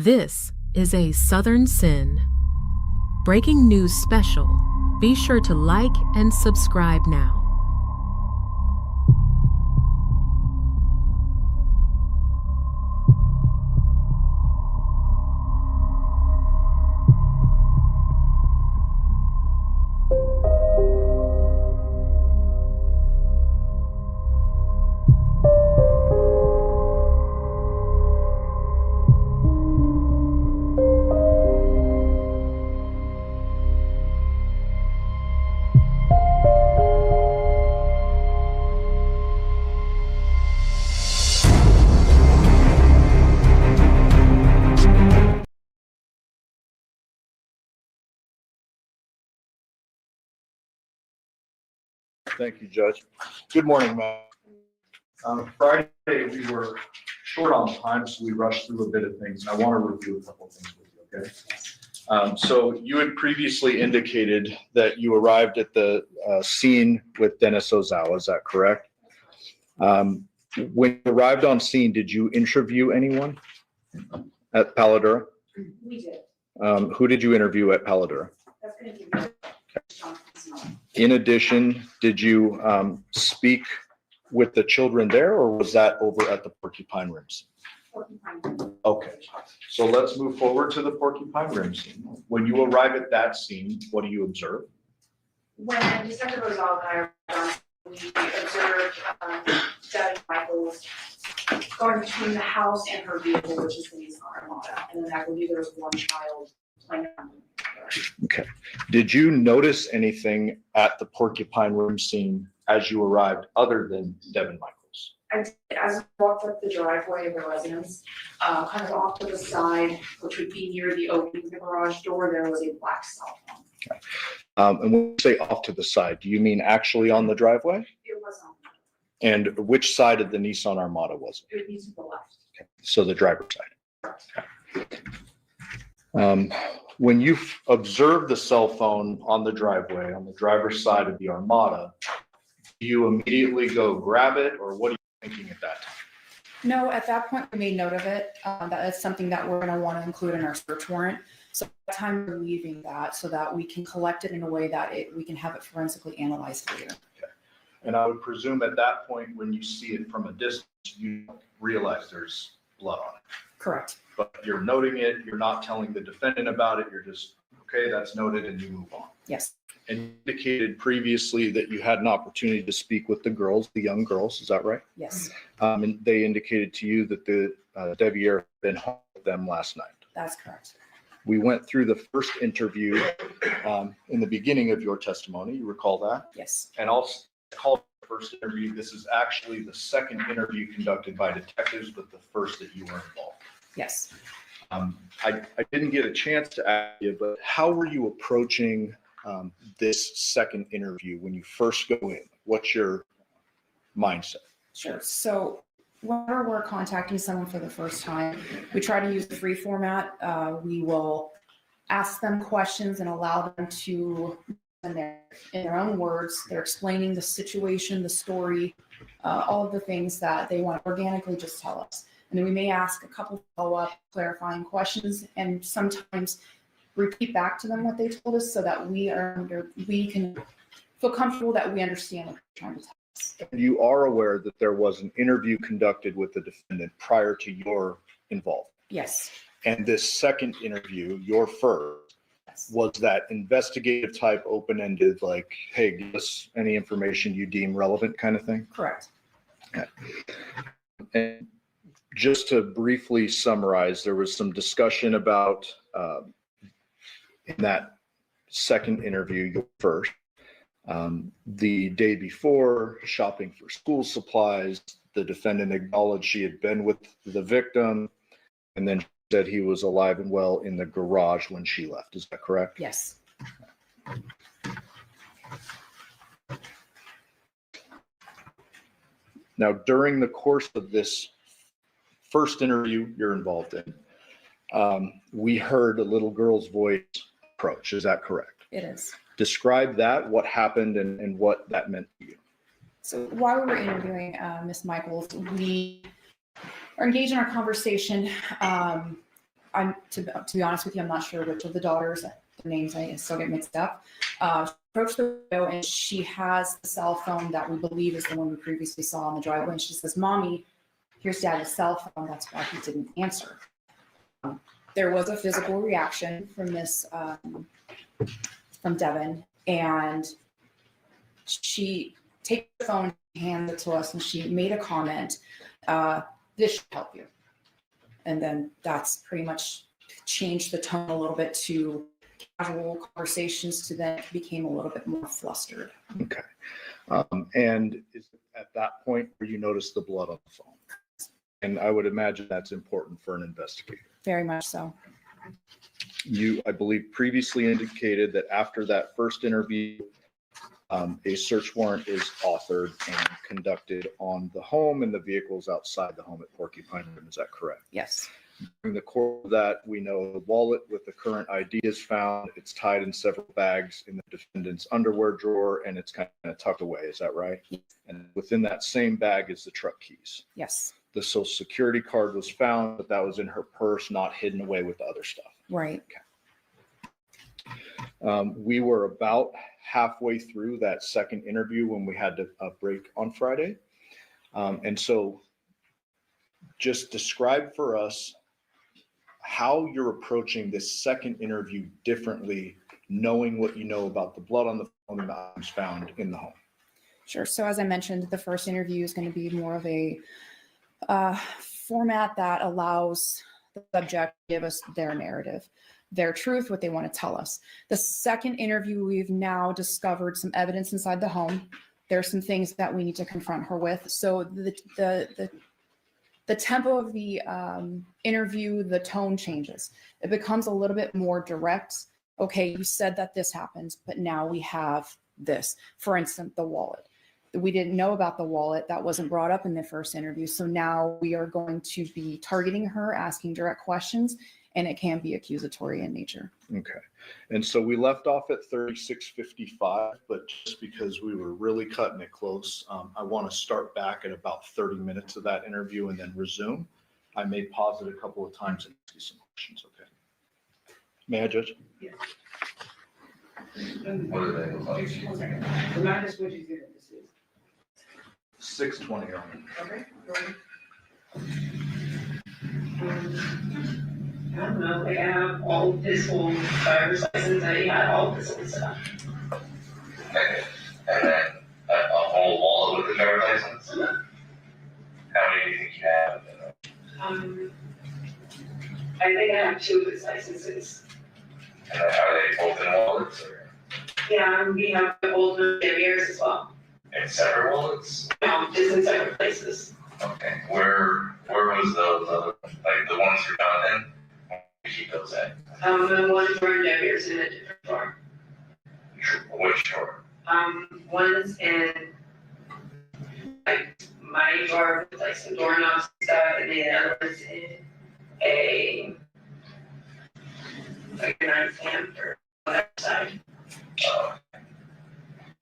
This is a Southern Sin breaking news special. Be sure to like and subscribe now. Thank you, Judge. Good morning, ma'am. Friday, we were short on time, so we rushed through a bit of things, and I want to review a couple of things with you, okay? So you had previously indicated that you arrived at the scene with Dennis Ozawa, is that correct? When you arrived on scene, did you interview anyone at Paladura? We did. Who did you interview at Paladura? That's going to be In addition, did you speak with the children there, or was that over at the Porcupine Rim scene? Okay, so let's move forward to the Porcupine Rim scene. When you arrive at that scene, what do you observe? When Detective Ozal and I were done, we observed Devyn Michaels going between the house and her vehicle, which is the Nissan Armada, and then I believe there was one child playing around. Okay. Did you notice anything at the Porcupine Rim scene as you arrived other than Devyn Michaels? I did, as I walked up the driveway of the residence, kind of off to the side, which would be near the opening of the garage door, there was a black cell phone. Okay. And when you say off to the side, do you mean actually on the driveway? It was on. And which side of the Nissan Armada was it? It would be to the left. Okay. So the driver's side. Okay. When you observe the cell phone on the driveway, on the driver's side of the Armada, do you immediately go grab it, or what are you thinking at that time? No, at that point, we made note of it. That is something that we're going to want to include in our search warrant. So at that time, we're leaving that so that we can collect it in a way that we can have it forensically analyzed later. Okay. And I would presume at that point, when you see it from a distance, you realize there's blood on it. Correct. But you're noting it, you're not telling the defendant about it, you're just, okay, that's noted, and you move on. Yes. And you indicated previously that you had an opportunity to speak with the girls, the young girls, is that right? Yes. And they indicated to you that the Devier had been home with them last night. That's correct. We went through the first interview in the beginning of your testimony, you recall that? Yes. And I'll call it the first interview. This is actually the second interview conducted by detectives, but the first that you were involved. Yes. I didn't get a chance to ask you, but how were you approaching this second interview when you first go in? What's your mindset? Sure. So whenever we're contacting someone for the first time, we try to use the free format. We will ask them questions and allow them to, in their own words, they're explaining the situation, the story, all of the things that they want to organically just tell us. And then we may ask a couple follow-up clarifying questions and sometimes repeat back to them what they told us so that we can feel comfortable that we understand what they're trying to tell us. And you are aware that there was an interview conducted with the defendant prior to your involvement. Yes. And this second interview, your first, Yes. was that investigative type, open-ended, like, hey, give us any information you deem relevant kind of thing? Correct. Okay. And just to briefly summarize, there was some discussion about in that second interview, your first, the day before, shopping for school supplies. The defendant acknowledged she had been with the victim and then said he was alive and well in the garage when she left. Is that correct? Yes. Now, during the course of this first interview you're involved in, we heard a little girl's voice approach. Is that correct? It is. Describe that, what happened, and what that meant to you. So while we were interviewing Ms. Michaels, we are engaged in our conversation. To be honest with you, I'm not sure which of the daughters, the names I still get mixed up. She approached the window and she has the cell phone that we believe is the one we previously saw in the driveway. And she says, "Mommy, here's Daddy's cell phone." That's why he didn't answer. There was a physical reaction from this, from Devyn, and she takes the phone, hands it to us, and she made a comment, "This should help you." And then that's pretty much changed the tone a little bit to casual conversations to then it became a little bit more flustered. Okay. And is it at that point where you noticed the blood on the phone? And I would imagine that's important for an investigator. Very much so. You, I believe, previously indicated that after that first interview, a search warrant is authored and conducted on the home and the vehicles outside the home at Porcupine Rim. Is that correct? Yes. During the course of that, we know the wallet with the current ID is found. It's tied in several bags in the defendant's underwear drawer, and it's kind of tucked away. Is that right? Yes. And within that same bag is the truck keys. Yes. The Social Security card was found, but that was in her purse, not hidden away with the other stuff. Right. We were about halfway through that second interview when we had to break on Friday. And so just describe for us how you're approaching this second interview differently, knowing what you know about the blood on the phone and the items found in the home. Sure. So as I mentioned, the first interview is going to be more of a format that allows the subject to give us their narrative, their truth, what they want to tell us. The second interview, we've now discovered some evidence inside the home. There are some things that we need to confront her with. So the tempo of the interview, the tone changes. It becomes a little bit more direct. Okay, you said that this happened, but now we have this. For instance, the wallet. We didn't know about the wallet. That wasn't brought up in the first interview. So now we are going to be targeting her, asking direct questions, and it can be accusatory in nature. Okay. And so we left off at 36:55, but just because we were really cutting it close, I want to start back at about 30 minutes of that interview and then resume. I may pause it a couple of times and ask you some questions. Okay. May I, Judge? Yeah. What do they look like? Remind us what you did this is. 6:20. Okay. I don't know, they have all of his whole driver's license, that he had all of his old stuff. Okay, and then a whole wallet with the driver's license? How many do you think you have? I think I have 2 of his licenses. And then are they both in wallets or Yeah, and we have the older years as well. in separate wallets? No, just in separate places. Okay, where was the like the ones for Jonathon? Where do you keep those at? The ones were in Devers in a different drawer. Which drawer? One's in like my drawer with like some doorknobs and stuff, and the other one's in like a knife lamp or whatever side.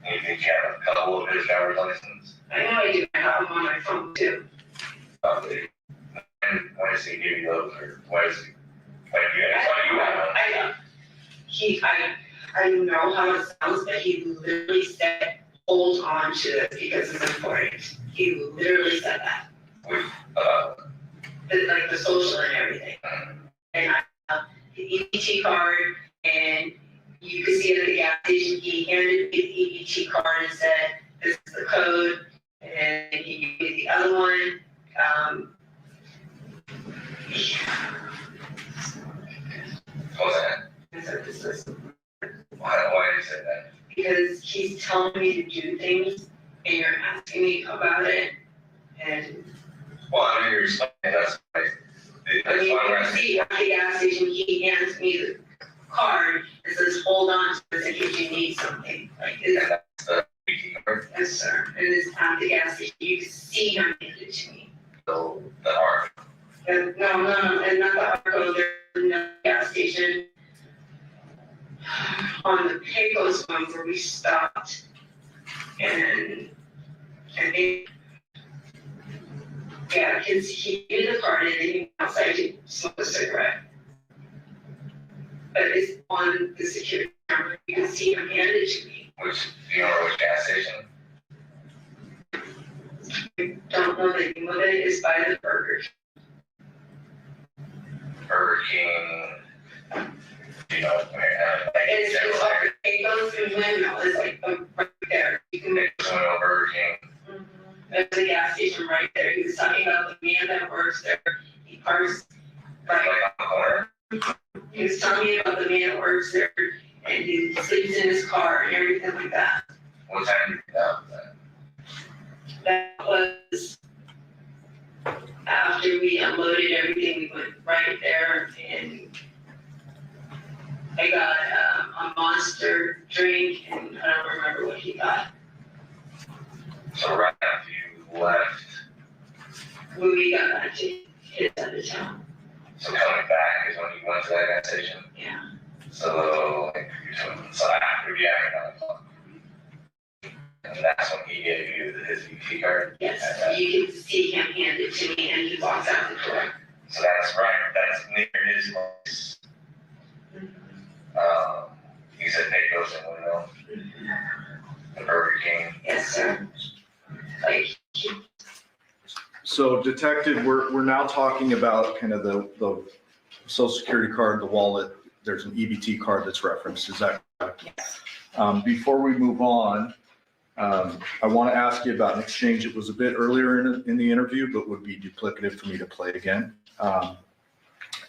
And you think you have a couple of his driver's license? I know I do, I have them on my phone too. And when does he give you those, or why is he, like, I thought you had them. I don't know how it sounds, but he literally said, hold on to this because it's important. He literally said that. Like the social and everything. And I have the EBT card, and you could see it at the gas station, he handed me the EBT card and said, this is the code, and he gave me the other one. What was that? I said, this is Why did you say that? because he's telling me to do things and you're asking me about it. And Well, I mean, you're explaining that's why we're you asking. see at the gas station, he hands me the card and says, hold on to this in case you need something. Like, is that, That's the speaking card, yes, sir. And it's at the gas station, you can see him hand it to me. so the art. And no, and not the Arco, there's no gas station. On the Pecos one where we stopped, and I think, yeah, because he gave me the card and then he went outside to smoke a cigarette. but it's on the security camera. You can see him hand it to me. Which, do you know which gas station? I don't know the name of it. It's by the Burger King. Burger King, you know, It's over. It goes through windmill. It's like right there. You can make. Burger King. There's a gas station right there. He was talking about the man that works there. He parks right. Like on the corner. He was telling me about the man that works there and he sleeps in his car and everything like that. What time did you get out of that? That was after we unloaded everything. We went right there and I got a Monster drink and I don't remember what he got. So right after you left, When we got back to his side of town. so coming back is when you went to that gas station? Yeah. So, like, so after the 9 o'clock. And that's when he gave you his UT card? Yes, you can see him hand it to me and he walks out the door. So that's right, that's near his place. He said Pecos and Window, the Burger King. Yes, sir. Like, So detective, we're now talking about kind of the social security card, the wallet. There's an EBT card that's referenced. Is that correct? Before we move on, I want to ask you about an exchange that was a bit earlier in the interview, but would be duplicative for me to play again.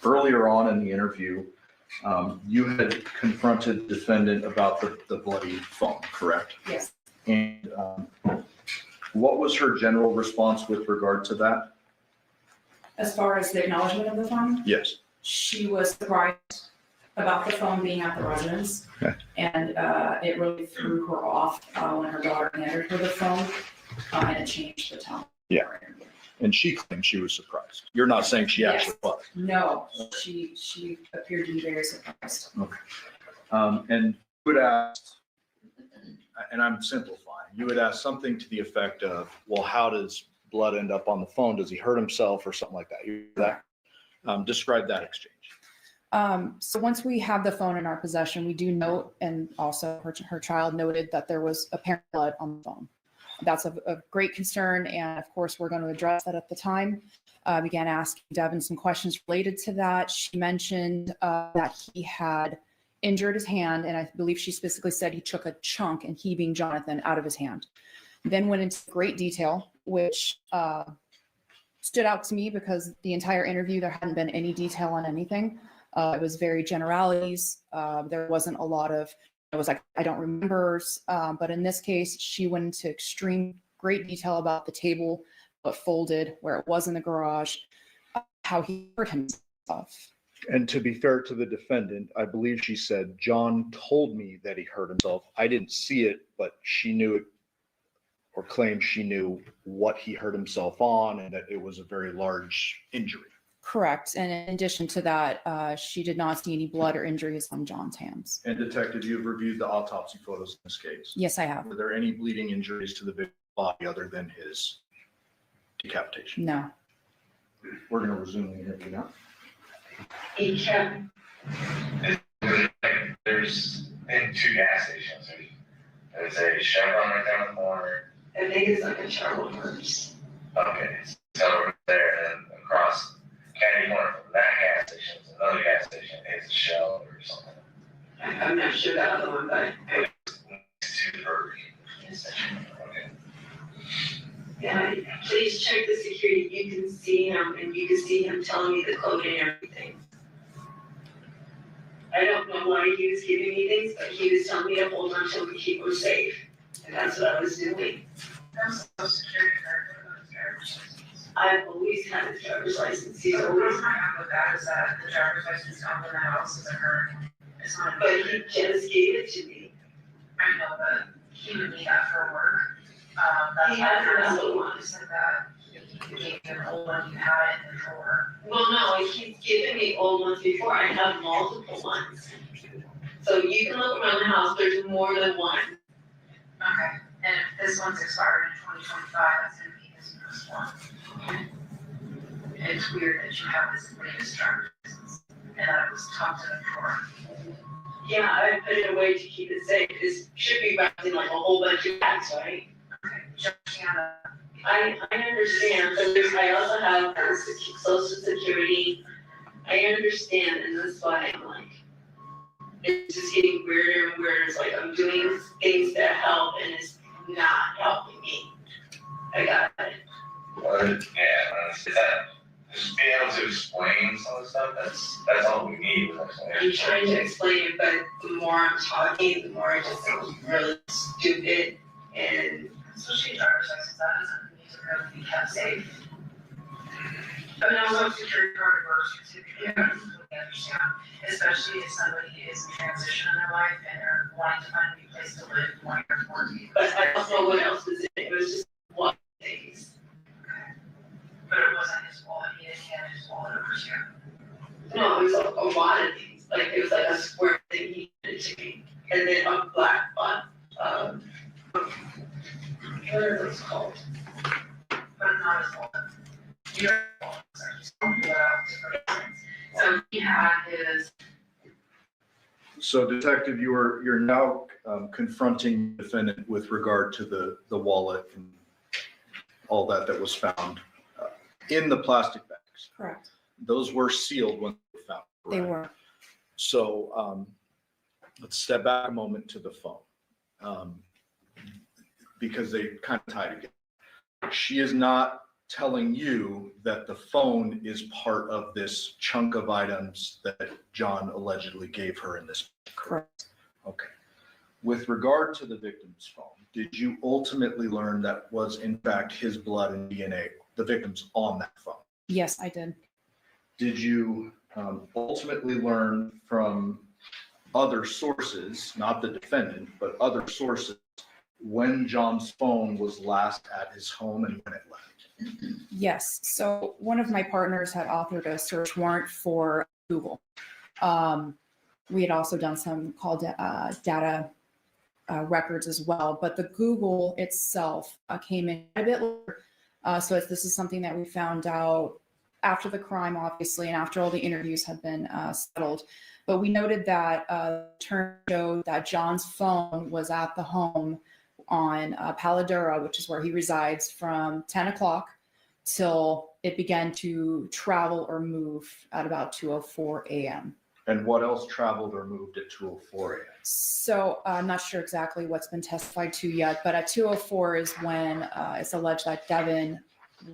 Earlier on in the interview, you had confronted the defendant about the bloody phone, correct? Yes. And what was her general response with regard to that? As far as the acknowledgement of the phone, Yes. she was surprised about the phone being at the residence. Okay. And it really threw her off when her daughter handed her the phone, and it changed the tone. Yeah. And she claimed she was surprised. You're not saying she actually was? No, she appeared to be very surprised. And you would ask, and I'm simplifying, you would ask something to the effect of, well, how does blood end up on the phone? Does he hurt himself or something like that? You hear that? Describe that exchange. So once we have the phone in our possession, we do note, and also her child noted that there was apparent blood on the phone. That's of great concern, and of course, we're going to address that at the time. Began asking Devyn some questions related to that. She mentioned that he had injured his hand, and I believe she specifically said he took a chunk, and he being Jonathon, out of his hand. Then went into great detail, which stood out to me because the entire interview, there hadn't been any detail on anything. It was very generalities. There wasn't a lot of, it was like, I don't remember. But in this case, she went into extreme great detail about the table, what folded, where it was in the garage, how he hurt himself. And to be fair to the defendant, I believe she said, John told me that he hurt himself. I didn't see it, but she knew it, or claimed she knew what he hurt himself on and that it was a very large injury. Correct. And in addition to that, she did not see any blood or injuries on John's hands. And detective, you've reviewed the autopsy photos in this case. Yes, I have. Were there any bleeding injuries to the victim's body other than his decapitation? No. We're going to resume the interview now. he kept, There's in 2 gas stations. There's a Chevron right down the corner. I think it's like a Charlotte Horse. Okay, so over there and across County Corner from that gas station is another gas station. It's a Shell or something. I'm not sure that other one, but Next to the Burger King. Okay. yeah, please check the security. You can see him and you can see him telling me the code and everything. I don't know why he was giving me things, but he was telling me to hold on till we keep him safe. And that's what I was doing. I've always had a driver's license. He's The always, problem I have with that is that the driver's license up in the house isn't her. It's not. but he just gave it to me. I know, but he would need that for work. That's He why has I another one. said that. You gave him an old one, you had it in the drawer. Well, no, he's given me old ones before. I have multiple ones. So you can look around the house. There's more than one. Okay, and if this one's expired in 2025, that's gonna be his newest one. It's weird that you have this latest driver's license. and that it was tucked in a drawer. Yeah, I put it away to keep it safe. This should be wrapped in like a whole bunch of bags, right? Okay, Judge Hannah, I understand, but I also have social security. I understand, and that's why I'm like, it's just getting weirder and weirder. It's like I'm doing things that help and it's not helping me. I got it. Well, yeah, is that, just being able to explain some of the stuff, that's all we need. I'm trying to explain it, but the more I'm talking, the more I just sound really stupid and. especially driver's license, that doesn't need to really be kept safe. I mean, also security card or birth certificate, I completely understand, especially if somebody is in transition in their life and they're wanting to find a new place to live, wanting to quarantine. But I don't know what else was in it. It was just one things. But it wasn't his wallet, he didn't hand his wallet over to you. No, it was a lot of things. Like it was like a square thing he did to me, and then a black one. What are those called? But not his wallet. You don't have wallet, sorry, just don't pull it out for reasons. So he had his, So Detective, you're now confronting the defendant with regard to the wallet and all that was found in the plastic bags. Correct. Those were sealed when they were found. They correct? were. So let's step back a moment to the phone because they kind of tie together. She is not telling you that the phone is part of this chunk of items that John allegedly gave her in this. Correct. Okay. With regard to the victim's phone, did you ultimately learn that was in fact his blood and DNA, the victim's, on that phone? Yes, I did. Did you ultimately learn from other sources, not the defendant, but other sources, when John's phone was last at his home and when it left? Yes. So one of my partners had authored a search warrant for Google. We had also done some call data records as well, but the Google itself came in a bit later. So this is something that we found out after the crime, obviously, and after all the interviews had been settled. But we noted that turn showed that John's phone was at the home on Paladura, which is where he resides, from 10 o'clock till it began to travel or move at about 2:04 a.m. And what else traveled or moved at 2:04 a.m.? So I'm not sure exactly what's been testified to yet, but at 2:04 is when it's alleged that Devyn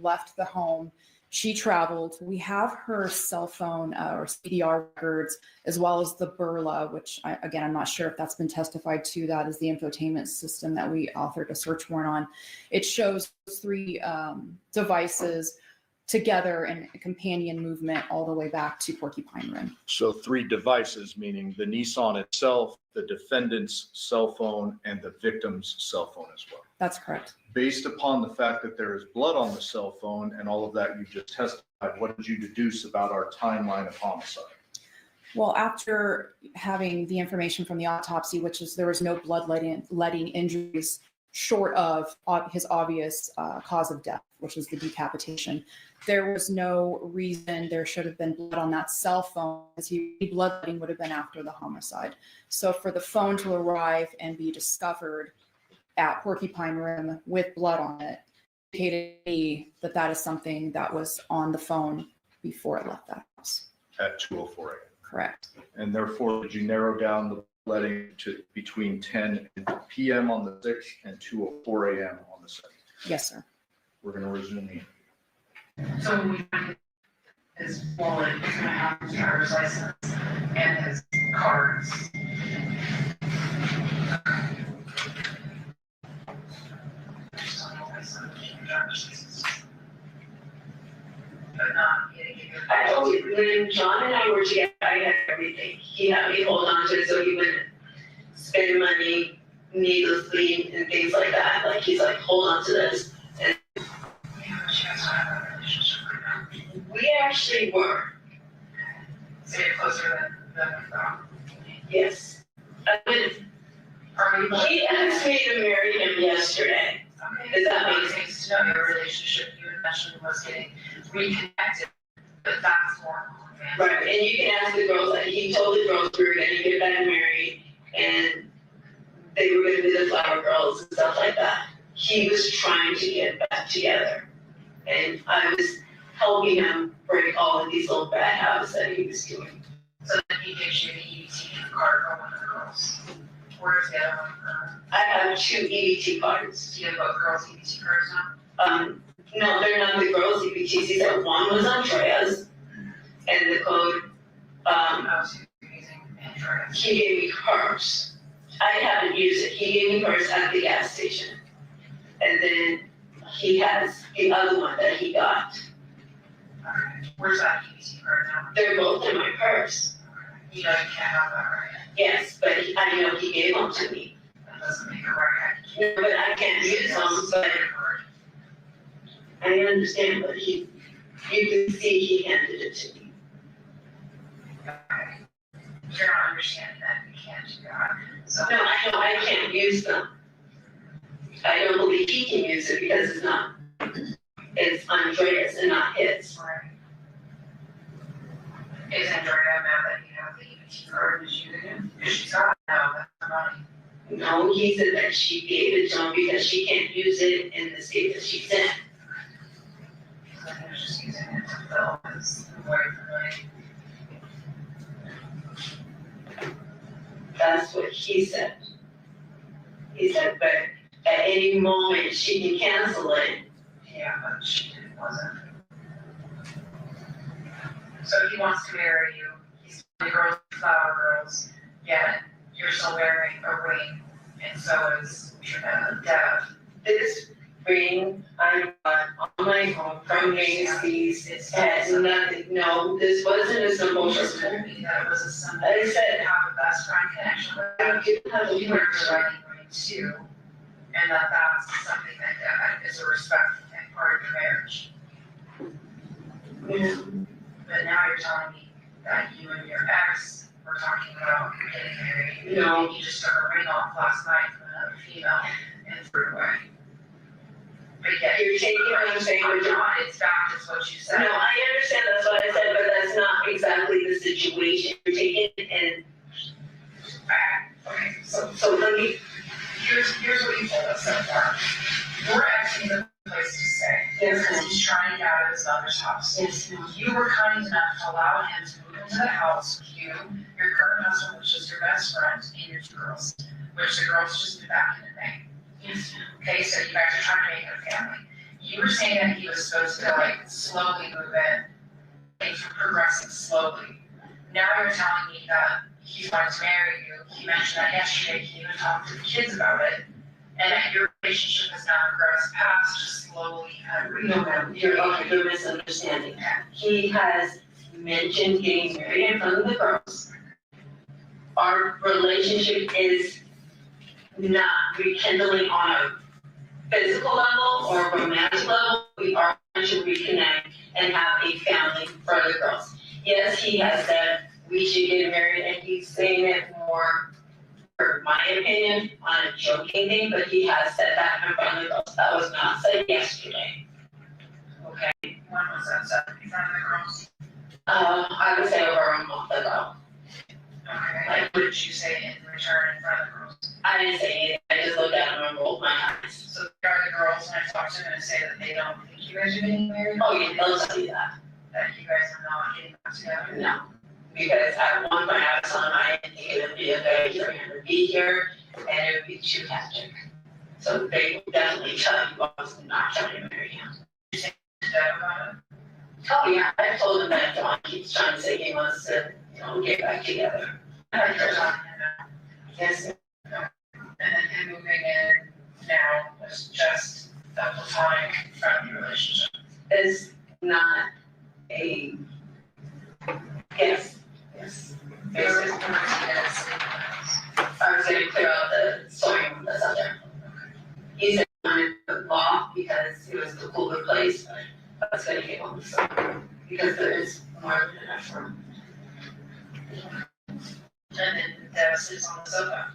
left the home. She traveled. We have her cell phone or CDR records, as well as the Burla, which again, I'm not sure if that's been testified to. That is the infotainment system that we authored a search warrant on. It shows three devices together in a companion movement all the way back to Porcupine Rim. So 3 devices, meaning the Nissan itself, the defendant's cell phone, and the victim's cell phone as well. That's correct. Based upon the fact that there is blood on the cell phone and all of that you just testified, what did you deduce about our timeline of homicide? Well, after having the information from the autopsy, which is there was no bloodletting injuries short of his obvious cause of death, which was the decapitation, there was no reason there should have been blood on that cell phone, as bloodletting would have been after the homicide. So for the phone to arrive and be discovered at Porcupine Rim with blood on it indicated that that is something that was on the phone before it left that house. At 2:04 a.m. Correct. And therefore, did you narrow down the letting to between 10 p.m. on the 6th and 2:04 a.m. on the 7th? Yes, sir. We're going to resume the. so we find his wallet, he's gonna have his driver's license and his cards. But not, he didn't give you. I told you, when John and I were together, I had everything. He had me hold on to it so he wouldn't spend money needlessly and things like that. Like, he's like, hold on to this. And You have a chance to have a relationship right now. we actually were, So you're closer than we thought. yes. I mean, Are you? he asked me to marry him yesterday. Okay. Does that make It takes to know your relationship, you had mentioned was getting reconnected, but that's more important. Right, and you can ask the girls, like, he told the girls we were gonna get back married, and they were gonna be the flower girls and stuff like that. He was trying to get back together, and I was helping him break all of these little bad habits that he was doing. So then he gives you the EBT card for one of the girls. Where's the other one? I have 2 EBT cards. Do you have both girls' EBT cards now? No, they're not the girls' EBTs, he said one was Andrea's, and the code, I was using Android. he gave me hers. I haven't used it, he gave me hers at the gas station. And then he has the other one that he got. Okay. Where's that EBT card now? They're both in my purse. You know you can't have that, right? Yes, but I know he gave them to me. That doesn't make it right. No, but I can't use them, but I understand, but you can see he handed it to me. Okay. You're not understanding that you can't do that. So No, I know I can't use them. I don't believe he can use it because it's Andreas and not his. Right. Is Andrea mad that you have the EBT card? Did you get it? Because she's got it now, that's the money. No, he said that she gave it to him because she can't use it in the state that she's in. So I was just using it to fill his away from money. That's what he said. He said, but at any moment she can cancel it. Yeah, but she didn't, wasn't. So he wants to marry you, he's the girls, flower girls, yet you're still wearing a ring, and so is Dev. This ring I got on my own from Macy's. Has nothing, no, this wasn't a symbol. You just told me that it was a symbol. I said, You have a best friend connection with I them. didn't have a You wear picture. the wedding ring too, and that's something that is a respect and part of your marriage. Yeah. But now you're telling me that you and your ex were talking about getting married. No. You just took a ring off last night from another female and threw it away. But yet You're taking what I'm saying, I'm but you're not, it's fact, it's what you said. No, I understand that's what I said, but that's not exactly the situation. You're taking it and, Okay, so so let me, here's what you told us so far. Your ex needs a place to stay. Yes, Because ma'am. he's trying to get out of his mother's house. yes, ma'am. You were kind enough to allow him to move into the house with you, your current husband, which is your best friend, and your 2 girls, which the girls just moved back in May. Yes, ma'am. Okay, so you guys are trying to make it a family. You were saying that he was supposed to like slowly move in, things were progressing slowly. Now you're telling me that he's wanting to marry you. He mentioned that yesterday, he even talked to the kids about it. And that your relationship has now progressed past just slowly No, ma'am, you're misunderstanding. He has mentioned getting married in front of the girls. Our relationship is not rekindling on a physical level or romantic level. We are trying to reconnect and have a family for the girls. Yes, he has said we should get married, and he's saying it more, for my opinion, on a joking thing, but he has said that in front of the girls. That was not said yesterday. Okay, When was that said in front of the girls? I would say over a month ago. Okay, like what did you say in return in front of the girls? I didn't say anything, I just looked at him and rolled my eyes. So are the girls, when I talk to them, gonna say that they don't think you guys are getting married? Oh, yeah, they'll tell you that. That you guys are not getting back together? No, because at one point I was telling him I didn't think it would be a good idea for him to be here, and it would be too hectic. So they will definitely tell you I was not trying to marry him. Dev about it? Oh, yeah, I told him that John keeps trying to say he wants to, get back together. And you're talking about, Yes, and then him moving in now was just the platonic friendly relationship. it's not a, yes. It's just the routine I was gonna clear out the sewing room that's out there. He said he wanted the law because it was the cooler place, but I was gonna give him the sewing room because there is more than enough room. and then Dev sleeps on the sofa.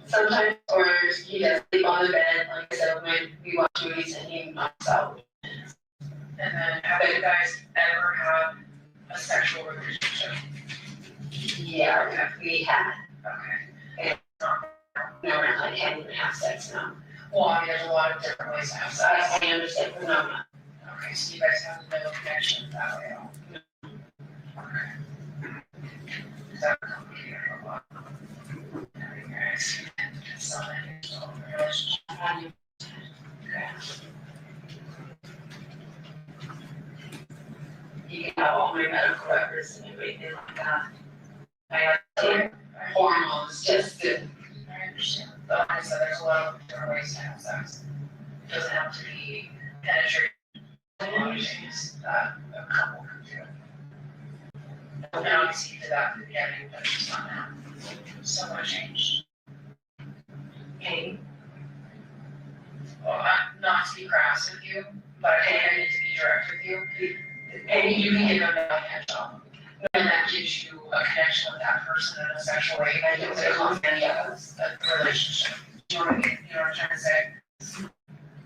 Sometimes, or he does sleep on the bed, like I said, when we watch movies and he knocks out. And then have you guys ever had a sexual relationship? Yeah, we had, Okay. no, I can't even have sex now. Well, I mean, there's a lot of different ways to have So I sex. understand, but no, Okay, so you guys have no connection that way at all? Okay. Is that complicated a lot? Having your ex, someone in a relationship? Okay. you can have all my medical records and everything like that. I So, take hormones just to, I understand, but like I said, there's a lot of different ways to have sex. It doesn't have to be penetrating, a lot of things that a couple can do. And obviously you did that in the beginning, but it's not now. So much changed. pain. Well, not to be crass with you, but I need to be direct with you. And you can give them a heads up. And that gives you a connection with that person in a sexual way, that gives it a any of us, a relationship. You know what I mean? You know what I'm trying to say?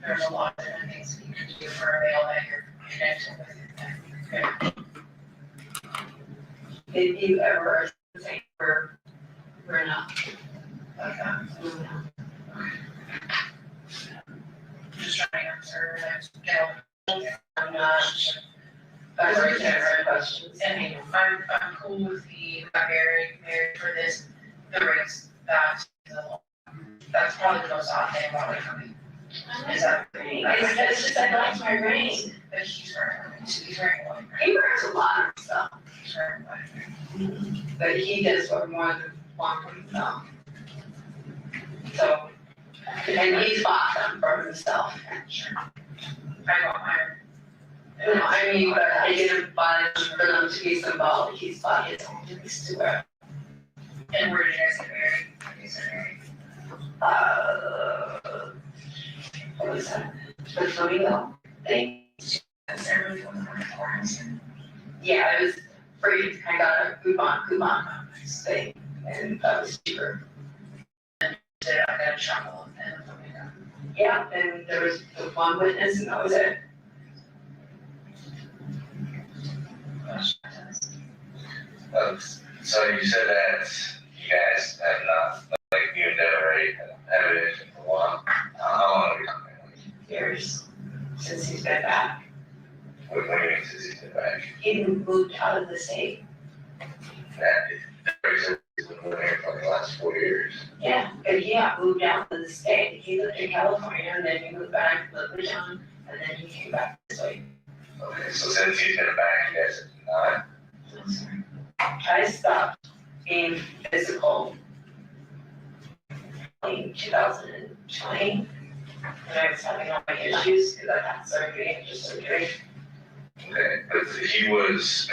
There's a lot of different things that you can do for a male that you're connected with. Did you ever think we're not? Like that. Just trying to answer that. I'm not. That's right there, questions. I mean, I'm cool with the married for this, the race, that's probably the most odd thing about it for me. Is that? It's just, I like my ring. But he's wearing one. He wears a lot of stuff, He's wearing one. but he does wear more than one for himself. So, and he's bought them for himself. Sure. I got mine. No, I mean, but I didn't buy them for them to be symbolic, he's bought his own things to wear. And where did you guys get married? When you guys married? What was that? The flamingo thing? That's every one of the forms. Yeah, it was free, I got a coupon thing, and that was cheaper. Did I get a chuckle and something? Yeah, and there was the one witness and that was it. So you said that you guys have not, like, you and Deborah have evidence for a while. How long have we talking about? Years since he's been back. What do you mean since he's been back? He moved out of the state. That, Deborah said he's been living here for the last 4 years. Yeah, but he got moved out of the state. He lived in California and then he moved back, lived with John, and then he came back this way. Okay, so since he's been back, you guys have not. I stopped being physical in 2020 when I was having all my issues because I had surgery and just surgery. Okay, but he was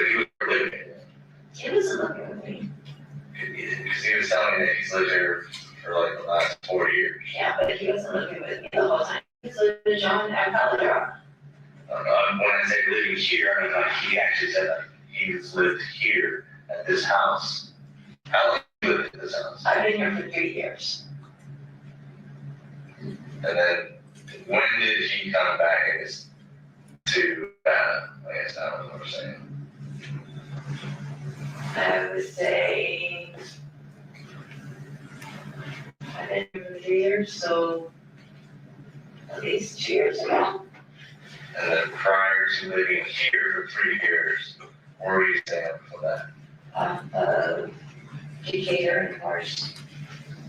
living here. He wasn't living with me. Because he was telling me that he's lived here for like the last 4 years. Yeah, but he wasn't living with me the whole time. He was living with John at Colorado. When I say living here, I mean like he actually said like he's lived here at this house. How long have you lived at this house? I've been here for 3 years. And then when did he come back I guess to I guess that was what I'm saying. I would say I've been here for 3 years, so at least 2 years ago. And then prior to living here for 3 years, where were you staying before that? Decatur and Mars,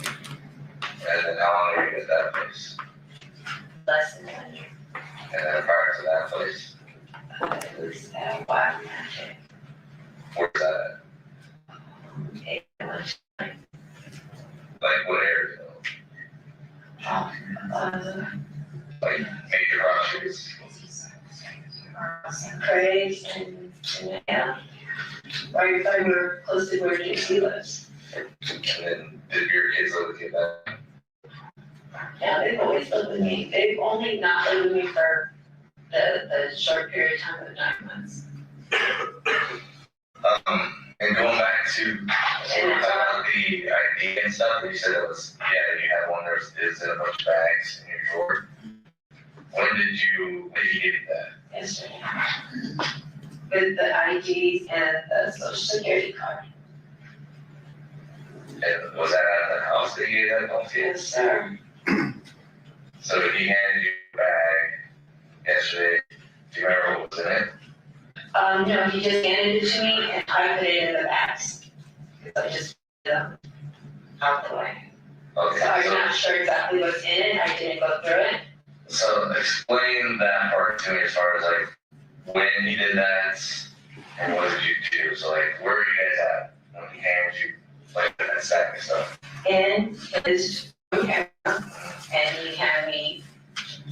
And then how long were you at that place? less than 1 year. And then prior to that place, It was at Wild Magic. where's that at? Like what area though? Like major properties? Craig and yeah. Right, I thought we were close to where JC lives. And then did your kids live with you then? Yeah, they've always lived with me. They've only not lived with me for the short period of time of 9 months. And going back to about the ID and stuff, you said it was, yeah, you had one that is in a bunch of bags in your drawer. When did you get that? Yesterday. with the IDs and the social security card. And was that at the house that you had that? Yes, sir. So he handed you a bag yesterday. Do you remember what was in it? No, he just handed it to me and I put it in the bags. I just put it out the way. Okay. So I'm not sure exactly what's in it, I didn't go through it. So explain that part to me as far as like when you did that and what did you do? So like where were you guys at when he handed you like that sack and stuff? In his camera, and he handed me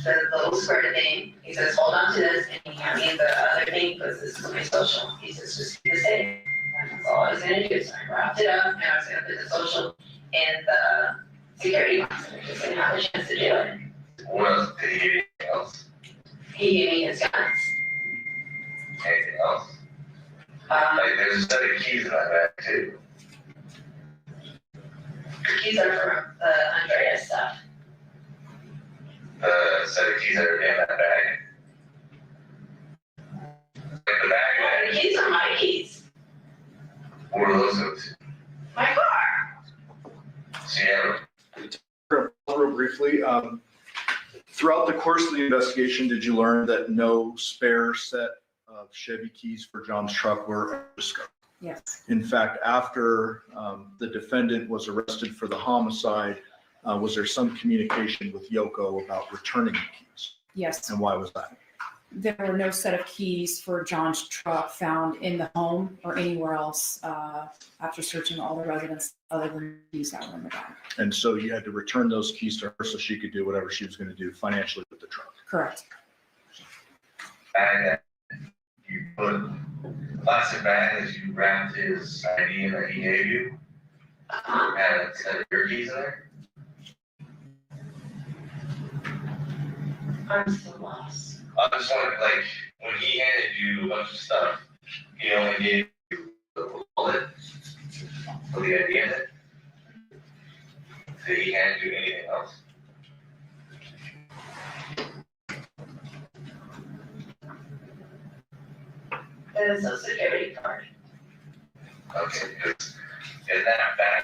the little square thing. He says, hold on to this, and he handed me the other thing because this is my social. He says, just keep this in. And that's all I was gonna do. So I wrapped it up and I was gonna put the social in the security box and I just didn't have a chance to do it. What else? Did he give you anything else? He gave me his guns. Anything else? Like there's a set of keys in that bag too. The keys are for the Andrea stuff. The set of keys that are in that bag. Like the bag. The keys are my keys. What are those go to? My car. So you have Real briefly, throughout the course of the investigation, did you learn that no spare set of Chevy keys for John's truck were discovered? Yes, In fact, after the defendant was arrested for the homicide, was there some communication with Yoko about returning the keys? yes. And why was that? There were no set of keys for John's truck found in the home or anywhere else after searching all the residents other than the keys that were in the bag. And so you had to return those keys to her so she could do whatever she was going to do financially with the truck. Correct. bag that you put, plastic bag that you wrapped his ID that he gave you, had a set of your keys in there? I'm so lost. I just wanted, like, when he handed you a bunch of stuff, he only gave you the wallet with the ID in it? Did he hand you anything else? The social security card. Okay, because in that bag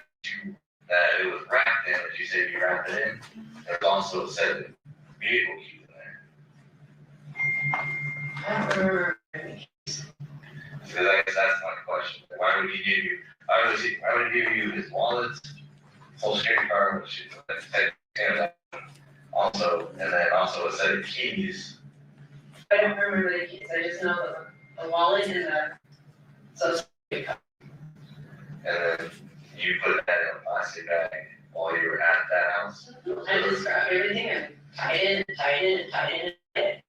that it was wrapped in, that you said you wrapped it in, there's also a set of vehicle keys in there. I don't remember. So that's my question. Why would he give you, why would he give you his wallet, social security card, which is also, and then also a set of keys? I don't remember the keys, I just know the wallet and the social security card. And then you put that in a plastic bag while you were at that house? I just grabbed everything and tied it.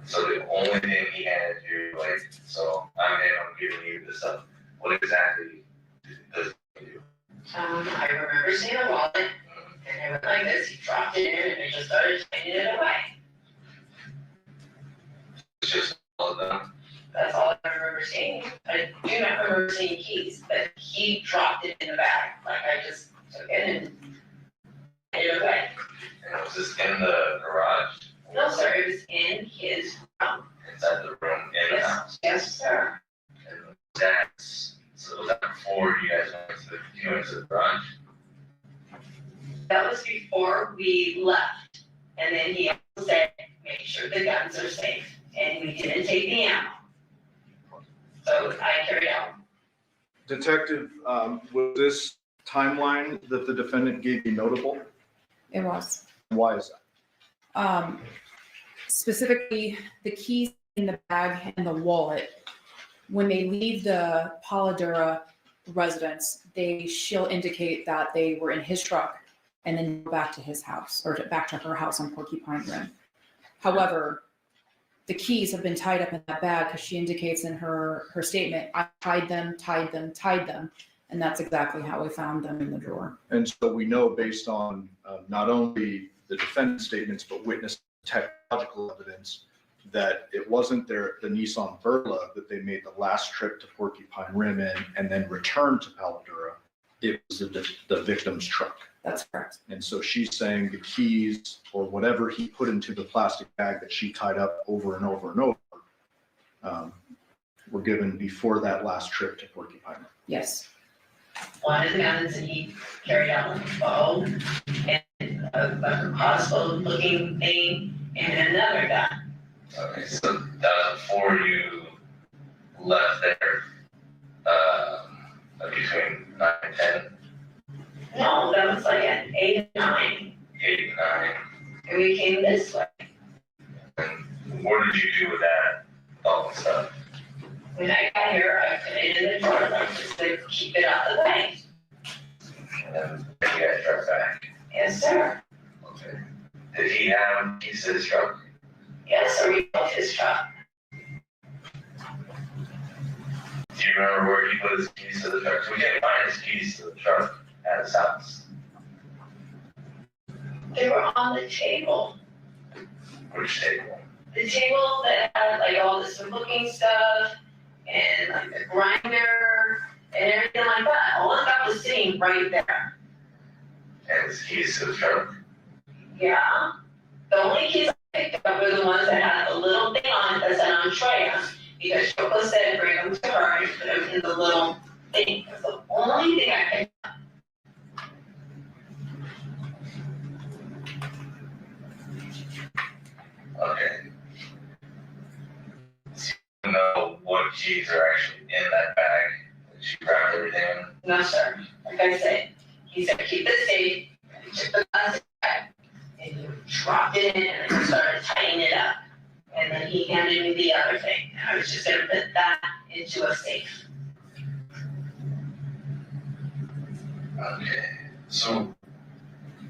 So the only thing he handed you, like, so I'm giving you this stuff, what exactly does he do? I remember seeing the wallet and it went like this, he dropped it in and I just started taking it away. It's just all of them? That's all I remember seeing. I do not remember seeing keys, but he dropped it in the bag, like I just took it and put it away. And was this in the garage? No, sir, it was in his room. Inside the room in the house? Yes, sir. And so was that before you guys went to the garage? That was before we left. And then he also said, make sure the guns are safe. And we didn't take the ammo. So I carried out. Detective, was this timeline that the defendant gave you notable? It was. Why is that? Specifically, the keys in the bag and the wallet, when they leave the Paladura residence, she'll indicate that they were in his truck and then go back to his house or back to her house on Porcupine Rim. However, the keys have been tied up in that bag because she indicates in her statement, I tied them, and that's exactly how we found them in the drawer. And so we know based on not only the defendant's statements, but witness technological evidence that it wasn't the Nissan Verla that they made the last trip to Porcupine Rim in and then returned to Paladura. It was the victim's truck. That's correct. And so she's saying the keys or whatever he put into the plastic bag that she tied up over and over and over were given before that last trip to Porcupine. Yes. One of the guns that he carried out with a bow and a crossbow looking thing and another gun. Okay, so that was before you left there, between 9 and 10, No, that was like at 8 and 9, 8 and 9. and we came this way. And what did you do with that, all the stuff? When I got here, I put it in the drawer, like just to keep it out of the way. And then you guys drove back. Yes, sir. Okay. Did he have keys to his truck? Yes, sir, we built his truck. Do you remember where he put his keys to the truck? So we can't find his keys to the truck at his house. They were on the table. Which table? The table that had like all this looking stuff and like the grinder and everything like that. All of that was sitting right there. And his keys to the truck? Yeah. The only keys I picked up were the ones that had a little thing on it that said Andrea, because Shoko said bring them to her and put them in the little thing. That's the only thing I picked up. Okay. So you know what keys are actually in that bag that she grabbed everything in? No, sir. Like I said, he said, keep the safe. And he took the plastic bag and he dropped it in and he started tightening it up. And then he handed me the other thing. And I was just gonna put that into a safe. Okay. So,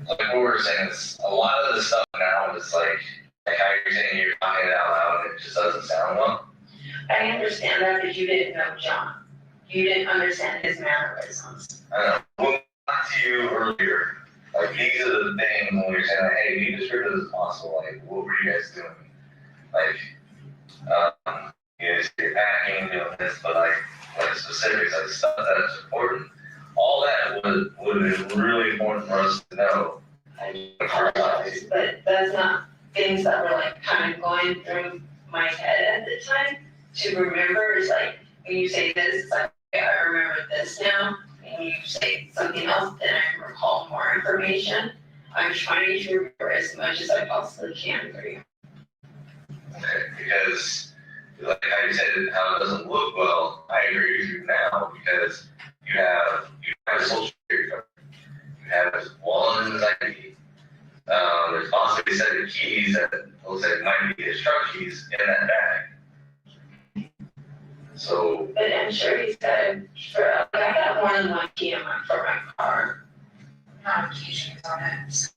like what we were saying is, a lot of the stuff now is like how you're saying you're talking it out loud and it just doesn't sound well. I understand that, but you didn't know John. You didn't understand his mannerisms. I know. Well, not to you earlier, like these are the things when we were saying, like, hey, be descriptive as possible. Like, what were you guys doing? Like, you guys are packing, doing this, but like specifics, like stuff that's important. All that would have been really important for us to know. I apologize, but that's not things that were like kind of going through my head at the time to remember. Is like, when you say this, it's like, okay, I remember this now. And you say something else, then I recall more information. I'm trying to remember as much as I possibly can for you. Okay, because like how you said it, how it doesn't look well, I agree with you now because you have a social security card, you have his wallet and his ID. There's possibly a set of keys that looks like might be his truck keys in that bag. So, But I'm sure he said, I got more than one key for my car. Notifications on it.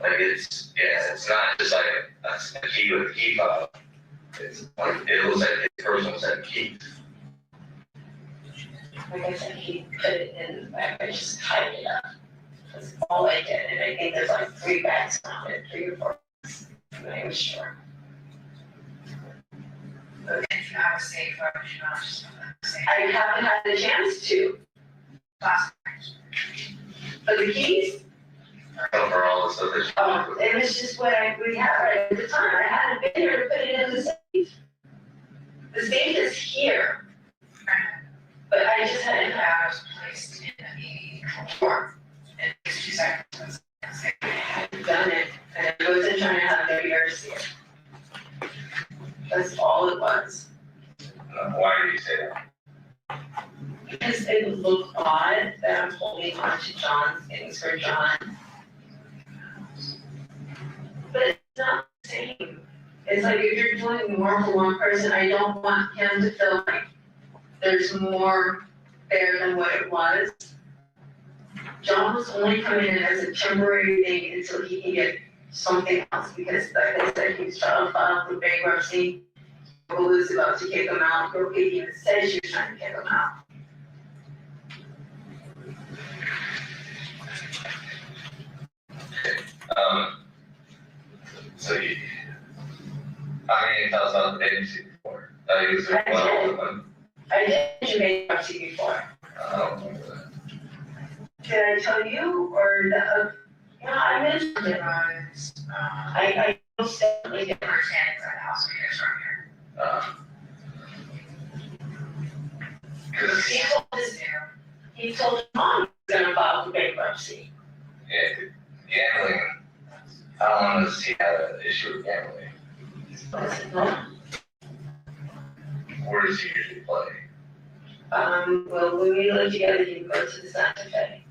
like it's not just like a key with a key fob. It's like, it looks like his personal set of keys. Like I said, he put it in the bag, I just tied it up. That's all I did, and I think there's like 3 bags on it, 3 or 4 bags. I'm not even sure. If you have a safe, why would you not just put that in the safe? I haven't had the chance to, Plastic. but the keys, For all the stuff that it was just what we had right at the time. I hadn't been here to put it in the safe. The safe is here, but I just hadn't had That was placed in the drawer. It takes 2 seconds. I hadn't done it, and I wasn't trying to have their ears here. That's all it was. why do you say that? Because it looked odd that I'm holding on to John's things for John. But it's not the same. It's like if you're doing more for one person, I don't want him to feel like there's more there than what it was. John was only coming in as a temporary thing until he can get something else, because like I said, he's trying to file for bankruptcy. Who was about to kick him out, or he even said she was trying to kick him out. So you, how many you tell us about the agency before? That you was I did. one. I did mention bankruptcy before. I don't remember that. Did I tell you, or the, yeah, I mentioned it. Otherwise, I most definitely did. understand inside the house when you guys are here. Cause, He told his mom he was gonna file for bankruptcy. yeah, gambling, how long has he had an issue with gambling? Where does he usually play? Well, when we lived together, he would go to the Santa Fe.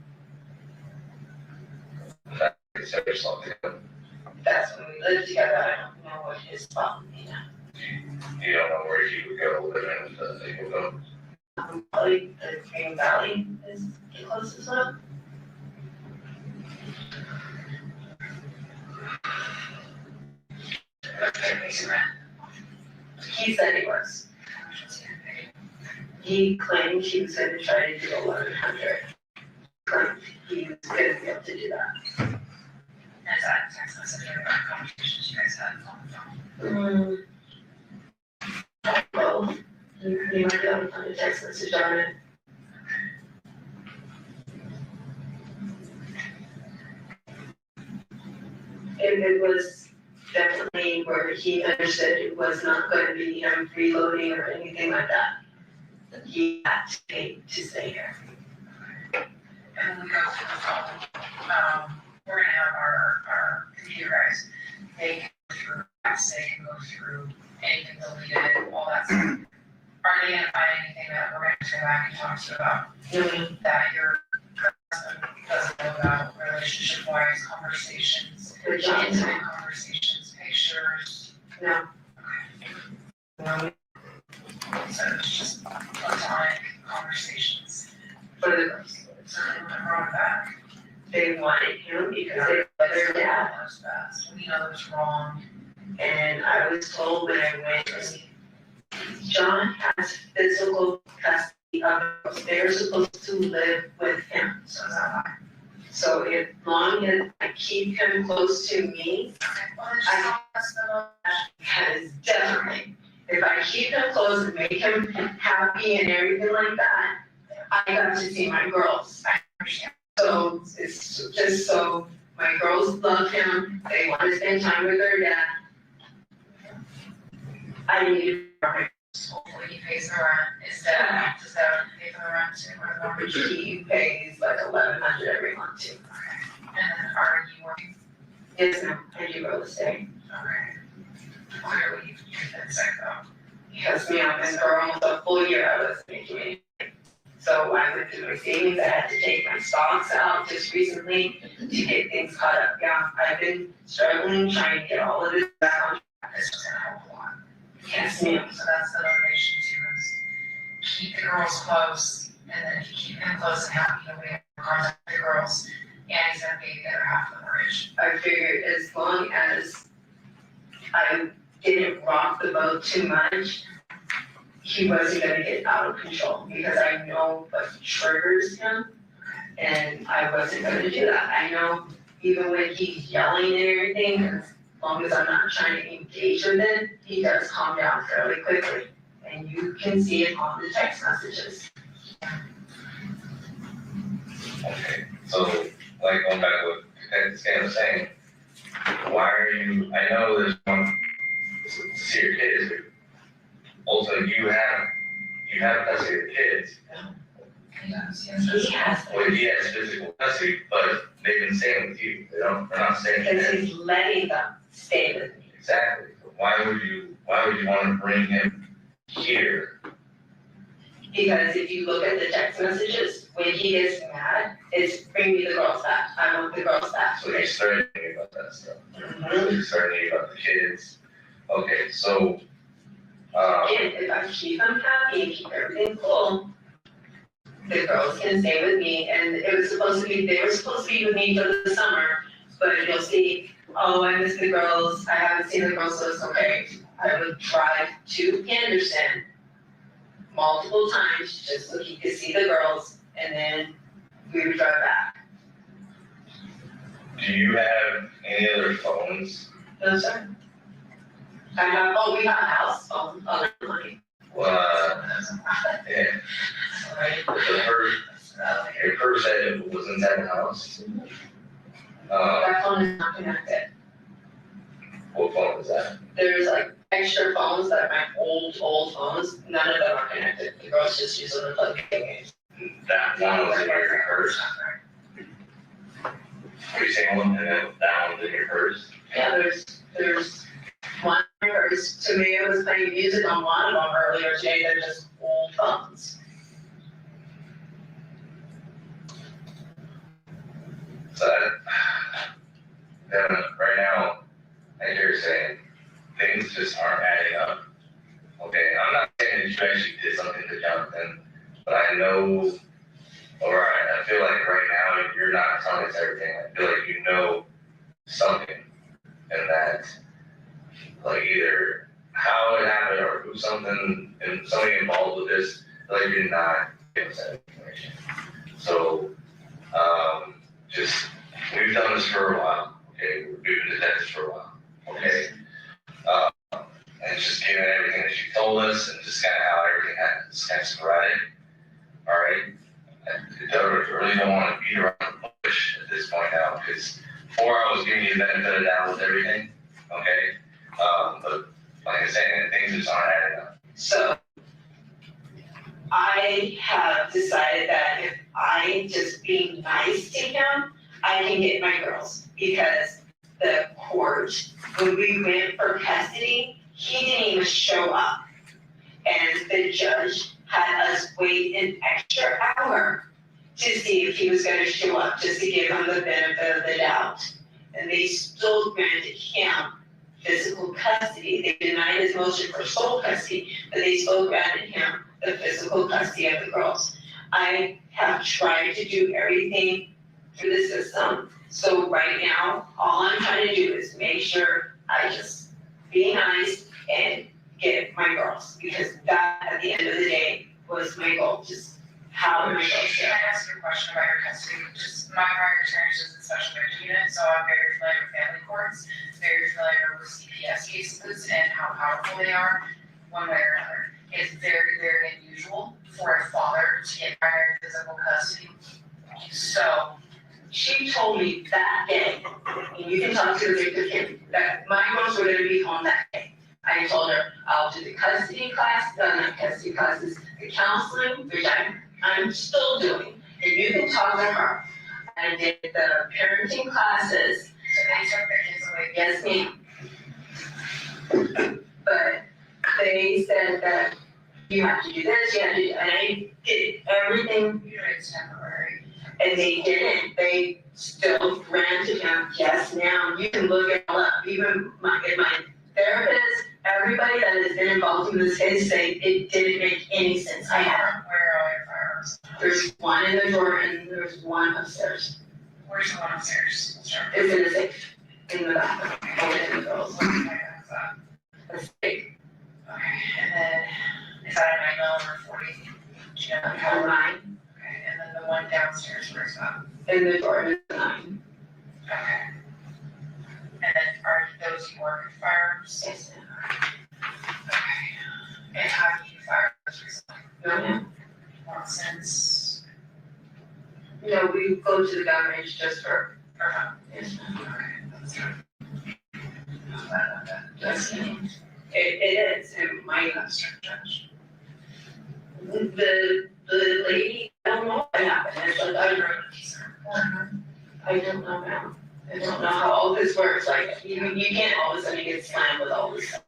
So there's something, That's when we lived together. I don't know what his problem is now. you don't know where he would go living with the people go. Probably the Green Valley is the closest one. He said he was. He claimed he was gonna try to do 1,100. Claimed he was gonna be able to do that. Is that text message or conversations you guys had on the phone? Well, you might be able to find a text message on it. And it was definitely where he understood it was not going to be him freeloading or anything like that. He had to pay to stay here. And we go through the phone, we're gonna have our computer guys, they can go through, they can go through anything deleted, all that stuff. Are they gonna find anything that we're gonna go back and talk to you about, that your husband doesn't know about, relationship-wise conversations, With Johnson. intimate conversations, pictures? No. So it's just platonic conversations, For the girls. so they went wrong back. They wanted him because they let their dad. Knows best, we know it's wrong. And I was told when I went, John has physical custody of us. They're supposed to live with him. So is that why? So as long as I keep him close to me, Well, then just tell us the because definitely, if I keep him close and make him happy and everything like that, I got to see my girls. I understand. So it's just so my girls love him, they want to spend time with their dad. I need to, Hopefully he pays the rent, is that, does that pay for the rent too, or the mortgage? he pays like 1,100 every month too. And then are you working? Yes, ma'am, I do real estate. Okay. Clearly, you've been sick though. Because me, I've been for almost a full year, I was making it. So I went through my savings, I had to take my stocks out just recently to get things caught up. Yeah, I've been struggling, trying to get all of this back on track. This is gonna help a lot. Yes, ma'am. So that's the motivation too, is keep the girls close, and then if you keep them close and happy, you'll be able to contact the girls, and he's gonna pay the other half of the mortgage. I figured as long as I didn't rock the boat too much, he wasn't gonna get out of control, because I know what triggers him, and I wasn't gonna do that. I know even when he's yelling and everything, as long as I'm not trying to engage with it, he does calm down fairly quickly. And you can see it on the text messages. Okay, so like going back to what Stan was saying, why are you, I know there's one, to see your kids, but also you have custody of your kids. He has, Well, he has physical custody, but they've been staying with you, they're not staying with because him. he's letting them stay with me. Exactly, why would you wanna bring him here? Because if you look at the text messages, when he gets mad, it's bring me the girls back. I want the girls back. So he's threatening about that stuff. So he's threatening about the kids. Okay, so, Again, if I keep them happy and keep everything cool, the girls can stay with me, and they were supposed to be with me for the summer, but you'll see, oh, I miss the girls, I haven't seen the girls, so it's okay. I would drive to Anderson multiple times, just so he could see the girls, and then we would drive back. do you have any other phones? No, sir. We have a house phone, landline. Yeah, her said it was inside the house. That phone is not connected. What phone is that? There's like extra phones that are my old phones, none of them are connected. The girls just use them to play games. That one was in your purse. Are you saying one and then that one's in your purse? Yeah, there's one in my purse. To me, it was playing music on one of them earlier today. They're just old phones. So then right now, I hear you saying things just aren't adding up. Okay, I'm not saying that you actually did something to Jonathon, but I know, or I feel like right now you're not telling us everything. I feel like you know something, and that like either how it happened or who something and somebody involved with this, like you're not giving us that information. So just we've done this for a while, okay? We've been detectives for a while, okay? And just given everything that you told us and just kind of how everything happened, it's kind of sporadic, all right? I really don't want to beat around the bush at this point now, because before I was giving you the benefit of the doubt with everything, okay? But like I said, things just aren't adding up. So I have decided that if I just be nice to him, I can get my girls, because the court, when we went for custody, he didn't even show up. And the judge had us wait an extra hour to see if he was gonna show up, just to give him the benefit of the doubt. And they still granted him physical custody. They denied his motion for sole custody, but they still granted him the physical custody of the girls. I have tried to do everything through the system. So right now, all I'm trying to do is make sure I just be nice and get my girls, because that, at the end of the day, was my goal, just how my girls Can I ask you a question about your custody? Just my prior experience is in special victim unit, so I'm very familiar with family courts, very familiar with CPS cases and how powerful they are, one way or another. It's very, very unusual for a father to get primary physical custody. So She told me that day, and you can talk to the victim, that my girls were gonna be home that day. I told her, I'll do the custody class, not custody classes, the counseling, which I'm still doing, and you can talk to her. I did the parenting classes. so they took their kids away. Yes, ma'am. But they said that you have to do this, you have to do, and I did everything, Usually it's temporary. and they didn't. They still granted him, yes, now, you can look it all up. Even my therapist, everybody that has been involved in this case say it didn't make any sense. I have, Where are all your firearms? there's one in the drawer and there's one upstairs. Where's the one upstairs? We'll start. It's in the safe, in the bathroom, over in the girls. What kind of that? That's big. Okay, and then, is that a 9mm or 40? Do you know I how? have mine, Okay, and then the one downstairs, where's that? in the drawer is 9. Okay. And then are those your firearms? Yes, Okay. And have you firearms recently? no, ma'am. Not since, No, we go to the gun range just for or yes, ma'am. okay, that's fine. Yes, ma'am. It is, and my, Judge. the lady, I don't know what happened, it's like, I don't know now. I don't know how all this works, like, you can't all of a sudden get slammed with all this stuff.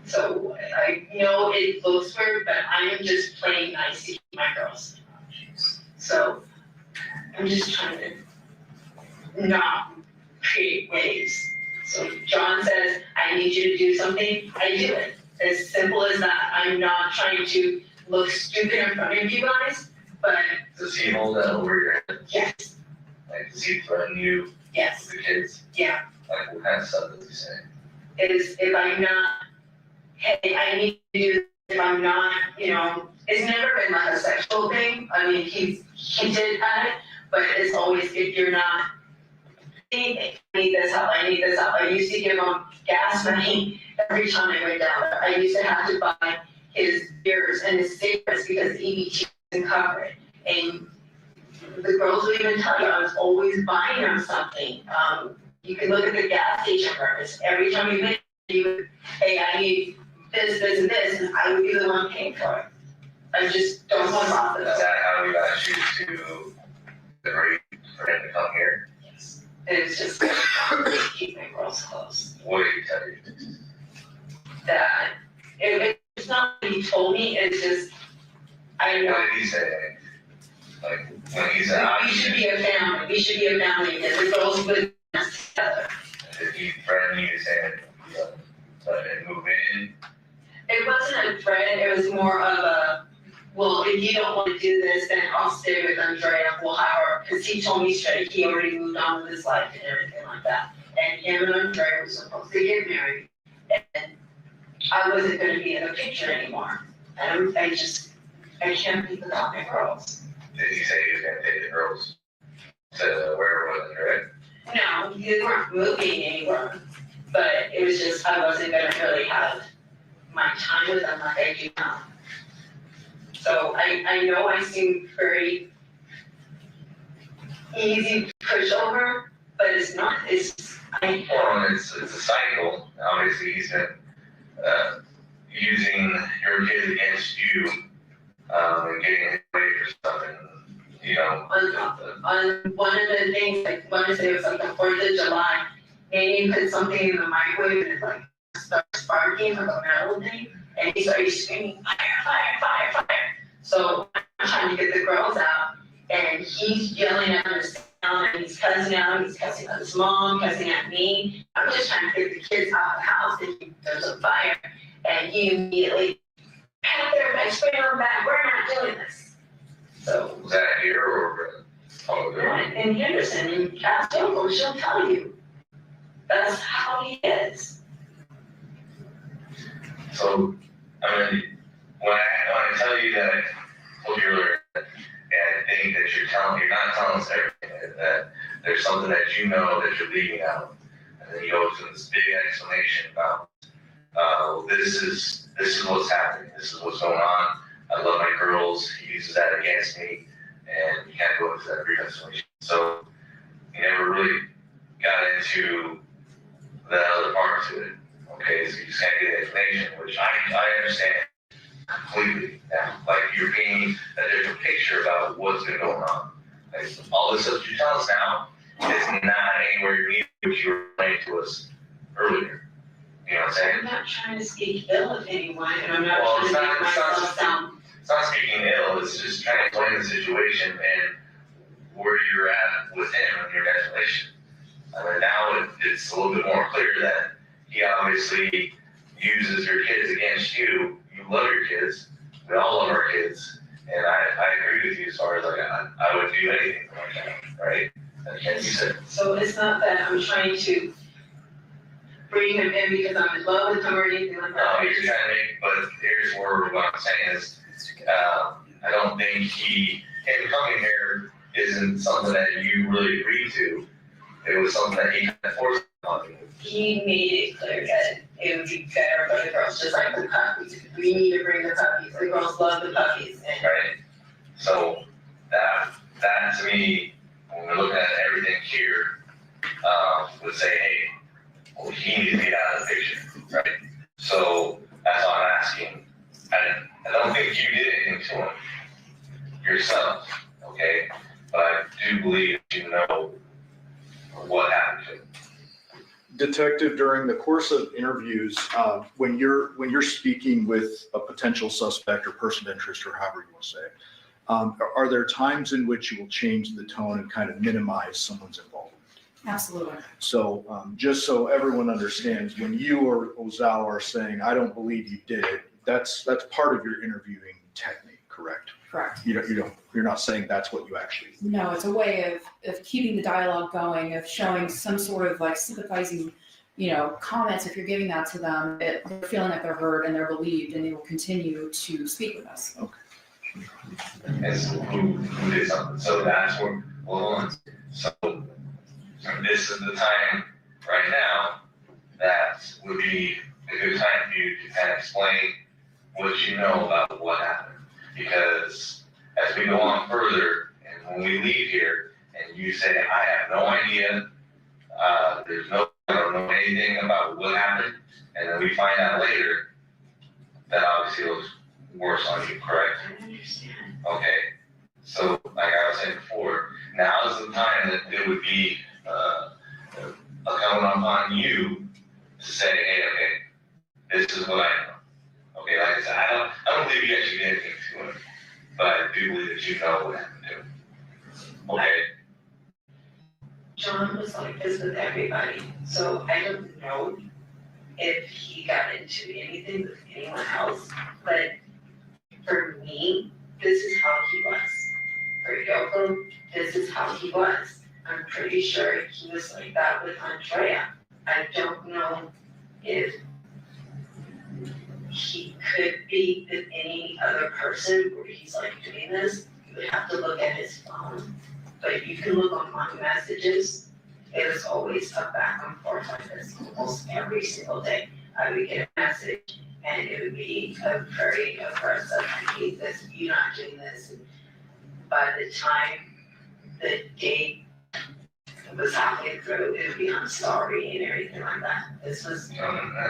So, I know it looks weird, but I am just playing nice to keep my girls. So, I'm just trying to not create waves. So John says, I need you to do something, I do it. As simple as that. I'm not trying to look stupid in front of you guys, but Does he hold that over your head? yes, Like, does he threaten you yes, with the kids? yeah. Like, what kind of stuff does he say? Is if I'm not, hey, I need to do this, if I'm not, it's never been like a sexual thing. I mean, he hinted at it, but it's always if you're not, I need this help, I need this help. I used to give him gas money every time I went down there. I used to have to buy his beers and his cigarettes because the EBT doesn't cover it. And The girls would even tell you, I was always buying them something. You can look at the gas station records. Every time you went, you would, hey, I need this, this, and this, and I would be the one paying for it. I just don't want to rob Is them. that how we got you to agree for him to come here? Yes. It's just keep my girls close. What did he tell you? That, it's not what he told me, it's just, I know. What did he say? Like, when he said, We should be a family, we should be a family, and the girls would us together. did he threaten you saying, let him move in? It wasn't a threat, it was more of a, well, if you don't want to do this, then I'll stay with Andrea, we'll have her, because he told me straight, he already moved on with his life and everything like that. And him and Andrea were supposed to get married, and I wasn't gonna be in the picture anymore. And I can't be without my girls. Did he say he was gonna take the girls to where it wasn't, right? No, they weren't moving anywhere, but it was just, I wasn't gonna really have my time with them like I do now. So I know I seem very easy to push over, but it's not, Well, it's a cycle. Obviously, he's been using your kids against you and getting him ready for something, you know. on one of the things, like, one of it was like the 4th of July, maybe put something in the microwave and it like started sparking like a metal thing, and he started screaming, fire, fire, fire, fire. So I'm trying to get the girls out, and he's yelling at them, and he's cussing at them, he's cussing at his mom, cussing at me. I'm just trying to get the kids out of the house, and there's a fire, and he immediately, back there, back, spray on back, we're not doing this. So. Was that here or? In Henderson, in Castile, she'll tell you. That's how he is. So, I mean, when I tell you that I told you earlier, and I think that you're not telling us everything, that there's something that you know that you're leaving out. And then you go to this big explanation about, this is what's happening, this is what's going on. I love my girls, he uses that against me, and you can't go into that brief explanation. So, you never really got into the other part to it. Okay, so you just can't get the explanation, which I understand completely now. Like, you're painting a different picture about what's been going on. Like, all this stuff you tell us now is not anywhere near what you were explaining to us earlier. You know what I'm saying? I'm not trying to speak ill of anyone, and I'm not Well, trying to make myself sound. It's not speaking ill, it's just trying to explain the situation and where you're at with him and your explanation. I mean, now it's a little bit more clear that he obviously uses your kids against you. You love your kids. We all love our kids. And I agree with you as far as like, I would do anything like that, right? Like you said. So it's not that I'm trying to bring him in because I'm in love with him or anything like that. No, you're trying to make, but here's where what I'm saying is, I don't think him coming here isn't something that you really agreed to. It was something that he kind of forced on you. He made it clear that it would be better for the girls, just like the puppies. We need to bring the puppies. The girls love the puppies. And Right? So that to me, when we're looking at everything here, would say, hey, well, he needs to get out of the picture, right? So that's all I'm asking. I don't think you did anything to him yourself, okay? But I do believe you know what happened to him. Detective, during the course of interviews, when you're speaking with a potential suspect or person of interest or however you want to say it, are there times in which you will change the tone and kind of minimize someone's involvement? Absolutely. So just so everyone understands, when you or Ozawa are saying, I don't believe you did it, that's part of your interviewing technique, correct? Correct. You're not saying that's what you actually. No, it's a way of keeping the dialogue going, of showing some sort of like sympathizing, comments. If you're giving that to them, they're feeling that they're heard and they're believed, and they will continue to speak with us. Okay. As who did something. So that's where, so this is the time right now that would be a good time for you to kind of explain what you know about what happened. Because as we go on further and when we leave here and you say, I have no idea, I don't know anything about what happened, and then we find out later, that obviously looks worse on you, correct? I understand. Okay, so like I was saying before, now is the time that it would be, incumbent upon you to say, hey, okay, this is what I know. Okay, like I said, I don't believe you actually did anything to him, but I do believe that you know what happened to him. Okay? John was like this with everybody, so I don't know if he got into anything with anyone else, but for me, this is how he was. For Yoko, this is how he was. I'm pretty sure he was like that with Andrea. I don't know if he could be with any other person where he's like doing this. You would have to look at his phone. But you can look on my messages. It was always a back and forth like this almost every single day. I would get a message and it would be a very aggressive, I hate this, you're not doing this. And by the time the date was halfway through, it would be I'm sorry and everything like that. This was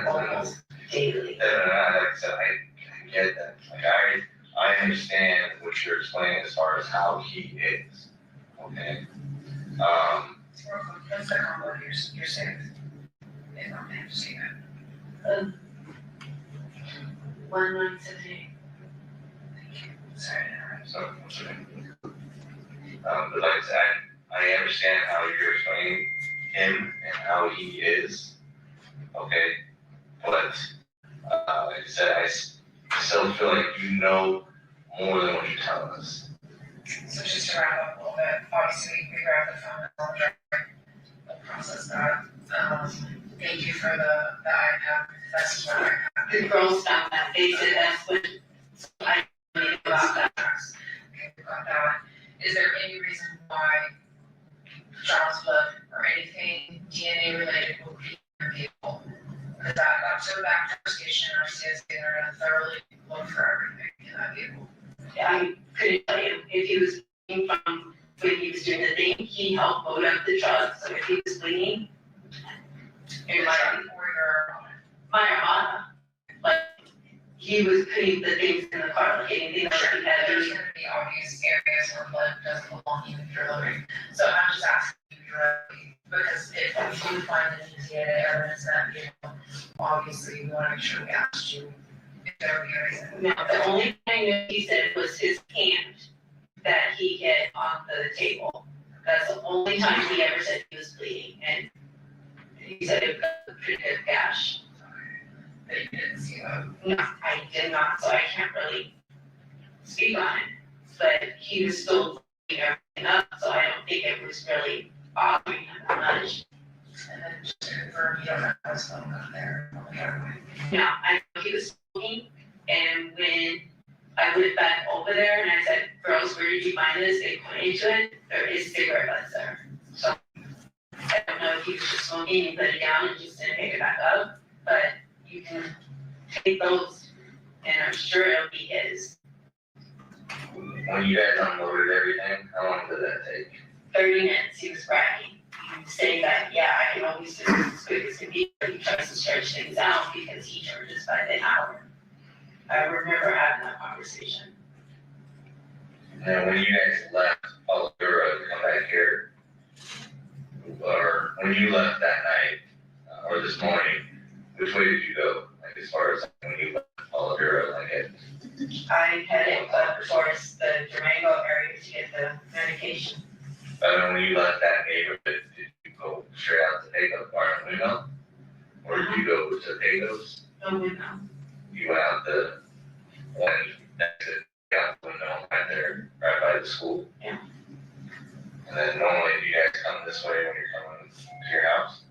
almost daily. Like I said, I get that. Like I understand what you're explaining as far as how he is. Okay. Let's check on what you're saying. If I'm understanding that. 1978. Sorry. So, but like I said, I understand how you're explaining him and how he is. Okay. But, like I said, I still feel like you know more than what you're telling us. So just to wrap up a little bit, obviously we grabbed the phone and all the process that. Thank you for the iPad. That's what I have. The girls found that, they said that's what I knew about that. Okay, we got that. Is there any reason why child's blood or anything DNA related will be in the vehicle? Because that's our back to our station, our CSA, they're gonna thoroughly look for everything in that vehicle. I couldn't tell you if he was bleeding from when he was doing the thing, he helped load up the truck, so if he was bleeding, it might be For your my Armada. Like, he was putting the things in the car, like anything that he had. there's gonna be obvious areas where blood doesn't belong even if you're loading. So I'm just asking you directly, because if you find any DNA evidence in that vehicle, obviously we wanna make sure we ask you if there would be a reason. No, the only thing I knew he said was his hand that he hit on the table. That's the only time he ever said he was bleeding, and he said it was a pretty good gash. That you didn't see that. No, I did not, so I can't really speak on it, but he was still cleaning everything up, so I don't think it was really bothering him that much. And then just to confirm, you don't have his phone up there on the driveway. No, I know he was smoking, and when I went back over there and I said, girls, where did you find this? They pointed to it, there is cigarette butts there. So I don't know if he was just smoking and put it down and just didn't pick it back up, but you can take those and I'm sure it'll be his. When you guys unloaded everything, how long did that take? 30 minutes, he was bragging. He was saying that, yeah, I can always do this as quick as can be, but he tries to stretch things out because he charges by the hour. I remember having that conversation. And when you guys left Palmyra to come back here, or when you left that night, or this morning, which way did you go? Like as far as when you left Palmyra, like I headed up towards the Durango area to get the medication. when you left that neighborhood, did you go straight out to Pecos, Barnum, or did you go to Pecos? No window. You went out the one exit out the window right there, right by the school. Yeah. And then normally you guys come this way when you're coming to your house.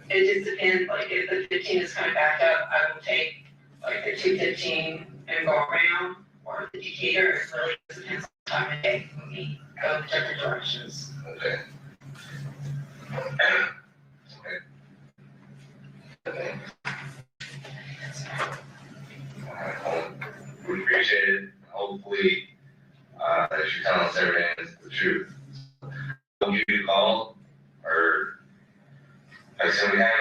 It just depends, like if the 15 is coming back up, I will take like the 215 and go around, or the Decatur, it really depends on the time of day when we go different directions. Okay. Okay. Alright, well, we appreciate it. Hopefully, if you're telling us everything is the truth. We'll give you a call, or like I said, we have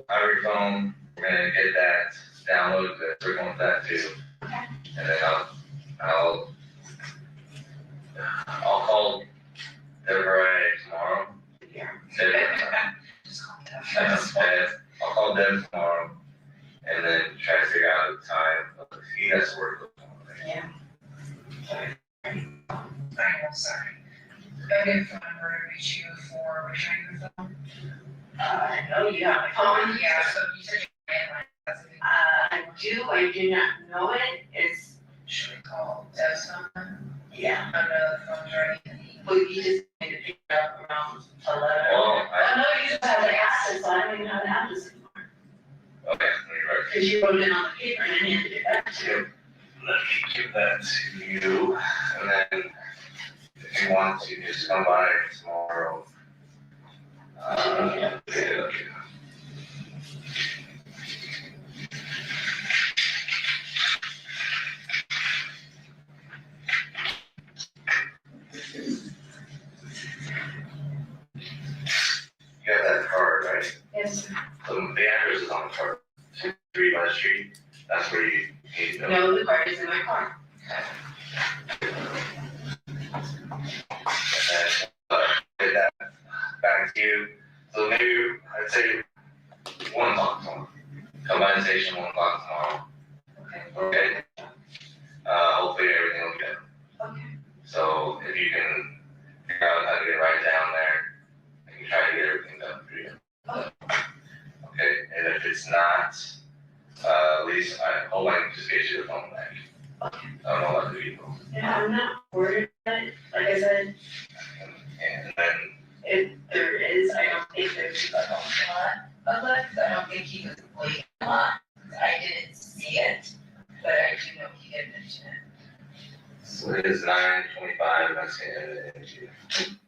your phone. We're gonna get that download, we're going with that too. And then I'll call Deborah tomorrow. Yeah. Deborah. Just call me That's bad. I'll call Deb tomorrow and then try to figure out the time. He has to work with me. Yeah. I'm sorry. I didn't phone number to reach you for returning the phone. Oh, you have my phone? Yeah, so you said you had mine. I do not know it, it's, Should we call Deb's number? yeah, I don't know the phone's already. but you just need to pick it up around 11. Well, Oh, no, you just have the access, so I don't even know how to have this anymore. Okay, you're right. Because you wrote it on the paper and I handed it back to you. Let me give that to you, and then if you want to, just come by tomorrow. Yeah. You got that card, right? Yes. The address is on the card. 3 West Street, that's where you need to go. No, the card is in my car. Get that back to you. So maybe I'd say 1 o'clock tomorrow. Come by the station 1 o'clock tomorrow. Okay. Hopefully everything will be good. Okay. So if you can figure out how to get right down there, I can try to get everything done for you. Okay. And if it's not, at least I hope I can just get you the phone back. I don't know what to do. Yeah, I'm not worried about it, like I said, And then if there is, I don't think there's a lot of it, I don't think he was late a lot. I didn't see it, but I do know he did mention it. so it is 9:25, that's the end.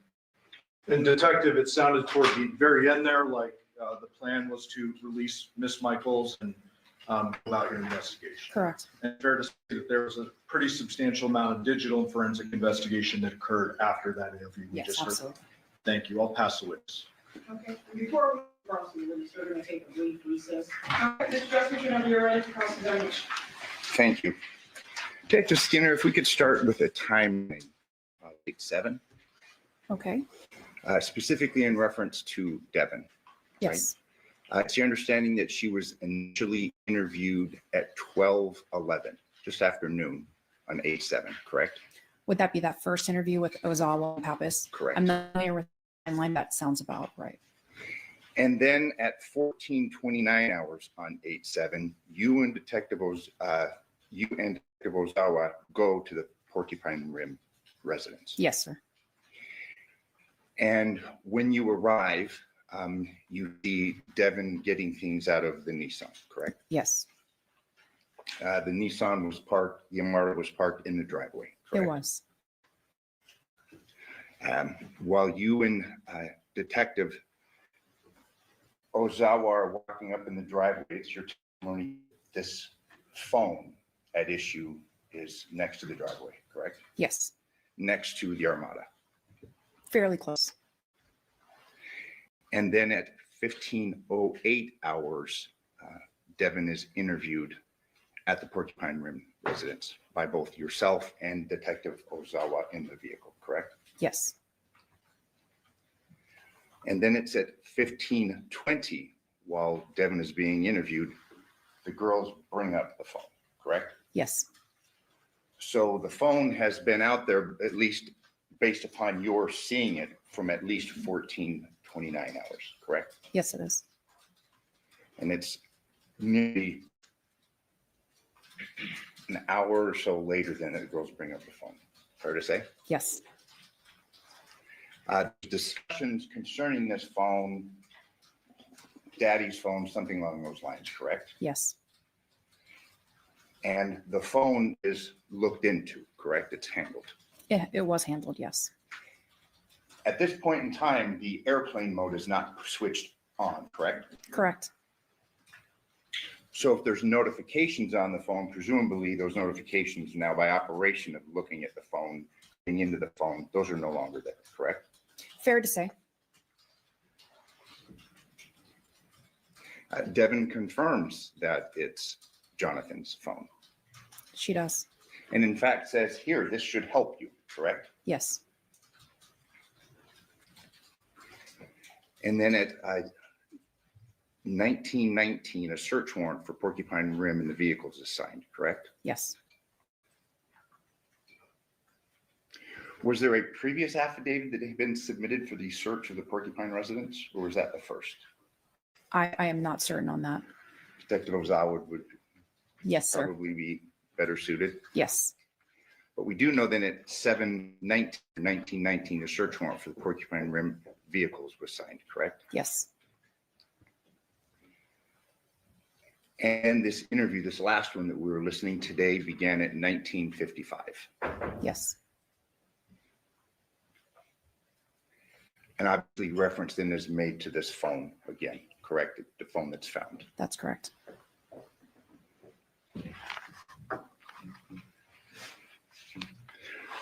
And Detective, it sounded toward the very end there, like the plan was to release Miss Michaels and about your investigation. Correct. And fair to say that there was a pretty substantial amount of digital and forensic investigation that occurred after that interview. We Yes, just heard. absolutely. Thank you. I'll pass the witness. Okay, before we proceed, we're gonna take a brief recess. Mr. Justice, whenever you're ready to cross-examine. Thank you. Detective Skinner, if we could start with a time, 8/7, Okay. specifically in reference to Devyn. Yes. It's your understanding that she was initially interviewed at 12:11, just after noon on 8/7, correct? Would that be that first interview with Ozawa and Pappas? Correct. I'm not familiar with the timeline. That sounds about right. And then at 14:29 hours on 8/7, you and Detective Ozawa go to the Porcupine Rim residence. Yes, sir. And when you arrive, you see Devyn getting things out of the Nissan, correct? Yes, The Nissan was parked, the Yamaha was parked in the driveway, it correct? was. While you and Detective Ozawa are walking up in the driveway, it's your testimony, this phone at issue is next to the driveway, correct? Yes, Next to the Armada. fairly close. And then at 15:08 hours, Devyn is interviewed at the Porcupine Rim residence by both yourself and Detective Ozawa in the vehicle, correct? Yes, And then it's at 15:20 while Devyn is being interviewed, the girls bring up the phone, correct? yes, So the phone has been out there, at least based upon your seeing it, from at least 14:29 hours, correct? yes, it is. And it's nearly an hour or so later than the girls bring up the phone. Fair to say? Yes, Discussions concerning this phone, daddy's phone, something along those lines, correct? yes, And the phone is looked into, correct? It's handled. it was handled. Yes, At this point in time, the airplane mode is not switched on, correct? correct. So if there's notifications on the phone, presumably those notifications now by operation of looking at the phone into the phone, those are no longer there, correct? Fair to say. Devyn confirms that it's Jonathon's phone. She does. And in fact says here, this should help you, correct? Yes. And then at 1919, a search warrant for Porcupine Rim and the vehicles is signed, correct? Yes. Was there a previous affidavit that had been submitted for the search of the Porcupine residence, or was that the first? I am not certain on that. Detective Ozawa would Yes, sir. probably be better suited. Yes. But we do know that at 7/19/1919, a search warrant for the Porcupine Rim vehicles was signed, correct? Yes. And this interview, this last one that we were listening today, began at 1955. Yes. And obviously reference then is made to this phone again, correct? The phone that's found. That's correct.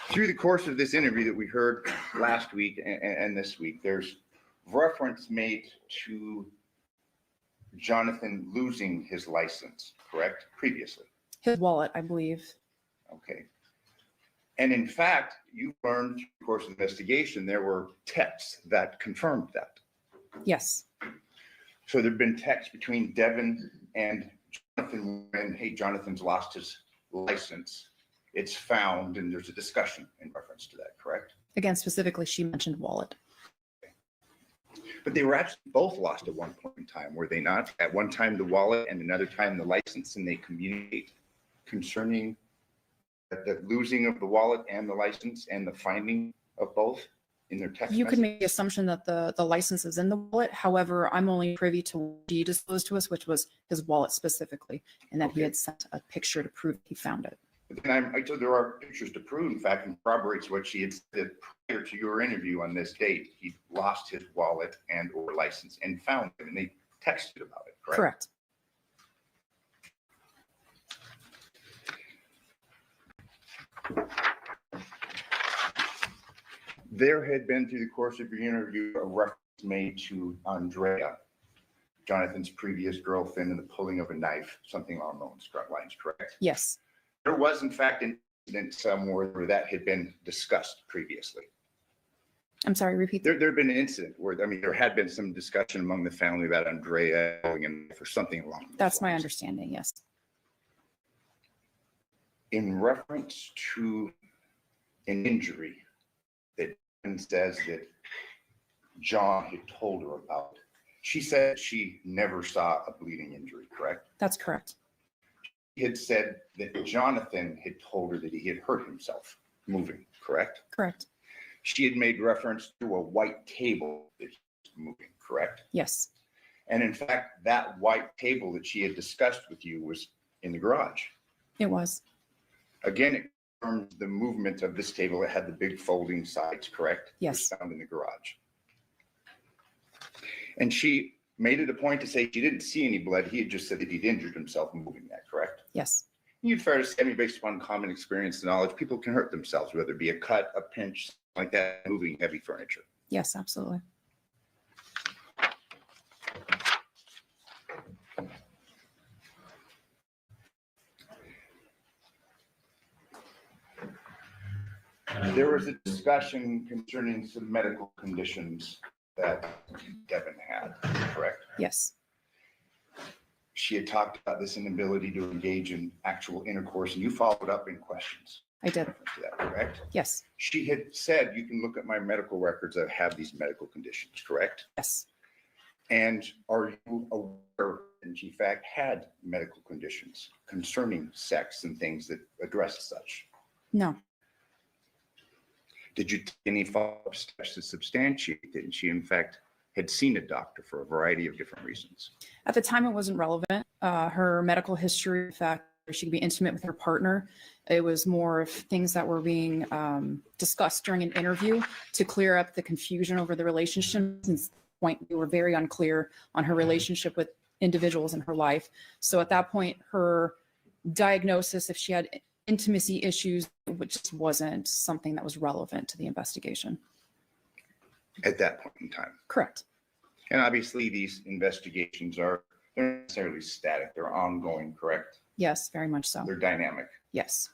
Through the course of this interview that we heard last week and this week, there's reference made to Jonathon losing his license, correct? Previously. His wallet, I believe. Okay. And in fact, you learned through the course of the investigation, there were texts that confirmed that. Yes. So there've been texts between Devyn and Jonathon, and hey, Jonathan's lost his license. It's found, and there's a discussion in reference to that, correct? Again, specifically, she mentioned wallet. But they were actually both lost at one point in time, were they not? At one time, the wallet, and another time, the license, and they communicate concerning the losing of the wallet and the license and the finding of both in their text You could message? make the assumption that the license is in the wallet. However, I'm only privy to what he disclosed to us, which was his wallet specifically, and that he had sent a picture to prove he found it. But then I told there are pictures to prove, in fact, and corroborates what she had said prior to your interview on this date. He lost his wallet and or license and found them, and they texted about it, correct? Correct. There had been, through the course of your interview, a reference made to Andrea, Jonathan's previous girlfriend, and the pulling of a knife, something along those lines, correct? Yes. There was, in fact, an incident somewhere where that had been discussed previously. I'm sorry, repeat that. There had been an incident where, I mean, there had been some discussion among the family about Andrea pulling a knife or something along those That's my lines. understanding, yes. In reference to an injury that says that John had told her about, she said she never saw a bleeding injury, correct? That's correct. He had said that Jonathan had told her that he had hurt himself moving, correct? Correct. She had made reference to a white table that he was moving, correct? Yes. And in fact, that white table that she had discussed with you was in the garage. It was. Again, it confirms the movement of this table. It had the big folding sides, correct? Yes. It was found in the garage. And she made it a point to say she didn't see any blood. He had just said that he'd injured himself moving that, correct? Yes. You'd fair to say, I mean, based upon common experience and knowledge, people can hurt themselves, whether it be a cut, a pinch, like that, moving heavy furniture. Yes, absolutely. There was a discussion concerning some medical conditions that Devyn had, correct? Yes. She had talked about this inability to engage in actual intercourse, and you followed up in questions. I did. To that, correct? Yes. She had said, you can look at my medical records that have these medical conditions, correct? Yes. And are you aware that in fact had medical conditions concerning sex and things that address such? No. Did you take any follow-up steps to substantiate that she in fact had seen a doctor for a variety of different reasons? At the time, it wasn't relevant. Her medical history, the fact that she could be intimate with her partner, it was more of things that were being discussed during an interview to clear up the confusion over the relationship. Since the point, we were very unclear on her relationship with individuals in her life. So at that point, her diagnosis, if she had intimacy issues, which wasn't something that was relevant to the investigation. At that point in time. Correct. And obviously these investigations they're not necessarily static, they're ongoing, correct? Yes, very much so. They're dynamic. Yes.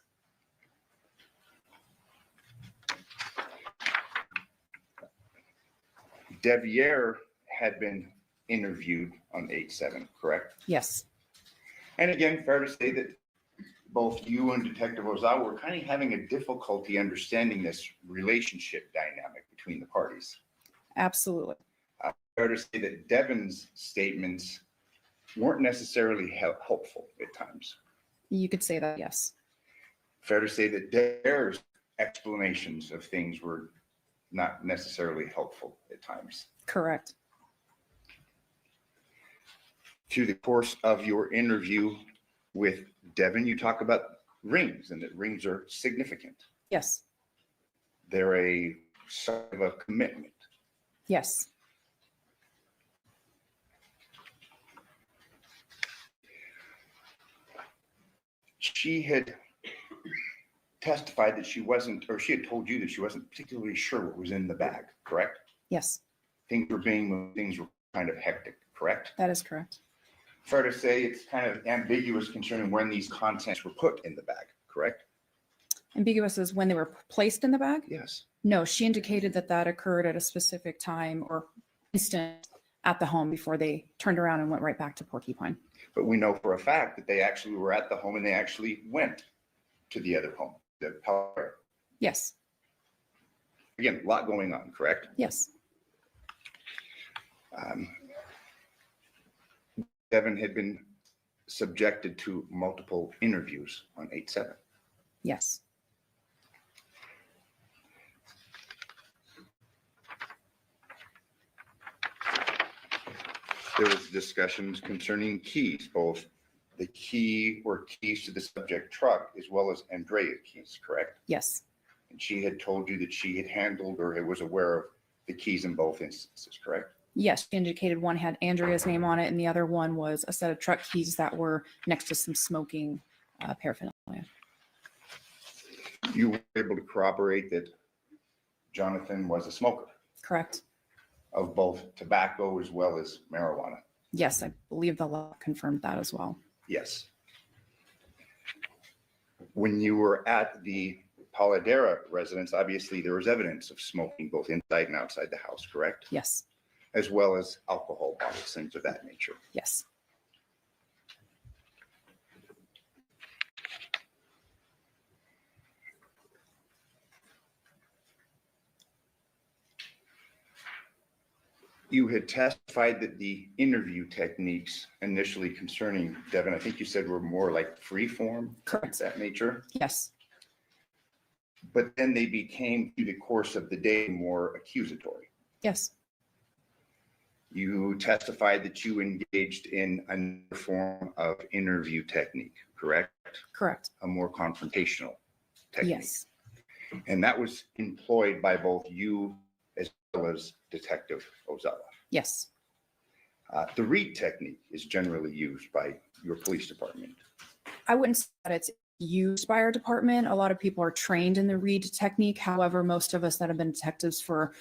Devier had been interviewed on 8/7, correct? Yes. And again, fair to say that both you and Detective Ozawa were kind of having a difficulty understanding this relationship dynamic between the parties. Absolutely. Fair to say that Devyn's statements weren't necessarily helpful at times. You could say that, yes. Fair to say that Devyn's explanations of things were not necessarily helpful at times. Correct. Through the course of your interview with Devyn, you talk about rings and that rings are significant. Yes. They're a sort of a commitment. Yes. She had testified that she wasn't, or she had told you that she wasn't particularly sure what was in the bag, correct? Yes. Things were being moved, things were kind of hectic, correct? That is correct. Fair to say it's kind of ambiguous concerning when these contents were put in the bag, correct? Ambiguous is when they were placed in the bag? Yes. No, she indicated that that occurred at a specific time or instant at the home before they turned around and went right back to Porcupine. But we know for a fact that they actually were at the home and they actually went to the other home, the Palmer. Yes. Again, a lot going on, correct? Yes. Devyn had been subjected to multiple interviews on 8/7. Yes. There was discussions concerning keys, both the key or keys to the subject truck as well as Andrea keys, correct? Yes. And she had told you that she had handled or was aware of the keys in both instances, correct? Yes, she indicated one had Andrea's name on it and the other one was a set of truck keys that were next to some smoking paraphernalia. You were able to corroborate that Jonathon was a smoker Correct. of both tobacco as well as marijuana. Yes, I believe the law confirmed that as well. Yes. When you were at the Paladera residence, obviously there was evidence of smoking both inside and outside the house, correct? Yes. As well as alcohol bottles, things of that nature. Yes. You had testified that the interview techniques initially concerning Devyn, I think you said were more like free form, Correct. that nature, Yes. but then they became through the course of the day more accusatory. Yes. You testified that you engaged in another form of interview technique, correct? Correct. A more confrontational technique. Yes. And that was employed by both you as well as Detective Ozawa. Yes. The read technique is generally used by your police department. I wouldn't say that it's used by our department. A lot of people are trained in the read technique. However, most of us that have been detectives for,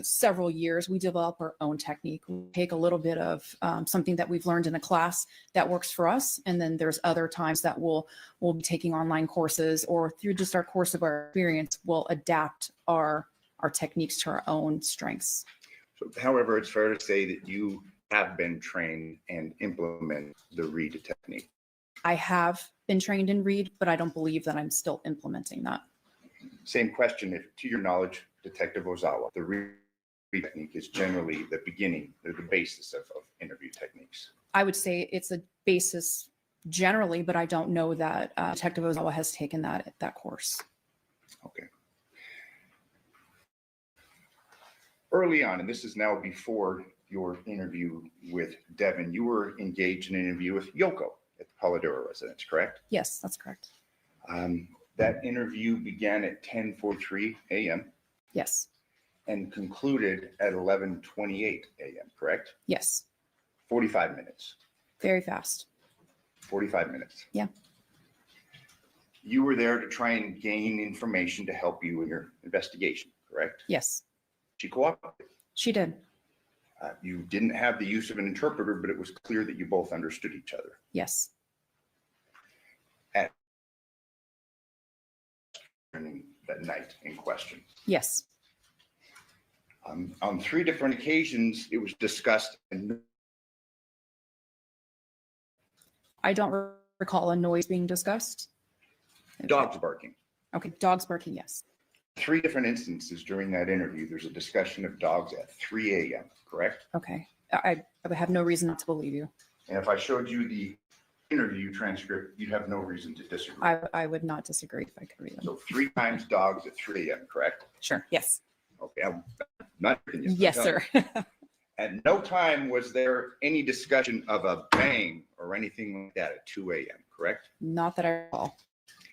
several years, we develop our own technique. We take a little bit of something that we've learned in a class that works for us. And then there's other times that we'll be taking online courses or through just our course of our experience, we'll adapt our techniques to our own strengths. So, however, it's fair to say that you have been trained and implement the read technique. I have been trained in read, but I don't believe that I'm still implementing that. Same question, if to your knowledge, Detective Ozawa, the read technique is generally the beginning, or the basis of interview techniques. I would say it's a basis generally, but I don't know that Detective Ozawa has taken that course. Okay. Early on, and this is now before your interview with Devyn, you were engaged in an interview with Yoko at the Paladera residence, correct? Yes, that's correct. That interview began at 10:43 a.m. Yes. and concluded at 11:28 a.m., correct? Yes. 45 minutes. Very fast. 45 minutes. Yeah. You were there to try and gain information to help you in your investigation, correct? Yes, She cooperated. she did. You didn't have the use of an interpreter, but it was clear that you both understood each other. Yes, During that night in question. yes. On 3 different occasions, it was discussed and I don't recall a noise being discussed. dogs barking. Okay, dogs barking, yes. 3 different instances during that interview, there's a discussion of dogs at 3 a.m., correct? Okay, I would have no reason not to believe you. And if I showed you the interview transcript, you'd have no reason to disagree. I would not disagree if I could read them. So 3 times dogs at 3 a.m., correct? Sure, yes. Okay, I'm not. Yes, sir. At no time was there any discussion of a bang or anything like that at 2 a.m., correct? Not that I recall.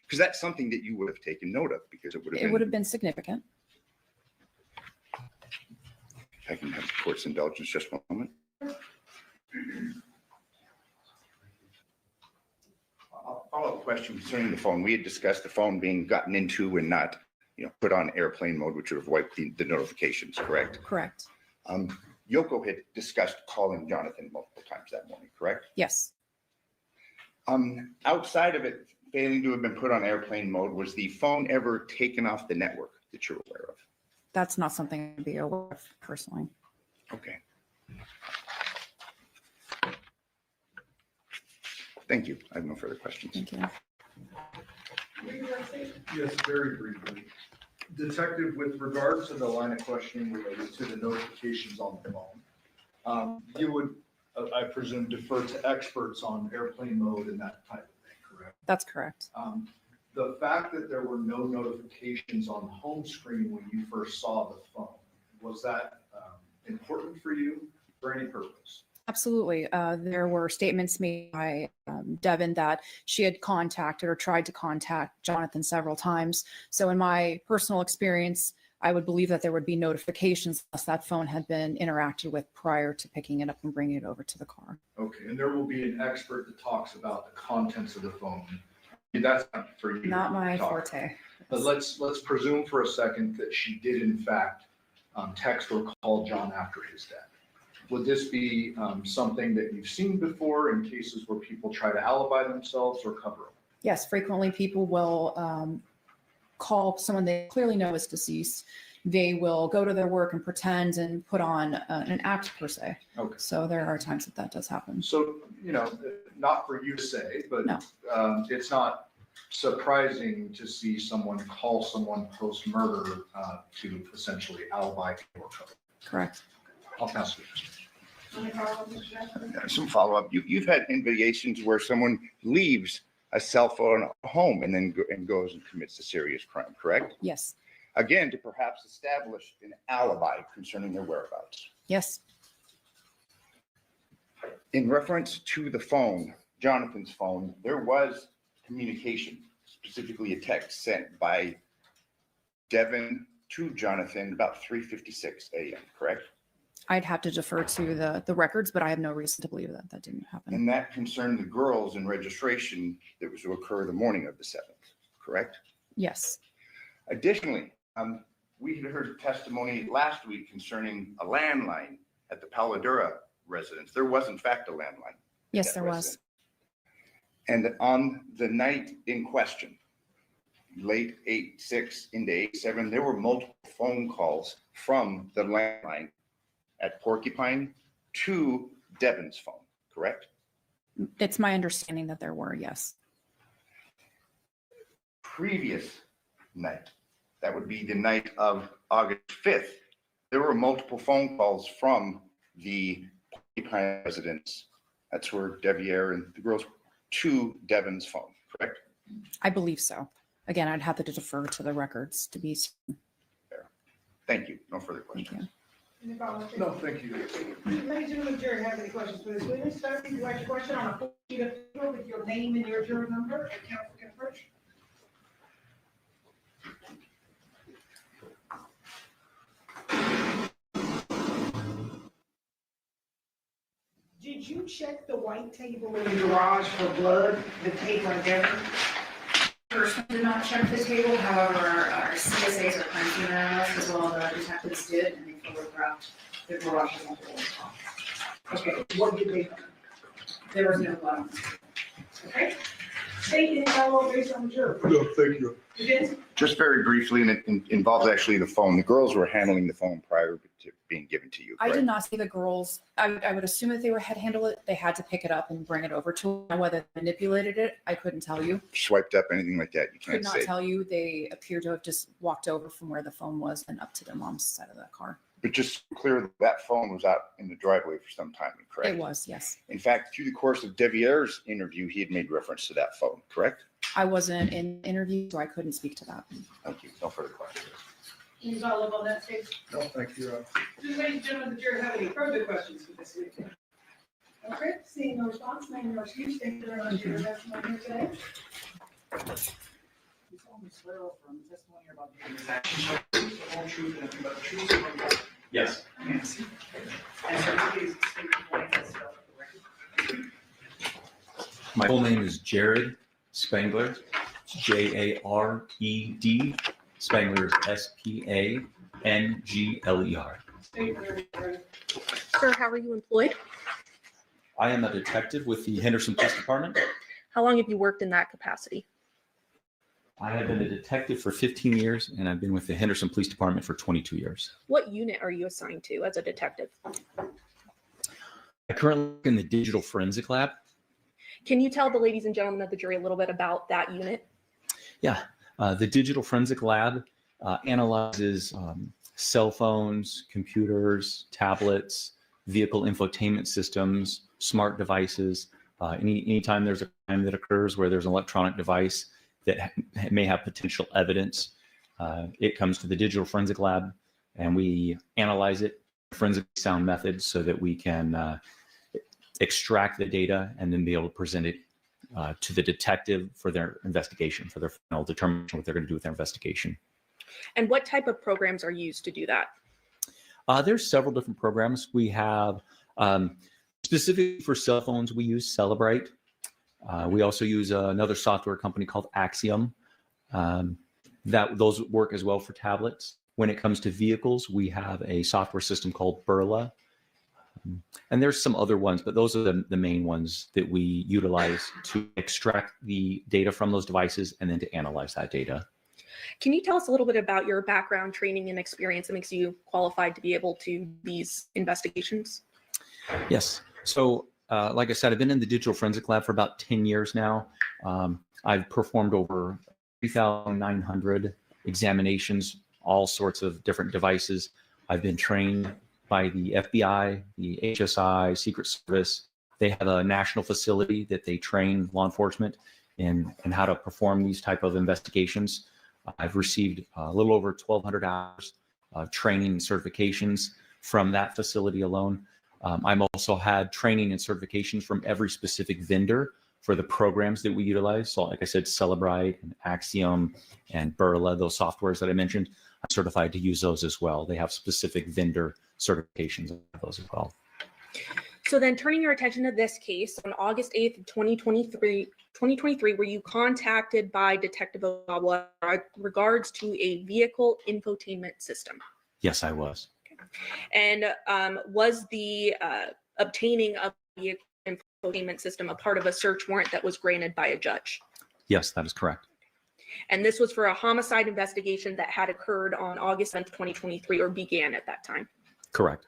Because that's something that you would have taken note of because it would have It would have been significant. If I can have the court's indulgence just one moment. Follow-up question concerning the phone. We had discussed the phone being gotten into and not, put on airplane mode, which would have wiped the notifications, correct? Correct. Yoko had discussed calling Jonathon multiple times that morning, correct? Yes. Outside of it failing to have been put on airplane mode, was the phone ever taken off the network that you're aware of? That's not something I'd be aware of personally. Okay. Thank you. I have no further questions. Thank you. Yes, very briefly. Detective, with regard to the line of questioning related to the notifications on the phone, you would, I presume, defer to experts on airplane mode and that type of thing, correct? That's correct. The fact that there were no notifications on the home screen when you first saw the phone, was that important for you for any purpose? Absolutely. There were statements made by Devyn that she had contacted or tried to contact Jonathon several times. So in my personal experience, I would believe that there would be notifications unless that phone had been interacted with prior to picking it up and bringing it over to the car. Okay, and there will be an expert that talks about the contents of the phone. That's not for you. Not my to talk. forte. But let's presume for a second that she did in fact text or call John after his death. Would this be something that you've seen before in cases where people try to alibi themselves or cover up? Yes, frequently people will call someone they clearly know is deceased. They will go to their work and pretend and put on an act per se. Okay. So there are times that does happen. So, not for you to say, but No. It's not surprising to see someone call someone post-murder to essentially alibi or cover. Correct. I'll pass it. Some follow-up. You've had investigations where someone leaves a cell phone at home and then goes and commits a serious crime, correct? Yes. Again, to perhaps establish an alibi concerning their whereabouts. Yes. In reference to the phone, Jonathon's phone, there was communication, specifically a text sent by Devyn to Jonathon about 3:56 a.m., correct? I'd have to defer to the records, but I have no reason to believe that that didn't happen. And that concerned the girls in registration that was to occur the morning of the 7th, correct? Yes. Additionally, we had heard testimony last week concerning a landline at the Paladura residence. There was in fact a landline. Yes, at there that was. residence. And on the night in question, late 8/6 into 8/7, there were multiple phone calls from the landline at Porcupine to Devyn's phone, correct? It's my understanding that there were, yes. Previous night, that would be the night of August 5th, there were multiple phone calls from the Porcupine residence. That's where Devier and the girls to Devyn's phone, correct? I believe so. Again, I'd have to defer to the records to be certain. Thank you. No further Thank questions. you. Any follow-up? No, thank you. Ladies and gentlemen, Jerry, have any questions for this witness? Sir, if you write your question on a full sheet of paper with your name and your juror number, and counsel can approach. Did you check the white table in the garage for blood, the tape right there? person did not check the table, however, our CSAs or crime scene analysts, as well as the detectives did, and they photographed the garage as a whole. Okay, what did they find? There was no blood on the table. Okay? State and fellow based on the jury. No, thank you. Vince? Just very briefly, and it involves actually the phone. The girls were handling the phone prior to being given to you, I correct? did not see the girls. I would assume that they had handled it. They had to pick it up and bring it over to them. Whether they manipulated it, I couldn't tell you. Swiped up, anything like that, you Could can't not say. tell you. They appear to have just walked over from where the phone was and up to their mom's side of the car. But just clear, that phone was out in the driveway for some time, correct? It was, yes. In fact, through the course of Devier's interview, he had made reference to that phone, correct? I wasn't in the interview, so I couldn't speak to that. Thank you. No further questions. Any follow-up on that, State? No, thank you. Do ladies and gentlemen of the jury have any further questions for this witness? Okay, seeing no response, name your excuse, thank you very much for your testimony here today. You solemnly swear or affirm the testimony you're about to give this action shall be the whole truth and nothing but the truth, so help you God. Yes. Yes. And so please state your name and spell for the record. My full name is Jared Spangler, Jared. Spangler is Spangler. State your name. Sir, how are you employed? I am a detective with the Henderson Police Department. How long have you worked in that capacity? I have been a detective for 15 years, and I've been with the Henderson Police Department for 22 years. What unit are you assigned to as a detective? I currently work in the digital forensic lab. Can you tell the ladies and gentlemen of the jury a little bit about that unit? Yeah, the digital forensic lab analyzes cell phones, computers, tablets, vehicle infotainment systems, smart devices. Anytime there's a crime that occurs where there's an electronic device that may have potential evidence, it comes to the digital forensic lab, and we analyze it, forensic sound methods, so that we can extract the data and then be able to present it to the detective for their investigation, for their final determination what they're going to do with their investigation. And what type of programs are used to do that? There's several different programs. We have, specifically for cell phones, we use Celebrite. We also use another software company called ICYMI. Those work as well for tablets. When it comes to vehicles, we have a software system called Burla. And there's some other ones, but those are the main ones that we utilize to extract the data from those devices and then to analyze that data. Can you tell us a little bit about your background, training, and experience that makes you qualified to be able to do these investigations? Yes. So, like I said, I've been in the digital forensic lab for about 10 years now. I've performed over 3,900 examinations, all sorts of different devices. I've been trained by the FBI, the HSI, Secret Service. They have a national facility that they train law enforcement in how to perform these type of investigations. I've received a little over 1,200 hours of training and certifications from that facility alone. I've also had training and certifications from every specific vendor for the programs that we utilize. So like I said, Celebrite and ICYMI and Burla, those softwares that I mentioned, I'm certified to use those as well. They have specific vendor certifications of those as well. So then turning your attention to this case, on August 8th of 2023, were you contacted by Detective Ozawa in regards to a vehicle infotainment system? Yes, I was. And was the obtaining of the vehicle infotainment system a part of a search warrant that was granted by a judge? Yes, that is correct. And this was for a homicide investigation that had occurred on August 7th, 2023, or began at that time? Correct.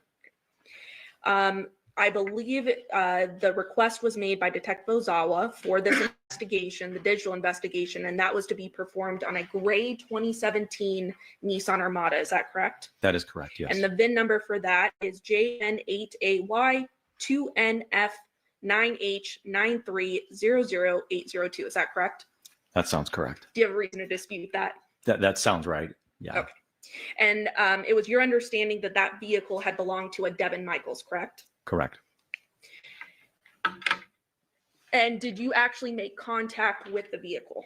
I believe the request was made by Detective Ozawa for this investigation, the digital investigation, and that was to be performed on a gray 2017 Nissan Armada. Is that correct? That is correct, yes. And the VIN number for that is JN8AY2NF9H9300802. Is that correct? That sounds correct. Do you have a reason to dispute that? That sounds right. Yeah. Okay. And it was your understanding that that vehicle had belonged to a Devyn Michaels, correct? Correct. And did you actually make contact with the vehicle?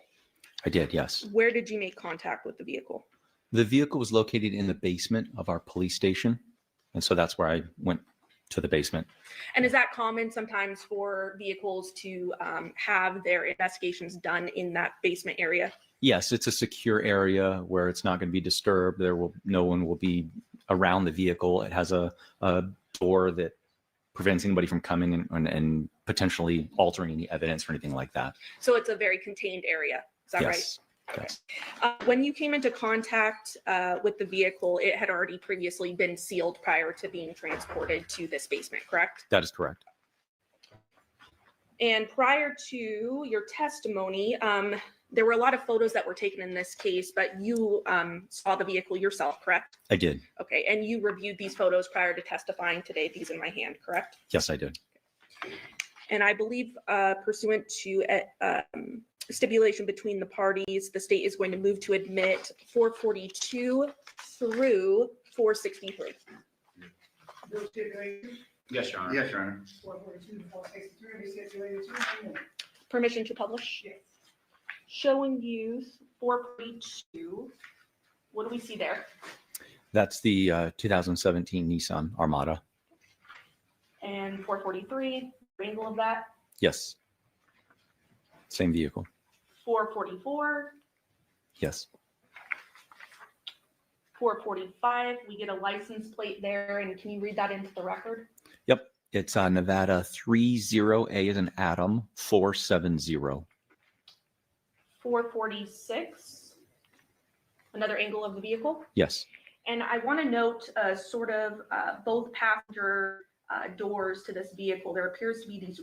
I did, yes. Where did you make contact with the vehicle? The vehicle was located in the basement of our police station. And so that's where I went to the basement. And is that common sometimes for vehicles to have their investigations done in that basement area? Yes, it's a secure area where it's not going to be disturbed. No one will be around the vehicle. It has a door that prevents anybody from coming and potentially altering any evidence or anything like that. So it's a very contained area. Is that right? Yes. Yes. When you came into contact with the vehicle, it had already previously been sealed prior to being transported to this basement, correct? That is correct. And prior to your testimony, there were a lot of photos that were taken in this case, but you saw the vehicle yourself, correct? I did. Okay, and you reviewed these photos prior to testifying today, these in my hand, correct? Yes, I did. And I believe pursuant to stipulation between the parties, the state is going to move to admit 442 through 463. Those stipulations, Yes, Your Honor. Yes, Your Honor. 442 to 463, they stipulated to. Permission to publish? Yes. Showing you 442. What do we see there? That's the 2017 Nissan Armada. And 443, angle of that. Yes. Same vehicle. 444, Yes. 445, we get a license plate there, and can you read that into the record? Yep. It's Nevada 30A as an Adam 470. 446, another angle of the vehicle. Yes. And I want to note sort of both passenger doors to this vehicle. There appears to be these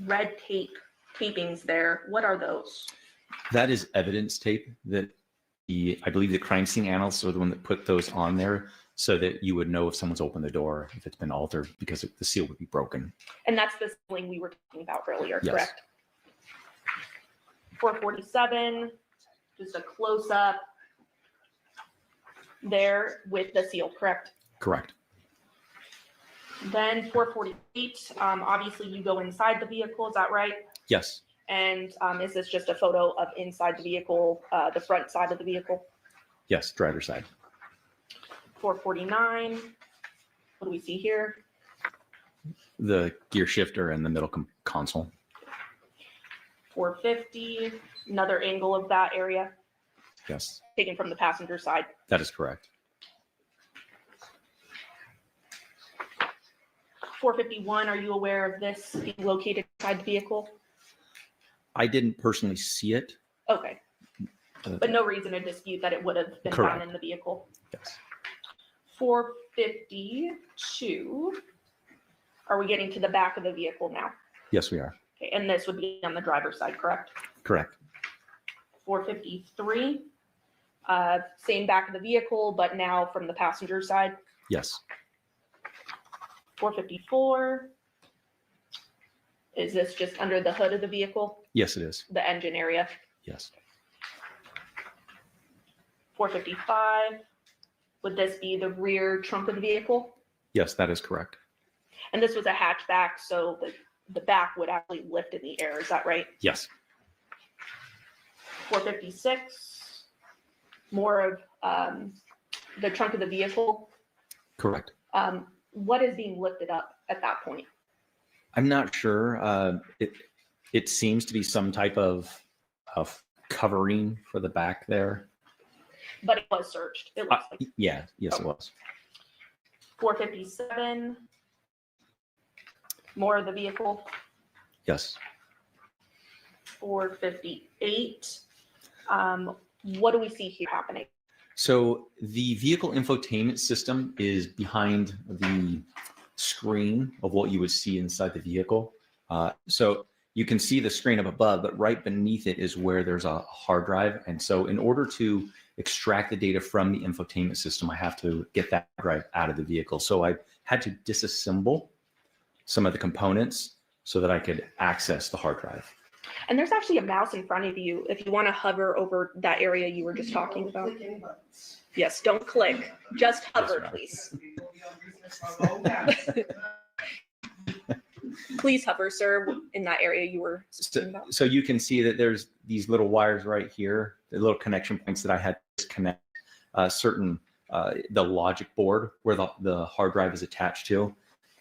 red tapings there. What are those? That is evidence tape that I believe the crime scene analysts are the one that put those on there so that you would know if someone's opened the door, if it's been altered, because the seal would be broken. And that's the sealing we were talking about earlier, Yes. correct? 447, just a close up there with the seal, correct? Correct. Then 448, obviously you go inside the vehicle, is that right? Yes. And is this just a photo of inside the vehicle, the front side of the vehicle? Yes. Driver's side. 449, what do we see here? The gear shifter and the middle console. 450, another angle of that area Yes. taken from the passenger side. That is correct. 451, are you aware of this being located inside the vehicle? I didn't personally see it. Okay, but no reason to dispute that it would have been Correct. found in the vehicle. Yes. 452, are we getting to the back of the vehicle now? Yes, we are. Okay, and this would be on the driver's side, correct? Correct. 453, same back of the vehicle, but now from the passenger side. Yes. 454, is this just under the hood of the vehicle, Yes, it is. the engine area? Yes. 455, would this be the rear trunk of the vehicle? Yes, that is correct. And this was a hatchback, so the back would actually lift in the air, is that right? Yes. 456, more of the trunk of the vehicle. Correct. What is being lifted up at that point? I'm not sure. It seems to be some type of covering for the back there. But it was searched, it looks like. Yeah. Yes, it was. 457, more of the vehicle. Yes. 458, what do we see here happening? So the vehicle infotainment system is behind the screen of what you would see inside the vehicle. So you can see the screen up above, but right beneath it is where there's a hard drive. And so in order to extract the data from the infotainment system, I have to get that drive out of the vehicle. So I had to disassemble some of the components so that I could access the hard drive. And there's actually a mouse in front of you if you want to hover over that area you were just talking about. Click any buttons. Yes, don't click, just hover, Yes, please. Please hover, sir, in that area you were speaking about. So you can see that there's these little wires right here, the little connection points that I had to disconnect the logic board where the hard drive is attached to.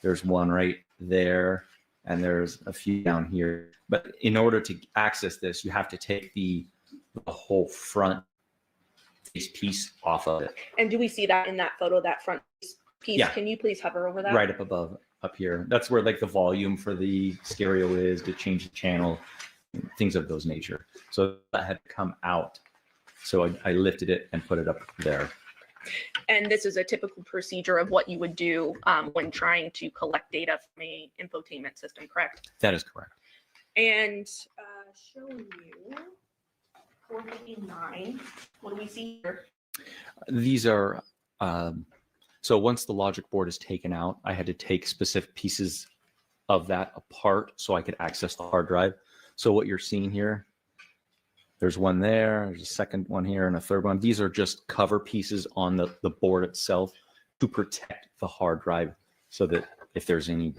There's one right there, and there's a few down here. But in order to access this, you have to take the the whole front piece off of it. And do we see that in that photo, that front piece? Yeah. Can you please hover over that? Right up above, up here. That's where like the volume for the stereo is to change the channel, things of those nature. So that had come out. So I lifted it and put it up there. And this is a typical procedure of what you would do when trying to collect data from a infotainment system, correct? That is correct. And showing you 459, what do we see here? These are, so once the logic board is taken out, I had to take specific pieces of that apart so I could access the hard drive. So what you're seeing here, there's one there, there's a second one here, and a third one. These are just cover pieces on the board itself to protect the hard drive so that if there's any,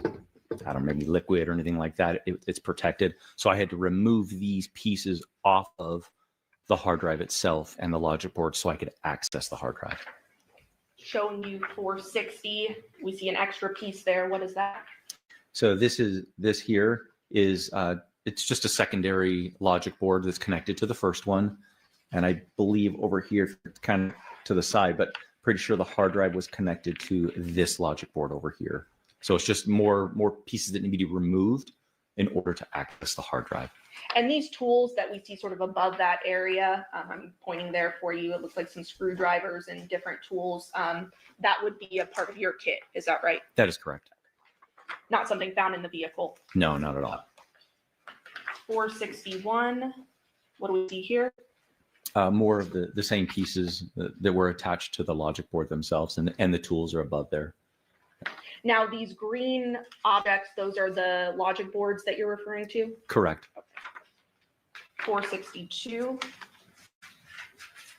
I don't know, maybe liquid or anything like that, it's protected. So I had to remove these pieces off of the hard drive itself and the logic board so I could access the hard drive. Showing you 460, we see an extra piece there. What is that? So this here is, it's just a secondary logic board that's connected to the first one. And I believe over here, kind of to the side, but pretty sure the hard drive was connected to this logic board over here. So it's just more pieces that need to be removed in order to access the hard drive. And these tools that we see sort of above that area, I'm pointing there for you. It looks like some screwdrivers and different tools. That would be a part of your kit. Is that right? That is correct. Not something found in the vehicle. No, not at all. 461, what do we see here? More of the same pieces that were attached to the logic board themselves, and the tools are above there. Now, these green objects, those are the logic boards that you're referring to? Correct. 462,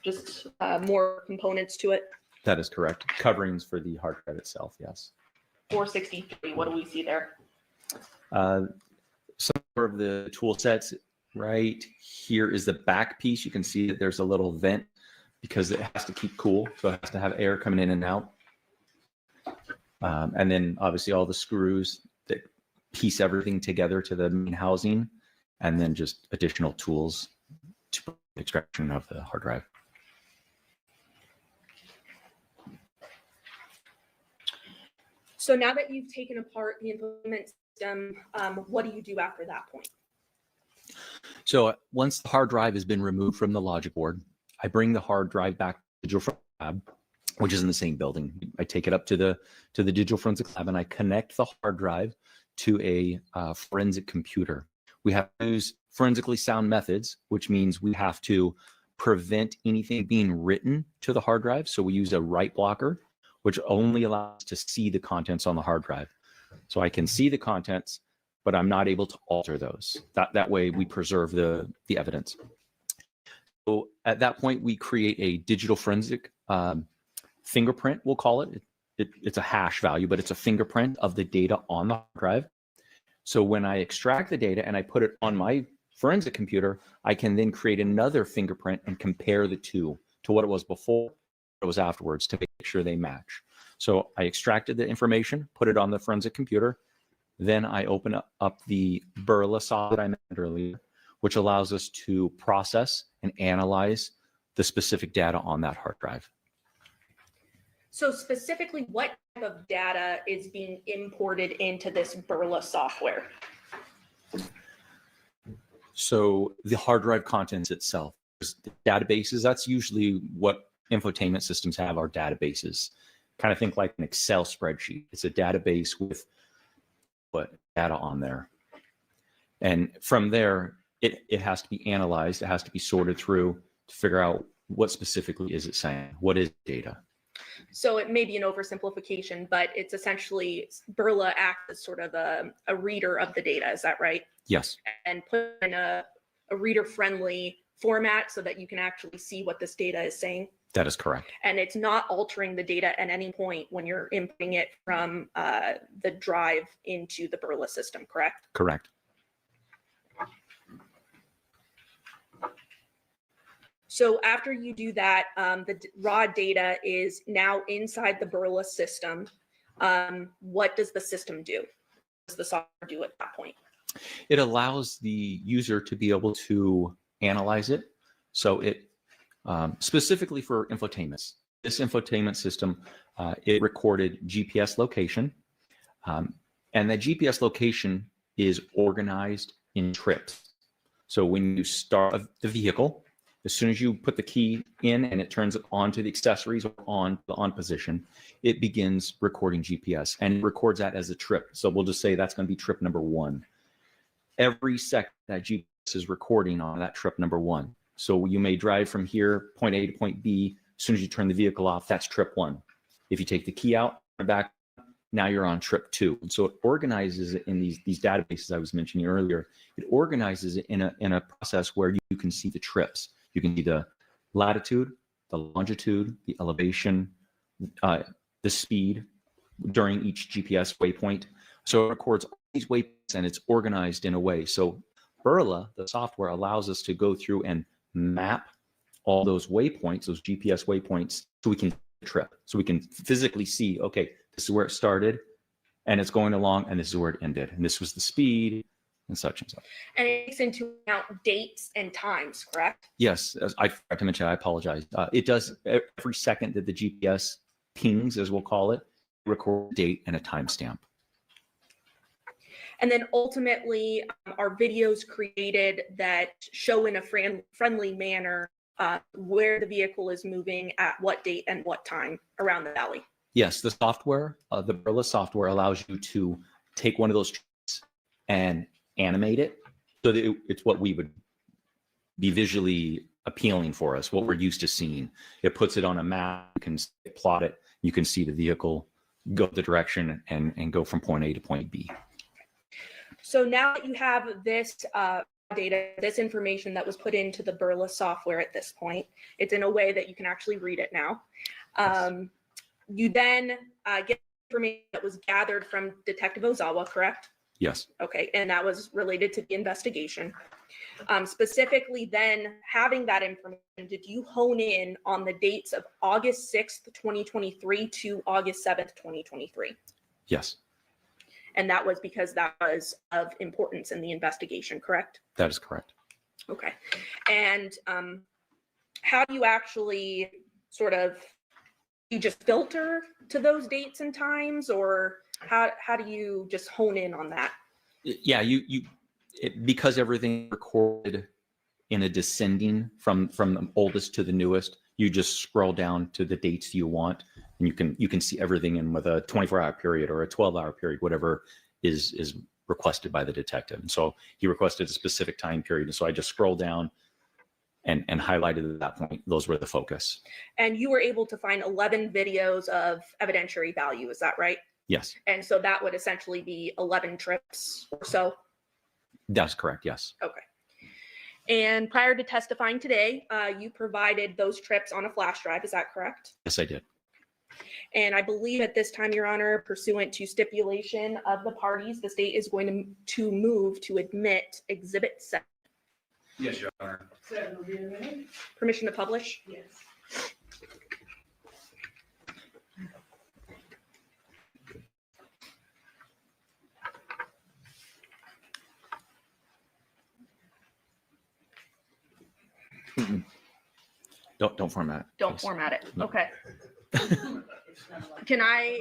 just more components to it. That is correct. Coverings for the hard drive itself, yes. 463, what do we see there? Some of the tool sets right here is the back piece. You can see that there's a little vent because it has to keep cool. So it has to have air coming in and out. And then obviously all the screws that piece everything together to the main housing, and then just additional tools to extraction of the hard drive. So now that you've taken apart the infotainment system, what do you do after that point? So once the hard drive has been removed from the logic board, I bring the hard drive back to the digital lab, which is in the same building. I take it up to the digital forensic lab and I connect the hard drive to a forensic computer. We have to use forensically sound methods, which means we have to prevent anything being written to the hard drive. So we use a write blocker, which only allows us to see the contents on the hard drive. So I can see the contents, but I'm not able to alter those. That way we preserve the evidence. So at that point, we create a digital forensic fingerprint, we'll call it. It's a hash value, but it's a fingerprint of the data on the hard drive. So when I extract the data and I put it on my forensic computer, I can then create another fingerprint and compare the two to what it was before, what it was afterwards, to make sure they match. So I extracted the information, put it on the forensic computer. Then I open up the BEHEADED software that I mentioned earlier, which allows us to process and analyze the specific data on that hard drive. So specifically, what type of data is being imported into this BEHEADED software? So the hard drive contents itself, the databases, that's usually what infotainment systems have, are databases. Kind of think like an Excel spreadsheet. It's a database with what data on there. And from there, it has to be analyzed. It has to be sorted through to figure out what specifically is it saying. What is data? So it may be an oversimplification, but it's essentially BEHEADED acts as sort of a reader of the data. Is that right? Yes. And put in a reader-friendly format so that you can actually see what this data is saying. That is correct. And it's not altering the data at any point when you're inputting it from the drive into the BEHEADED system, correct? Correct. So after you do that, the raw data is now inside the BEHEADED system. What does the system do? What does the software do at that point? It allows the user to be able to analyze it, So it specifically for infotainments. This infotainment system, it recorded GPS location, and that GPS location is organized in trips. So when you start the vehicle, as soon as you put the key in and it turns it on to the accessories or on the on position, it begins recording GPS and it records that as a trip. So we'll just say that's going to be trip number 1. Every second that GPS is recording on that trip number 1. So you may drive from here, point A to point B. As soon as you turn the vehicle off, that's trip 1. If you take the key out and back, now you're on trip 2. And so it organizes it in these databases I was mentioning earlier. It organizes it in a process where you can see the trips. You can see the latitude, the longitude, the elevation, the speed during each GPS waypoint. So it records all these waypoints and it's organized in a way. So Burla, the software, allows us to go through and map all those waypoints, those GPS waypoints, so we can trip. So we can physically see, okay, this is where it started and it's going along and this is where it ended. And this was the speed and such and such. And it takes into account dates and times, correct? Yes, as I forgot to mention, I apologize. It does every second that the GPS pings, as we'll call it, record a date and a timestamp. And then ultimately, are videos created that show in a friendly manner where the vehicle is moving at what date and what time around the valley? Yes, the software, the Burla software allows you to take one of those trips and animate it so that it's what we would be visually appealing for us, what we're used to seeing. It puts it on a map, you can plot it, you can see the vehicle go the direction and go from point A to point B. So now that you have this data, this information that was put into the Burla software at this point, it's in a way that you can actually read it now. You then get information that was gathered from Detective Ozawa, correct? Yes. Okay, and that was related to the investigation. Specifically then, having that information, did you hone in on the dates of August 6th, 2023 to August 7th, 2023? Yes. And that was because that was of importance in the investigation, correct? That is correct. Okay. And how do you actually sort of, you just filter to those dates and times, or how do you just hone in on that? Yeah, because everything recorded in a descending from the oldest to the newest, you just scroll down to the dates you want, and you can see everything in with a 24-hour period or a 12-hour period, whatever is requested by the detective. And so he requested a specific time period, and so I just scrolled down and highlighted at that point. Those were the focus. And you were able to find 11 videos of evidentiary value, is that right? Yes. And so that would essentially be 11 trips or so? That's correct, yes. Okay. And prior to testifying today, you provided those trips on a flash drive, is that correct? Yes, I did. And I believe at this time, Your Honor, pursuant to stipulation of the parties, the state is going to move to admit Exhibit 7. Yes, Your Honor. 7 will be a minute. Permission to publish? Yes. Don't format. Don't please. format it. No. Okay. Can I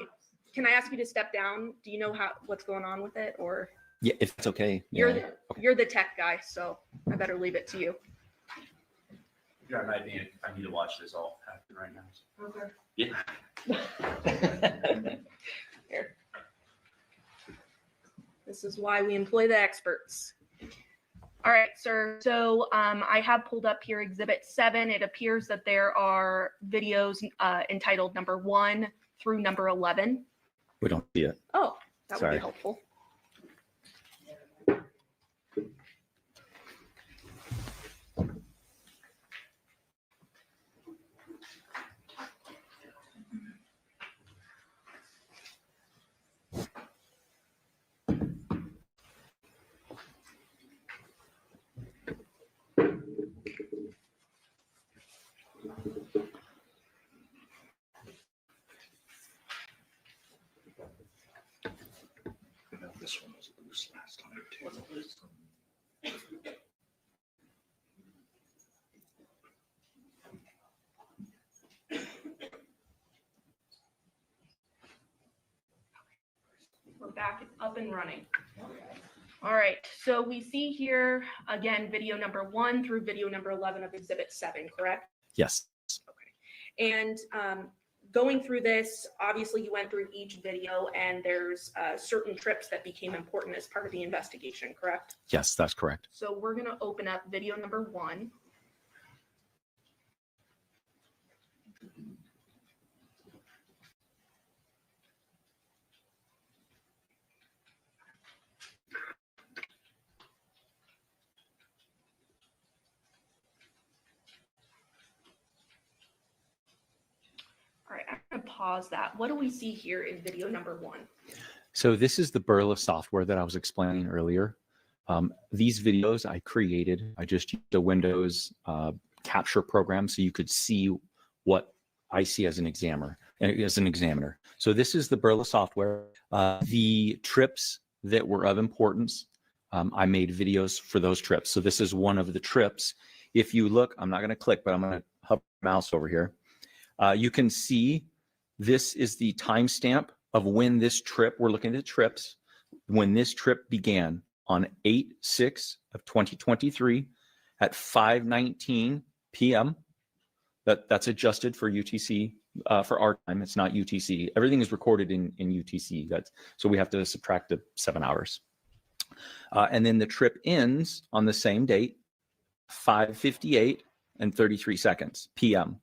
ask you to step down? Do you know what's going on with it, or? Yeah, if it's okay. You're Yeah. you're the tech guy, so I better leave it to you. Yeah, I need to watch this all happen right now. Okay. Yeah. Here. This is why we employ the experts. All right, sir. So I have pulled up here Exhibit 7. It appears that there are videos entitled number 1 through number 11. We don't see it. Oh, that would Sorry. be helpful. This one was loose last time too. we're back up and running. All right, so we see here, again, video number 1 through video number 11 of Exhibit 7, correct? Yes. Okay. And going through this, obviously you went through each video and there's certain trips that became important as part of the investigation, correct? Yes, that's correct. So we're gonna open up video number 1. All right, I'm gonna pause that. What do we see here in video number 1? So this is the Burla software that I was explaining earlier. These videos I created, I just used a Windows capture program so you could see what I see as an examiner. So this is the Burla software. The trips that were of importance, I made videos for those trips. So this is one of the trips. If you look, I'm not going to click, but I'm going to hover my mouse over here. You can see this is the timestamp of when this trip, we're looking at trips, when this trip began on 8/6 of 2023 at 5:19 p.m. That's adjusted for UTC, for our time. It's not UTC. Everything is recorded in UTC. So we have to subtract the 7 hours. And then the trip ends on the same date, 5:58 and 33 seconds p.m.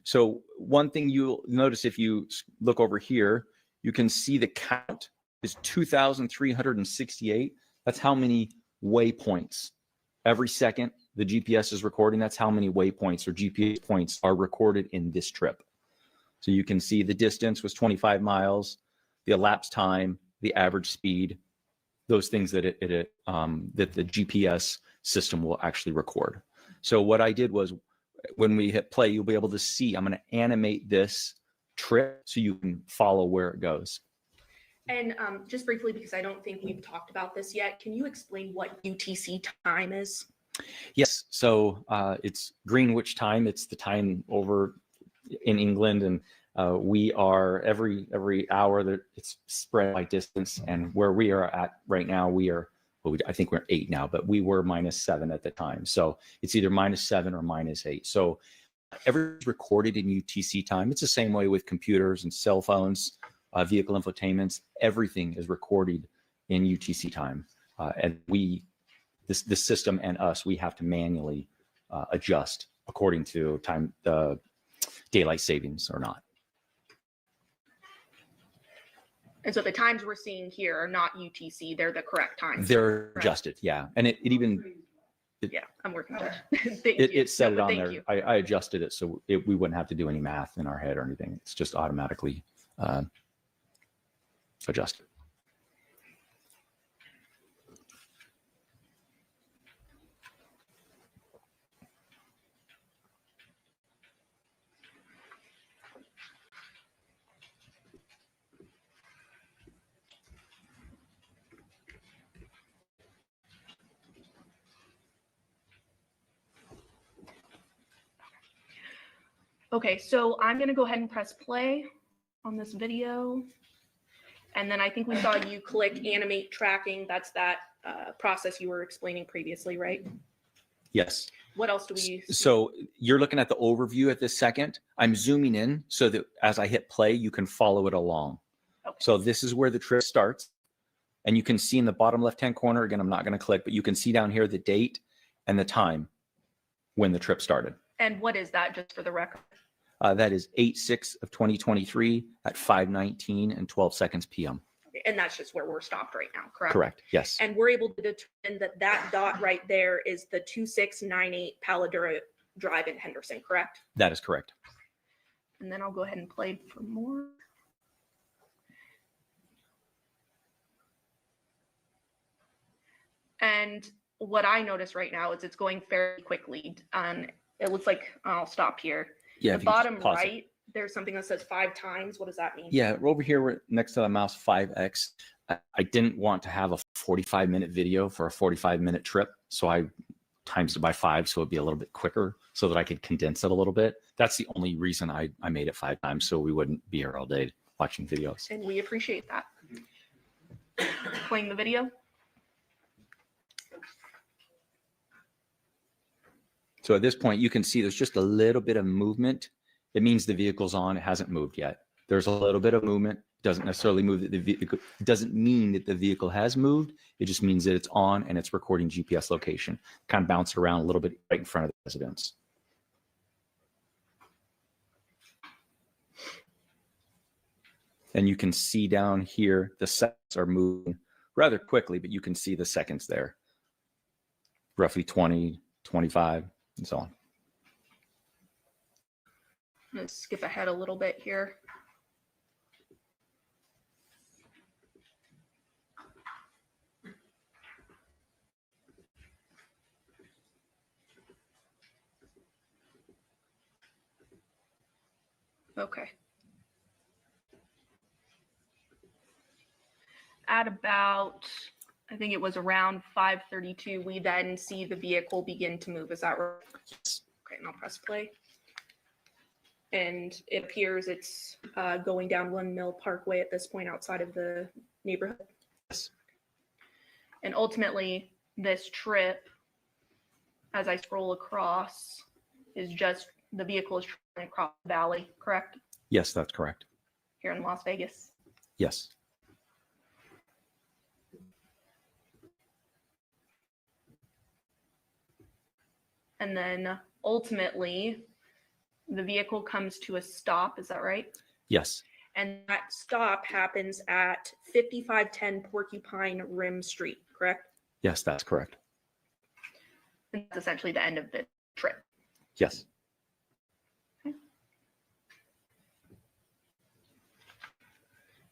So one thing you'll notice if you look over here, you can see the count is 2,368. That's how many waypoints. Every second the GPS is recording, that's how many waypoints or GPS points are recorded in this trip. So you can see the distance was 25 miles, the elapsed time, the average speed, those things that that the GPS system will actually record. So what I did was, when we hit play, you'll be able to see, I'm going to animate this trip so you can follow where it goes. And just briefly, because I don't think we've talked about this yet, can you explain what UTC time is? Yes, so it's Greenwich time. It's the time over in England, and we are every hour that it's spread by distance. And where we are at right now, we are, well, I think we're 8 now, but we were -7 at the time. So it's either -7 or -8. So everything's recorded in UTC time. It's the same way with computers and cell phones, vehicle infotainments. Everything is recorded in UTC time, and the system and us, we have to manually adjust according to time, daylight savings or not. And so the times we're seeing here are not UTC, they're the correct times. They're adjusted, yeah. And it even, Yeah, I'm working on it. it said it on Thank there. you. I adjusted it so we wouldn't have to do any math in our head or anything. It's just automatically adjusted. Okay, so I'm gonna go ahead and press play on this video. And then I think we saw you click animate tracking. That's that process you were explaining previously, right? Yes. What else do we see? So you're looking at the overview at this second. I'm zooming in so that as I hit play, you can follow it along. Okay. So this is where the trip starts. And you can see in the bottom left-hand corner, again, I'm not going to click, but you can see down here the date and the time when the trip started. And what is that, just for the record? That is 8/6 of 2023 at 5:19 and 12 seconds p.m. Okay, and that's just where we're stopped right now, correct? Correct, yes. And we're able to determine that that dot right there is the 2698 Paladura Drive in Henderson, correct? That is correct. And then I'll go ahead and play for more. And what I notice right now is it's going fairly quickly. It looks like, I'll stop here. Yeah, The if you just bottom pause it. right, there's something that says 5 times. What does that mean? Yeah, over here we're next to the mouse 5x. I didn't want to have a 45-minute video for a 45-minute trip, so I times it by 5 so it'd be a little bit quicker so that I could condense it a little bit. That's the only reason I made it 5 times, so we wouldn't be here all day watching videos. And we appreciate that. playing the video. So at this point, you can see there's just a little bit of movement. It means the vehicle's on. It hasn't moved yet. There's a little bit of movement. Doesn't necessarily move that the vehicle, doesn't mean that the vehicle has moved. It just means that it's on and it's recording GPS location. Kind of bounce around a little bit right in front of the residence. And you can see down here, the seconds are moving rather quickly, but you can see the seconds there. Roughly 20, 25, and so on. Let's skip ahead a little bit here. Okay. At about, I think it was around 5:32, we then see the vehicle begin to move. Is that right? Okay, and I'll press play. And it appears it's going down Windmill Parkway at this point outside of the neighborhood. Yes. And ultimately, this trip, as I scroll across, is just the vehicle is traveling across the valley, correct? Yes, that's correct. Here in Las Vegas. Yes. And then ultimately, the vehicle comes to a stop. Is that right? Yes. And that stop happens at 5510 Porcupine Rim Street, correct? Yes, that's correct. And that's essentially the end of the trip. Yes. Okay.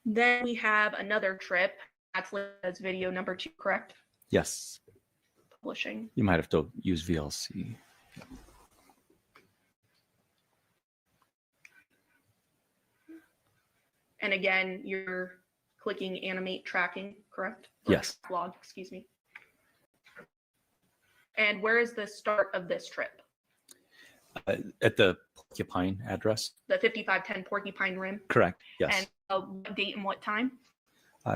Then we have another trip. That's listed as video number 2, correct? Yes. Publishing. You might have to use VLC. And again, you're clicking animate tracking, correct? Yes. Log, excuse me. And where is the start of this trip? At the Porcupine address? The 5510 Porcupine Rim? Correct. Yes. And what date and what time?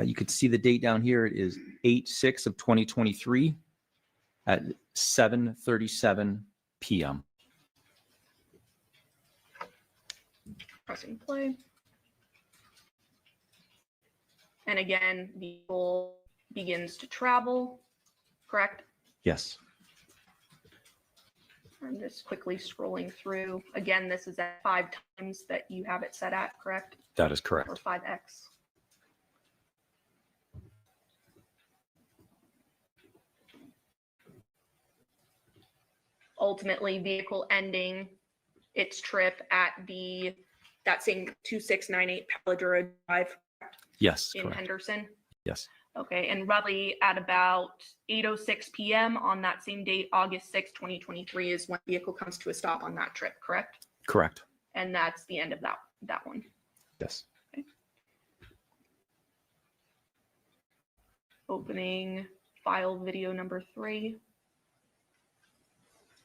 You could see the date down here. It is 8/6 of 2023 at 7:37 p.m. Pressing play. And again, the vehicle begins to travel, correct? Yes. I'm just quickly scrolling through. Again, this is at 5 times that you have it set at, correct? That is correct. Or 5x. Ultimately, vehicle ending its trip at that same 2698 Paladura Drive Yes. in Correct. Henderson. Yes. Okay, and roughly at about 8:06 p.m. on that same date, August 6, 2023, is when the vehicle comes to a stop on that trip, correct? Correct. And that's the end of that one. Yes. Okay. Opening file video number 3.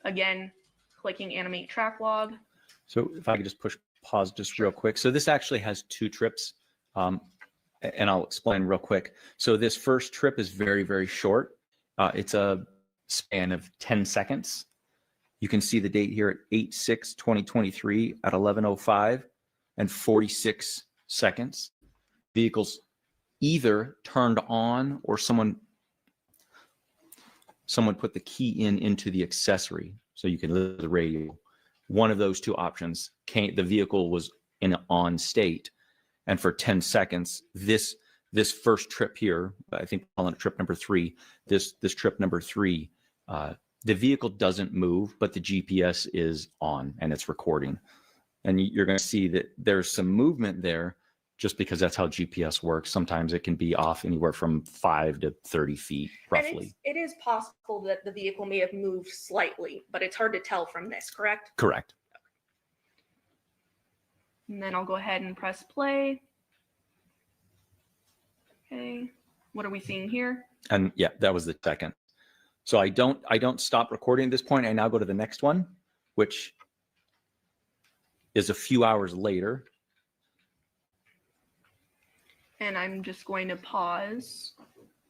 Again, clicking animate track log. So if I could just push pause just real quick. So this actually has 2 trips. And I'll explain real quick. So this first trip is very, very short. It's a span of 10 seconds. You can see the date here at 8/6/2023 at 11:05 and 46 seconds. Vehicles either turned on or someone put the key into the accessory so you can lift the radio. One of those 2 options the vehicle was in an on state. And for 10 seconds, this first trip here, I think we're calling it trip number 3, this trip number 3, the vehicle doesn't move, but the GPS is on and it's recording. And you're going to see that there's some movement there just because that's how GPS works. Sometimes it can be off anywhere from 5 to 30 feet, roughly. And it is possible that the vehicle may have moved slightly, but it's hard to tell from this, correct? Correct. And then I'll go ahead and press play. Okay, what are we seeing here? And yeah, that was the second. So I don't stop recording at this point. I now go to the next one, which is a few hours later. And I'm just going to pause.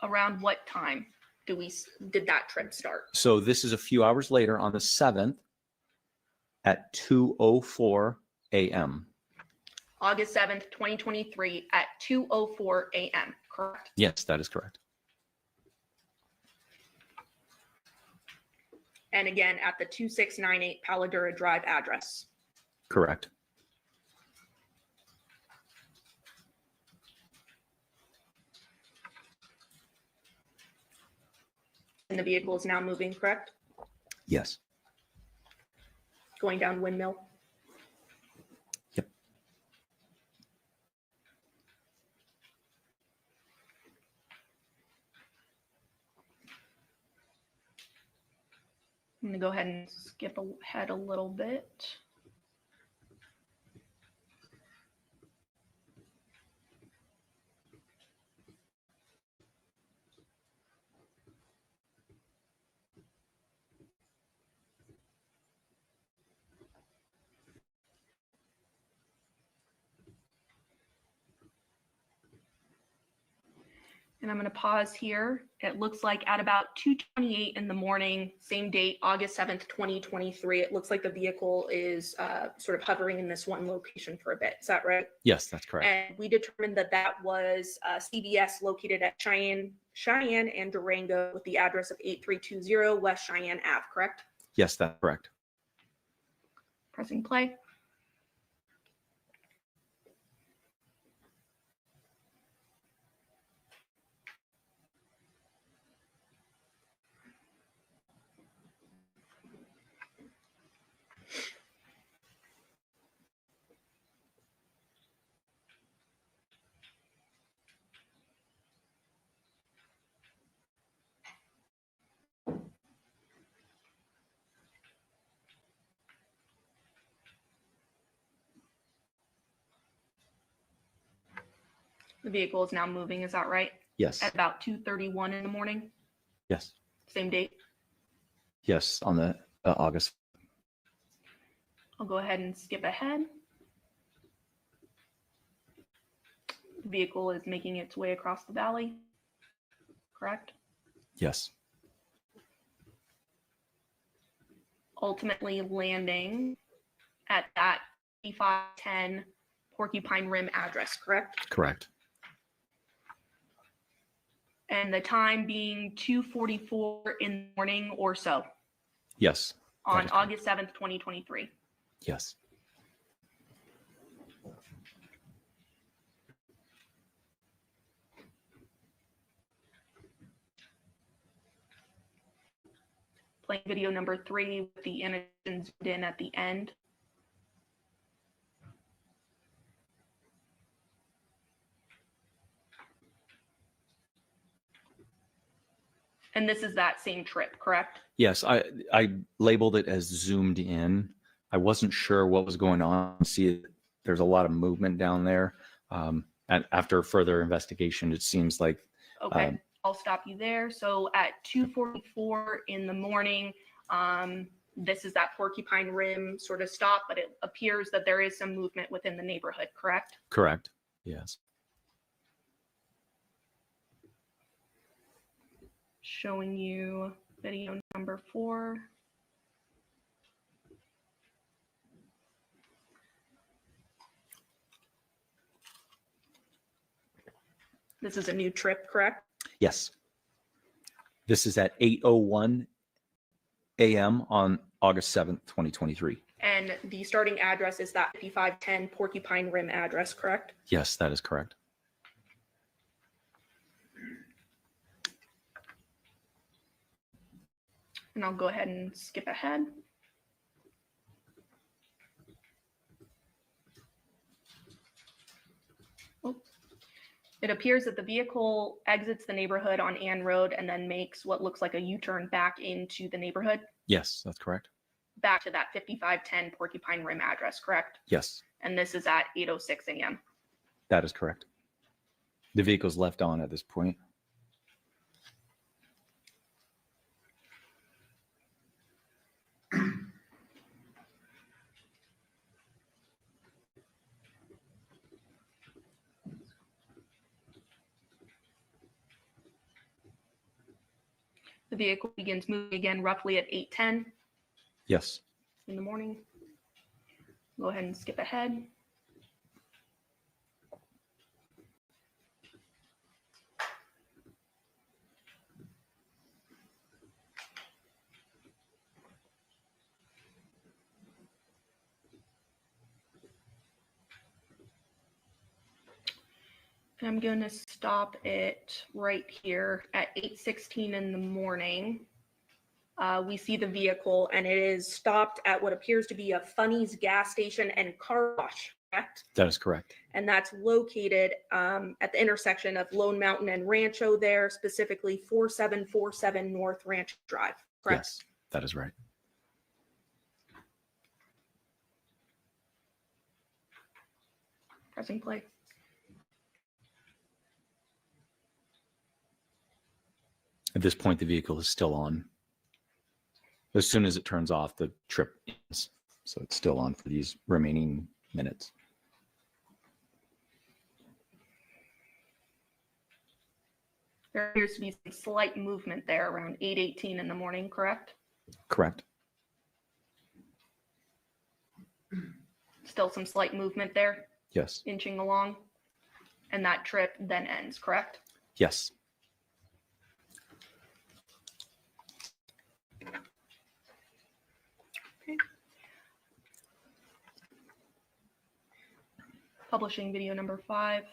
Around what time did that trip start? So this is a few hours later on the 7th at 2:04 a.m. August 7th, 2023 at 2:04 a.m., correct? Yes, that is correct. And again, at the 2698 Paladura Drive address. Correct. And the vehicle is now moving, correct? Yes. Going down Windmill. Yep. I'm going to go ahead and skip ahead a little bit. And I'm going to pause here. It looks like at about 2:28 in the morning, same date, August 7th, 2023, it looks like the vehicle is sort of hovering in this one location for a bit. Is that right? Yes, that's correct. And we determined that that was CVS located at Cheyenne and Durango with the address of 8320 West Cheyenne Ave, correct? Yes, that's correct. Pressing play. The vehicle is now moving, is that right? Yes. At about 2:31 in the morning, Yes. same date. Yes, on the August. I'll go ahead and skip ahead. The vehicle is making its way across the valley, correct? Yes. Ultimately landing at that 8510 Porcupine Rim address, correct? Correct. And the time being 2:44 in the morning or so Yes. on August 7th, 2023. Yes. Playing video number 3 with the animation zoomed in at the end. And this is that same trip, correct? Yes, I labeled it as zoomed in. I wasn't sure what was going on. See, there's a lot of movement down there. And after further investigation, it seems like Okay, I'll stop you there. So at 2:44 in the morning, this is that Porcupine Rim sort of stop, but it appears that there is some movement within the neighborhood, correct? correct. Yes. Showing you video number 4. This is a new trip, correct? Yes. This is at 8:01 a.m. on August 7th, 2023. And the starting address is that 5510 Porcupine Rim address, correct? Yes, that is correct. And I'll go ahead and skip ahead. It appears that the vehicle exits the neighborhood on Ann Road and then makes what looks like a U-turn back into the neighborhood, Yes, that's correct. back to that 5510 Porcupine Rim address, correct? Yes, And this is at 8:06 a.m. that is correct. The vehicle's left on at this point. The vehicle begins moving again roughly at 8:10 Yes. in the morning. Go ahead and skip ahead. And I'm going to stop it right here at 8:16 in the morning. We see the vehicle and it is stopped at what appears to be a Funny's gas station and car wash, correct? That is correct. And that's located at the intersection of Lone Mountain and Rancho there, specifically 4747 North Rancho Drive, correct? Yes, that is right. Pressing play. At this point, the vehicle is still on. As soon as it turns off, the trip ends. So it's still on for these remaining minutes. There appears to be some slight movement there around 8:18 in the morning, correct? Correct. Still some slight movement there, Yes. inching along. And that trip then ends, correct? Yes. Okay. Publishing video number 5.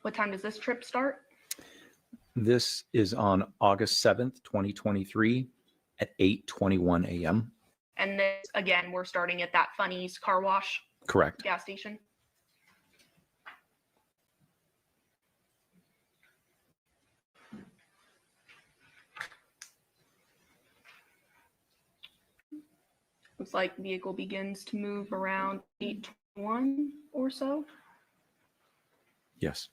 What time does this trip start? This is on August 7th, 2023 at 8:21 a.m. And this, again, we're starting at that Funny's car wash Correct. gas station. Looks like vehicle begins to move around 8:21 or so. Yes.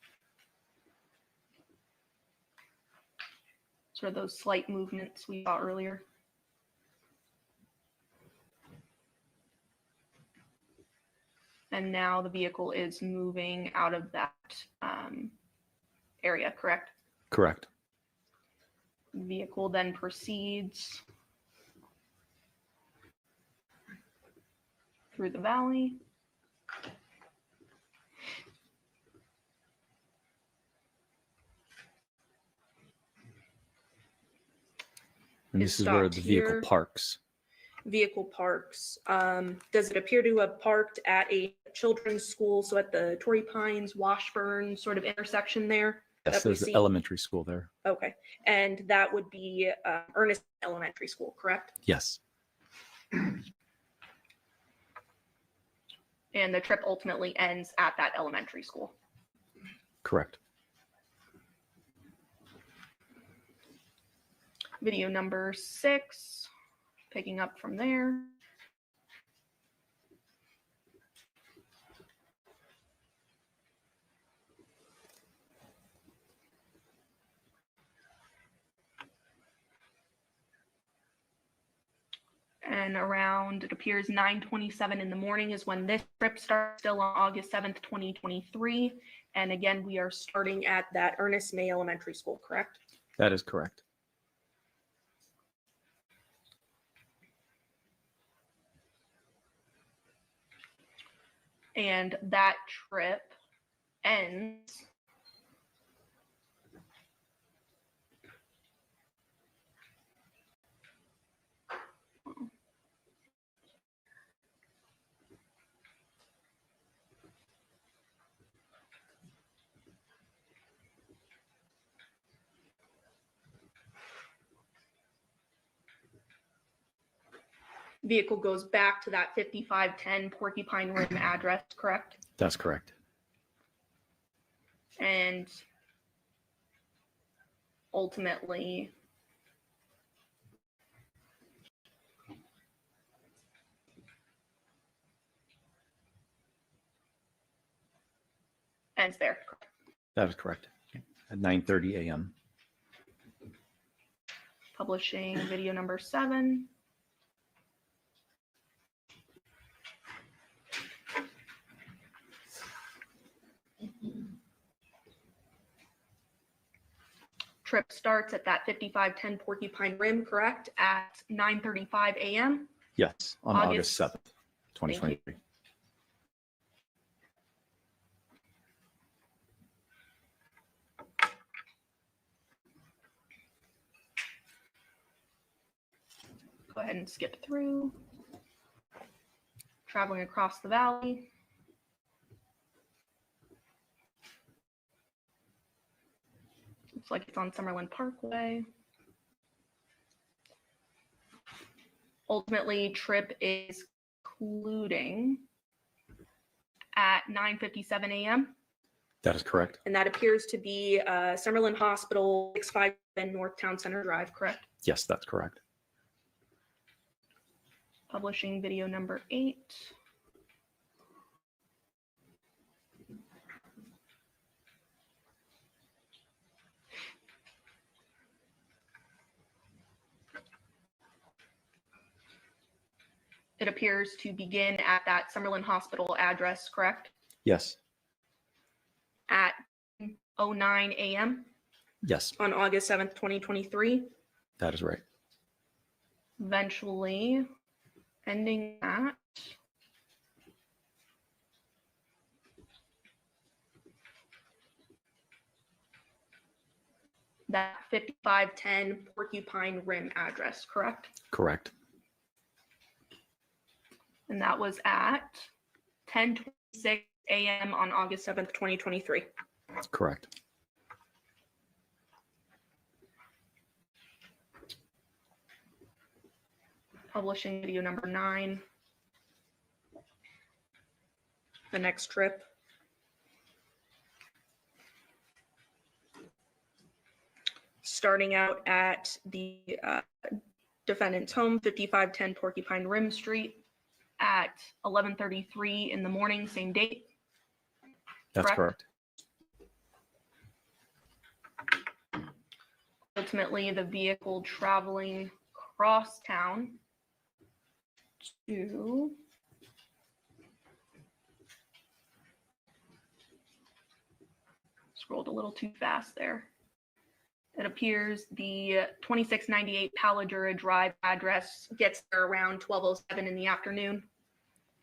Sort of those slight movements we saw earlier. And now the vehicle is moving out of that area, correct? Correct. The vehicle then proceeds through the valley. And It's this is where stopped the vehicle here. parks. Vehicle parks. Does it appear to have parked at a children's school? So at the Torrey Pines, Washburn sort of intersection there? Yes, that we there's see? an elementary school there. Okay. And that would be Ernest Elementary School, correct? Yes. And the trip ultimately ends at that elementary school. Correct. Video number 6, picking up from there. And around, it appears 9:27 in the morning is when this trip starts, still on August 7th, 2023. And again, we are starting at that Ernest May Elementary School, correct? That is correct. And that trip ends vehicle goes back to that 5510 Porcupine Rim address, correct? That's correct. And ultimately ends there. That is correct. At 9:30 a.m. Publishing video number 7. Trip starts at that 5510 Porcupine Rim, correct, at 9:35 a.m. Yes, on August 7th, Thank you. 2023. Go ahead and skip through. Traveling across the valley. Looks like it's on Summerlin Parkway. Ultimately, trip is concluding at 9:57 a.m. That is correct. And that appears to be Summerlin Hospital, 657 North Town Center Drive, correct? Yes, that's correct. Publishing video number 8. It appears to begin at that Summerlin Hospital address, correct? Yes. At 09 a.m. Yes, on August 7th, 2023. that is right. Eventually ending at that 5510 Porcupine Rim address, correct? Correct. And that was at 10:26 a.m. on August 7th, 2023. Correct. Publishing video number 9. The next trip. Starting out at the defendant's home, 5510 Porcupine Rim Street at 11:33 in the morning, same date. That's correct. Ultimately, the vehicle traveling across town to scrolled a little too fast there. It appears the 2698 Paladura Drive address gets there around 12:07 in the afternoon.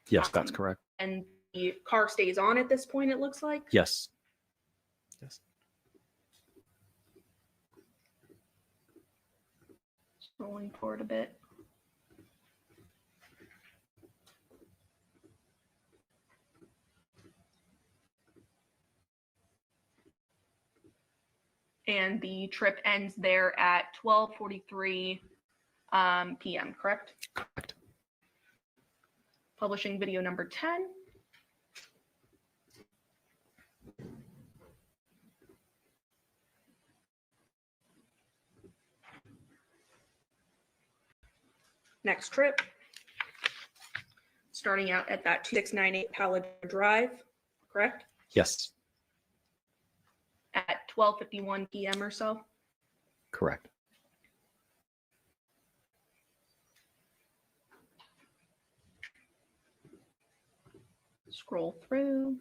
Yes, that's correct. And the car stays on at this point, it looks like. Yes. Yes. Rolling forward a bit. And the trip ends there at 12:43 p.m., correct? Correct. Publishing video number 10. Next trip. Starting out at that 2698 Paladura Drive, correct? Yes. At 12:51 p.m. or so. Correct. Scroll through.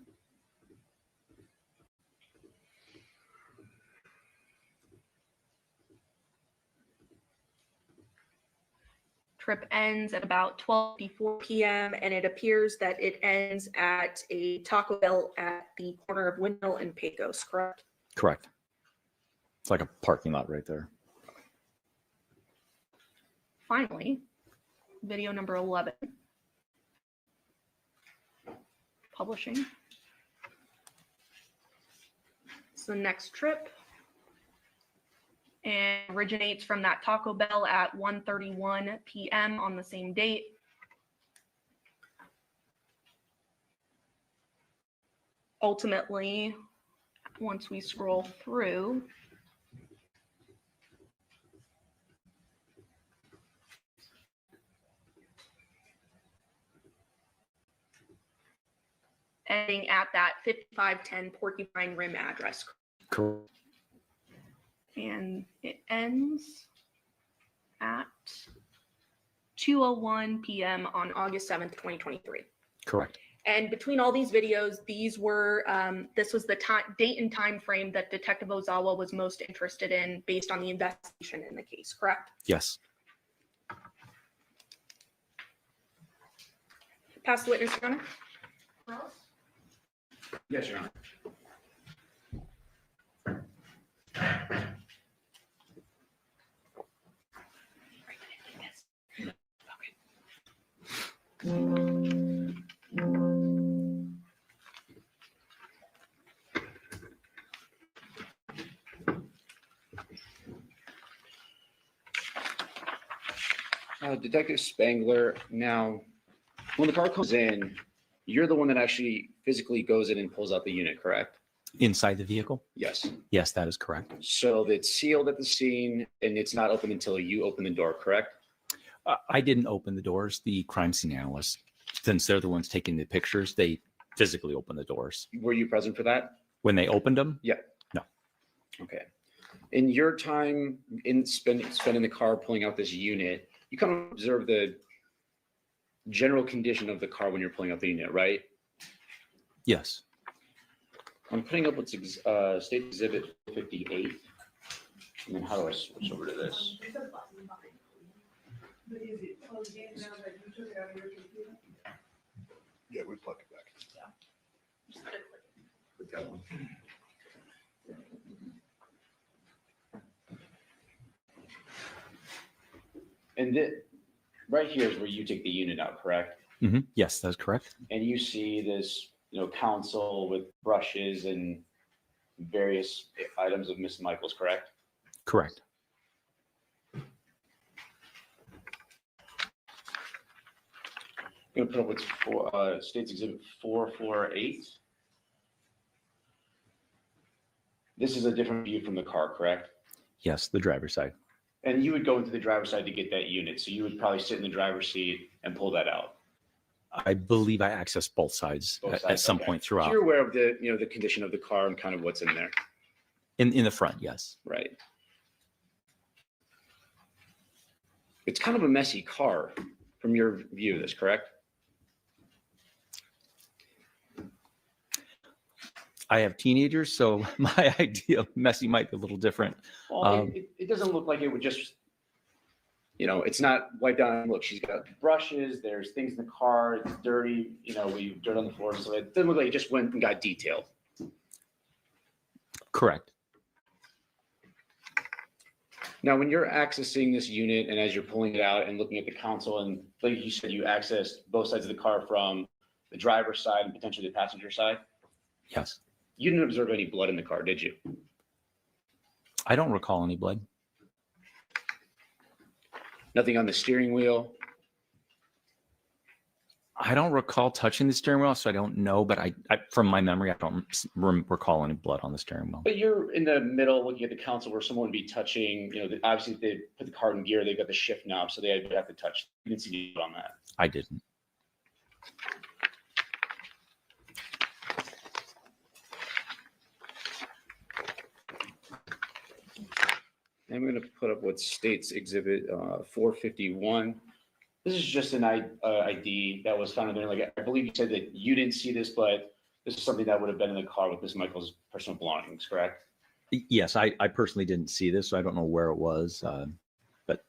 Trip ends at about 12:54 p.m. and it appears that it ends at a Taco Bell at the corner of Windmill and Pecos, correct? Correct. It's like a parking lot right there. Finally, video number 11. Publishing. It's the next trip. And originates from that Taco Bell at 1:31 p.m. on the same date. Ultimately, once we scroll through, ending at that 5510 Porcupine Rim address. Correct. And it ends at 2:01 p.m. on August 7th, 2023. Correct. And between all these videos, these were, this was the date and time frame that Detective Ozawa was most interested in based on the investigation in the case, correct? Yes. Pass the witness, Your Honor. Yes, Your Honor. Detective Spangler, now, when the car comes in, you're the one that actually physically goes in and pulls out the unit, correct? Inside the vehicle? Yes. Yes, that is correct. So it's sealed at the scene and it's not open until you open the door, correct? I didn't open the doors. The crime scene analysts, since they're the ones taking the pictures, they physically open the doors. Were you present for that? When they opened them? Yeah. No. Okay. In your time in spending the car pulling out this unit, you kind of observe the general condition of the car when you're pulling out the unit, right? Yes. I'm putting up what's State Exhibit 58. And then how do I switch over to this? But is it plugged in now that you took it out of your computer? Yeah, we plug it back. Put that one. And right here is where you take the unit out, correct? Yes, that's correct. And you see this, console with brushes and various items of Miss Michaels, correct? Correct. I'm going to put up what's State's Exhibit 448. This is a different view from the car, correct? Yes, the driver's side. And you would go into the driver's side to get that unit. So you would probably sit in the driver's seat and pull that out. I believe I accessed both sides, at some okay. point So throughout. you're aware of the, the condition of the car and kind of what's in there. In the front, yes. Right. It's kind of a messy car from your view of this, correct? I have teenagers, so my idea of messy might be a little different. Well, it doesn't look like it would just, it's not wiped down. Look, she's got brushes, there's things in the car, it's dirty, we dirt on the floor. So it doesn't look like it just went and got detailed. Correct. Now, when you're accessing this unit and as you're pulling it out and looking at the console, and like you said, you accessed both sides of the car from the driver's side and potentially the passenger side. Yes. You didn't observe any blood in the car, did you? I don't recall any blood. Nothing on the steering wheel? I don't recall touching the steering wheel, so I don't know, but I from my memory, I don't recall any blood on the steering wheel. But you're in the middle looking at the console where someone would be touching, obviously if they put the car in gear, they've got the shift knob, so they would have to touch. You didn't see any blood on that. I didn't. I'm going to put up what State's Exhibit 451. This is just an ID that was found in there. Like I believe you said that you didn't see this, but this is something that would have been in the car with Miss Michaels' personal belongings, correct? Yes, I personally didn't see this, so I don't know where it was, but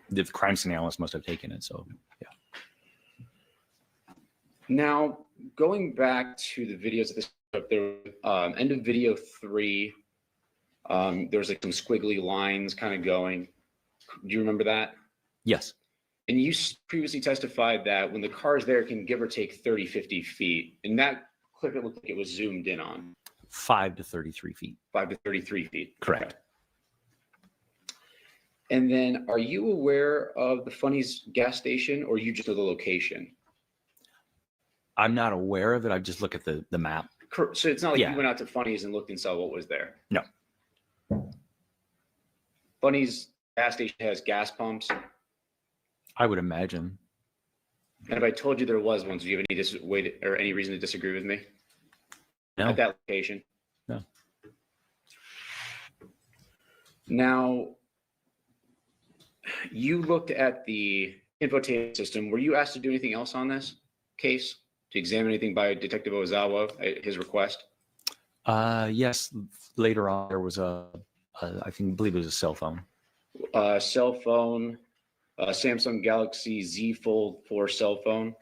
the crime scene analyst must have taken it, so yeah. Now, going back to the videos of this, there, end of video 3, there's like some squiggly lines kind of going. Do you remember that? Yes. And you previously testified that when the car is there, it can give or take 30, 50 feet. In that clip, it looked like it was zoomed in on. 5 to 33 feet. 5 to 33 feet. Correct. Okay. And then are you aware of the Funny's gas station or you just know the location? I'm not aware of it. I just look at the map. So it's not like Yeah. you went out to Funny's and looked and saw what was there? No. Funny's gas station has gas pumps. I would imagine. And if I told you there was one, do you have any reason to disagree with me? No. At that location? No. Now, you looked at the infotainment system. Were you asked to do anything else on this case to examine anything by Detective Ozawa at his request? Yes, later on, there was believe it was a cell phone. Cell phone, Samsung Galaxy Z Fold 4 cell phone.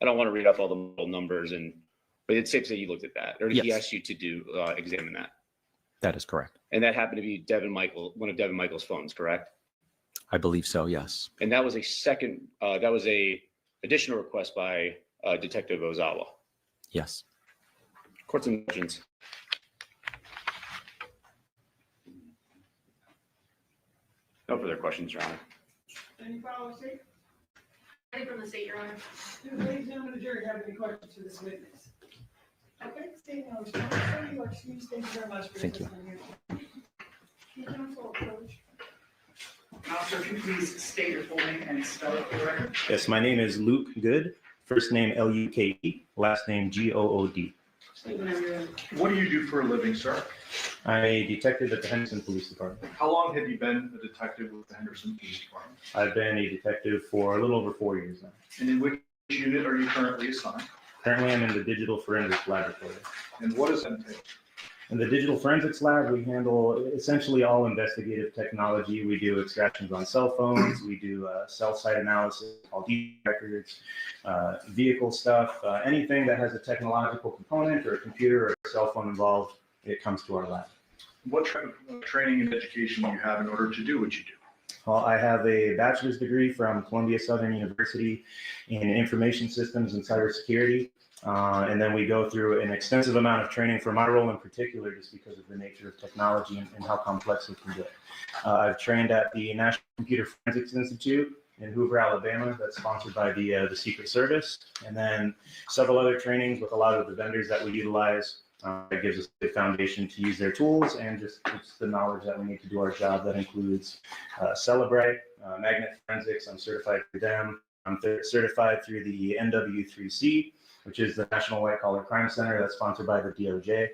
I don't want to read up all the model numbers, but it's safe to say you looked at that, or did he Yes. ask you to examine that? That is correct. And that happened to be one of Devyn Michaels' phones, correct? I believe so, yes. And that was a additional request by Detective Ozawa. Yes. Court's indulgence. No further questions, Your Honor. Any follow-up, Steve? Anything from the state, Your Honor? Do the ladies and gentlemen of the jury have any questions for this witness? Okay, stating no response, so you are excused. Thank you very much for your Thank you. testimony. Counsel, approach. Officer, if you please state your full name and spell it for the record. Yes, my name is Luke Good. First name Luke, last name Good. State whenever you're ready. What do you do for a living, sir? I'm a detective at the Henderson Police Department. How long have you been a detective with the Henderson Police Department? I've been a detective for a little over 4 years now. And in which unit are you currently assigned? Currently, I'm in the Digital Forensics Laboratory. And what does that entail? In the Digital Forensics Lab, we handle essentially all investigative technology. We do extractions on cell phones. We do cell site analysis, all deep records, vehicle stuff, anything that has a technological component or a computer or a cell phone involved, it comes to our lab. What type of training and education do you have in order to do what you do? Well, I have a bachelor's degree from Columbia Southern University in information systems and cybersecurity. And then we go through an extensive amount of training for my role in particular, just because of the nature of technology and how complex it can get. I've trained at the National Computer Forensics Institute in Hoover, Alabama, that's sponsored by the Secret Service. And then several other trainings with a lot of the vendors that we utilize. It gives us a foundation to use their tools and just the knowledge that we need to do our job. That includes Celebrite, magnet forensics. I'm certified through them. I'm certified through the NW3C, which is the National White Collar Crime Center that's sponsored by the DOJ.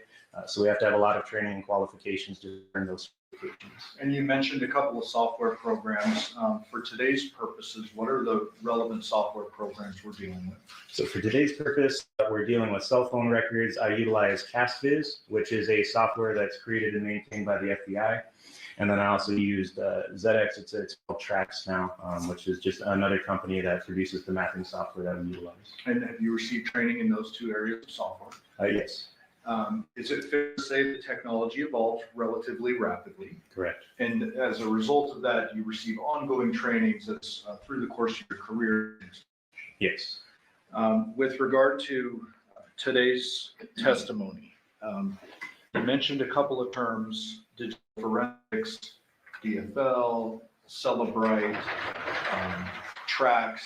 So we have to have a lot of training and qualifications to earn those certifications. And you mentioned a couple of software programs. For today's purposes, what are the relevant software programs we're dealing with? So for today's purpose, we're dealing with cell phone records. I utilize CastViz, which is a software that's created and maintained by the FBI. And then I also used ZX, it's called Trax now, which is just another company that produces the mapping software that we utilize. And have you received training in those two areas of software? Yes. Is it fair to say that technology evolves relatively rapidly? Correct. And as a result of that, you receive ongoing trainings that's through the course of your career? Yes. With regard to today's testimony, you mentioned a couple of terms: digital forensics, DFL, Celebrite, Trax.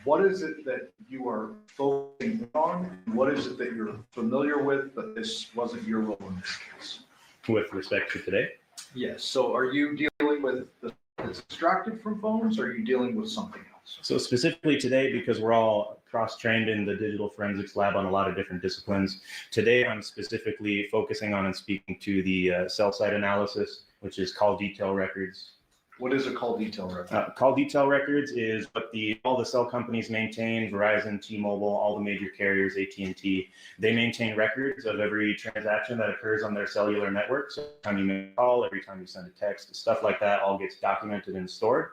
What is it that you are focusing on? What is it that you're familiar with, but this wasn't your role in this case? With respect to today? Yes. So are you dealing with the that's extracted from phones, or are you dealing with something else? So specifically today, because we're all cross-trained in the digital forensics lab on a lot of different disciplines, today I'm specifically focusing on and speaking to the cell site analysis, which is call detail records. What is a call detail record? Call detail records is what all the cell companies maintain: Verizon, T-Mobile, all the major carriers, AT&T. They maintain records of every transaction that occurs on their cellular network. So every time you make a call, every time you send a text, stuff like that all gets documented and stored.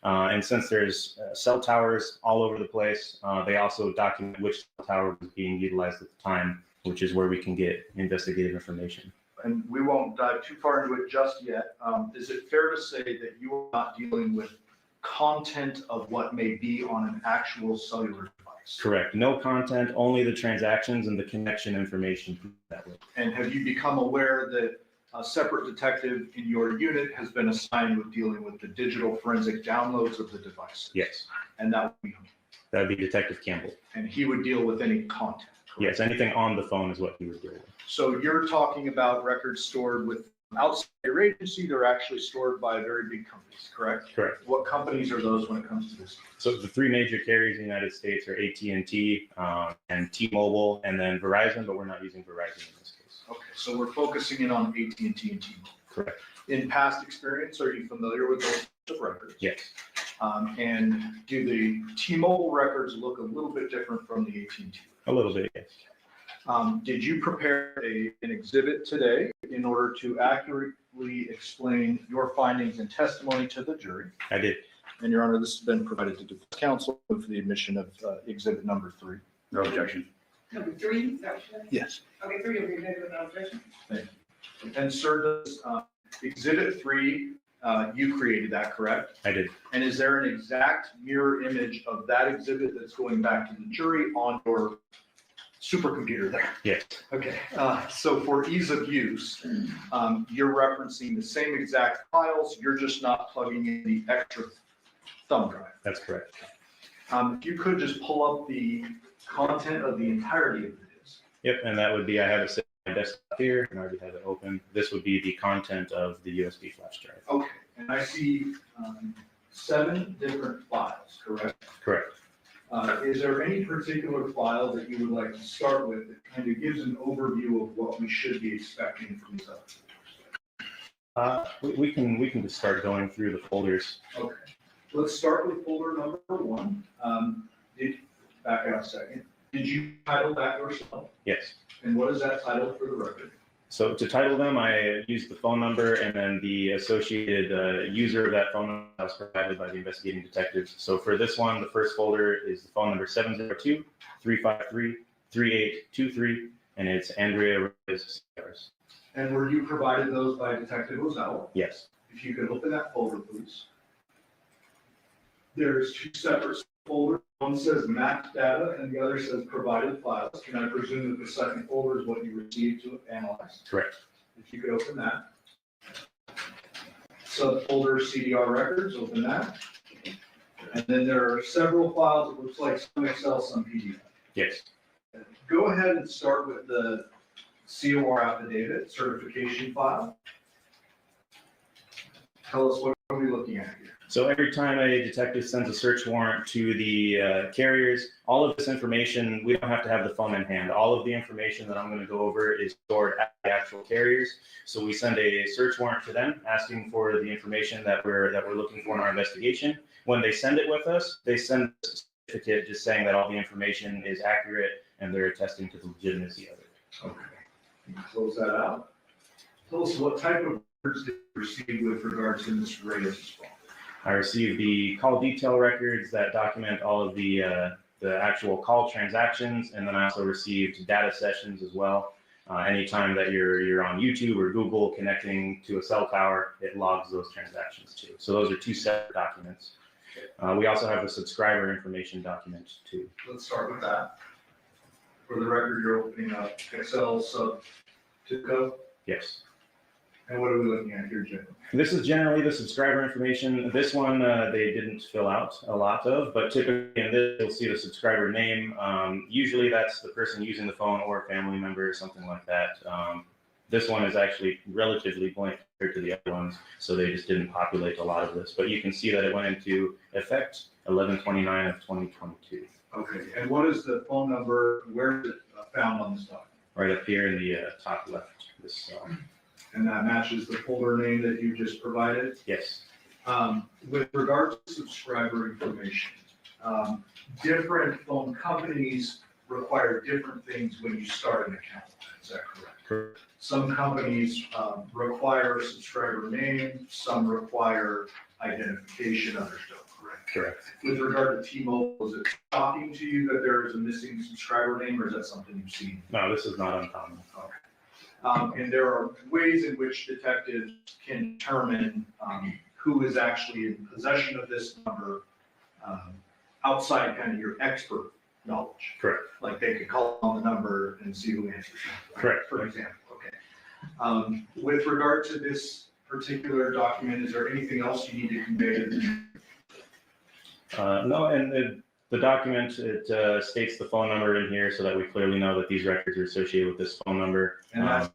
And since there's cell towers all over the place, they also document which cell tower was being utilized at the time, which is where we can get investigative information. And we won't dive too far into it just yet. Is it fair to say that you are not dealing with content of what may be on an actual cellular device? Correct. No content, only the transactions and the connection information. And have you become aware that a separate detective in your unit has been assigned with dealing with the digital forensic downloads of the device? Yes. And that would be who? That would be Detective Campbell. And he would deal with any content? Yes, anything on the phone is what he would deal with. So you're talking about records stored with outside your agency. They're actually stored by very big companies, correct? Correct. What companies are those when it comes to this? So the three major carriers in the United States are AT&T and T-Mobile, and then Verizon, but we're not using Verizon in this case. Okay, so we're focusing in on AT&T and T-Mobile. Correct. In past experience, are you familiar with those types of records? Yes. And do the T-Mobile records look a little bit different from the AT&T? A little bit, yes. Did you prepare an exhibit today in order to accurately explain your findings and testimony to the jury? I did. And Your Honor, this has been provided to defense counsel for the admission of exhibit number 3. No objection. Number 3, is that what you said? Yes. Okay, 3 will be admitted without objection. And sir, does exhibit 3, you created that, correct? I did. And is there an exact mirror image of that exhibit that's going back to the jury on your supercomputer there? Yes. Okay, so for ease of use, you're referencing the same exact files, you're just not plugging in the extra thumb drive. That's correct. If you could just pull up the content of the entirety of the disk. Yep, and that would be, I have it set on my desktop here, and I already have it open. This would be the content of the USB flash drive. Okay, and I see 7 different files, correct? Correct. Is there any particular file that you would like to start with that kind of gives an overview of what we should be expecting from these other? We can just start going through the folders. Okay, let's start with folder number 1. Back out a second. Did you title that yourself? Yes. And what is that title for the record? So to title them, I used the phone number and then the associated user of that phone number that was provided by the investigating detectives. So for this one, the first folder is the phone number 702-353-3823, and it's Andrea Reyes. And were you provided those by Detective Ozawa? Yes. If you could open that folder, please. There's 2 separate folders. One says mapped data and the other says provided files. Can I presume that the second folder is what you received to analyze? Correct. If you could open that. Subfolder CDR records, open that. And then there are several files, it looks like some Excel, some PDF. Yes. Go ahead and start with the COR affidavit certification file. Tell us what are we looking at here? So every time a detective sends a search warrant to the carriers, all of this information, we don't have to have the phone in hand. All of the information that I'm going to go over is stored at the actual carriers. So we send a search warrant to them asking for the information that we're looking for in our investigation. When they send it with us, they send a certificate just saying that all the information is accurate and they're attesting to the legitimacy of it. Okay. Can you close that out? Tell us what type of records did you receive with regard to Mr. Reyes' phone? I received the call detail records that document all of the actual call transactions, and then I also received data sessions as well. Anytime that you're on YouTube or Google connecting to a cell tower, it logs those transactions too. So those are 2 separate documents. We also have a subscriber information document too. Let's start with that. For the record, you're opening up Excel sub to Yes. And what are we looking at here, Jim? This is generally the subscriber information. This one they didn't fill out a lot of, but typically in this you'll see the subscriber name. Usually that's the person using the phone or a family member or something like that. This one is actually relatively blank compared to the other ones, so they just didn't populate a lot of this. But you can see that it went into effect 11/29 of 2022. Okay, and what is the phone number? Where is it found on this document? Right up here in the top left. This. And that matches the folder name that you just provided? Yes. With regard to subscriber information, different phone companies require different things when you start an account. Is that correct? Correct. Some companies require a subscriber name, some require identification, others don't, correct? Correct. With regard to T-Mobile, is it shocking to you that there is a missing subscriber name, or is that something you've seen? No, this is not uncommon. Okay. And there are ways in which detectives can determine who is actually in possession of this number outside kind of your expert knowledge. Correct. Like they could call on the number and see who answers. Correct. For example, okay. With regard to this particular document, is there anything else you need to convey to the jury? No, and the document, it states the phone number in here so that we clearly know that these records are associated with this phone number. And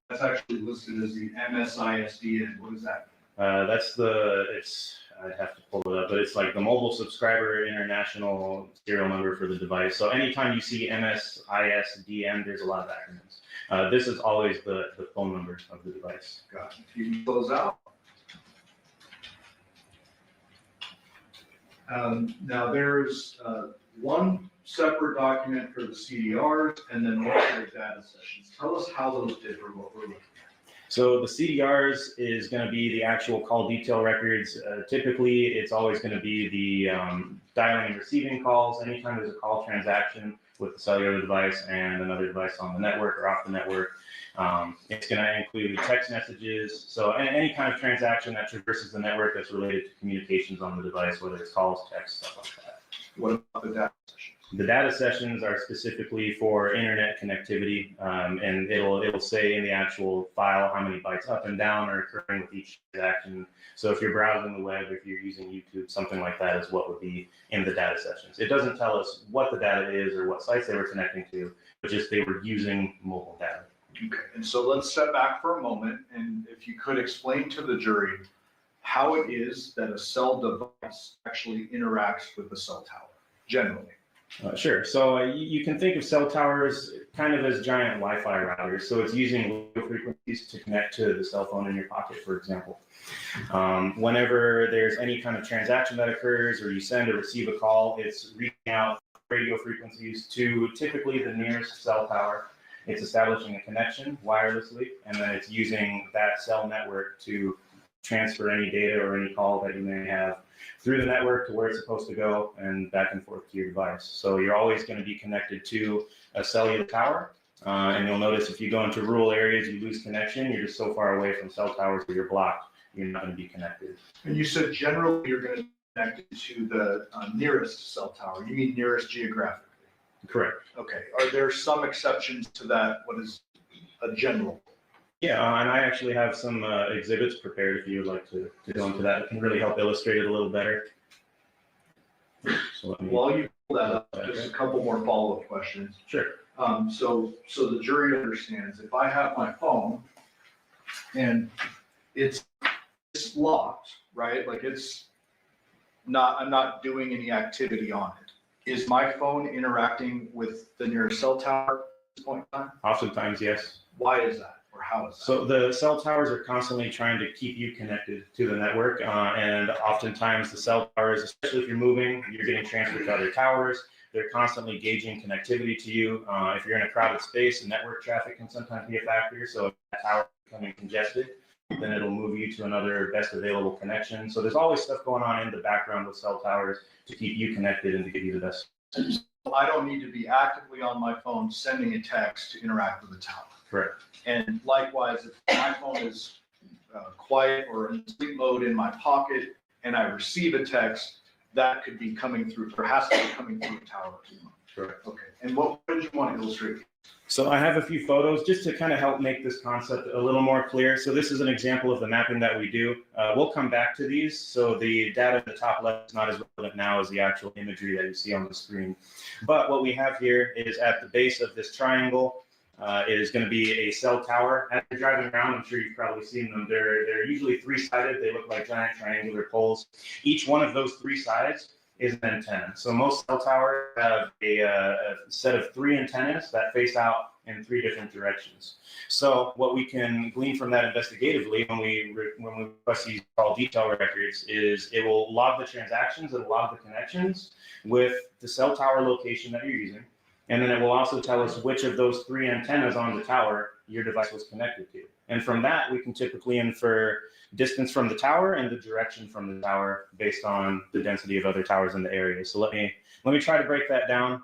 that's actually listed as the MSISD, and what is that? I'd have to pull it up, but it's like the mobile subscriber international serial number for the device. So anytime you see MSISDN, there's a lot of acronyms. This is always the phone number of the device. Got it. You can close out. Now there's one separate document for the CDRs and then one for the data sessions. Tell us how those differ, what we're looking at. So the CDRs is going to be the actual call detail records. Typically, it's always going to be the dialing and receiving calls. Anytime there's a call transaction with the cellular device and another device on the network or off the network, it's going to include text messages. So any kind of transaction that traverses the network that's related to communications on the device, whether it's calls, text, stuff like that. What about the data sessions? The data sessions are specifically for internet connectivity, and it'll say in the actual file how many bytes up and down are occurring with each transaction. So if you're browsing the web, if you're using YouTube, something like that is what would be in the data sessions. It doesn't tell us what the data is or what sites they were connecting to, but just they were using mobile data. Okay, and so let's step back for a moment, and if you could explain to the jury how it is that a cell device actually interacts with the cell tower, generally. Sure. So you can think of cell towers kind of as giant Wi-Fi routers. So it's using low frequencies to connect to the cell phone in your pocket, for example. Whenever there's any kind of transaction that occurs or you send or receive a call, it's reaching out radio frequencies to typically the nearest cell tower. It's establishing a connection wirelessly, and then it's using that cell network to transfer any data or any call that you may have through the network to where it's supposed to go and back and forth to your device. So you're always going to be connected to a cellular tower. And you'll notice if you go into rural areas, you lose connection. You're just so far away from cell towers where you're blocked, you're not going to be connected. And you said generally you're going to be connected to the nearest cell tower. You mean nearest geographically? Correct. Okay. Are there some exceptions to that? What is a general? Yeah, and I actually have some exhibits prepared if you would like to go into that. It can really help illustrate it a little better. So While you pull that up, just a couple more follow-up questions. Sure. So the jury understands if I have my phone and it's locked, right? Like I'm not doing any activity on it. Is my phone interacting with the nearest cell tower at this point in time? Oftentimes, yes. Why is that? Or how is that? So the cell towers are constantly trying to keep you connected to the network, and oftentimes the cell towers, especially if you're moving, you're getting transferred to other towers. They're constantly gauging connectivity to you. If you're in a crowded space, the network traffic can sometimes be a factor. So if that tower is becoming congested, then it'll move you to another best available connection. So there's always stuff going on in the background with cell towers to keep you connected and to give you the best. I don't need to be actively on my phone sending a text to interact with the tower. Correct. And likewise, if my phone is quiet or in sleep mode in my pocket and I receive a text, that could be coming through, or has to be coming through the tower. Correct. Okay. And what did you want to illustrate? So I have a few photos just to kind of help make this concept a little more clear. So this is an example of the mapping that we do. We'll come back to these. So the data at the top left is not as relevant now as the actual imagery that you see on the screen. But what we have here is at the base of this triangle is going to be a cell tower. As you're driving around, I'm sure you've probably seen them. They're usually three-sided. They look like giant triangular poles. Each one of those three sides is an antenna. So most cell towers have a set of three antennas that face out in three different directions. So what we can glean from that investigatively when we request these call detail records is it will log the transactions, it'll log the connections with the cell tower location that you're using. And then it will also tell us which of those three antennas on the tower your device was connected to. And from that, we can typically infer distance from the tower and the direction from the tower based on the density of other towers in the area. So let me try to break that down.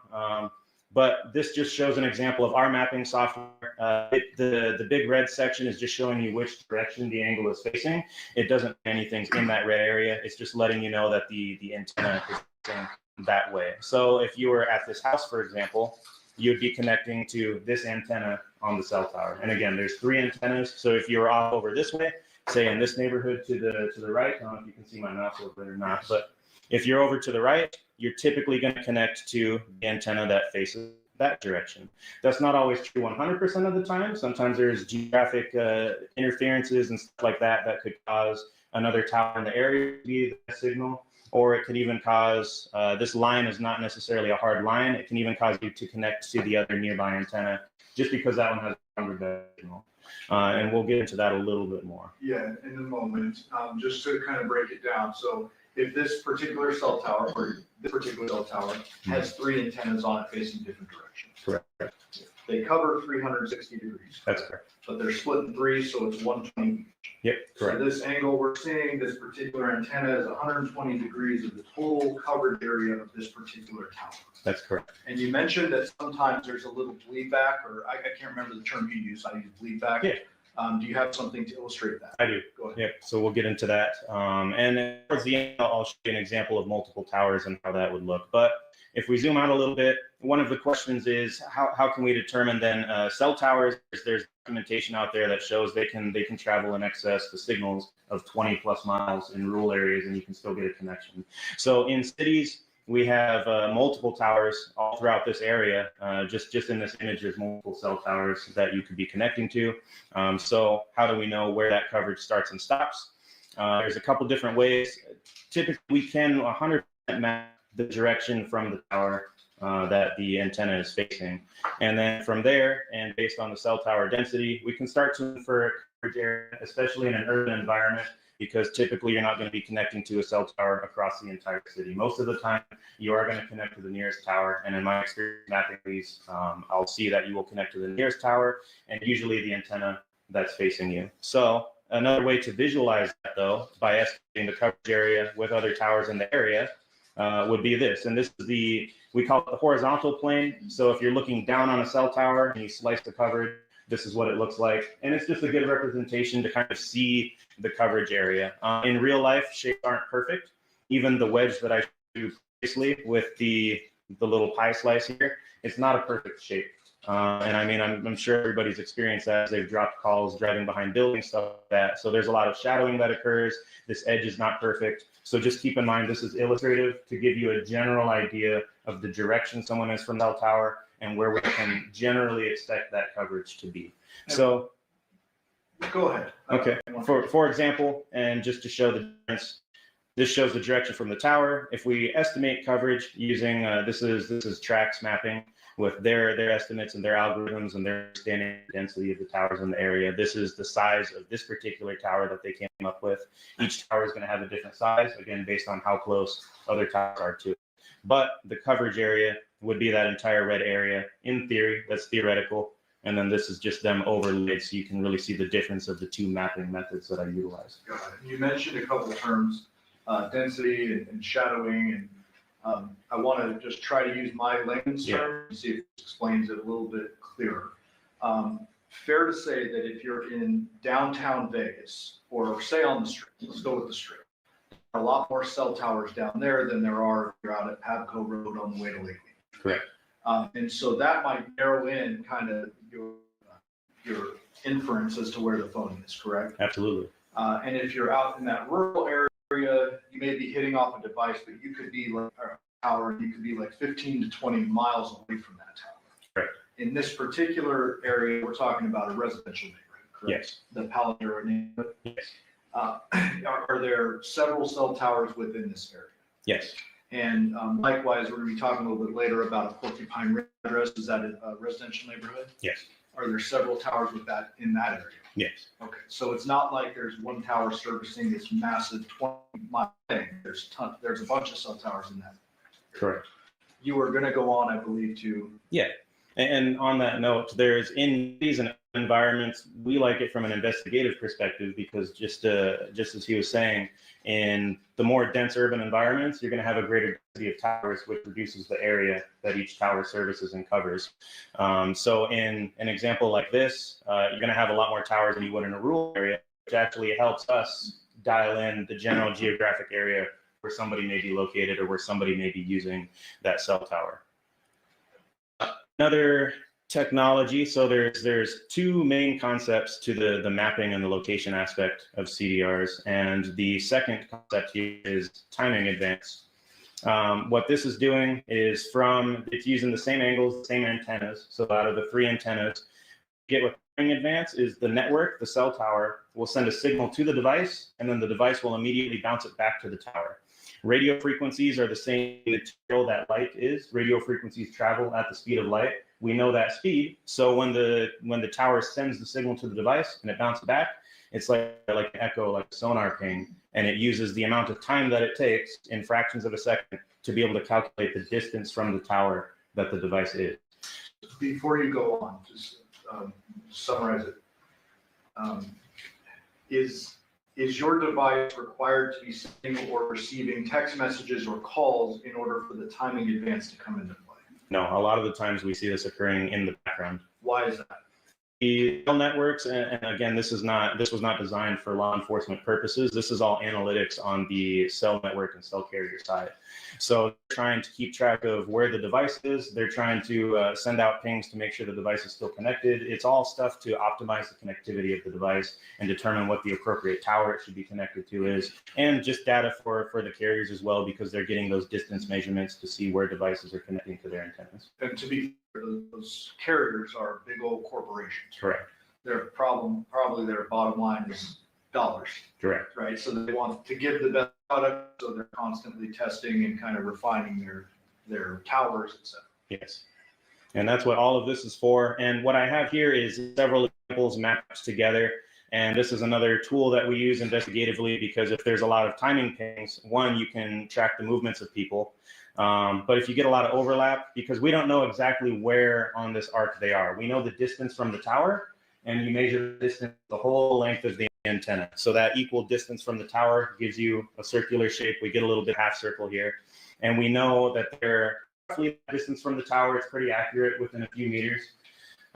But this just shows an example of our mapping software. The big red section is just showing you which direction the angle is facing. It doesn't say anything's in that red area. It's just letting you know that the antenna is facing that way. So if you were at this house, for example, you would be connecting to this antenna on the cell tower. And again, there's three antennas. So if you were off over this way, say in this neighborhood to the right, I don't know if you can see my mouse over there or not, but if you're over to the right, you're typically going to connect to the antenna that faces that direction. That's not always true 100% of the time. Sometimes there's geographic interferences and stuff like that that could cause another tower in the area to be the signal. Or it could even cause, this line is not necessarily a hard line. It can even cause you to connect to the other nearby antenna just because that one has a stronger signal. And we'll get into that a little bit more. Yeah, in a moment. Just to kind of break it down. So if this particular cell tower or this particular cell tower has 3 antennas on it facing different directions. Correct. They cover 360 degrees. That's correct. But they're split in 3, so it's 120 each. Yep, correct. So this angle we're seeing, this particular antenna is 120 degrees of the total coverage area of this particular tower. That's correct. And you mentioned that sometimes there's a little bleed back, or I can't remember the term you used. I use bleed back. Yeah. Do you have something to illustrate that? I do. Go ahead. Yep. So we'll get into that. And towards the end, I'll show you an example of multiple towers and how that would look. But if we zoom out a little bit, one of the questions is how can we determine then cell towers? There's documentation out there that shows they can travel in excess the signals of 20 plus miles in rural areas, and you can still get a connection. So in cities, we have multiple towers all throughout this area. Just in this image, there's multiple cell towers that you could be connecting to. So how do we know where that coverage starts and stops? There's a couple different ways. Typically, we can 100% map the direction from the tower that the antenna is facing. And then from there, and based on the cell tower density, we can start to infer coverage area, especially in an urban environment, because typically you're not going to be connecting to a cell tower across the entire city. Most of the time, you are going to connect to the nearest tower. And in my experience mapping these, I'll see that you will connect to the nearest tower and usually the antenna that's facing you. So another way to visualize that, though, by estimating the coverage area with other towers in the area, would be this. And this is we call it the horizontal plane. So if you're looking down on a cell tower and you slice the coverage, this is what it looks like. And it's just a good representation to kind of see the coverage area. In real life, shapes aren't perfect. Even the wedge that I showed you previously with the little pie slice here, it's not a perfect shape. And I mean, I'm sure everybody's experienced that as they've dropped calls driving behind buildings, stuff like that. So there's a lot of shadowing that occurs. This edge is not perfect. So just keep in mind, this is illustrative to give you a general idea of the direction someone is from the cell tower and where we can generally expect that coverage to be. So go ahead. Okay. For example, and just to show the difference, this shows the direction from the tower. If we estimate coverage using this is tracks mapping with their estimates and their algorithms and their understanding density of the towers in the area. This is the size of this particular tower that they came up with. Each tower is going to have a different size, again, based on how close other towers are to it. But the coverage area would be that entire red area. In theory, that's theoretical. And then this is just them overlaid, so you can really see the difference of the two mapping methods that I utilize. Got it. You mentioned a couple of terms, density and shadowing, and I want to just try to use my layman's term and see if it explains it a little bit clearer. Fair to say that if you're in downtown Vegas, or say on the Strip, let's go with the Strip, there are a lot more cell towers down there than there are if you're out at Pabco Road on the way to Lakeview. Correct. And so that might narrow in kind of your inference as to where the phone is, correct? Absolutely. And if you're out in that rural area, you may be hitting off a device, but you could be like a tower, you could be like 15 to 20 miles away from that tower. Right. In this particular area, we're talking about a residential neighborhood, correct? Yes. The Paladero neighborhood. Yes. Are there several cell towers within this area? Yes. And likewise, we're going to be talking a little bit later about a Porcupine Ridge address. Is that a residential neighborhood? Yes. Are there several towers with that in that area? Yes. Okay, so it's not like there's one tower servicing this massive 20-mile thing. There's a bunch of cell towers in that. Correct. You were going to go on, I believe, to. Yeah. And on that note, there's in these environments, we like it from an investigative perspective because just as he was saying, in the more dense urban environments, you're going to have a greater density of towers, which reduces the area that each tower services and covers. So in an example like this, you're going to have a lot more towers than you would in a rural area, which actually helps us dial in the general geographic area where somebody may be located or where somebody may be using that cell tower. Another technology, so there's two main concepts to the mapping and the location aspect of CDRs, and the second concept here is timing advance. What this is doing is it's using the same angles, the same antennas. So out of the 3 antennas, get with timing advance is the network, the cell tower, will send a signal to the device, and then the device will immediately bounce it back to the tower. Radio frequencies are the same material that light is. Radio frequencies travel at the speed of light. We know that speed. So when the tower sends the signal to the device and it bounces back, it's like an echo, like a sonar ping. and it uses the amount of time that it takes in fractions of a second to be able to calculate the distance from the tower that the device is. Before you go on, just summarize it. Is your device required to be sending or receiving text messages or calls in order for the timing advance to come into play? No, a lot of the times we see this occurring in the background. Why is that? The cell networks, and again, this was not designed for law enforcement purposes. This is all analytics on the cell network and cell carrier side. So they're trying to keep track of where the device is. They're trying to send out pings to make sure the device is still connected. It's all stuff to optimize the connectivity of the device and determine what the appropriate tower it should be connected to is, and just data for the carriers as well, because they're getting those distance measurements to see where devices are connecting to their antennas. And to be fair, those carriers are big old corporations. Correct. Their probably their bottom line is dollars. Correct. Right, so they want to give the best product, so they're constantly testing and kind of refining their towers, et cetera. Yes. And that's what all of this is for. And what I have here is several examples mapped together. And this is another tool that we use investigatively, because if there's a lot of timing pings, one, you can track the movements of people. But if you get a lot of overlap, because we don't know exactly where on this arc they are, we know the distance from the tower, and you measure the distance, the whole length of the antenna. So that equal distance from the tower gives you a circular shape. We get a little bit half circle here. And we know that they're roughly the distance from the tower. It's pretty accurate within a few meters.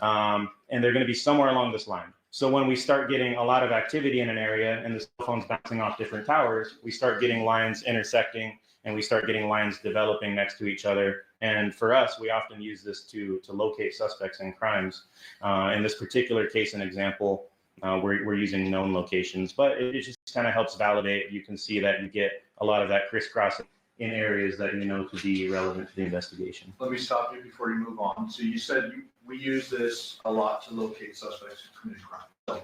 And they're going to be somewhere along this line. So when we start getting a lot of activity in an area and the cell phone's bouncing off different towers, we start getting lines intersecting, and we start getting lines developing next to each other. And for us, we often use this to locate suspects in crimes. In this particular case and example, we're using known locations, but it just kind of helps validate. You can see that you get a lot of that crisscrossing in areas that you know to be relevant to the investigation. Let me stop you before you move on. So you said we use this a lot to locate suspects who committed crime. So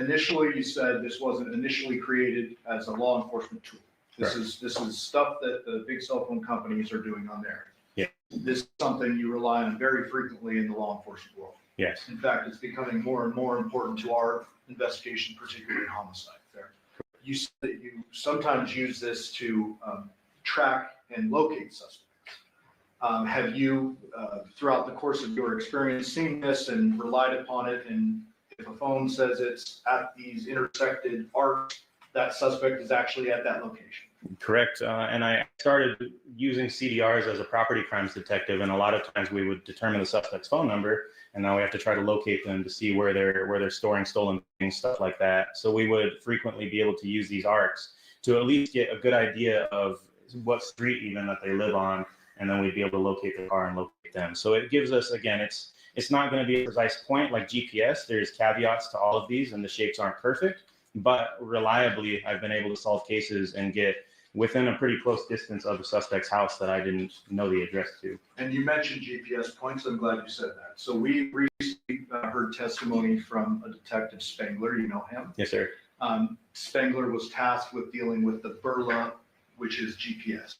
initially, you said this wasn't initially created as a law enforcement tool. This is stuff that the big cell phone companies are doing on there. Yeah. This is something you rely on very frequently in the law enforcement world. Yes. In fact, it's becoming more and more important to our investigation, particularly homicide. Fair. You said that you sometimes use this to track and locate suspects. Have you, throughout the course of your experience, seen this and relied upon it? And if a phone says it's at these intersected arcs, that suspect is actually at that location? Correct. And I started using CDRs as a property crimes detective, and a lot of times we would determine the suspect's phone number, and now we have to try to locate them to see where they're storing stolen things, stuff like that. So we would frequently be able to use these arcs to at least get a good idea of what street even that they live on, and then we'd be able to locate the car and locate them. So it gives us, again, it's not going to be a precise point like GPS. There's caveats to all of these, and the shapes aren't perfect, but reliably I've been able to solve cases and get within a pretty close distance of the suspect's house that I didn't know the address to. And you mentioned GPS points. I'm glad you said that. So we recently heard testimony from a detective, Spangler. You know him? Yes, sir. Spangler was tasked with dealing with the burla, which is GPS.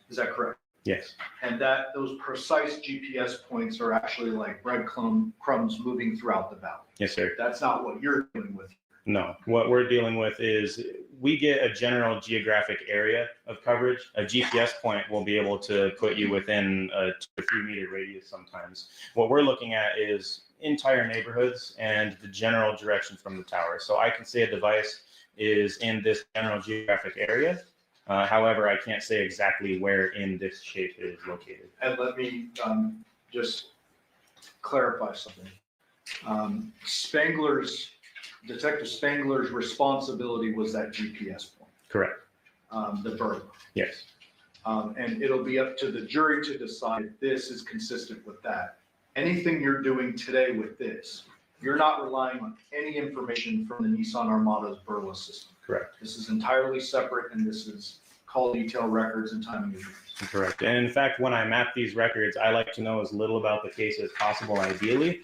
Is that correct? Yes. And those precise GPS points are actually like breadcrumbs moving throughout the valley. Yes, sir. That's not what you're dealing with. No, what we're dealing with is we get a general geographic area of coverage. A GPS point will be able to put you within a 2 or 3 meter radius sometimes. What we're looking at is entire neighborhoods and the general direction from the tower. So I can say a device is in this general geographic area. However, I can't say exactly where in this shape it is located. And let me just clarify something. Detective Spangler's responsibility was that GPS point. Correct. The burla. Yes. And it'll be up to the jury to decide if this is consistent with that. Anything you're doing today with this, you're not relying on any information from the Nissan Armada's burla system. Correct. This is entirely separate, and this is call detail records and timing agreements. Correct. And in fact, when I map these records, I like to know as little about the case as possible, ideally,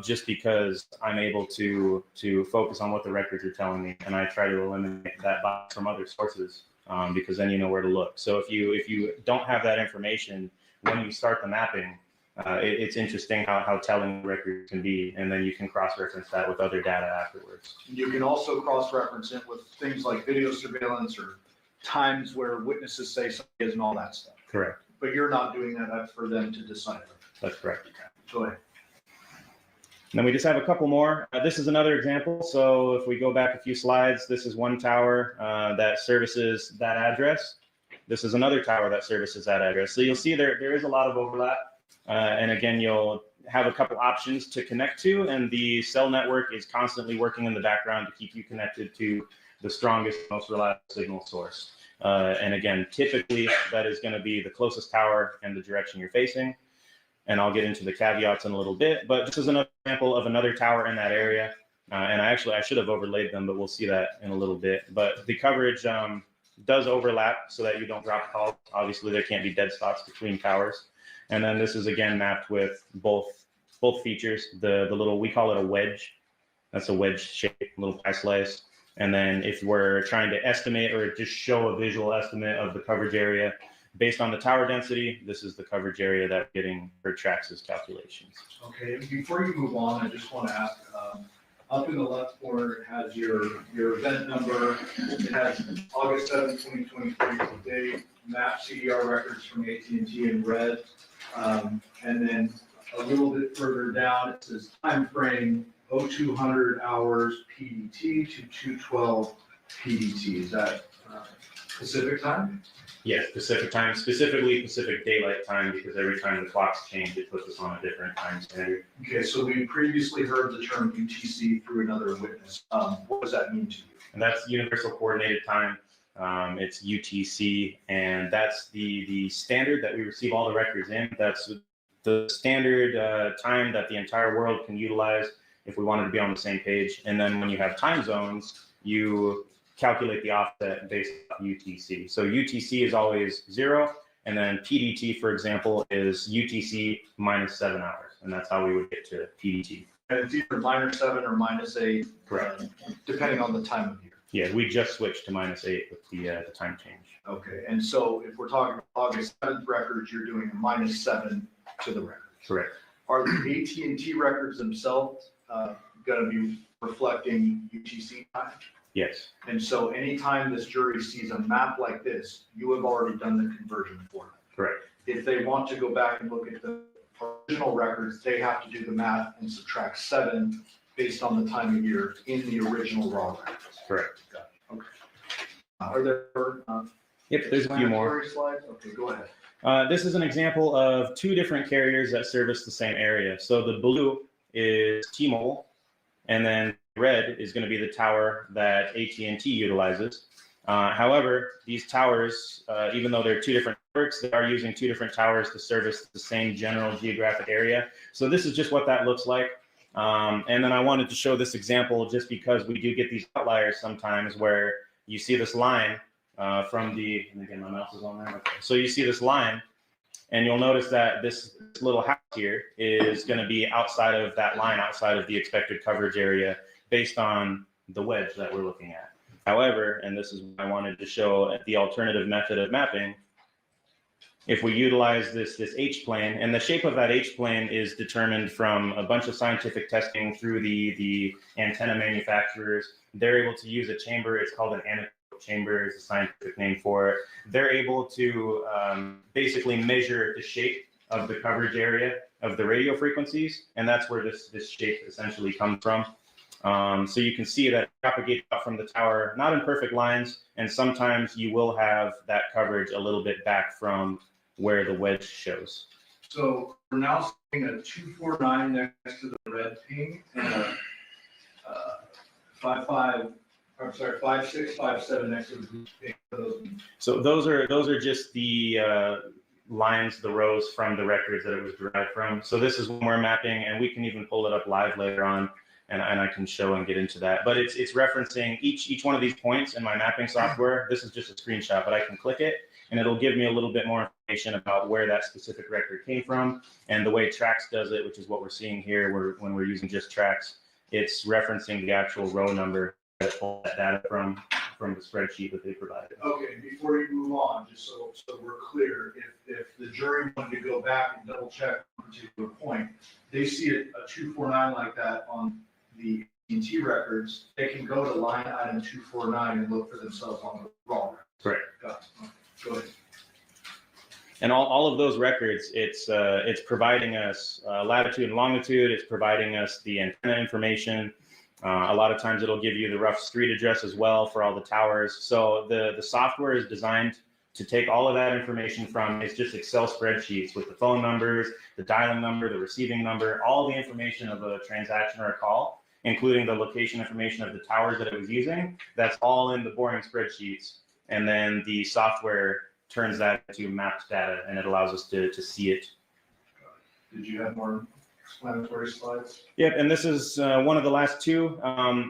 just because I'm able to focus on what the records are telling me, and I try to eliminate that bias from other sources, because then you know where to look. So if you don't have that information when you start the mapping, It's interesting how telling records can be, and then you can cross-reference that with other data afterwards. You can also cross-reference it with things like video surveillance or times where witnesses say something is and all that stuff. Correct. But you're not doing that, that's for them to decipher. That's correct. Go ahead. And then we just have a couple more. This is another example. So if we go back a few slides, this is one tower that services that address. This is another tower that services that address. So you'll see there is a lot of overlap. And again, you'll have a couple options to connect to, and the cell network is constantly working in the background to keep you connected to the strongest, most reliable signal source. And again, typically that is going to be the closest tower and the direction you're facing. And I'll get into the caveats in a little bit, but this is another example of another tower in that area. And I should have overlaid them, but we'll see that in a little bit. But the coverage does overlap so that you don't drop calls. Obviously, there can't be dead spots between towers. And then this is again mapped with both features. The little, we call it a wedge. That's a wedge shaped little pie slice. And then if we're trying to estimate or just show a visual estimate of the coverage area based on the tower density, this is the coverage area that we're getting for Trax's calculations. Okay, before you move on, I just want to ask, up in the left corner, it has your event number. It has August 7, 2023 date, map CDR records from AT&T in red. And then a little bit further down, it says time frame 0200 hours PDT to 212 PDT. Is that Pacific time? Yes, Pacific time, specifically Pacific Daylight Time, because every time the clocks change, it puts us on a different time standard. Okay, so we previously heard the term UTC through another witness. What does that mean to you? And that's Universal Coordinated Time. It's UTC, and that's the standard that we receive all the records in. That's the standard time that the entire world can utilize if we wanted to be on the same page. And then when you have time zones, you calculate the offset based on UTC. So UTC is always 0, and then PDT, for example, is UTC minus 7 hours, and that's how we would get to PDT. And it's either -7 or -8. Correct. Depending on the time of year. Yeah, we just switched to -8 with the time change. Okay, and so if we're talking about August 7th records, you're doing a -7 to the record. Correct. Are the AT&T records themselves going to be reflecting UTC time? Yes. And so anytime this jury sees a map like this, you have already done the conversion for them. Correct. If they want to go back and look at the original records, they have to do the math and subtract 7 based on the time of year in the original raw records. Correct. Okay. Are there Yep, there's a few more. explanatory slides? Okay, go ahead. This is an example of 2 different carriers that service the same area. So the blue is T-Mobile, and then red is going to be the tower that AT&T utilizes. However, these towers, even though they're 2 different networks, they are using 2 different towers to service the same general geographic area. So this is just what that looks like. And then I wanted to show this example just because we do get these outliers sometimes where you see this line from the, and again, my mouse is on there. Okay. So you see this line, and you'll notice that this little house here is going to be outside of that line, outside of the expected coverage area based on the wedge that we're looking at. However, and this is what I wanted to show at the alternative method of mapping, if we utilize this H-plane, and the shape of that H-plane is determined from a bunch of scientific testing through the antenna manufacturers. They're able to use a chamber. It's called an anechoic chamber, is a scientific name for it. They're able to basically measure the shape of the coverage area of the radio frequencies, and that's where this shape essentially comes from. So you can see that it propagates out from the tower, not in perfect lines, and sometimes you will have that coverage a little bit back from where the wedge shows. So we're now seeing a 249 next to the red ping and a 5657 next to the blue ping. So those are just the lines, the rows from the records that it was derived from. So this is when we're mapping, and we can even pull it up live later on, and I can show and get into that. But it's referencing each one of these points in my mapping software. This is just a screenshot, but I can click it, and it'll give me a little bit more information about where that specific record came from. And the way Trax does it, which is what we're seeing here, when we're using just Trax, it's referencing the actual row number that pulled that data from from the spreadsheet that they provided. Okay, before you move on, just so we're clear, if the jury wanted to go back and double check a particular point, they see a 249 like that on the AT&T records, they can go to line item 249 and look for themselves on the wrong. Correct. Got it. Go ahead. And all of those records, it's providing us latitude and longitude. It's providing us the antenna information. A lot of times it'll give you the rough street address as well for all the towers. So the software is designed to take all of that information from, it's just Excel spreadsheets with the phone numbers, the dialing number, the receiving number, all the information of a transaction or a call, including the location information of the towers that it was using. That's all in the boring spreadsheets. And then the software turns that into mapped data, and it allows us to see it. Did you have more explanatory slides? Yep, and this is one of the last two.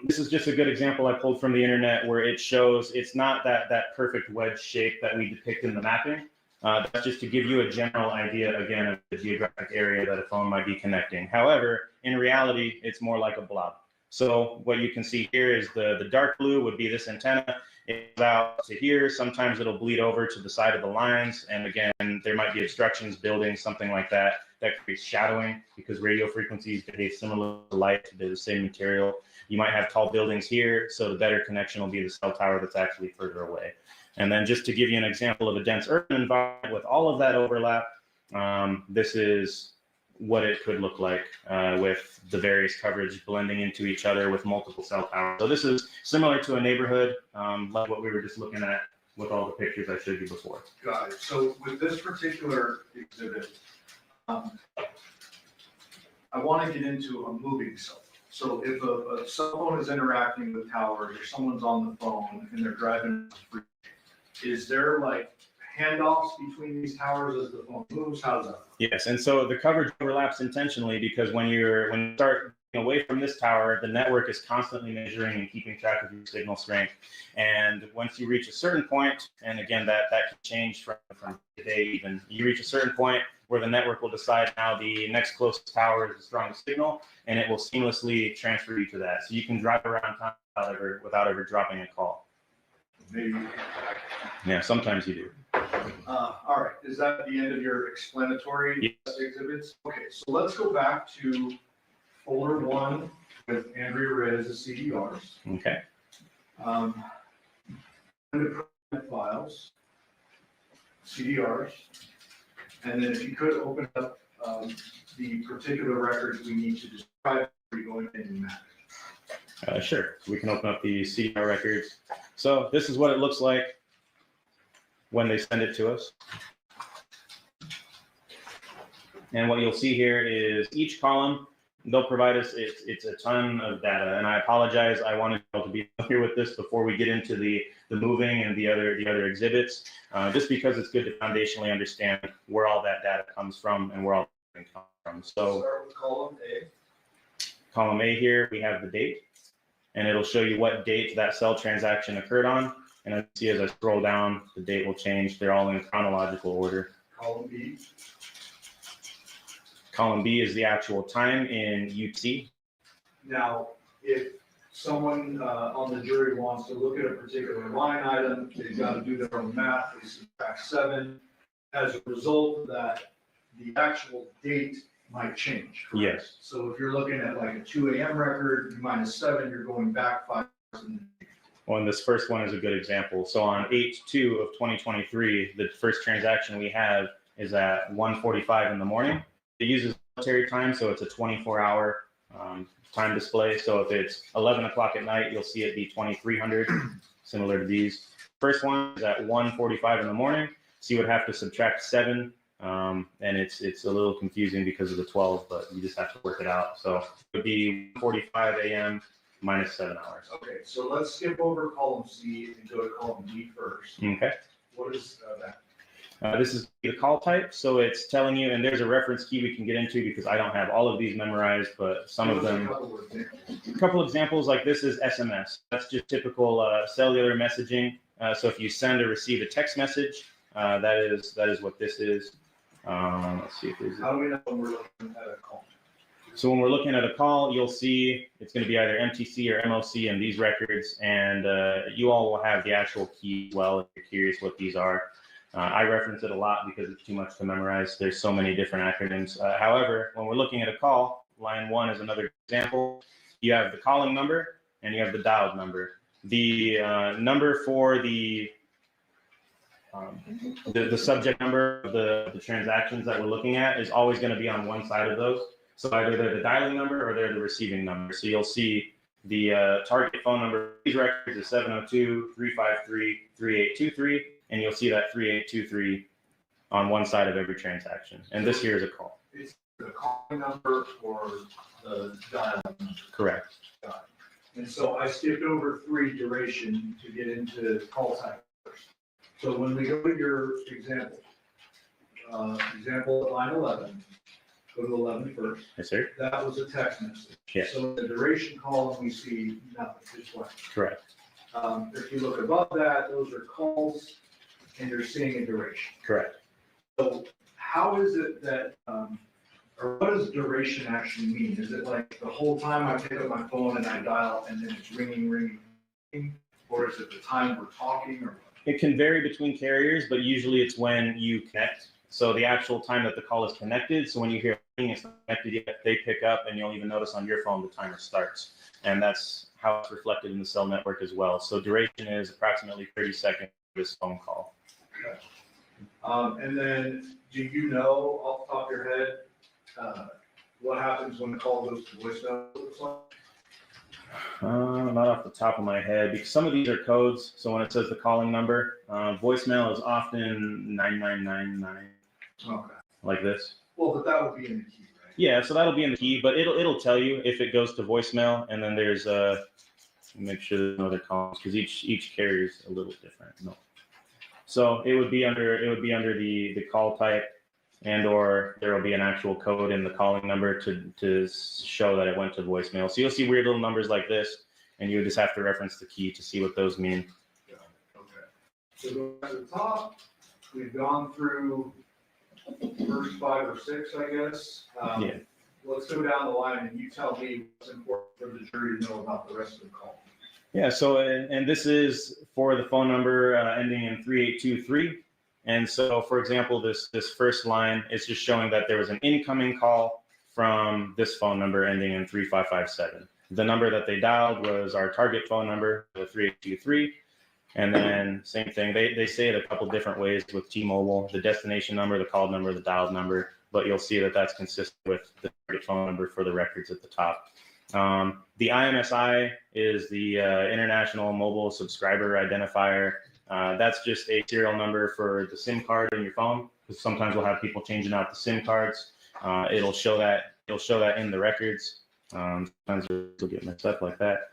This is just a good example I pulled from the internet where it shows it's not that perfect wedge shape that we depict in the mapping. That's just to give you a general idea, again, of the geographic area that a phone might be connecting. However, in reality, it's more like a blob. So what you can see here is the dark blue would be this antenna. It's out to here. Sometimes it'll bleed over to the side of the lines. And again, there might be obstructions, buildings, something like that, that creates shadowing because radio frequencies behave similar to light. They're the same material. You might have tall buildings here, so the better connection will be the cell tower that's actually further away. And then just to give you an example of a dense urban environment with all of that overlap, this is what it could look like with the various coverage blending into each other with multiple cell towers. So this is similar to a neighborhood, like what we were just looking at with all the pictures I showed you before. Got it. So with this particular exhibit, I want to get into a moving cell phone. So if a cell phone is interacting with towers or someone's on the phone and they're driving, is there like handoffs between these towers as the phone moves? How's that? Yes, and so the coverage overlaps intentionally because when you start away from this tower, the network is constantly measuring and keeping track of your signal strength. And once you reach a certain point, and again, that can change from today even, you reach a certain point where the network will decide now the next closest tower is the strongest signal, and it will seamlessly transfer you to that. So you can drive around town without ever dropping a call. Maybe. Yeah, sometimes you do. All right, is that the end of your explanatory exhibits? Okay, so let's go back to folder 1 with Andrea Reyes as CDRs. Okay. Under files, CDRs, and then if you could open up the particular records we need to describe before you go in and map. Sure, we can open up the CDR records. So this is what it looks like when they send it to us. And what you'll see here is each column, they'll provide us, it's a ton of data. And I apologize, I wanted to be here with this before we get into the moving and the other exhibits, just because it's good to foundationally understand where all that data comes from and where all that comes from. So start with column A. Column A here, we have the date, and it'll show you what date that cell transaction occurred on. And as you see, as I scroll down, the date will change. They're all in chronological order. Column B. Column B is the actual time in UTC. Now, if someone on the jury wants to look at a particular line item, they've got to do their own math. They subtract 7. As a result of that, the actual date might change. Correct? Yes. So if you're looking at like a 2 a.m. record, minus 7, you're going back 5 hours. Well, and this first one is a good example. So on 8/2 of 2023, the first transaction we have is at 1:45 in the morning. It uses military time, so it's a 24-hour time display. So if it's 11 o'clock at night, you'll see it be 2300, similar to these. First one is at 1:45 in the morning, so you would have to subtract 7, and it's a little confusing because of the 12, but you just have to work it out. So it would be 1:45 a.m. minus 7 hours. Okay, so let's skip over column C and go to column D first. Okay. What is that? This is the call type, so it's telling you, and there's a reference key we can get into because I don't have all of these memorized, but some of them. A couple examples like this is SMS. That's just typical cellular messaging. So if you send or receive a text message, that is what this is. Let's see if there's. How do we know when we're looking at a call? So when we're looking at a call, you'll see it's going to be either MTC or MOC in these records, and you all will have the actual key as well if you're curious what these are. I reference it a lot because it's too much to memorize. There's so many different acronyms. However, when we're looking at a call, line 1 is another example. You have the calling number and you have the dialed number. The number for the subject number of the transactions that we're looking at is always going to be on one side of those. So either they're the dialing number or they're the receiving number. So you'll see the target phone number of these records is 702-353-3823, and you'll see that 3823 on one side of every transaction. And this here is a call. It's the calling number or the dial number. Correct. Got it. And so I skipped over 3 duration to get into call time first. So when we go to your example, example at line 11, go to 11 first. Yes, sir. That was a text message. Yes. So the duration column, we see nothing, just blank. Correct. If you look above that, those are calls and you're seeing a duration. Correct. So how is it that, or what does duration actually mean? Is it like the whole time I pick up my phone and I dial and then it's ringing, ringing, ringing? Or is it the time we're talking or? It can vary between carriers, but usually it's when you connect. So the actual time that the call is connected. So when you hear it's not connected yet, they pick up, and you'll even notice on your phone the timer starts. And that's how it's reflected in the cell network as well. So duration is approximately 30 seconds for this phone call. Okay. And then do you know off the top of your head what happens when the call goes to voicemail? Not off the top of my head, because some of these are codes. So when it says the calling number, voicemail is often 9999. Okay. Like this. Well, but that would be in the key, right? Yeah, so that'll be in the key, but it'll tell you if it goes to voicemail, and then there's make sure there's no other columns because each carrier is a little different. No. So it would be under the call type, and or there will be an actual code in the calling number to show that it went to voicemail. So you'll see weird little numbers like this, and you would just have to reference the key to see what those mean. Yeah. Okay. So go to the top. We've gone through first 5 or 6, I guess. Yeah. Let's go down the line and you tell me what's important for the jury to know about the rest of the call. Yeah, so, and this is for the phone number ending in 3823. And so, for example, this first line is just showing that there was an incoming call from this phone number ending in 3557. The number that they dialed was our target phone number, the 3823. And then same thing, they say it a couple different ways with T-Mobile, the destination number, the called number, the dialed number, but you'll see that that's consistent with the target phone number for the records at the top. The IMSI is the International Mobile Subscriber Identifier. That's just a serial number for the SIM card in your phone, because sometimes we'll have people changing out the SIM cards. It'll show that in the records. Sometimes it'll get messed up like that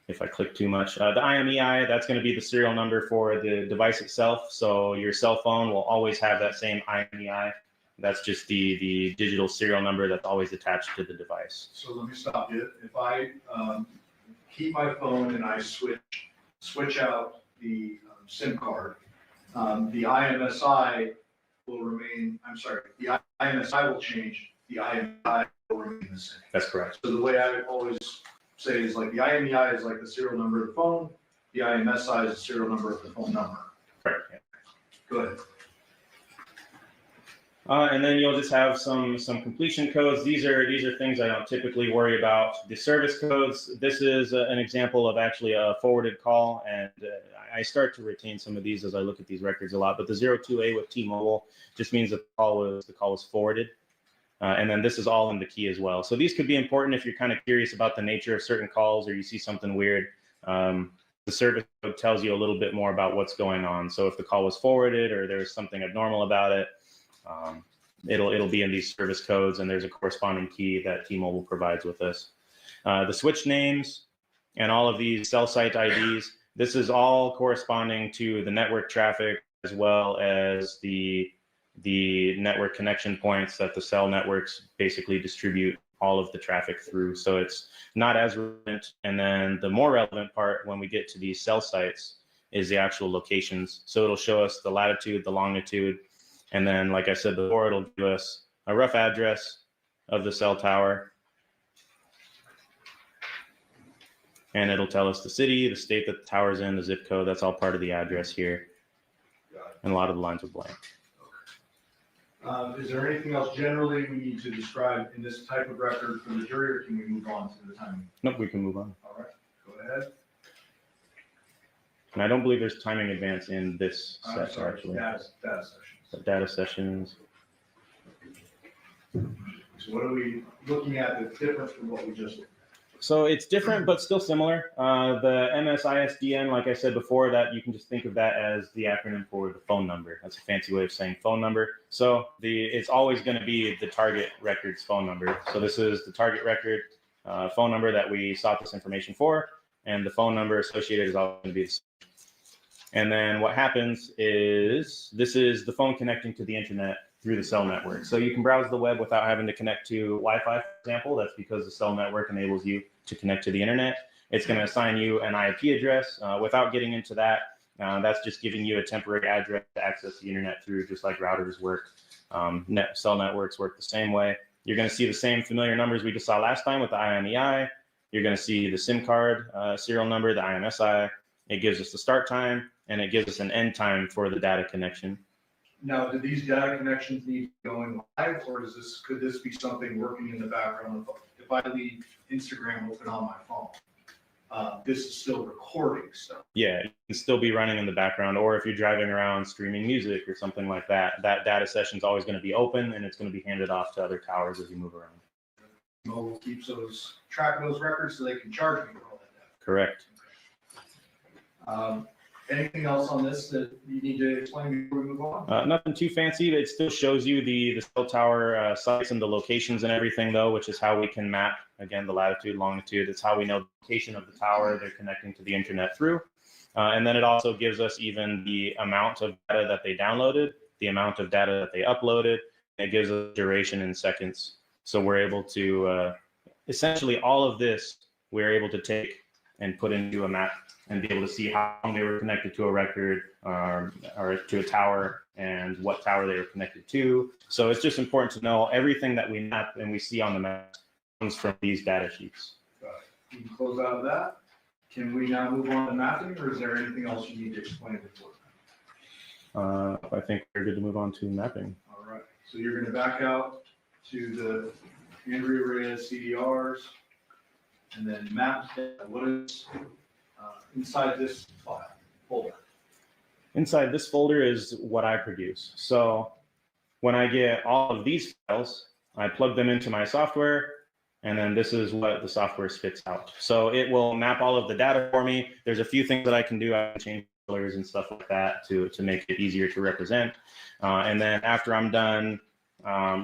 if I click too much. The IMEI, that's going to be the serial number for the device itself. So your cell phone will always have that same IMEI. That's just the digital serial number that's always attached to the device. So let me stop you. If I keep my phone and I switch out the SIM card, the IMSI will remain, the IMSI will change, the IMEI will remain the same. That's correct. So the way I always say is like the IMEI is like the serial number of the phone, the IMSI is the serial number of the phone number. Right. Go ahead. And then you'll just have some completion codes. These are things I don't typically worry about. The service codes, this is an example of actually a forwarded call, and I start to retain some of these as I look at these records a lot, but the 02A with T-Mobile just means that the call was forwarded. And then this is all in the key as well. So these could be important if you're kind of curious about the nature of certain calls or you see something weird. The service code tells you a little bit more about what's going on. So if the call was forwarded or there's something abnormal about it, it'll be in these service codes, and there's a corresponding key that T-Mobile provides with us. The switch names and all of these cell site IDs, this is all corresponding to the network traffic as well as the network connection points that the cell networks basically distribute all of the traffic through. So it's not as relevant. And then the more relevant part when we get to these cell sites is the actual locations. So it'll show us the latitude, the longitude, and then, like I said before, it'll give us a rough address of the cell tower, and it'll tell us the city, the state that the tower's in, the zip code. That's all part of the address here. And a lot of the lines are blank. Is there anything else generally we need to describe in this type of record for the jury, or can we move on to the timing? Nope, we can move on. All right, go ahead. And I don't believe there's timing advance in this I'm set, sorry, actually. data sessions. So data sessions. So what are we looking at that's different from what we just did? So it's different, but still similar. The MSISDN, like I said before, that you can just think of that as the acronym for the phone number. That's a fancy way of saying phone number. So it's always going to be the target record's phone number. So this is the target record phone number that we sought this information for, and the phone number associated is always going to be the same. And then what happens is this is the phone connecting to the internet through the cell network. So you can browse the web without having to connect to Wi-Fi, for example. That's because the cell network enables you to connect to the internet. It's going to assign you an IP address. Without getting into that, that's just giving you a temporary address to access the internet through, just like routers work. Cell networks work the same way. You're going to see the same familiar numbers we just saw last time with the IMEI. You're going to see the SIM card serial number, the IMSI. It gives us the start time, and it gives us an end time for the data connection. Now, do these data connections need going live, or could this be something working in the background? If I leave Instagram open on my phone, this is still recording stuff. Yeah, it can still be running in the background, or if you're driving around streaming music or something like that, that data session is always going to be open, and it's going to be handed off to other towers as you move around. Mobile keeps track of those records so they can charge me for all that data. Correct. Anything else on this that you need to explain before we move on? Nothing too fancy. It still shows you the cell tower sites and the locations and everything, though, which is how we can map, again, the latitude, longitude. It's how we know the location of the tower they're connecting to the internet through. And then it also gives us even the amount of data that they downloaded, the amount of data that they uploaded. It gives us duration in seconds. So we're able to, essentially all of this, we're able to take and put into a map and be able to see how long they were connected to a record or to a tower and what tower they were connected to. So it's just important to know everything that we map and we see on the map comes from these data sheets. You can close out of that. Can we now move on to mapping, or is there anything else you need to explain before? I think we're good to move on to mapping. All right, so you're going to back out to the Andrea Reyes CDRs and then map what is inside this file folder. Inside this folder is what I produce. So when I get all of these files, I plug them into my software, and then this is what the software spits out. So it will map all of the data for me. There's a few things that I can do. I can change colors and stuff like that to make it easier to represent. And then after I'm done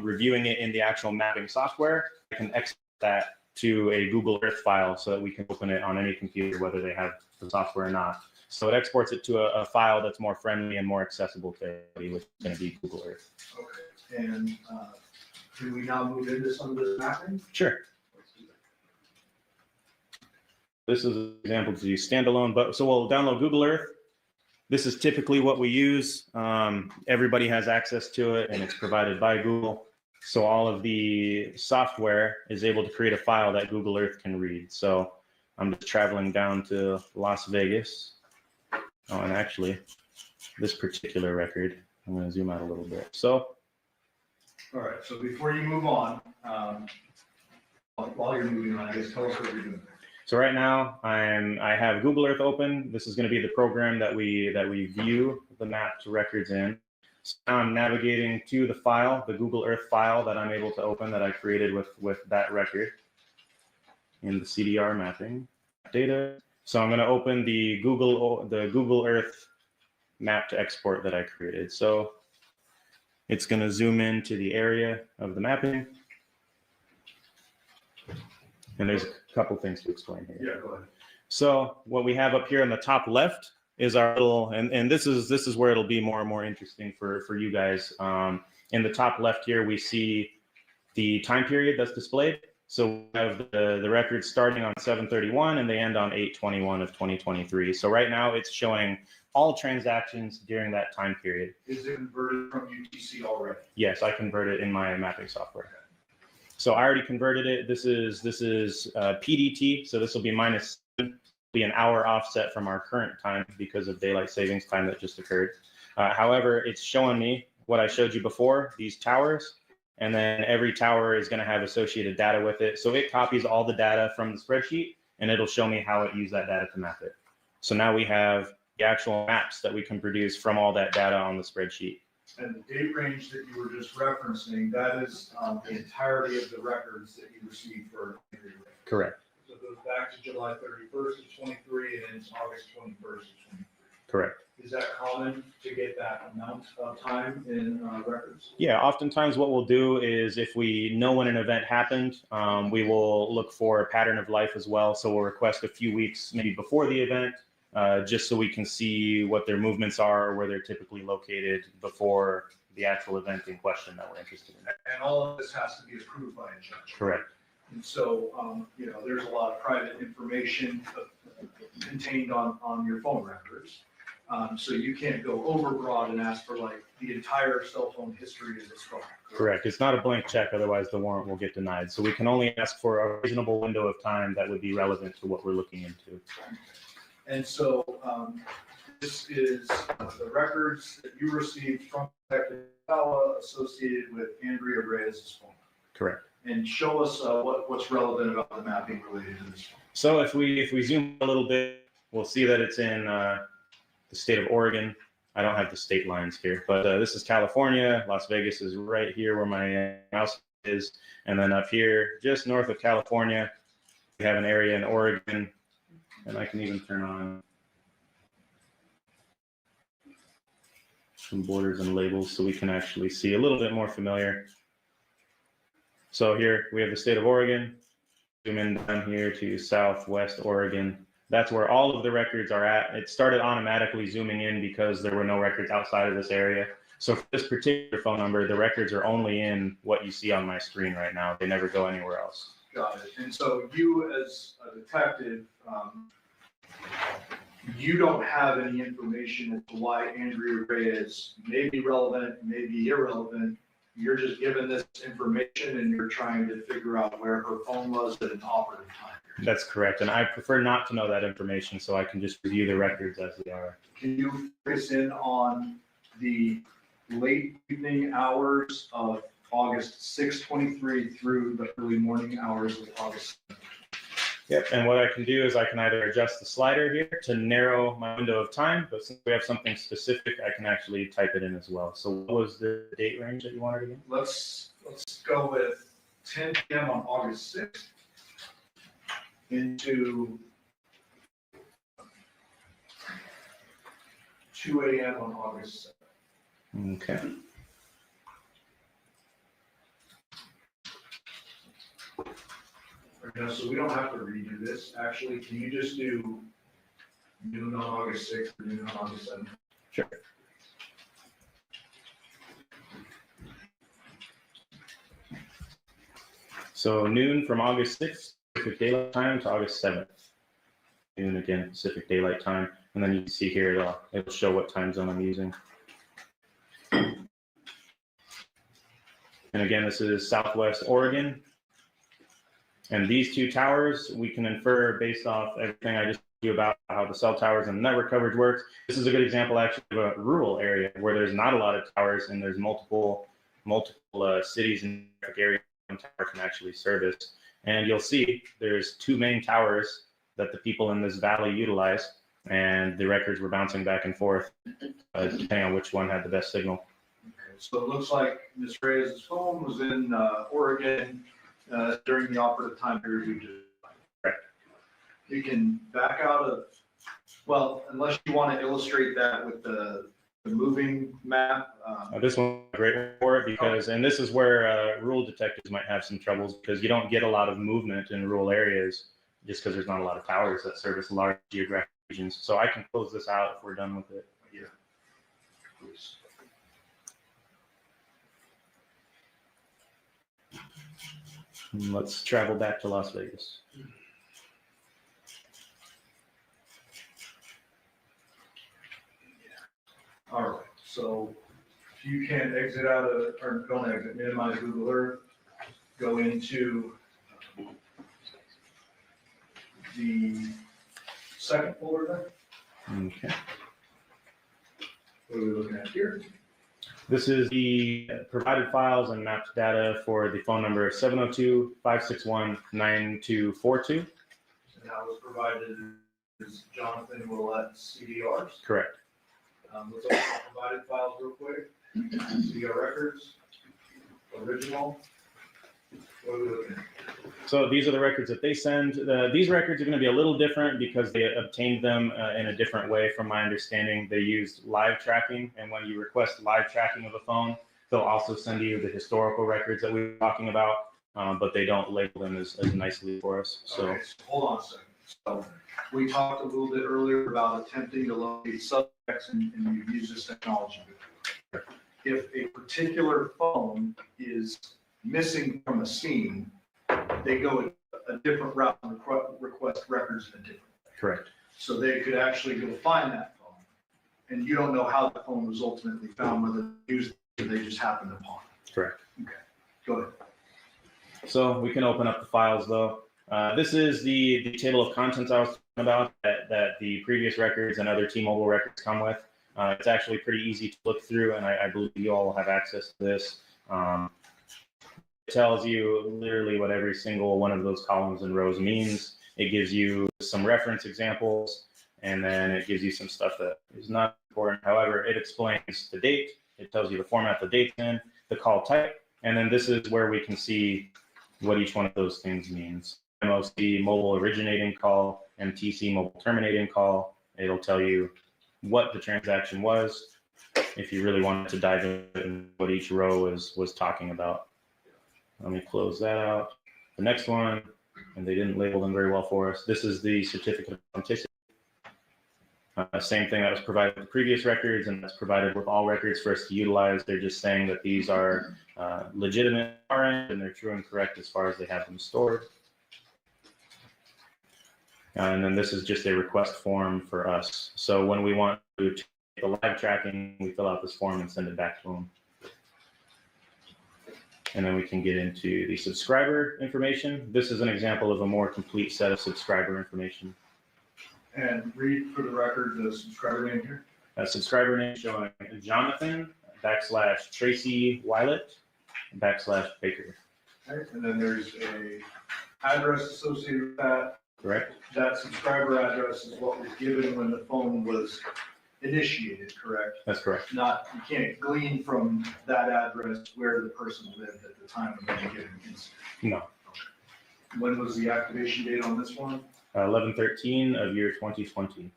reviewing it in the actual mapping software, I can export that to a Google Earth file so that we can open it on any computer, whether they have the software or not. So it exports it to a file that's more friendly and more accessible to everybody, which is going to be Google Earth. Okay, and can we now move into some of this mapping? Sure. Let's do that. This is an example to use standalone, but so we'll download Google Earth. This is typically what we use. Everybody has access to it, and it's provided by Google. So all of the software is able to create a file that Google Earth can read. So I'm just traveling down to Las Vegas. Oh, and actually, this particular record, I'm going to zoom out a little bit. So, all right, so before you move on, while you're moving on, I guess tell us what you're doing. So right now, I have Google Earth open. This is going to be the program that we view the mapped records in. So now I'm navigating to the file, the Google Earth file that I'm able to open that I created with that record in the CDR mapping data. So I'm going to open the Google Earth map to export that I created. So it's going to zoom into the area of the mapping. And there's a couple things to explain here. Yeah, go ahead. So what we have up here on the top left is our little, and this is where it'll be more and more interesting for you guys. In the top left here, we see the time period that's displayed. So we have the records starting on 7/31 and they end on 8/21 of 2023. So right now it's showing all transactions during that time period. Is it converted from UTC already? Yes, I converted it in my mapping software. So I already converted it. This is PDT, so this will be minus be an hour offset from our current time because of daylight savings time that just occurred. However, it's showing me what I showed you before, these towers, and then every tower is going to have associated data with it. So it copies all the data from the spreadsheet, and it'll show me how it used that data to map it. So now we have the actual maps that we can produce from all that data on the spreadsheet. And the date range that you were just referencing, that is the entirety of the records that you received for Andrea Reyes. Correct. So it goes back to July 31st of 23 and then it's August 21st of 23. Correct. Is that common to get that amount of time in records? Yeah, oftentimes what we'll do is if we know when an event happened, we will look for a pattern of life as well. So we'll request a few weeks maybe before the event, just so we can see what their movements are, where they're typically located before the actual event in question that we're interested in. And all of this has to be approved by a judge. Correct. And so, there's a lot of private information contained on your phone records. So you can't go overbroad and ask for like the entire cell phone history of this phone. Correct. It's not a blank check, otherwise the warrant will get denied. So we can only ask for a reasonable window of time that would be relevant to what we're looking into. And so this is the records that you received from Detective Ozawa associated with Andrea Reyes' phone. Correct. And show us what's relevant about the mapping related to this phone. So if we zoom a little bit, we'll see that it's in the state of Oregon. I don't have the state lines here, but this is California. Las Vegas is right here where my house is. And then up here, just north of California, we have an area in Oregon. And I can even turn on some borders and labels so we can actually see a little bit more familiar. So here we have the state of Oregon. Zoom in down here to Southwest Oregon. That's where all of the records are at. It started automatically zooming in because there were no records outside of this area. So for this particular phone number, the records are only in what you see on my screen right now. They never go anywhere else. Got it. And so you as a detective, you don't have any information as to why Andrea Reyes may be relevant, may be irrelevant. You're just given this information and you're trying to figure out where her phone was at an operative time. That's correct. And I prefer not to know that information so I can just review the records as they are. Can you focus in on the late evening hours of August 6/23 through the early morning hours of August 7th? Yep, and what I can do is I can either adjust the slider here to narrow my window of time, but since we have something specific, I can actually type it in as well. So what was the date range that you wanted again? Let's go with 10 p.m. on August 6th into 2 a.m. on August 7th. Okay. So we don't have to redo this. Actually, can you just do noon on August 6th or noon on August 7th? Sure. So noon from August 6th, Pacific Daylight Time, to August 7th. Noon again, Pacific Daylight Time. And then you can see here, it'll show what time zone I'm using. And again, this is Southwest Oregon. And these two towers, we can infer based off everything I just told you about how the cell towers and network coverage works. This is a good example actually of a rural area where there's not a lot of towers and there's multiple cities and areas one tower can actually service. And you'll see there's two main towers that the people in this valley utilize, and the records were bouncing back and forth depending on which one had the best signal. Okay, so it looks like Ms. Reyes' phone was in Oregon during the operative time period you just. Correct. You can back out of, well, unless you want to illustrate that with the moving map. This one's great for it because, and this is where rural detectives might have some troubles because you don't get a lot of movement in rural areas just because there's not a lot of towers that service large geographic regions. So I can close this out if we're done with it. Yeah. Please. And let's travel back to Las Vegas. All right, so if you can exit out of, or don't exit, minimize Google Earth, go into the second folder then? Okay. What are we looking at here? This is the provided files and mapped data for the phone number 702-561-9242. And that was provided as Jonathon Willette CDRs. Correct. Let's open the provided files real quick. CDR records, original. What are we looking at? So these are the records that they send. These records are going to be a little different because they obtained them in a different way. From my understanding, they used live tracking. And when you request live tracking of a phone, they'll also send you the historical records that we were talking about, but they don't label them as nicely for us. So, Okay, so hold on a second. So we talked a little bit earlier about attempting to locate subjects, and you've used this technology before. If a particular phone is missing from a scene, they go a different route and request records in a different way. correct. So they could actually go find that phone, and you don't know how the phone was ultimately found, whether they used it or they just happened upon it. Correct. Okay, go ahead. So we can open up the files though. This is the table of contents I was talking about that the previous records and other T-Mobile records come with. It's actually pretty easy to look through, and I believe you all will have access to this. It tells you literally what every single one of those columns and rows means. It gives you some reference examples, and then it gives you some stuff that is not important. However, it explains the date. It tells you the format the date's in, the call type, and then this is where we can see what each one of those things means. MOC, mobile originating call, MTC, mobile terminating call. It'll tell you what the transaction was, if you really wanted to dive in what each row was talking about. Let me close that out. The next one, and they didn't label them very well for us. This is the certificate of authenticity. Same thing that was provided with the previous records, and that's provided with all records for us to utilize. They're just saying that these are legitimate on our end, and they're true and correct as far as they have them stored. And then this is just a request form for us. So when we want to take the live tracking, we fill out this form and send it back to them. And then we can get into the subscriber information. This is an example of a more complete set of subscriber information. And read for the record the subscriber name here. Subscriber name showing Jonathon /Tracy Willette /Baker. Okay, and then there's a address associated with that. Correct. That subscriber address is what was given when the phone was initiated, correct? That's correct. Not, you can't glean from that address where the person lived at the time of any given incident. No. When was the activation date on this one? 11/13 of year 2020.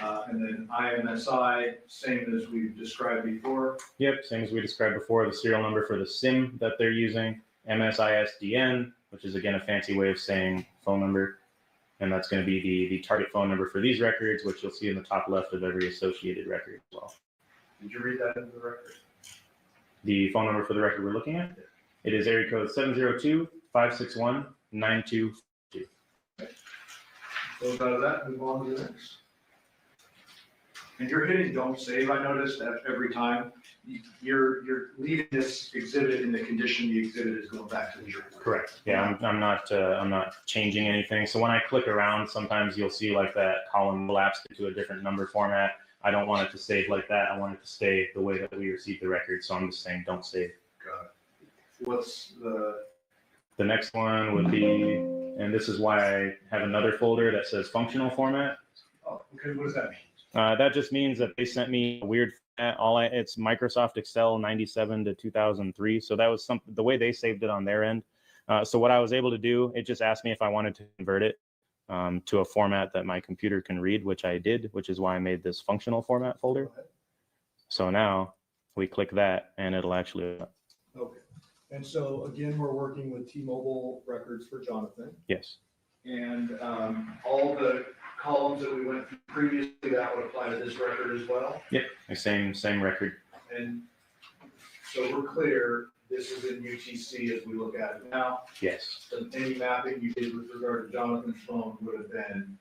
And then IMSI, same as we've described before. Yep, same as we described before. The serial number for the SIM that they're using, MSISDN, which is again a fancy way of saying phone number. And that's going to be the target phone number for these records, which you'll see in the top left of every associated record as well. Did you read that into the record? The phone number for the record we're looking at, it is area code 702-561-9242. Close out of that, move on to the next. And you're hitting don't save, I noticed that every time. You're leaving this exhibit in the condition the exhibit is going back to the jury. Correct. Yeah, I'm not changing anything. So when I click around, sometimes you'll see like that column collapsed into a different number format. I don't want it to save like that. I want it to stay the way that we received the record. So I'm just saying don't save. Got it. What's the next one would be, and this is why I have another folder that says functional format. Oh, okay, what does that mean? That just means that they sent me a weird format. It's Microsoft Excel 97 to 2003. So that was the way they saved it on their end. So what I was able to do, it just asked me if I wanted to convert it to a format that my computer can read, which I did, which is why I made this functional format folder. So now we click that and it'll actually. Okay. And so again, we're working with T-Mobile records for Jonathon. Yes. And all the columns that we went through previously, that would apply to this record as well. Yep, the same record. And so we're clear, this is in UTC as we look at it now. Yes. So any mapping you did with regard to Jonathan's phone would have been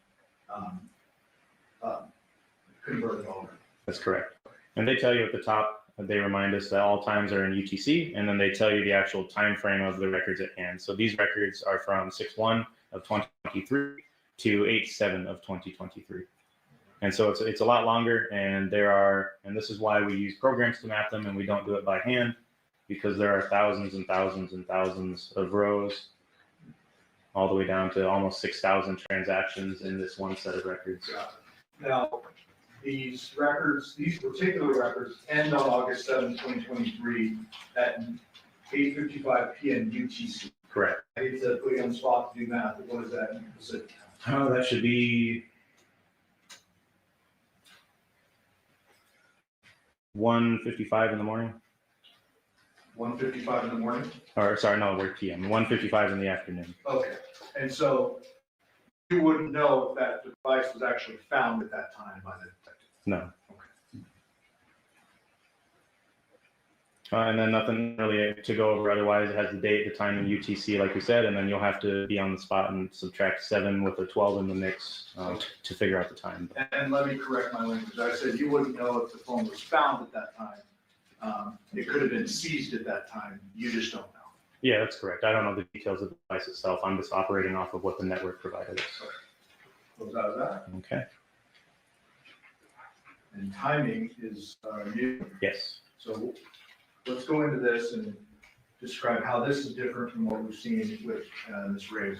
converted already. That's correct. And they tell you at the top, they remind us that all times are in UTC, and then they tell you the actual time frame of the records at hand. So these records are from 6/1 of 2023. to 8/7 of 2023. And so it's a lot longer, and this is why we use programs to map them, and we don't do it by hand, because there are thousands and thousands and thousands of rows, all the way down to almost 6,000 transactions in this one set of records. Now, these records, these particular records end on August 7, 2023 at 8:55 PM UTC. Correct. I hate to put you on the spot to do math, but what is that in Pacific time? Oh, that should be 1:55 in the morning. 1:55 in the morning? Or sorry, no, we're PM. 1:55 in the afternoon. Okay, and so you wouldn't know if that device was actually found at that time by the detective? No. And then nothing really to go over otherwise. It has the date, the time, and UTC, like we said, and then you'll have to be on the spot and subtract 7 with a 12 in the mix to figure out the time. And let me correct my language. I said you wouldn't know if the phone was found at that time. It could have been seized at that time. You just don't know. Yeah, that's correct. I don't know the details of the device itself. I'm just operating off of what the network provided us. Close out of that. Okay. And timing is new. Yes. So let's go into this and describe how this is different from what we've seen with this raise.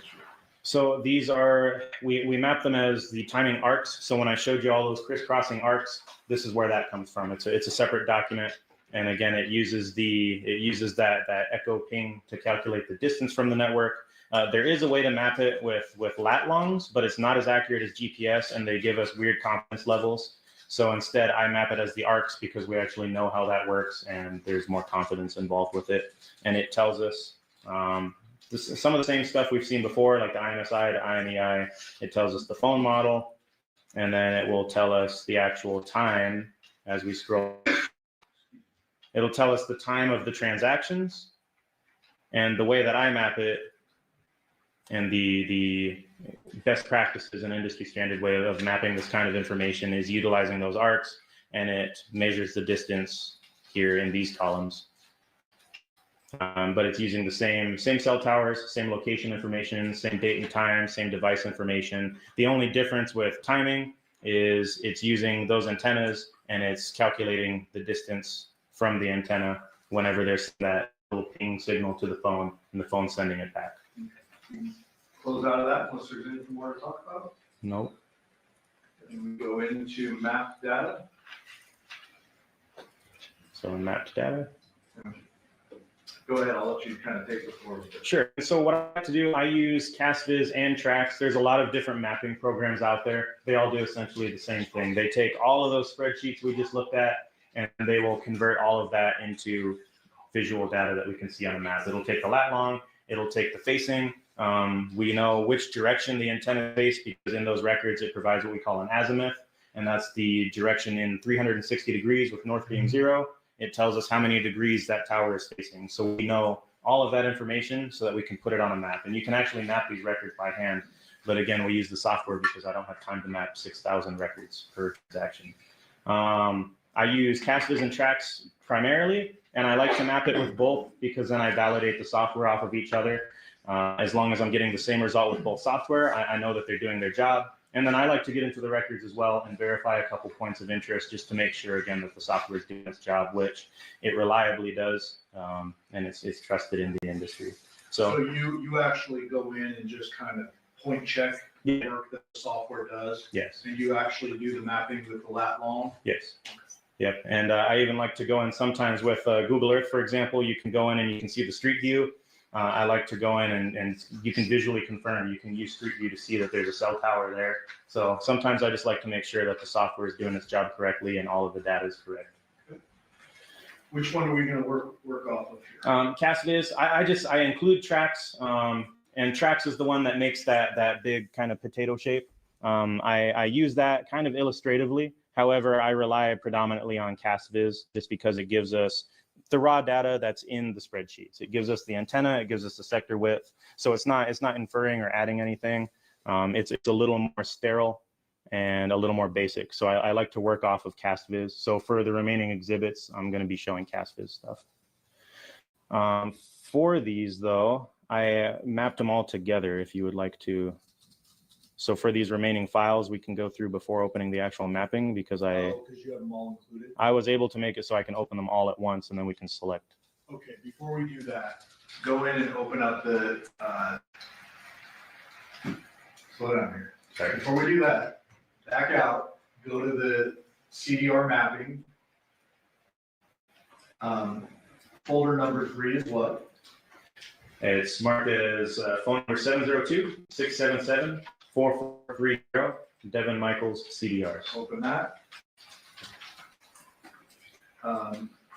So these are, we map them as the timing arcs. So when I showed you all those crisscrossing arcs, this is where that comes from. It's a separate document. And again, it uses that echo ping to calculate the distance from the network. There is a way to map it with lat longs, but it's not as accurate as GPS, and they give us weird confidence levels. So instead, I map it as the arcs because we actually know how that works, and there's more confidence involved with it. And it tells us some of the same stuff we've seen before, like the IMSI, the IMEI. It tells us the phone model, and then it will tell us the actual time as we scroll. It'll tell us the time of the transactions, and the way that I map it, and the best practices and industry standard way of mapping this kind of information is utilizing those arcs, and it measures the distance here in these columns. But it's using the same cell towers, same location information, same date and time, same device information. The only difference with timing is it's using those antennas, and it's calculating the distance from the antenna whenever there's that little ping signal to the phone, and the phone sending it back. Close out of that unless there's anything more to talk about. Nope. And we go into mapped data. So in mapped data. Go ahead, I'll let you kind of take the floor. Sure. So what I like to do, I use CastViz and Trax. There's a lot of different mapping programs out there. They all do essentially the same thing. They take all of those spreadsheets we just looked at, and they will convert all of that into visual data that we can see on a map. It'll take the lat long, it'll take the facing. We know which direction the antenna face because in those records it provides what we call an azimuth, and that's the direction in 360 degrees with north being 0. It tells us how many degrees that tower is facing. So we know all of that information so that we can put it on a map. And you can actually map these records by hand. But again, we use the software because I don't have time to map 6,000 records per transaction. I use CastViz and Trax primarily, and I like to map it with both because then I validate the software off of each other. As long as I'm getting the same result with both software, I know that they're doing their job. And then I like to get into the records as well and verify a couple points of interest just to make sure, again, that the software is doing its job, which it reliably does, and it's trusted in the industry. So you actually go in and just kind of point check the work that the software does? Yes. And you actually do the mapping with the lat long? Yes. Yep. And I even like to go in sometimes with Google Earth, for example. You can go in and you can see the street view. I like to go in and you can visually confirm. You can use Street View to see that there's a cell tower there. So sometimes I just like to make sure that the software is doing its job correctly and all of the data is correct. Which one are we going to work off of here? CastViz, I include Trax, and Trax is the one that makes that big kind of potato shape. I use that kind of illustratively. However, I rely predominantly on CastViz just because it gives us the raw data that's in the spreadsheets. It gives us the antenna, it gives us the sector width. So it's not inferring or adding anything. It's a little more sterile and a little more basic. So I like to work off of CastViz. So for the remaining exhibits, I'm going to be showing CastViz stuff. For these though, I mapped them all together if you would like to So for these remaining files, we can go through before opening the actual mapping because Because you have them all included? I was able to make it so I can open them all at once and then we can select. Okay, before we do that, go in and open up the, slow down here. Sorry. Before we do that, back out, go to the CDR mapping. Folder number 3 is what? It's marked as phone number 702-677-4430, Devyn Michaels, CDRs. Open that.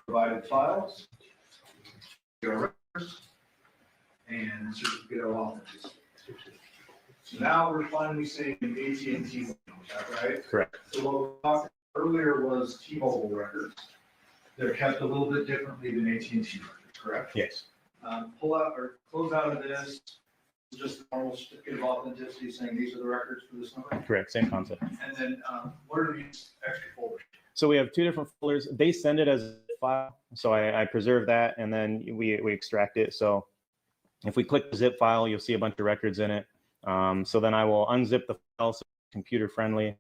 Provided files. Your records. And certificate of authenticity. So now we're finally seeing AT&T, is that right? Correct. So what we talked earlier was T-Mobile records. They're kept a little bit differently than AT&T records, correct? Yes. Pull out or close out of this, just the normal certificate of authenticity saying these are the records for this number. Correct, same concept. And then what are these extra folders? So we have 2 different folders. They send it as a file, so I preserve that and then we extract it. So if we click the zip file, you'll see a bunch of records in it. So then I will unzip the file, so it's computer friendly,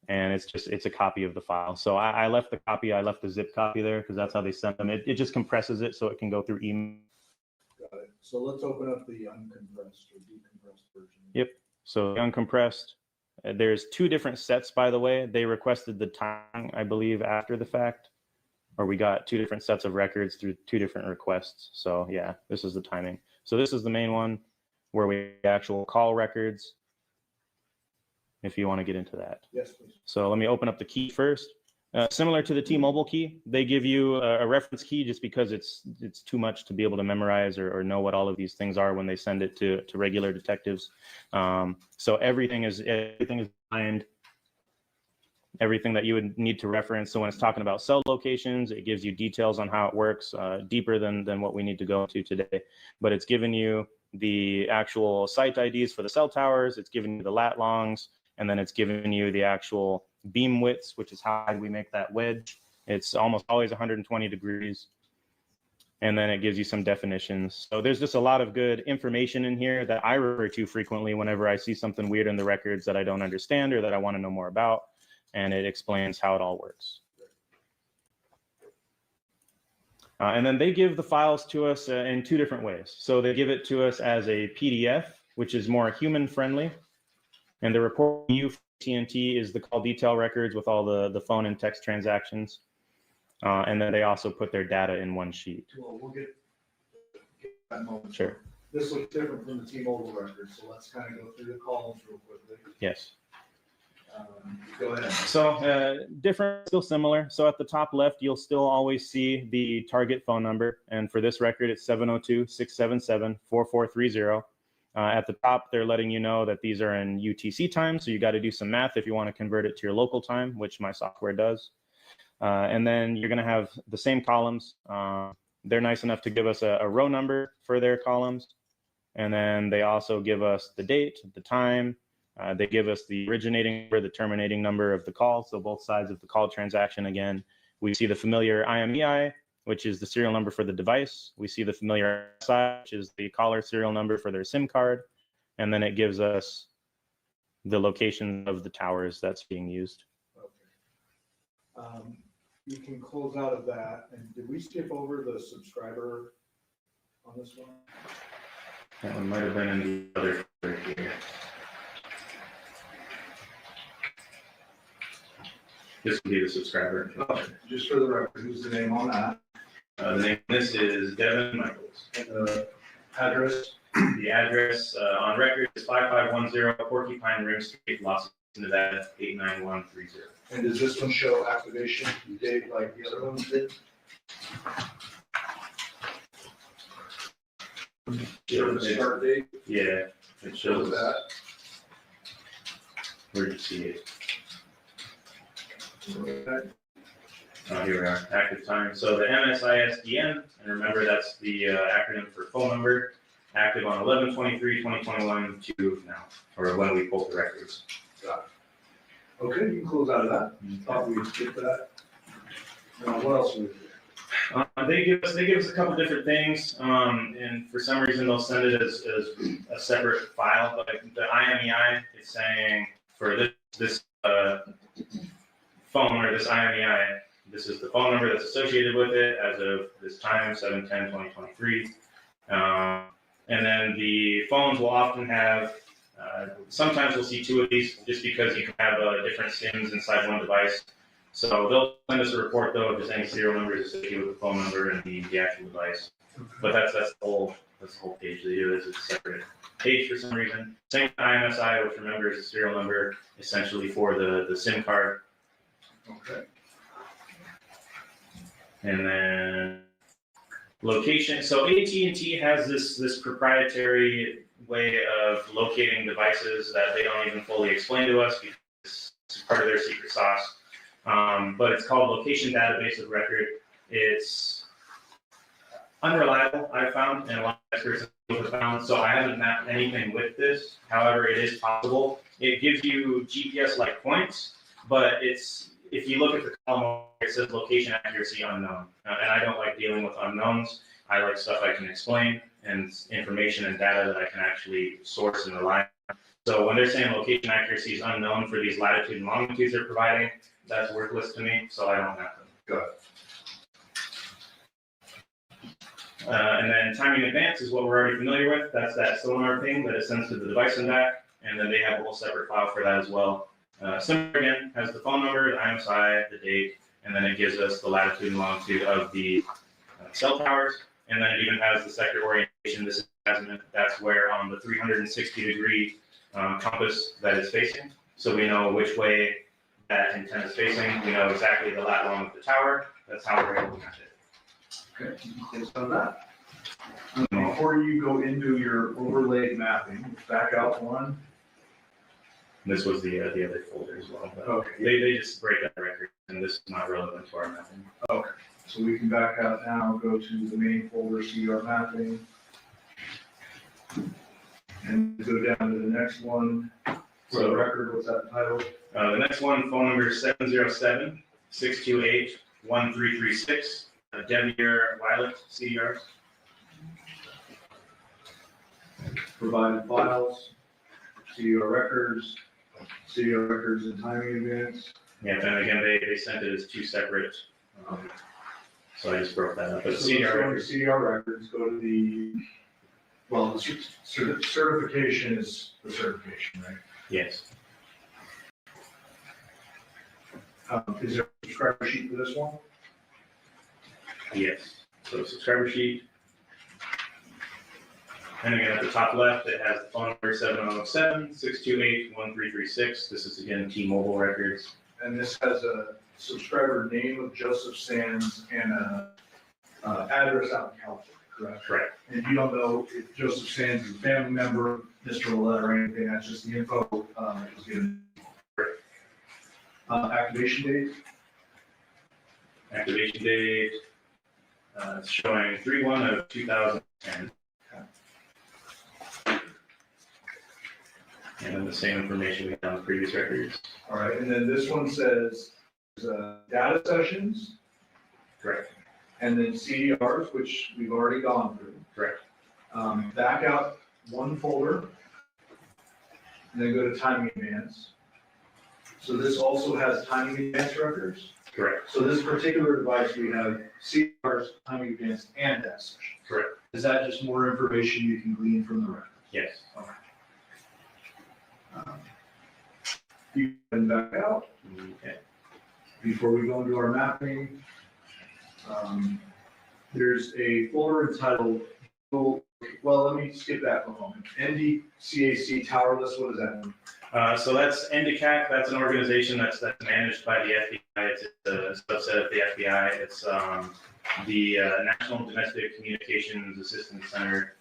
and it's a copy of the file. So I left the copy, I left the zip copy there because that's how they send them. It just compresses it so it can go through email. Got it. So let's open up the uncompressed or decompressed version. Yep. So the uncompressed, there's 2 different sets, by the way. They requested the time, I believe, after the fact, or we got 2 different sets of records through 2 different requests. So yeah, this is the timing. So this is the main one where we actual call records, if you want to get into that. Yes, please. So let me open up the key first. Similar to the T-Mobile key, they give you a reference key just because it's too much to be able to memorize or know what all of these things are when they send it to regular detectives. So everything is defined, everything that you would need to reference. So when it's talking about cell locations, it gives you details on how it works, deeper than what we need to go to today. But it's given you the actual site IDs for the cell towers, it's giving you the lat longs, and then it's giving you the actual beam widths, which is how we make that wedge. It's almost always 120 degrees. And then it gives you some definitions. So there's just a lot of good information in here that I refer to frequently whenever I see something weird in the records that I don't understand or that I want to know more about. And it explains how it all works. And then they give the files to us in 2 different ways. So they give it to us as a PDF, which is more human friendly. And the report you for AT&T is the call detail records with all the phone and text transactions. And then they also put their data in one sheet. Well, we'll get that moment. Sure. This looks different from the T-Mobile records, so let's kind of go through the columns real quickly. Yes. Go ahead. So different, still similar. So at the top left, you'll still always see the target phone number. And for this record, it's 702-677-4430. At the top, they're letting you know that these are in UTC time. So you got to do some math if you want to convert it to your local time, which my software does. And then you're going to have the same columns. They're nice enough to give us a row number for their columns. And then they also give us the date, the time. They give us the originating number, the terminating number of the call. So both sides of the call transaction. Again, we see the familiar IMEI, which is the serial number for the device. We see the familiar SI, which is the caller serial number for their SIM card. And then it gives us the location of the towers that's being used. Okay. You can close out of that. And did we skip over the subscriber on this one? That one might have been in the other here. This would be the subscriber. Okay. Just for the record, who's the name on that? The name, this is Devyn Michaels. And the address? The address on record is 5510 Porcupine Rim Street, Las Vegas, Nevada, 89130. And does this one show activation date like the other ones did? Show the start date? Yeah, it shows that. Where'd you see it? Okay. Here we are, active time. So the MSISDN, and remember that's the acronym for phone number, active on 11/23/2021 to now, or when we pulled the records. Got it. Okay, you can close out of that. Thought we'd skip that. What else we do? They give us a couple different things, and for some reason they'll send it as a separate file. But the IMEI is saying for this phone or this IMEI, this is the phone number that's associated with it as of this time, 7/10/2023. And then the phones will often have. Sometimes we'll see two of these, just because you can have different SIMs inside one device. So they'll send us a report though if there's any serial numbers associated with the phone number and the actual device. But that's the whole page. They do is a separate page for some reason. Same with IMSI, which remember is a serial number essentially for the SIM card. Okay. And then location. So AT&T has this proprietary way of locating devices that they don't even fully explain to us because it's part of their secret sauce. But it's called Location Database of Record. It's unreliable, I've found, and a lot of experts have found, so I haven't mapped anything with this. However, it is possible. It gives you GPS-like points, but if you look at the column, it says location accuracy unknown. And I don't like dealing with unknowns. I like stuff I can explain and information and data that I can actually source and rely on. So when they're saying location accuracy is unknown for these latitude and longitudes they're providing, that's worthless to me, so I don't have them. Good. And then timing in advance is what we're already familiar with. That's that sonar thing that it sends to the device and back, and then they have a whole separate file for that as well. Similar again, has the phone number, the IMSI, the date, and then it gives us the latitude and longitude of the cell towers, and then it even has the sector orientation. This is azimuth. That's where on the 360-degree compass that it's facing, so we know which way that antenna is facing. We know exactly the lat long of the tower. That's how we're able to match it. Okay, based on that. Before you go into your overlay mapping, back out one. This was the other folder as well. But Okay. They just break up the record, and this is not relevant to our mapping. Okay, so we can back out now, go to the main folder, see our mapping. And go down to the next one. For the record, what's that title? The next one, phone number is 707-628-1336. Devyn Willette, CDRs. Provided files, CDR records and timing advance. Yeah, and again, they sent it as two separate. So I just broke that up. But So CDR let's go to records. CDR records, go to the, well, the certification is the certification, right? Yes. Is there a subscriber sheet for this one? Yes. So subscriber sheet. And again, at the top left, it has the phone number 707-628-1336. This is again T-Mobile records. And this has a subscriber name of Joseph Sands and a address out in California, correct? Correct. And you don't know if Joseph Sands is a family member, Mr. Willette or anything, that's just the info that was given. Activation date? Activation date, it's showing 3/1/2010. And then the same information we had on the previous records. All right, and then this one says data sessions. Correct. And then CDRs, which we've already gone through. Correct. Back out one folder. And then go to timing advance. So this also has timing advance records. Correct. So this particular device, we have CDRs, timing advance, and data sessions. Correct. Is that just more information you can glean from the record? Yes. Okay. You can back out. Okay. Before we go into our mapping, there's a folder entitled, well, let me skip that for a moment. NDCAC Tower List, what does that mean? So that's NDCAC. That's an organization that's managed by the FBI. It's a subset of the FBI. It's the National Domestic Communications Assistance Center,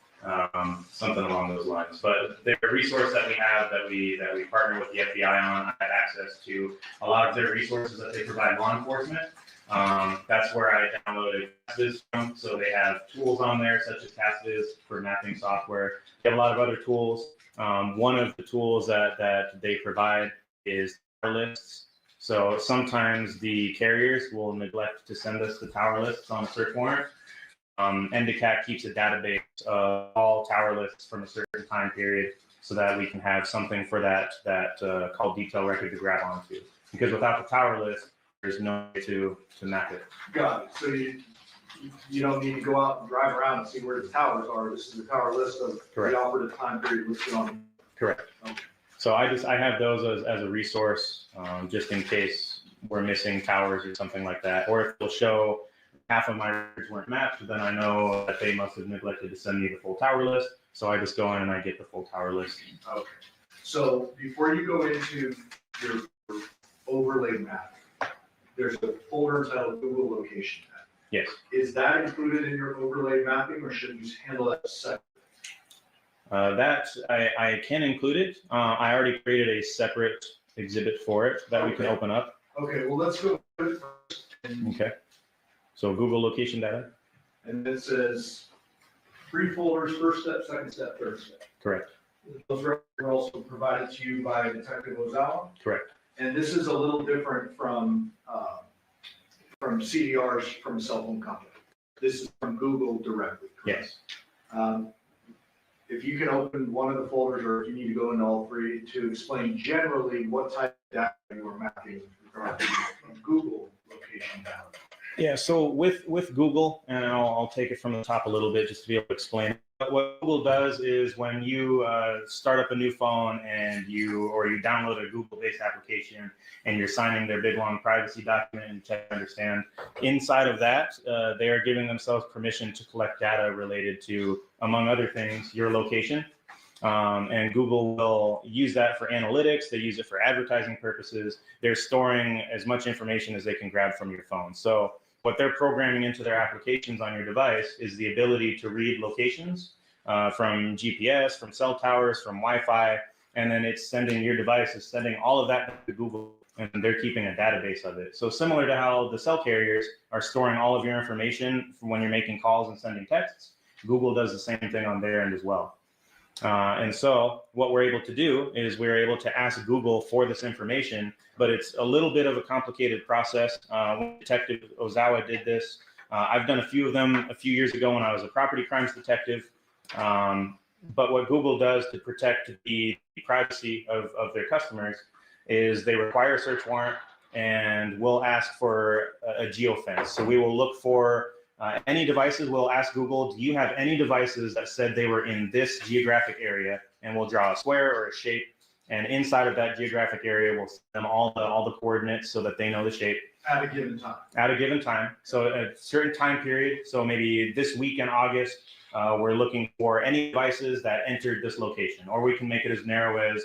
something along those lines. But they're a resource that we have that we partner with the FBI on. I have access to a lot of their resources that they provide law enforcement. That's where I downloaded CASVIZ from. So they have tools on there such as CASVIZ for mapping software. They have a lot of other tools. One of the tools that they provide is tower lists. So sometimes the carriers will neglect to send us the tower lists on a search warrant. NDCAP keeps a database of all tower lists from a certain time period so that we can have something for that call detail record to grab onto. Because without the tower list, there's no way to map it. Got it. So you don't need to go out and drive around and see where the towers are. This is the tower list of Correct. the operative time period listed on. Correct. Okay. So I have those as a resource, just in case we're missing towers or something like that. Or if it'll show half of my records weren't mapped, then I know that they must have neglected to send me the full tower list. So I just go in and I get the full tower list. Okay. So before you go into your overlay map, there's a folder entitled Google Location Map. Yes. Is that included in your overlay mapping, or should you handle that separately? That I can include it. I already created a separate exhibit for it that we can open up. Okay, well, let's go with it first. Okay. So Google location data. And it says 3 folders, first step, second step, third step. Correct. Those records are also provided to you by Detective Ozawa. Correct. And this is a little different from CDRs from a cell phone company. This is from Google directly. Correct? Yes. If you can open one of the folders, or if you need to go into all 3 to explain generally what type of data you are mapping with regard to Google location data. Yeah, so with Google, and I'll take it from the top a little bit just to be able to explain it. But what Google does is when you start up a new phone and you download a Google-based application and you're signing their big long privacy document and check to understand, inside of that, they are giving themselves permission to collect data related to, among other things, your location. And Google will use that for analytics. They use it for advertising purposes. They're storing as much information as they can grab from your phone. So what they're programming into their applications on your device is the ability to read locations from GPS, from cell towers, from Wi-Fi, and then it's sending your device is sending all of that to Google, and they're keeping a database of it. So similar to how the cell carriers are storing all of your information from when you're making calls and sending texts, Google does the same thing on their end as well. And so what we're able to do is we're able to ask Google for this information, but it's a little bit of a complicated process. When Detective Ozawa did this, I've done a few of them a few years ago when I was a property crimes detective. But what Google does to protect the privacy of their customers is they require a search warrant, and we'll ask for a geofence. So we will look for any devices. We'll ask Google, do you have any devices that said they were in this geographic area? And we'll draw a square or a shape. And inside of that geographic area, we'll send them all the coordinates so that they know the shape. At a given time. At a given time. So a certain time period. So maybe this week in August, we're looking for any devices that entered this location, or we can make it as narrow as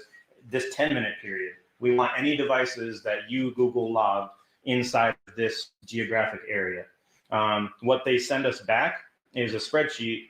this 10-minute period. We want any devices that you Google logged inside of this geographic area. What they send us back is a spreadsheet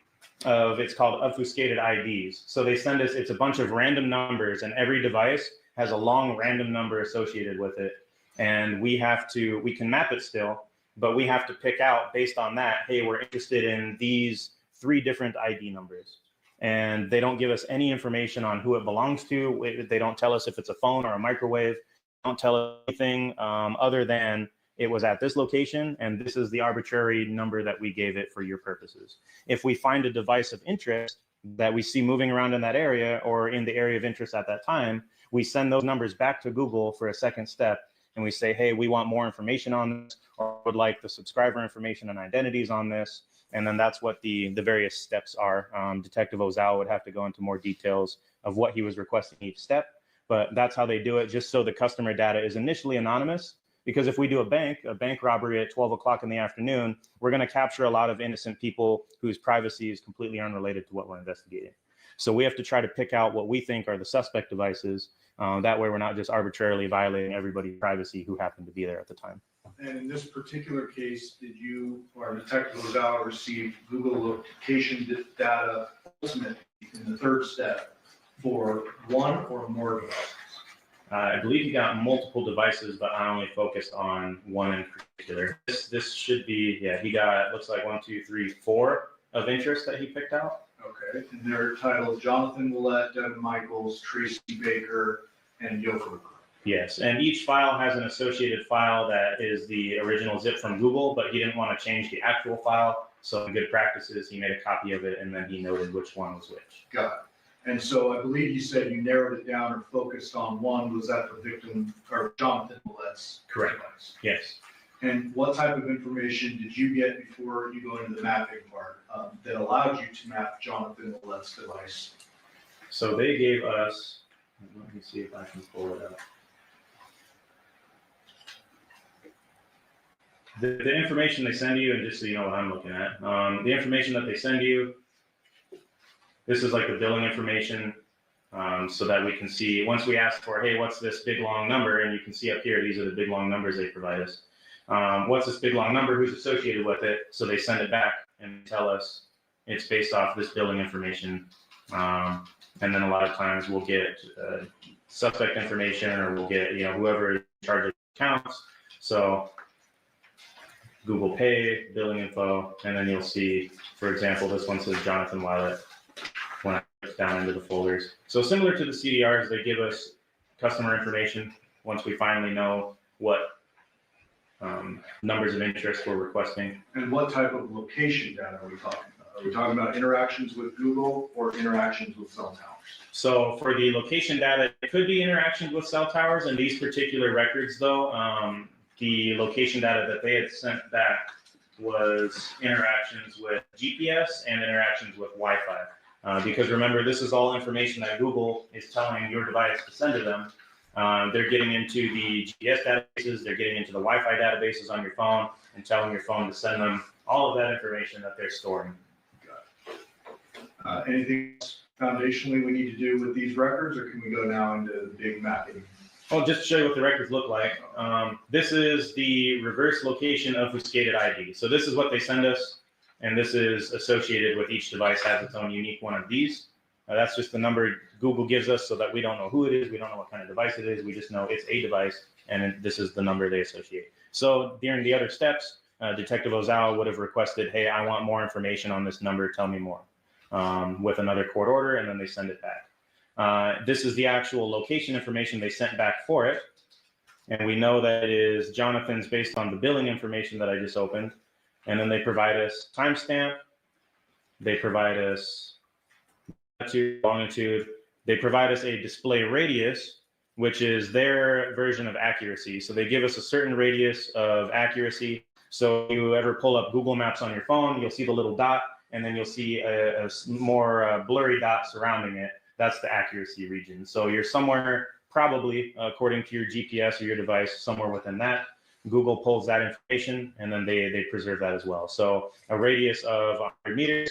of, it's called obfuscated IDs. So they send us, it's a bunch of random numbers, and every device has a long random number associated with it. And we can map it still, but we have to pick out based on that, hey, we're interested in these 3 different ID numbers. And they don't give us any information on who it belongs to. They don't tell us if it's a phone or a microwave. They don't tell us anything other than it was at this location, and this is the arbitrary number that we gave it for your purposes. If we find a device of interest that we see moving around in that area or in the area of interest at that time, we send those numbers back to Google for a second step, and we say, hey, we want more information on this, or would like the subscriber information and identities on this. And then that's what the various steps are. Detective Ozawa would have to go into more details of what he was requesting each step, but that's how they do it, just so the customer data is initially anonymous. Because if we do a bank robbery at 12 o'clock in the afternoon, we're going to capture a lot of innocent people whose privacy is completely unrelated to what we're investigating. So we have to try to pick out what we think are the suspect devices. That way we're not just arbitrarily violating everybody's privacy who happened to be there at the time. And in this particular case, did you or Detective Ozawa receive Google location data ultimately in the 3rd step for 1 or more devices? I believe he got multiple devices, but I only focused on 1 in particular. This should be, yeah, he got, looks like 1, 2, 3, 4 of interest that he picked out. Okay, and they're titled Jonathon Willette, Devyn Michaels, Tracy Baker, and Yoker. Yes, and each file has an associated file that is the original zip from Google, but he didn't want to change the actual file. So in good practices, he made a copy of it and then he noted which one was which. Got it. And so I believe you said you narrowed it down or focused on one. Was that the victim or Jonathon Willette's Correct. device? Yes. And what type of information did you get before you go into the mapping part that allowed you to map Jonathon Willette's device? So they gave us, let me see if I can pull it up. The information they send you, and just so you know what I'm looking at, the information that they send you, this is like the billing information, so that we can see, once we ask for, hey, what's this big long number? And you can see up here, these are the big long numbers they provide us. What's this big long number? Who's associated with it? So they send it back and tell us it's based off this billing information. And then a lot of times we'll get suspect information, or we'll get, whoever is in charge of accounts. So Google Pay, billing info, and then you'll see, for example, this one says Jonathon Willette when I click down into the folders. So similar to the CDRs, they give us customer information once we finally know what numbers of interest we're requesting. And what type of location data are we talking about? Are we talking about interactions with Google or interactions with cell towers? So for the location data, it could be interactions with cell towers. And these particular records, though, the location data that they had sent back was interactions with GPS and interactions with Wi-Fi. Because remember, this is all information that Google is telling your device to send to them. They're getting into the GPS databases, they're getting into the Wi-Fi databases on your phone and telling your phone to send them all of that information that they're storing. Anything else foundationally we need to do with these records, or can we go now into the big mapping? Well, just to show you what the records look like, this is the reverse location obfuscated ID. So this is what they send us, and this is associated with each device, has its own unique one of these. That's just the number Google gives us so that we don't know who it is, we don't know what kind of device it is, we just know it's a device, and this is the number they associate. So during the other steps, Detective Ozawa would have requested, hey, I want more information on this number, tell me more, with another court order, and then they send it back. This is the actual location information they sent back for it. And we know that it is Jonathon's based on the billing information that I just opened. And then they provide us timestamp. They provide us latitude, longitude. They provide us a display radius, which is their version of accuracy. So they give us a certain radius of accuracy. So if you ever pull up Google Maps on your phone, you'll see the little dot, and then you'll see a more blurry dot surrounding it. That's the accuracy region. So you're somewhere, probably, according to your GPS or your device, somewhere within that. Google pulls that information, and then they preserve that as well. So a radius of 100 meters,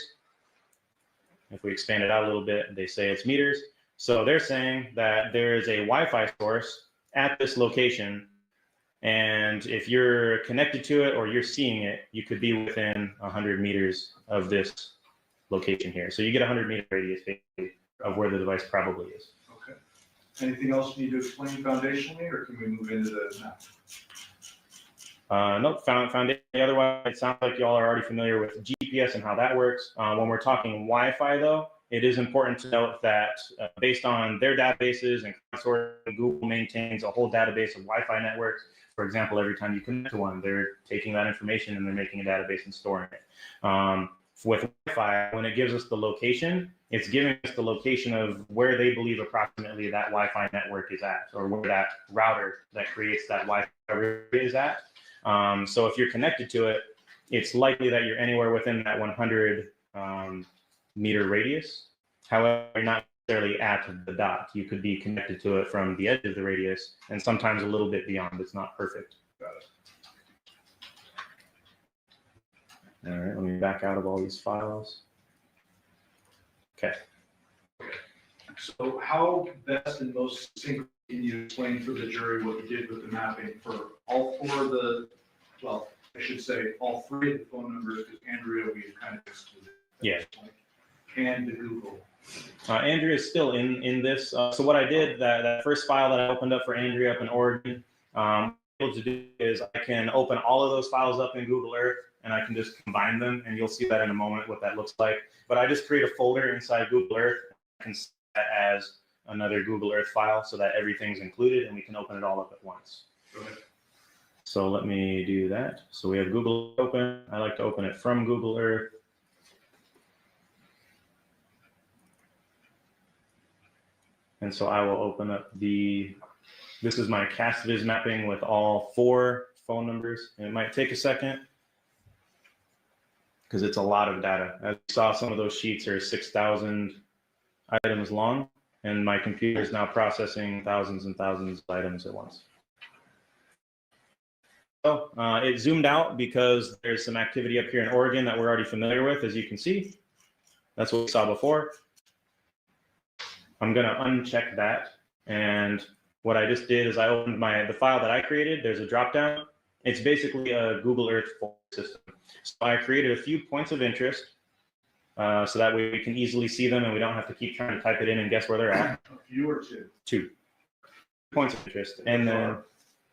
if we expand it out a little bit, they say it's meters. So they're saying that there is a Wi-Fi source at this location, and if you're connected to it or you're seeing it, you could be within 100 meters of this location here. So you get a 100-meter radius, basically, of where the device probably is. Okay. Anything else you need to explain foundationally, or can we move into the map? Nope, foundation. Otherwise, it sounds like y'all are already familiar with GPS and how that works. When we're talking Wi-Fi, though, it is important to note that based on their databases and crowdsourcing, Google maintains a whole database of Wi-Fi networks. For example, every time you connect to one, they're taking that information and they're making a database and storing it. With Wi-Fi, when it gives us the location, it's giving us the location of where they believe approximately that Wi-Fi network is at, or where that router that creates that Wi-Fi is at. So if you're connected to it, it's likely that you're anywhere within that 100 meter radius. However, you're not necessarily at the dot. You could be connected to it from the edge of the radius and sometimes a little bit beyond. It's not perfect. Got it. All right, let me back out of all these files. Okay. So how best and most succinctly can you explain for the jury what you did with the mapping for all four of the, well, I should say all three of the phone numbers, because Andrea, we've kind of excluded. Yeah. And the Google. Andrea is still in this. So what I did, that first file that I opened up for Andrea up in Oregon, what I'm able to do is I can open all of those files up in Google Earth, and I can just combine them, and you'll see that in a moment what that looks like. But I just create a folder inside Google Earth. I can set that as another Google Earth file so that everything's included and we can open it all up at once. So let me do that. So we have Google open. I like to open it from Google Earth. And so I will open up this is my CastViz mapping with all 4 phone numbers. And it might take a second because it's a lot of data. As you saw, some of those sheets are 6,000 items long, and my computer is now processing thousands and thousands of items at once. So it zoomed out because there's some activity up here in Oregon that we're already familiar with, as you can see. That's what we saw before. I'm gonna uncheck that. And what I just did is I opened the file that I created. There's a dropdown. It's basically a Google Earth system. So I created a few points of interest so that way we can easily see them and we don't have to keep trying to type it in and guess where they're at. A few or two? 2 points of interest. And then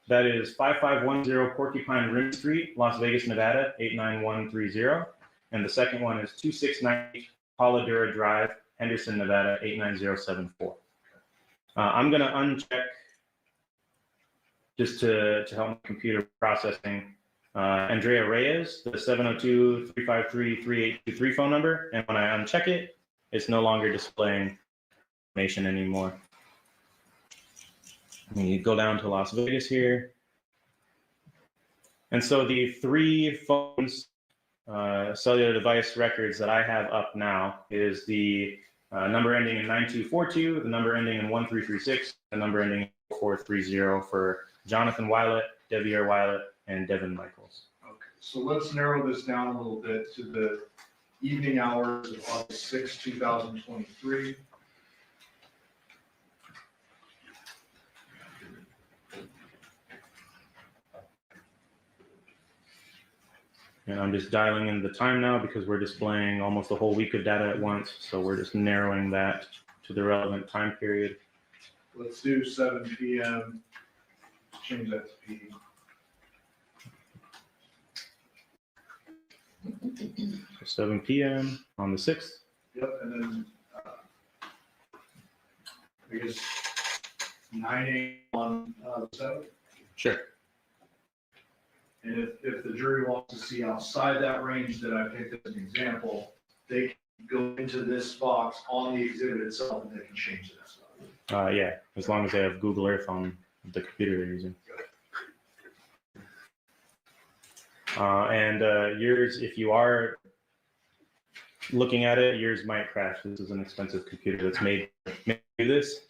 that is 5510 Porcupine Rim Street, Las Vegas, Nevada, 89130. And the second one is 2698 Pauladura Drive, Henderson, Nevada, 89074. I'm going to uncheck just to help my computer processing Andrea Reyes, the 702-353-3823 phone number. And when I uncheck it, it's no longer displaying information anymore. Let me go down to Las Vegas here. And so the 3 phones, cellular device records that I have up now is the number ending in 9242, the number ending in 1336, the number ending in 4430 for Jonathon Willette, Devyn Michaels, and Devyn Michaels. Okay, so let's narrow this down a little bit to the evening hours of August 6, 2023. And I'm just dialing in the time now because we're displaying almost a whole week of data at once. So we're just narrowing that to the relevant time period. Let's do 7 p.m. Change that to P. So 7 p.m. on the 6th. Yep, and then I guess 9 a.m. on the 7th. Sure. And if the jury wants to see outside that range that I picked as an example, they can go into this box on the exhibit itself and they can change that stuff. Yeah, as long as they have Google Earth on the computer they're using. And yours, if you are looking at it, yours might crash. This is an expensive computer that's made to do this.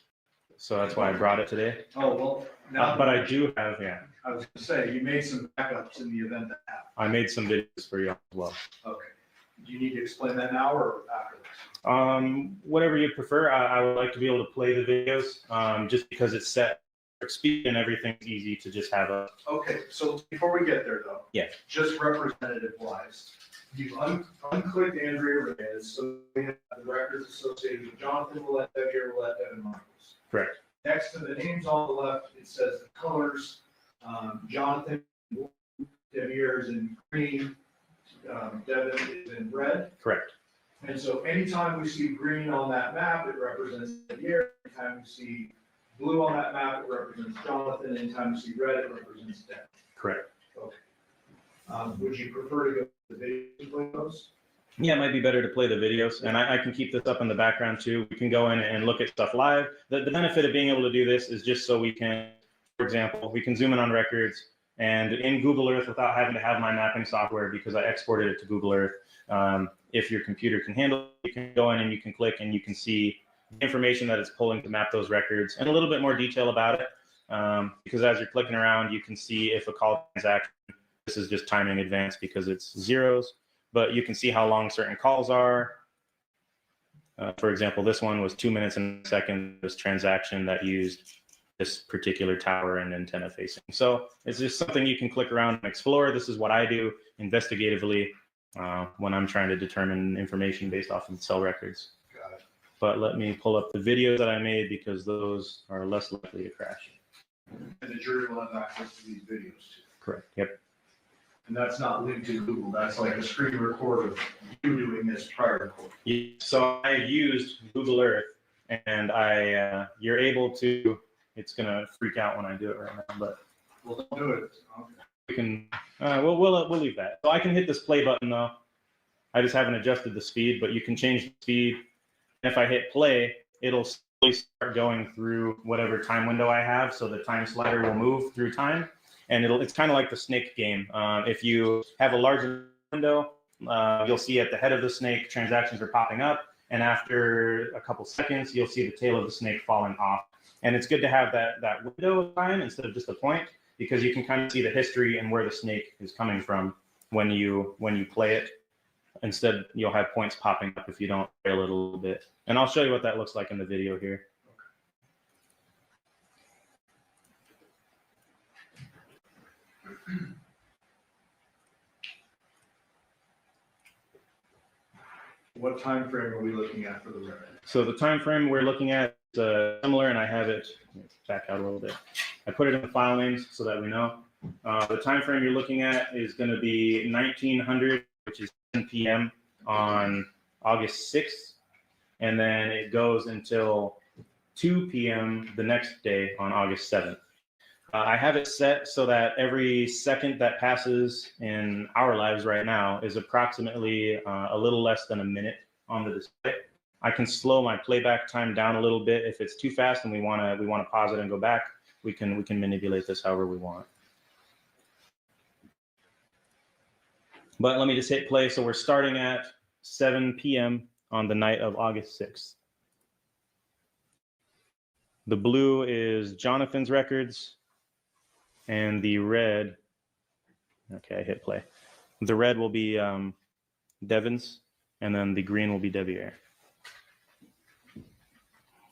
So that's why I brought it today. Oh, well, now. But I do have, yeah. I was gonna say, you made some backups in the event that happened. I made some videos for you as well. Okay. Do you need to explain that now or after this? Whatever you prefer. I would like to be able to play the videos just because it's set for speed and everything's easy to just have a. Okay, so before we get there though. Yeah. Just representative wise, you've unclicked Andrea Reyes, so we have the records associated with Jonathon Willette, Devyn Michaels, Devyn Michaels. Correct. Next to the names on the left, it says the colors. Jonathon, Devyn is in green, Devyn is in red. Correct. And so anytime we see green on that map, it represents the year. Anytime we see blue on that map, it represents Jonathon. Anytime we see red, it represents Devyn. Correct. Okay. Would you prefer to go to the videos? Yeah, it might be better to play the videos, and I can keep this up in the background too. We can go in and look at stuff live. The benefit of being able to do this is just so we can, for example, we can zoom in on records and in Google Earth without having to have my mapping software because I exported it to Google Earth. If your computer can handle it, you can go in and you can click and you can see the information that it's pulling to map those records and a little bit more detail about it. Because as you're clicking around, you can see if a call transaction, this is just timing advance because it's zeros, but you can see how long certain calls are. For example, this one was 2 minutes and a second, this transaction that used this particular tower and antenna facing. So it's just something you can click around and explore. This is what I do investigatively when I'm trying to determine information based off of cell records. Got it. But let me pull up the videos that I made because those are less likely to crash. And the jury will have access to these videos too. Correct. Yep. And that's not linked to Google. That's like a screen record of you doing this prior to court. So I used Google Earth and you're able to, it's gonna freak out when I do it right now, but Well, don't do it. we can, we'll leave that. So I can hit this play button though. I just haven't adjusted the speed, but you can change the speed. And if I hit play, it'll slowly start going through whatever time window I have. So the time slider will move through time, and it's kind of like the snake game. If you have a larger window, you'll see at the head of the snake, transactions are popping up. And after a couple seconds, you'll see the tail of the snake falling off. And it's good to have that window of time instead of just a point, because you can kind of see the history and where the snake is coming from when you play it. Instead, you'll have points popping up if you don't trail it a little bit. And I'll show you what that looks like in the video here. What time frame are we looking at for the red? So the time frame we're looking at is similar, and I have it back out a little bit. I put it in the file names so that we know. The time frame you're looking at is going to be 1900, which is 10 p.m. on August 6th, and then it goes until 2 p.m. the next day on August 7th. I have it set so that every second that passes in our lives right now is approximately a little less than a minute on the display. I can slow my playback time down a little bit if it's too fast and we want to pause it and go back. We can manipulate this however we want. But let me just hit play. So we're starting at 7 p.m. on the night of August 6th. The blue is Jonathon's records, and the red, okay, I hit play. The red will be Devyn's, and then the green will be Devyn.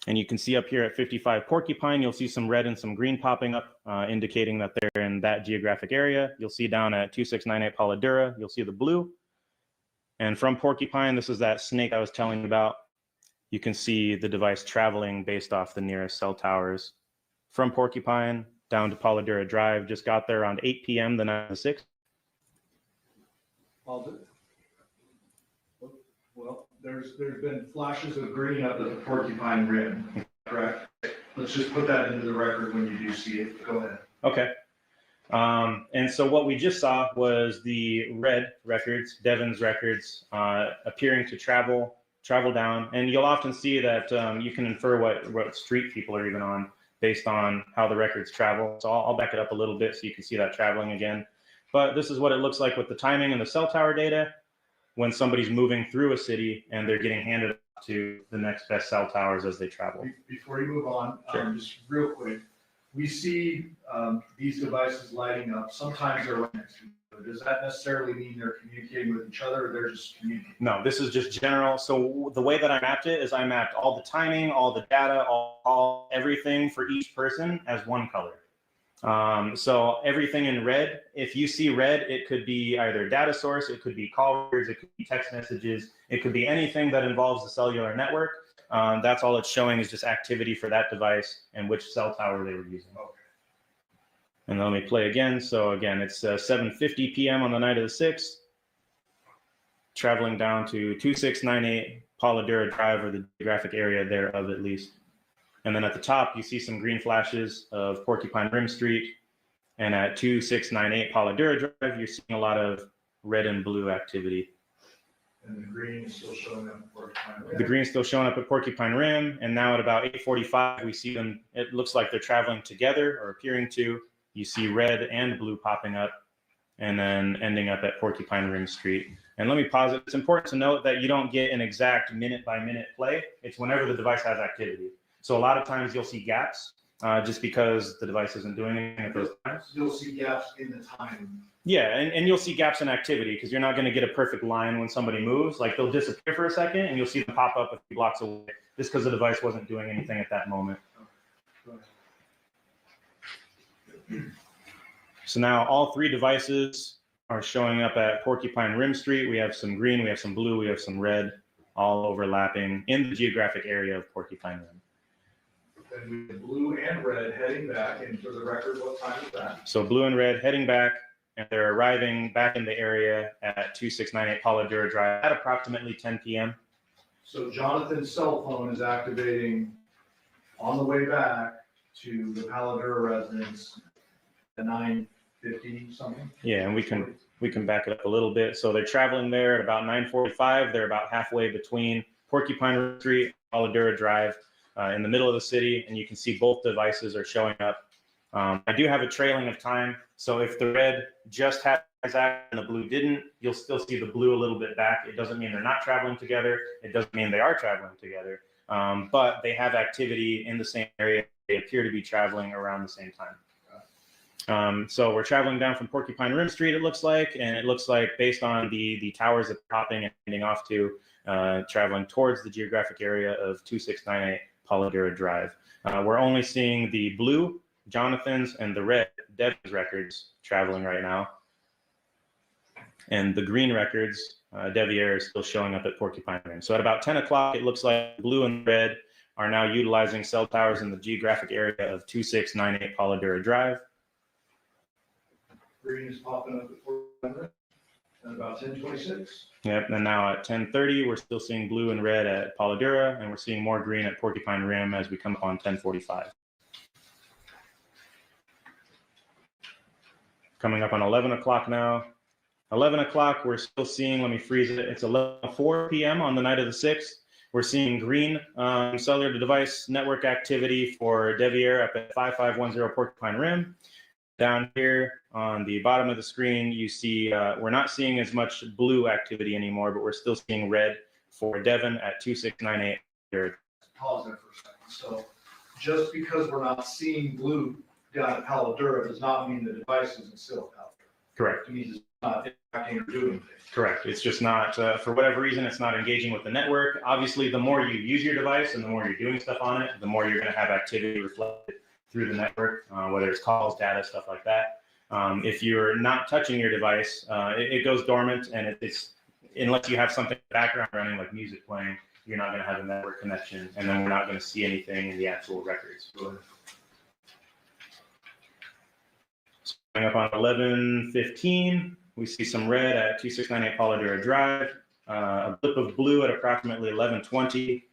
And you can see up here at 55 Porcupine, you'll see some red and some green popping up, indicating that they're in that geographic area. You'll see down at 2698 Polladura, you'll see the blue. And from Porcupine, this is that snake I was telling you about. You can see the device traveling based off the nearest cell towers. From Porcupine down to Polladura Drive, just got there around 8 p.m. the night of the 6th. Well, there's been flashes of green up at the Porcupine Rim, correct? Let's just put that into the record when you do see it. Go ahead. Okay. And so what we just saw was the red records, Devyn's records, appearing to travel down. And you'll often see that you can infer what street people are even on based on how the records travel. So I'll back it up a little bit so you can see that traveling again. But this is what it looks like with the timing and the cell tower data when somebody's moving through a city and they're getting handed up to the next best cell towers as they travel. Before you move on, Sure. Just real quick, we see these devices lighting up. Sometimes they're right next to each other. Does that necessarily mean they're communicating with each other, or they're just communicating? No, this is just general. So the way that I mapped it is I mapped all the timing, all the data, all everything for each person as one color. So everything in red, if you see red, it could be either data source, it could be call records, it could be text messages, it could be anything that involves the cellular network. That's all it's showing is just activity for that device and which cell tower they were using. Okay. And then let me play again. So again, it's 7:50 p.m. on the night of the 6th, traveling down to 2698 Polladura Drive, or the geographic area thereof at least. And then at the top, you see some green flashes of Porcupine Rim Street. And at 2698 Polladura Drive, you're seeing a lot of red and blue activity. And the green is still showing up at Porcupine Rim. The green's still showing up at Porcupine Rim. And now at about 8:45, we see them. It looks like they're traveling together or appearing to. You see red and blue popping up and then ending up at Porcupine Rim Street. And let me pause it. It's important to note that you don't get an exact minute by minute play. It's whenever the device has activity. So a lot of times you'll see gaps just because the device isn't doing anything at those times. You'll see gaps in the time. Yeah, and you'll see gaps in activity because you're not going to get a perfect line when somebody moves. Like they'll disappear for a second and you'll see them pop up a few blocks away just because the device wasn't doing anything at that moment. So now all three devices are showing up at Porcupine Rim Street. We have some green, we have some blue, we have some red, all overlapping in the geographic area of Porcupine Rim. And we have blue and red heading back, and for the record, what time is that? So blue and red heading back, and they're arriving back in the area at 2698 Polladura Drive at approximately 10 p.m. So Jonathan's cell phone is activating on the way back to the Paladura residence at 9:50 something. Yeah, and we can back it up a little bit. So they're traveling there at about 9:45. They're about halfway between Porcupine Street, Paladura Drive, in the middle of the city, and you can see both devices are showing up. I do have a trailing of time, so if the red just has that and the blue didn't, you'll still see the blue a little bit back. It doesn't mean they're not traveling together. It doesn't mean they are traveling together, but they have activity in the same area. They appear to be traveling around the same time. So we're traveling down from Porcupine Rim Street, it looks like, and it looks like based on the towers that they're hopping and heading off to, traveling towards the geographic area of 2698 Paladura Drive. We're only seeing the blue, Jonathan's, and the red, Devyn's records traveling right now. And the green records, Devier is still showing up at Porcupine Rim. So at about 10 o'clock, it looks like blue and red are now utilizing cell towers in the geographic area of 2698 Paladura Drive. Green is popping up at 400 at about 10:26. Yep, and now at 10:30, we're still seeing blue and red at Paladura, and we're seeing more green at Porcupine Rim as we come up on 10:45. Coming up on 11 o'clock now. 11 o'clock, we're still seeing, let me freeze it, it's 11:04 p.m. on the night of the 6th. We're seeing green cellular device network activity for Devier up at 5510 Porcupine Rim. Down here on the bottom of the screen, you see we're not seeing as much blue activity anymore, but we're still seeing red for Devyn at 2698. Pause there for a second. So just because we're not seeing blue down at Paladura does not mean the device isn't still out there. Correct. It means it's not interacting or doing things. Correct. It's just not, for whatever reason, it's not engaging with the network. Obviously, the more you use your device and the more you're doing stuff on it, the more you're going to have activity reflected through the network, whether it's calls, data, stuff like that. If you're not touching your device, it goes dormant, and it's unless you have something in the background running like music playing, you're not going to have a network connection, and then we're not going to see anything in the actual records. So coming up on 11:15, we see some red at 2698 Paladura Drive, a blip of blue at approximately 11:20,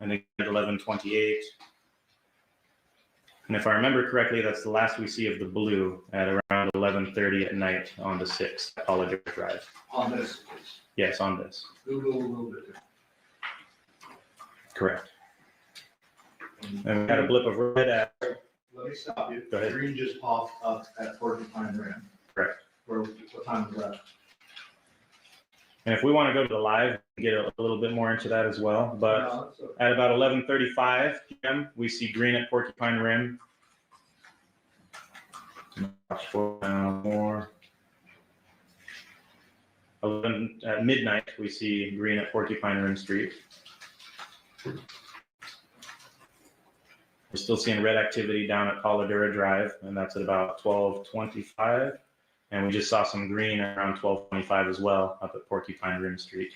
and then at 11:28. And if I remember correctly, that's the last we see of the blue at around 11:30 at night on the 6th, Paladura Drive. On this case. Yes, on this. Google a little bit different. Correct. And we had a blip of red at. Let me stop you. Go ahead. Green just popped up at Porcupine Rim. Correct. What time was that? And if we want to go to the live, get a little bit more into that as well. But at about 11:35 p.m., we see green at Porcupine Rim. More. 11 at midnight, we see green at Porcupine Rim Street. We're still seeing red activity down at Paladura Drive, and that's at about 12:25. And we just saw some green around 12:25 as well up at Porcupine Rim Street.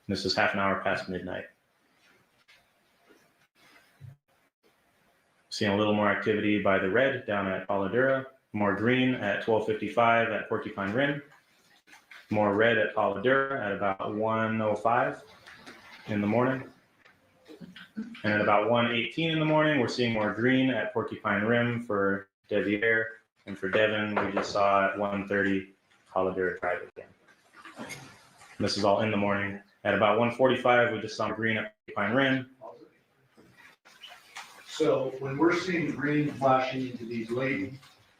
This is half an hour past midnight. Seeing a little more activity by the red down at Paladura, more green at 12:55 at Porcupine Rim, more red at Paladura at about 1:05 in the morning. And at about 1:18 in the morning, we're seeing more green at Porcupine Rim for Devier. And for Devyn, we just saw at 1:30 Paladura Drive again. And this is all in the morning. At about 1:45, we just saw green at Porcupine Rim. So when we're seeing green flashing into these late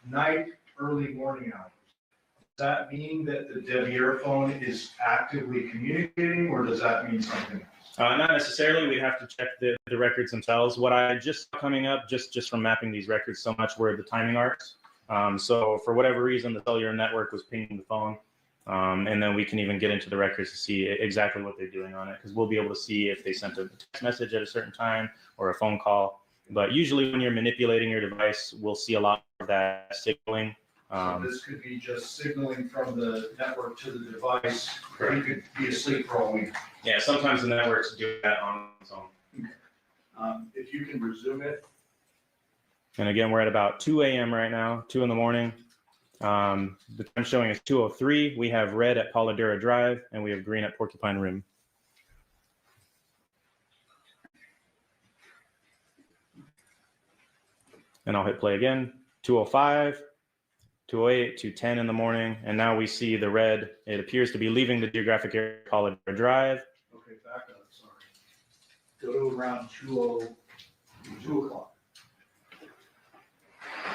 night, early morning hours, does that mean that the Devier phone is actively communicating, or does that mean something else? Not necessarily. We have to check the records themselves. What I just saw coming up, just from mapping these records so much, were the timing arcs. So for whatever reason, the cellular network was pinging the phone. And then we can even get into the records to see exactly what they're doing on it, because we'll be able to see if they sent a text message at a certain time or a phone call. But usually when you're manipulating your device, we'll see a lot of that signaling. So this could be just signaling from the network to the device. You could be asleep for all week. Yeah, sometimes the networks do that on its own. If you can resume it. And again, we're at about 2 a.m. right now, 2 in the morning. The time showing is 2:03. We have red at Paladura Drive, and we have green at Porcupine Rim. And I'll hit play again. 2:05, 2:08, 2:10 in the morning. And now we see the red. It appears to be leaving the geographic area of Colorado Drive. Okay, back up, sorry. Go to around 2 o'clock.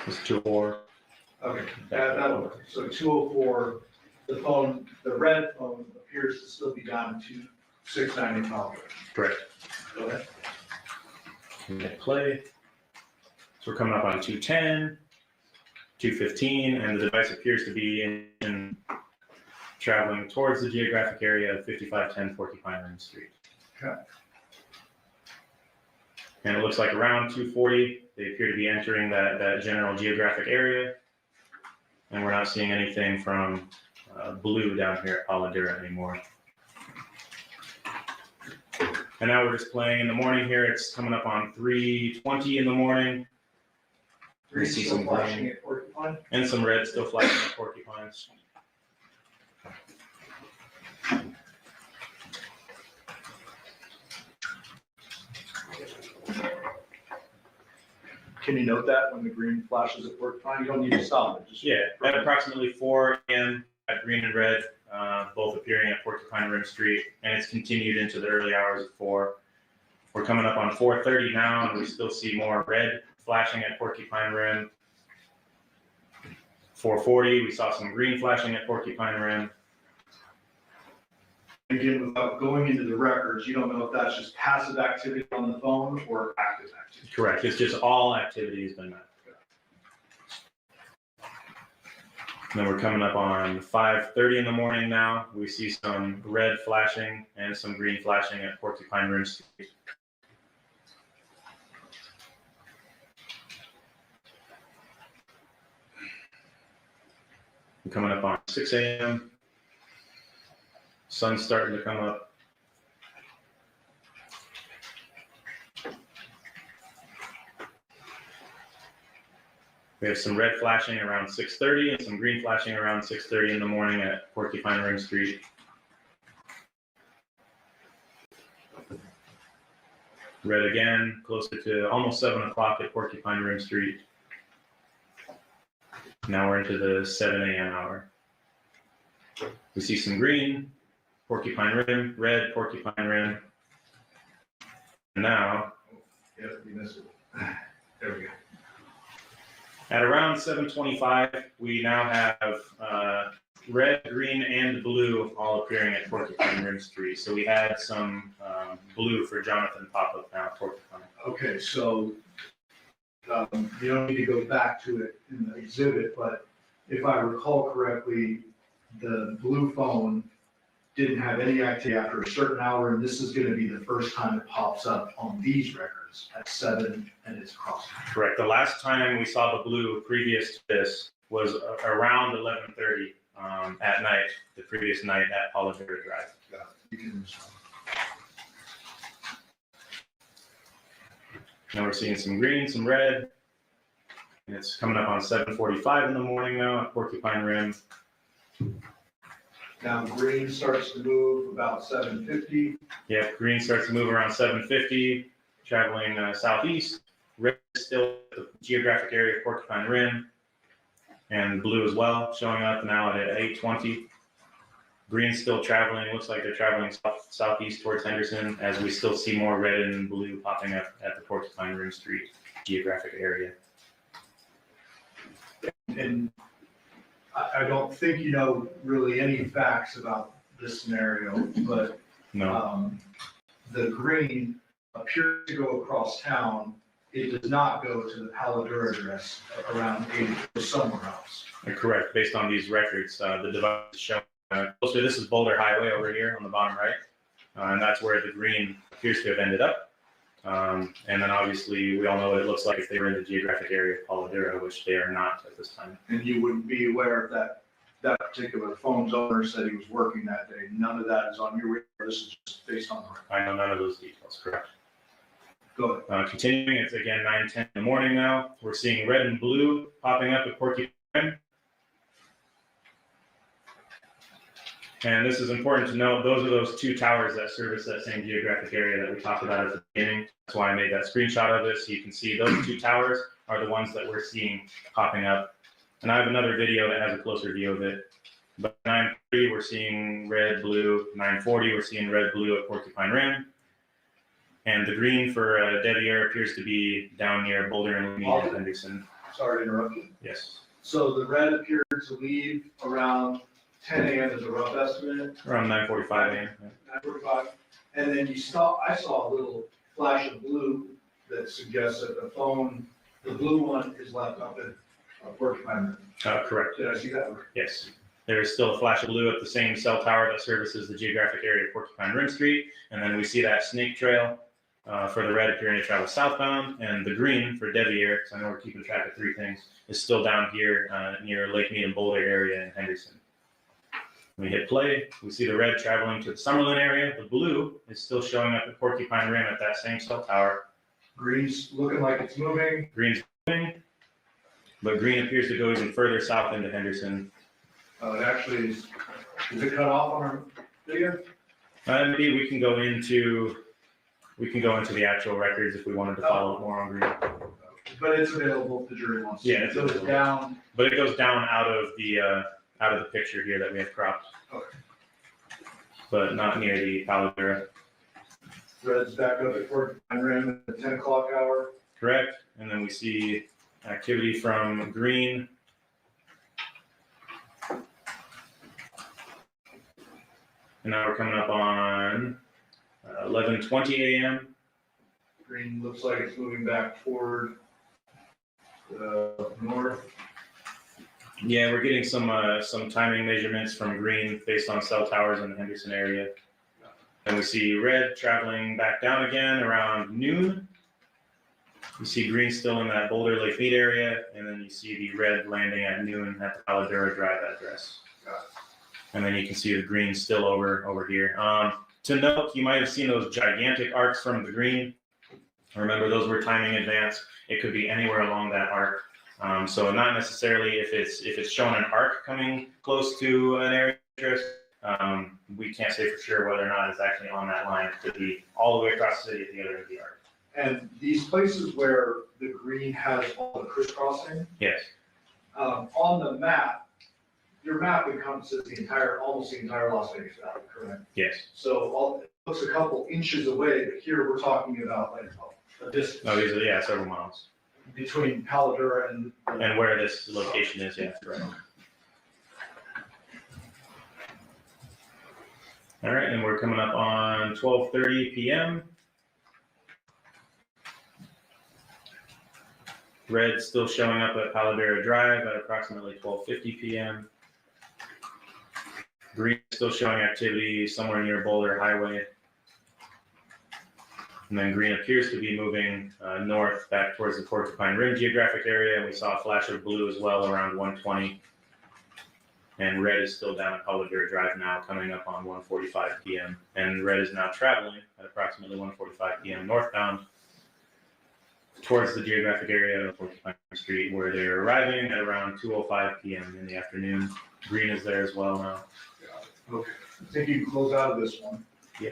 It's 2:04. Okay, that'll work. So 2:04, the red phone appears to still be down to 690 Colorado. Correct. Go ahead. And hit play. So we're coming up on 2:10, 2:15, and the device appears to be in traveling towards the geographic area of 5510 Porcupine Rim Street. Okay. And it looks like around 2:40, they appear to be entering that general geographic area. And we're not seeing anything from blue down here at Paladura anymore. And now we're just playing in the morning here. It's coming up on 3:20 in the morning. We see some flashing green at Porcupine. and some red still flashing at porcupines. Can you note that when the green flashes at Porcupine? You don't need to stop it. Just Yeah, at approximately 4 a.m. at green and red, both appearing at Porcupine Rim Street, and it's continued into the early hours of 4. We're coming up on 4:30 now, and we still see more red flashing at Porcupine Rim. 4:40, we saw some green flashing at Porcupine Rim. Again, without going into the records, you don't know if that's just passive activity on the phone or active activity. Correct, it's just all activity has been met. And then we're coming up on 5:30 in the morning now. We see some red flashing and some green flashing at Porcupine Rim Street. We're coming up on 6 a.m. Sun's starting to come up. We have some red flashing around 6:30 and some green flashing around 6:30 in the morning at Porcupine Rim Street. Red again, closer to almost 7 o'clock at Porcupine Rim Street. Now we're into the 7 a.m. hour. We see some green, Porcupine Rim, red, Porcupine Rim. And now, Yeah, you missed it. There we go. at around 7:25, we now have red, green, and blue all appearing at Porcupine Rim Street. So we had some blue for Jonathon pop up now at Porcupine. Okay, so you don't need to go back to it in the exhibit, but if I recall correctly, the blue phone didn't have any activity after a certain hour, and this is going to be the first time it pops up on these records at 7, and it's crossing. Correct. The last time we saw the blue previous to this was around 11:30 at night, the previous night at Paladura Drive. You can. Now we're seeing some green, some red, and it's coming up on 7:45 in the morning now at Porcupine Rim. Now green starts to move about 7:50. Yeah, green starts to move around 7:50, traveling southeast. Red is still at the geographic area of Porcupine Rim, and blue as well, showing up now at 8:20. Green's still traveling, looks like they're traveling southeast towards Henderson, as we still see more red and blue popping up at the Porcupine Rim Street geographic area. And I don't think you know really any facts about this scenario, but No, the green appears to go across town. It does not go to the Paladura address around 8 or somewhere else. correct. Based on these records, the device is showing closer. This is Boulder Highway over here on the bottom right, and that's where the green appears to have ended up. And then obviously we all know what it looks like if they were in the geographic area of Paladura, which they are not at this time. And you wouldn't be aware of that particular phone's owner said he was working that day. None of that is on your radar. This is just based on the record. I know none of those details, correct. Go ahead. Continuing, it's again 9:10 in the morning now. We're seeing red and blue popping up at Porcupine. And this is important to note, those are those 2 towers that service that same geographic area that we talked about at the beginning. That's why I made that screenshot of this. So you can see those 2 towers are the ones that we're seeing popping up. And I have another video that has a closer view of it. But 9:30, we're seeing red, blue. 9:40, we're seeing red, blue at Porcupine Rim. And the green for Devier appears to be down near Boulder and Lamia and Henderson. Sorry to interrupt you. Yes. So the red appeared to leave around 10 a.m. is a rough estimate. Around 9:45 a.m. 9:45. And then I saw a little flash of blue that suggests that the phone, the blue one is left up at Porcupine Rim. Correct. Did I see that? Yes. There is still a flash of blue at the same cell tower that services the geographic area of Porcupine Rim Street. And then we see that snake trail for the red appearing to travel southbound. And the green for Devier, because I know we're keeping track of three things, is still down here near Lake Mead and Boulder area in Henderson. When we hit play, we see the red traveling to the Summerlin area. The blue is still showing up at Porcupine Rim at that same cell tower. Green's looking like it's moving. Green's moving, but green appears to go even further south into Henderson. It actually is it cut off on our video? Maybe we can go into the actual records if we wanted to follow more on green. But it's available if the jury wants to. Yeah, it's It goes available. down. But it goes down out of the picture here that we have cropped. Okay. But not near the Paladura. Red's back up at Porcupine Rim at the 10 o'clock hour. Correct. And then we see activity from green. And now we're coming up on 11:20 a.m. Green looks like it's moving back toward north. Yeah, we're getting some timing measurements from green based on cell towers in the Henderson area. And we see red traveling back down again around noon. You see green still in that Boulder Lake Mead area, and then you see the red landing at noon at the Paladura Drive address. And then you can see the green still over here. To note, you might have seen those gigantic arcs from the green. Remember, those were timing advance. It could be anywhere along that arc. So not necessarily if it's showing an arc coming close to an area of interest, we can't say for sure whether or not it's actually on that line. It could be all the way across the city at the other end of the arc. And these places where the green has all the crisscrossing, Yes. on the map, your map encompasses almost the entire Las Vegas Valley, correct? Yes. So it looks a couple inches away, but here we're talking about like a distance. No, these are several miles. Between Paladura and. And where this location is, yeah, correct. All right, and we're coming up on 12:30 p.m. Red still showing up at Paladura Drive at approximately 12:50 p.m. Green still showing activity somewhere near Boulder Highway. And then green appears to be moving north back towards the Porcupine Rim geographic area. And we saw a flash of blue as well around 1:20. And red is still down at Paladura Drive now, coming up on 1:45 p.m. And red is now traveling at approximately 1:45 p.m. northbound towards the geographic area of Porcupine Street, where they're arriving at around 2:05 p.m. in the afternoon. Green is there as well now. Okay, I think you can close out of this one. Yeah.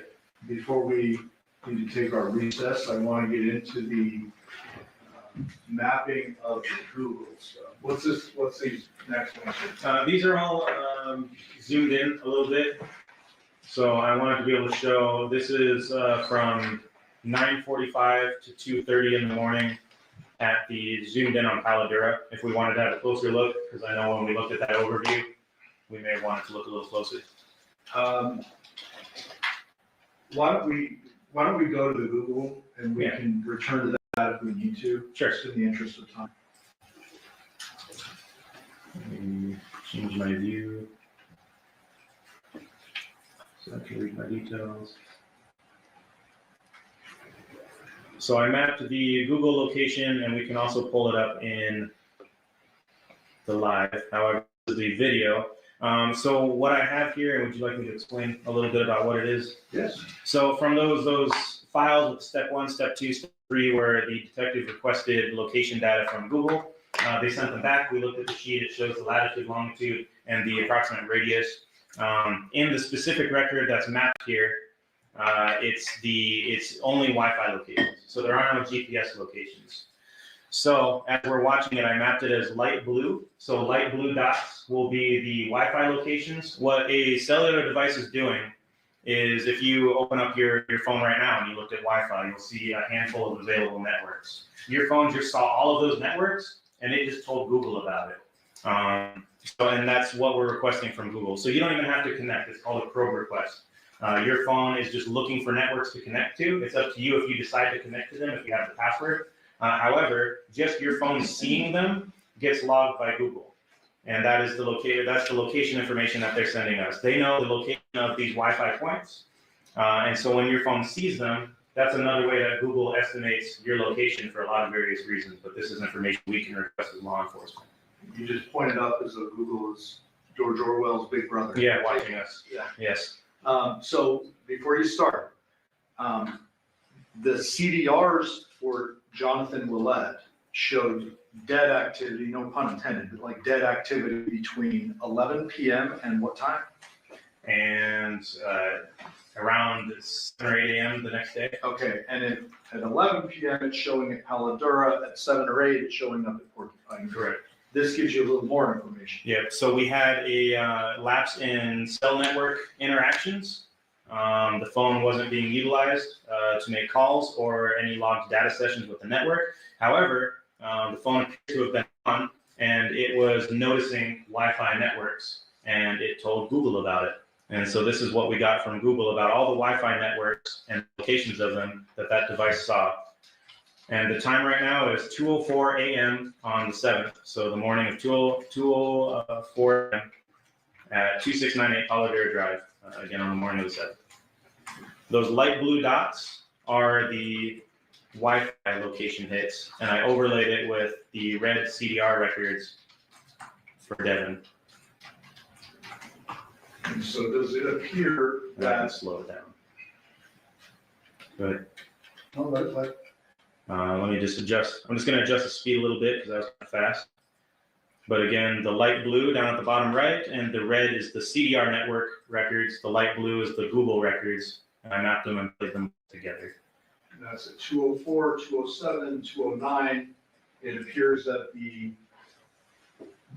Before we need to take our recess, I want to get into the mapping of the Google stuff. What's these next ones? These are all zoomed in a little bit. So I wanted to be able to show, this is from 9:45 to 2:30 in the morning at the zoomed in on Paladura. If we wanted to have a closer look, because I know when we looked at that overview, we may have wanted to look a little closer. Why don't we go to the Google and we can return to that if we need to? Sure. Just in the interest of time. Let me change my view so I can read my details. So I mapped the Google location, and we can also pull it up in the live. However, this is the video. So what I have here, and would you like me to explain a little bit about what it is? Yes. So from those files with step 1, step 2, step 3, where the detective requested location data from Google, they sent them back. We looked at the sheet. It shows the latitude, longitude, and the approximate radius. In the specific record that's mapped here, it's only Wi-Fi locations. So there are no GPS locations. So as we're watching it, I mapped it as light blue. So light blue dots will be the Wi-Fi locations. What a cellular device is doing is if you open up your phone right now and you looked at Wi-Fi, you'll see a handful of available networks. Your phone just saw all of those networks and it just told Google about it. And that's what we're requesting from Google. So you don't even have to connect. It's called a probe request. Your phone is just looking for networks to connect to. It's up to you if you decide to connect to them, if you have the password. However, just your phone seeing them gets logged by Google. And that is that's the location information that they're sending us. They know the location of these Wi-Fi points. And so when your phone sees them, that's another way that Google estimates your location for a lot of various reasons. But this is information we can request as law enforcement. You just pointed out as though Google is George Orwell's big brother. Yeah, watching us. Yeah. Yes. So before you start, the CDRs for Jonathon Willette showed dead activity, no pun intended, but like dead activity between 11 p.m. and what time? And around 7 or 8 a.m. the next day. Okay, and at 11 p.m. it's showing at Paladura, at 7 or 8 it's showing up at Porcupine. Correct. This gives you a little more information. Yep. So we had a lapse in cell network interactions. The phone wasn't being utilized to make calls or any logged data sessions with the network. However, the phone appeared to have been on, and it was noticing Wi-Fi networks, and it told Google about it. And so this is what we got from Google about all the Wi-Fi networks and locations of them that device saw. And the time right now is 2:04 a.m. on the 7th. So the morning of 2:04 a.m. at 2698 Paladura Drive, again on the morning of the 7th. Those light blue dots are the Wi-Fi location hits, and I overlaid it with the red CDR records for Devyn. And so does it appear That can that, slow it down. Good. oh, Let me just adjust. I'm just going to adjust the speed a little bit because that was kind of fast. But again, the light blue down at the bottom right, and the red is the CDR network records. The light blue is the Google records, and I mapped them and put them together. that's at 2:04, 2:07, 2:09. It appears that the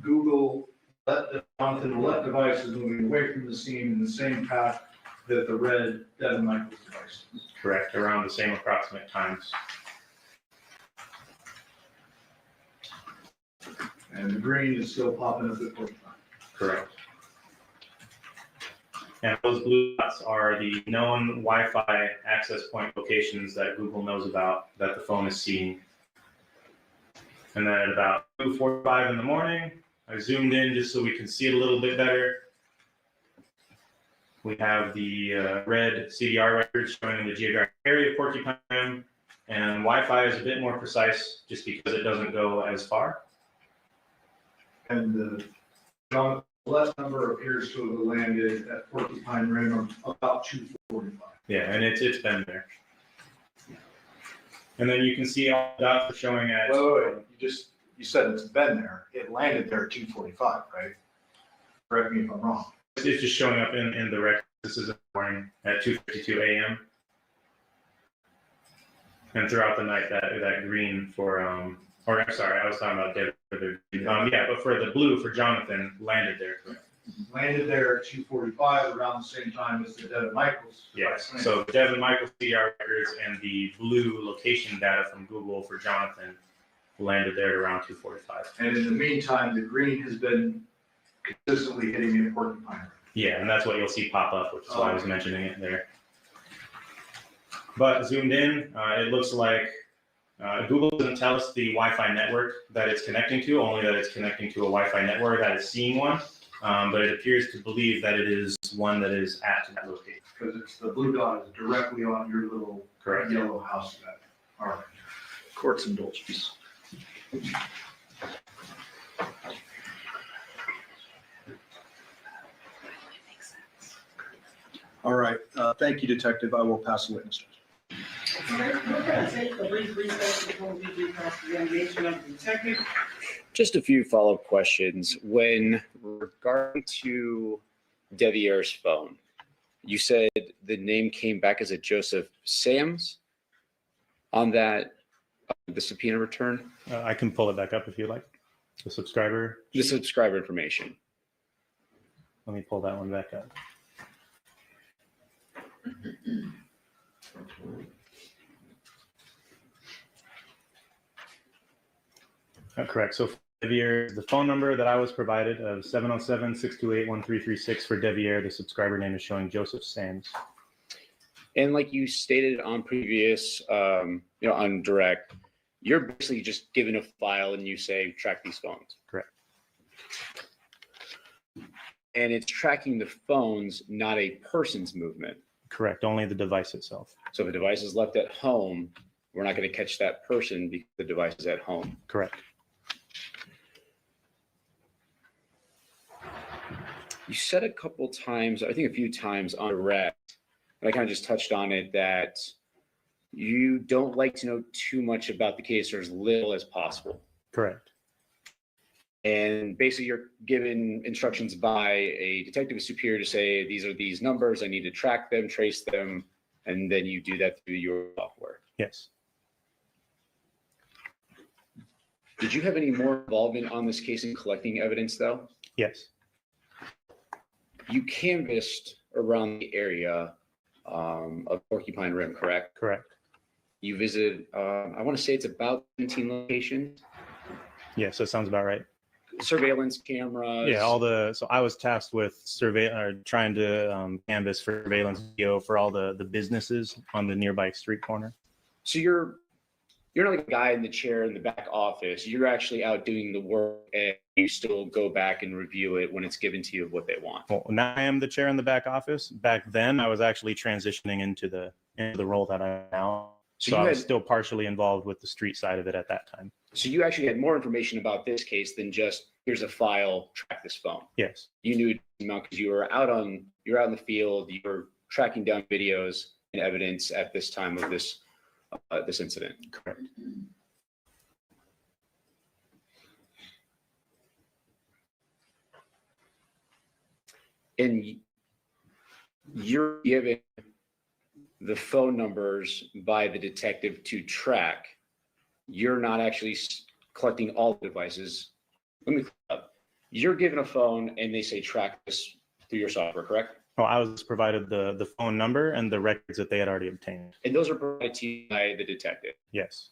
Google Jonathon Willette device is moving away from the scene in the same path that the red Devyn Michaels device is. Correct, around the same approximate times. And the green is still popping up at Porcupine. Correct. And those blue dots are the known Wi-Fi access point locations that Google knows about that the phone is seeing. And then at about 2:45 in the morning, I zoomed in just so we can see it a little bit better. We have the red CDR records showing the geographic area of Porcupine, and Wi-Fi is a bit more precise just because it doesn't go as far. And the Jonathon Willette number appears to have landed at Porcupine Rim about 2:45. Yeah, and it's been there. And then you can see all the dots are showing at. Wait, you said it's been there. It landed there at 2:45, right? Correct me if I'm wrong. It's just showing up in the record. This is in the morning at 2:52 a.m. And throughout the night, that green for or I'm sorry, I was talking about Devyn for the yeah, but for the blue for Jonathon landed there. Landed there at 2:45 around the same time as the Devyn Michaels. Yes. device. So Devyn Michaels CDR records and the blue location data from Google for Jonathon landed there at around 2:45. And in the meantime, the green has been consistently hitting me at Porcupine. Yeah, and that's what you'll see pop up, which is why I was mentioning it there. But zoomed in, it looks like Google doesn't tell us the Wi-Fi network that it's connecting to, only that it's connecting to a Wi-Fi network that is seeing one. But it appears to believe that it is one that is at that location. Because it's the blue dot is directly on your little Correct. yellow house that. All right. Court's indulgence. All right, thank you, Detective. I will pass the witness. We're going to take a brief recess before we do cross-examination of the detective. Just a few follow-up questions. When regarding to Devier's phone, you said the name came back as a Joseph Sams on that the subpoena return? I can pull it back up if you like. The subscriber. The subscriber information. Let me pull that one back up. Correct. So Devier, the phone number that I was provided of 707-628-1336 for Devier, the subscriber name is showing Joseph Sands. And like you stated on previous, on direct, you're basically just given a file and you say, track these phones. Correct. And it's tracking the phones, not a person's movement. Correct. Only the device itself. So if a device is left at home, we're not going to catch that person because the device is at home. Correct. You said a couple times, I think a few times on direct, and I kind of just touched on it, that you don't like to know too much about the case or as little as possible. Correct. And basically you're given instructions by a detective superior to say, these are these numbers, I need to track them, trace them, and then you do that through your software. Yes. Did you have any more involvement on this case in collecting evidence though? Yes. You canvassed around the area of Porcupine Rim, correct? Correct. You visited, I want to say it's about 17 locations. Yes, that sounds about right. Surveillance cameras. Yeah, so I was tasked with trying to canvass for surveillance video for all the businesses on the nearby street corner. So you're not like a guy in the chair in the back office. You're actually out doing the work, and you still go back and review it when it's given to you of what they want. Well, now I am the chair in the back office. Back then, I was actually transitioning into the role that I am now. So I was still partially involved with the street side of it at that time. So you actually had more information about this case than just here's a file, track this phone. Yes. You knew because you were out in the field, you were tracking down videos and evidence at this time of this incident. Correct. And you're given the phone numbers by the detective to track. You're not actually collecting all the devices. Let me clear up. You're given a phone and they say track this through your software, correct? Oh, I was provided the phone number and the records that they had already obtained. And those are provided to you by the detective. Yes.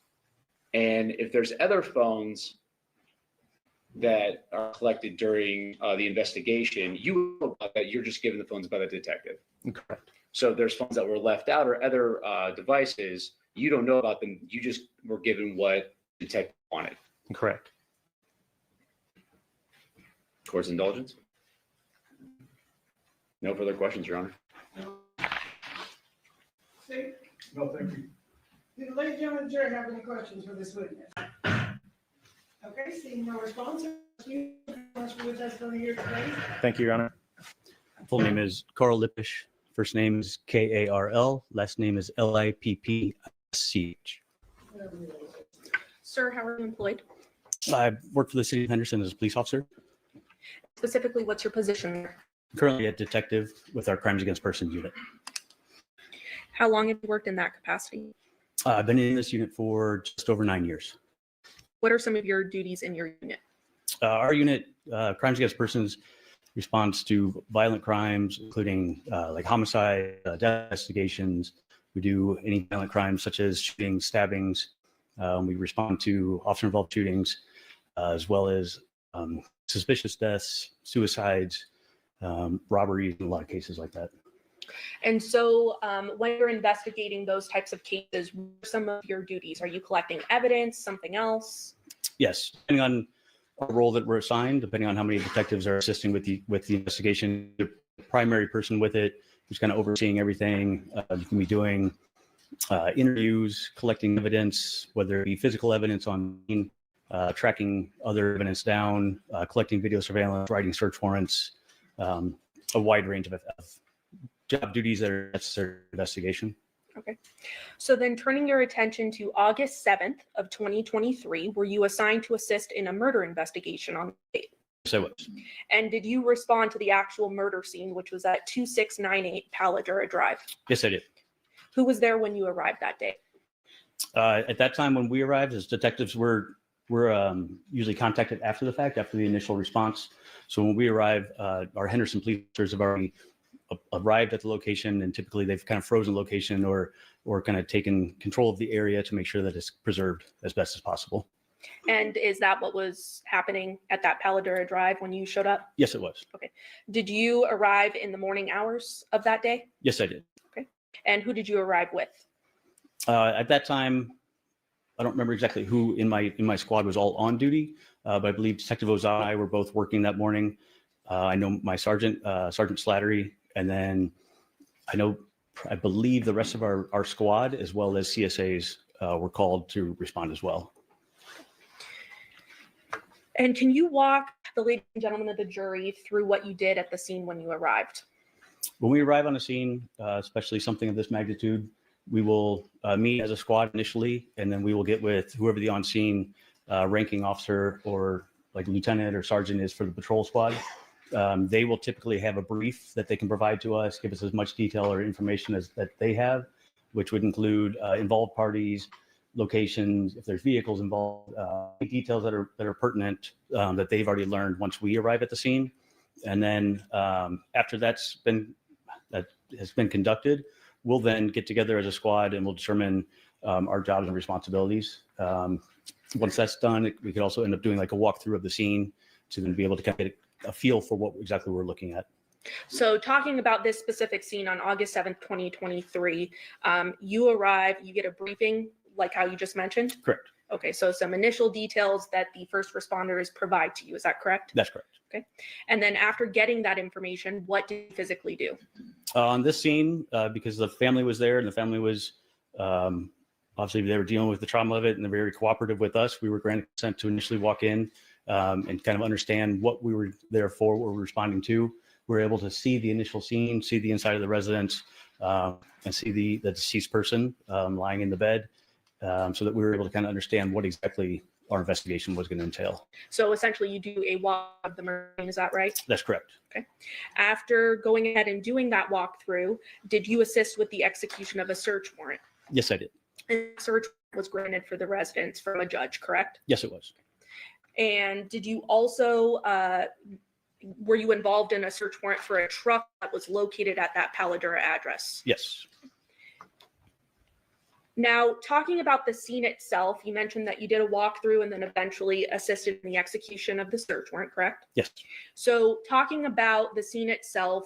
And if there's other phones that are collected during the investigation, you know about that. You're just given the phones by the detective. Correct. So if there's phones that were left out or other devices, you don't know about them. You just were given what the detective wanted. Correct. Court's indulgence? No further questions, Your Honor. See, No, thank you. do the ladies and gentlemen of the jury have any questions for this witness? Okay, seeing no response, you much for the testimony here today. Thank you, Your Honor. Full name is Carl Lippisch. First name is Karl. Last name is Lippsch. Sir, how are you employed? I work for the city of Henderson as a police officer. Specifically, what's your position there? Currently a detective with our Crimes Against Persons unit. How long have you worked in that capacity? I've been in this unit for just over 9 years. What are some of your duties in your unit? Our unit, Crimes Against Persons, responds to violent crimes, including like homicide, death investigations. We do any violent crimes such as shootings, stabbings. We respond to officer-involved shootings, as well as suspicious deaths, suicides, robberies, and a lot of cases like that. And so when you're investigating those types of cases, what are some of your duties? Are you collecting evidence, something else? Yes, depending on our role that we're assigned, depending on how many detectives are assisting with the investigation, the primary person with it who's kind of overseeing everything. You can be doing interviews, collecting evidence, whether it be physical evidence on tracking other evidence down, collecting video surveillance, writing search warrants, a wide range of job duties that are necessary for investigation. Okay. So then turning your attention to August 7th of 2023, were you assigned to assist in a murder investigation on the date? Yes, I was. And did you respond to the actual murder scene, which was at 2698 Paladura Drive? Yes, I did. Who was there when you arrived that day? At that time, when we arrived as detectives, we're usually contacted after the fact, after the initial response. So when we arrive, our Henderson police officers have already arrived at the location, and typically they've kind of frozen location or kind of taken control of the area to make sure that it's preserved as best as possible. And is that what was happening at that Paladura Drive when you showed up? Yes, it was. Okay. Did you arrive in the morning hours of that day? Yes, I did. Okay. And who did you arrive with? At that time, I don't remember exactly who in my squad was all on duty, but I believe Detective Ozawa and I were both working that morning. I know my sergeant, Sergeant Slattery, and then I believe the rest of our squad, as well as CSAs, were called to respond as well. And can you walk the ladies and gentlemen of the jury through what you did at the scene when you arrived? When we arrive on a scene, especially something of this magnitude, we will meet as a squad initially, and then we will get with whoever the on-scene ranking officer or like lieutenant or sergeant is for the patrol squad. They will typically have a brief that they can provide to us, give us as much detail or information as that they have, which would include involved parties, locations, if there's vehicles involved, details that are pertinent that they've already learned once we arrive at the scene. And then after that has been conducted, we'll then get together as a squad and we'll determine our jobs and responsibilities. Once that's done, we could also end up doing like a walkthrough of the scene to then be able to kind of get a feel for what exactly we're looking at. So talking about this specific scene on August 7th, 2023, you arrive, you get a briefing like how you just mentioned? Correct. Okay, so some initial details that the first responders provide to you, is that correct? That's correct. Okay. And then after getting that information, what did you physically do? On this scene, because the family was there and the family was, obviously they were dealing with the trauma of it and they're very cooperative with us, we were granted consent to initially walk in and kind of understand what we were there for, what we were responding to. We were able to see the initial scene, see the inside of the residence, and see the deceased person lying in the bed, so that we were able to kind of understand what exactly our investigation was going to entail. So essentially you do a walk of the Marine, is that right? That's correct. Okay. After going ahead and doing that walkthrough, did you assist with the execution of a search warrant? Yes, I did. And the search warrant was granted for the residence from a judge, correct? Yes, it was. And did you also, were you involved in a search warrant for a truck that was located at that Paladura address? Yes. Now, talking about the scene itself, you mentioned that you did a walkthrough and then eventually assisted in the execution of the search warrant, correct? Yes. So talking about the scene itself,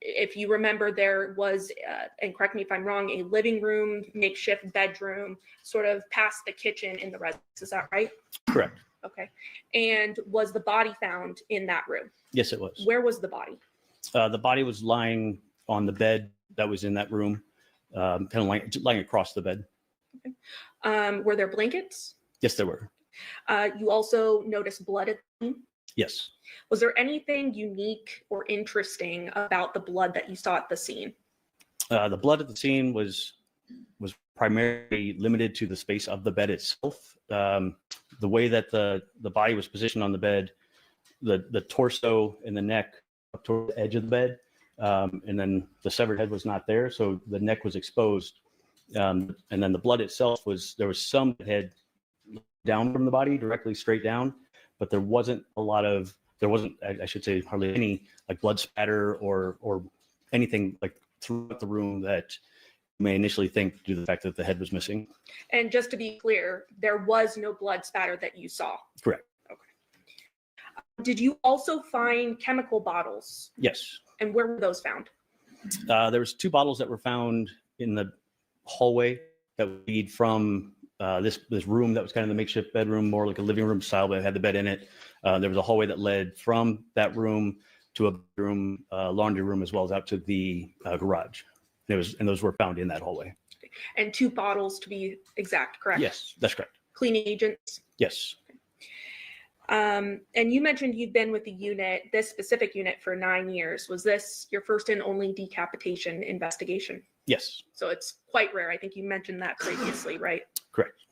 if you remember, there was, and correct me if I'm wrong, a living room, makeshift bedroom, sort of past the kitchen in the residence, is that right? Correct. Okay. And was the body found in that room? Yes, it was. Where was the body? The body was lying on the bed that was in that room, kind of lying across the bed. Okay. Were there blankets? Yes, there were. You also noticed blood at the scene? Yes. Was there anything unique or interesting about the blood that you saw at the scene? The blood at the scene was primarily limited to the space of the bed itself. The way that the body was positioned on the bed, the torso and the neck up toward the edge of the bed, and then the severed head was not there, so the neck was exposed. And then the blood itself there was some that had down from the body, directly straight down, but there wasn't I should say hardly any like blood spatter or anything like throughout the room that you may initially think due to the fact that the head was missing. And just to be clear, there was no blood spatter that you saw? Correct. Okay. Did you also find chemical bottles? Yes. And where were those found? There was 2 bottles that were found in the hallway that would lead from this room that was kind of the makeshift bedroom, more like a living room style, but it had the bed in it. There was a hallway that led from that room to a bedroom, laundry room, as well as out to the garage. And those were found in that hallway. And 2 bottles to be exact, correct? Yes, that's correct. Cleaning agents? Yes. And you mentioned you've been with the unit, this specific unit, for 9 years. Was this your first and only decapitation investigation? Yes. So it's quite rare. I think you mentioned that previously, right? Correct.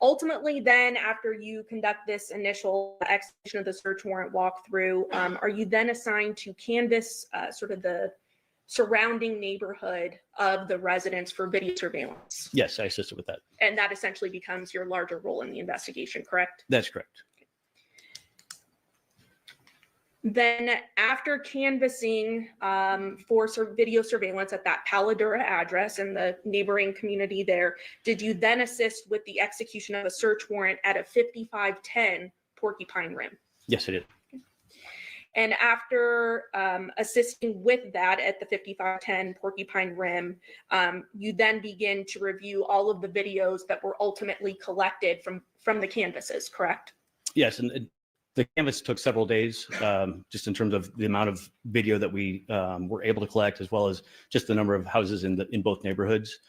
Ultimately, then, after you conduct this initial execution of the search warrant walkthrough, are you then assigned to canvass sort of the surrounding neighborhood of the residents for video surveillance. Yes, I assisted with that. And that essentially becomes your larger role in the investigation, correct? That's correct. Then after canvassing for video surveillance at that Paladura address and the neighboring community there, did you then assist with the execution of a search warrant at a 5510 Porcupine Rim? Yes, I did. And after assisting with that at the 5510 Porcupine Rim, you then begin to review all of the videos that were ultimately collected from the canvases, correct? Yes, and the canvas took several days, just in terms of the amount of video that we were able to collect, as well as just the number of houses in both neighborhoods.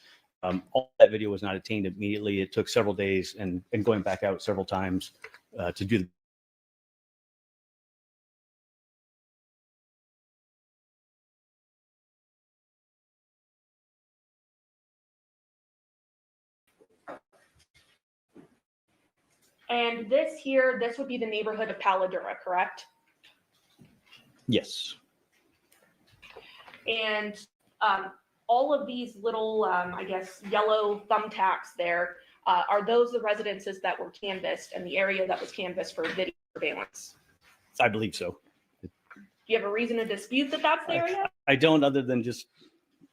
All that video was not attained immediately. It took several days and going back out several times to do the And this here, this would be the neighborhood of Paladura, correct? Yes. And all of these little, I guess, yellow thumbtacks there, are those the residences that were canvassed and the area that was canvassed for video surveillance? I believe so. Do you have a reason to dispute that that's the area? I don't, other than just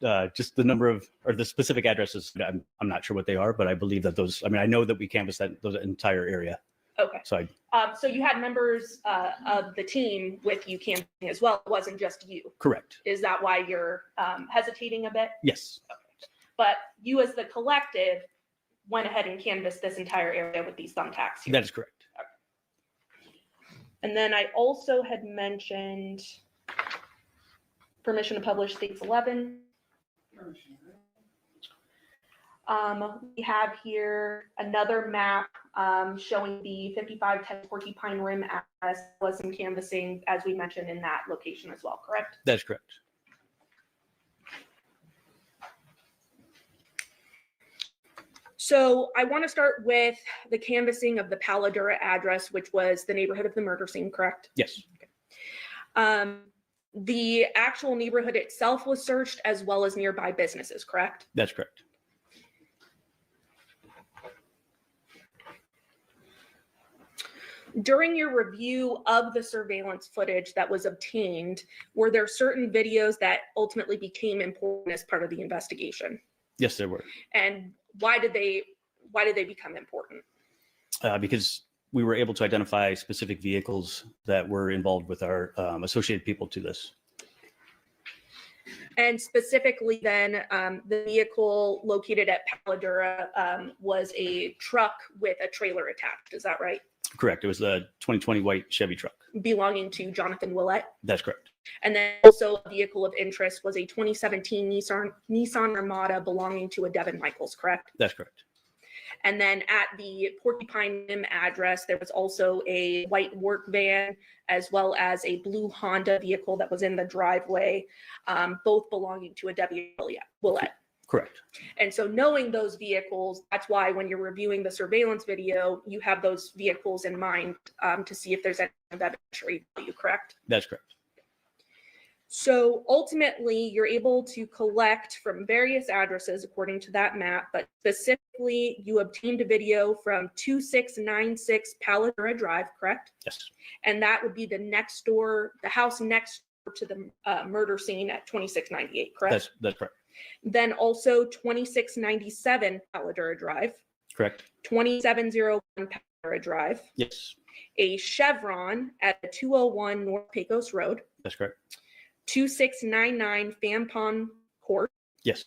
the number of, or the specific addresses. I'm not sure what they are, but I believe that those, I mean, I know that we canvassed those entire area. Okay. So So you had members of the team with you campaigning as well. It wasn't just you. Correct. Is that why you're hesitating a bit? Yes. Okay. But you as the collective went ahead and canvassed this entire area with these thumbtacks here. That is correct. Okay. And then I also had mentioned permission to publish states 11. We have here another map showing the 5510 Porcupine Rim address, was some canvassing, as we mentioned, in that location as well, correct? That's correct. So I want to start with the canvassing of the Paladura address, which was the neighborhood of the murder scene, correct? Yes. Okay. The actual neighborhood itself was searched, as well as nearby businesses, correct? That's correct. During your review of the surveillance footage that was obtained, were there certain videos that ultimately became important as part of the investigation? Yes, there were. And why did they become important? Because we were able to identify specific vehicles that were involved with our associated people to this. And specifically then, the vehicle located at Paladura was a truck with a trailer attached, is that right? Correct. It was the 2020 white Chevy truck. Belonging to Jonathon Willette. That's correct. And then also a vehicle of interest was a 2017 Nissan Armada belonging to a Devyn Michaels, correct? That's correct. And then at the Porcupine Rim address, there was also a white work van, as well as a blue Honda vehicle that was in the driveway, both belonging to a Devyn Willette. Correct. And so knowing those vehicles, that's why when you're reviewing the surveillance video, you have those vehicles in mind to see if there's any evidentiary value, correct? That's correct. So ultimately, you're able to collect from various addresses according to that map, but specifically, you obtained a video from 2696 Paladura Drive, correct? Yes. And that would be the house next door to the murder scene at 2698, correct? That's correct. Then also 2697 Paladura Drive. Correct. 2701 Paladura Drive. Yes. A Chevron at 201 North Pecos Road. That's correct. 2699 Fampon Court. Yes.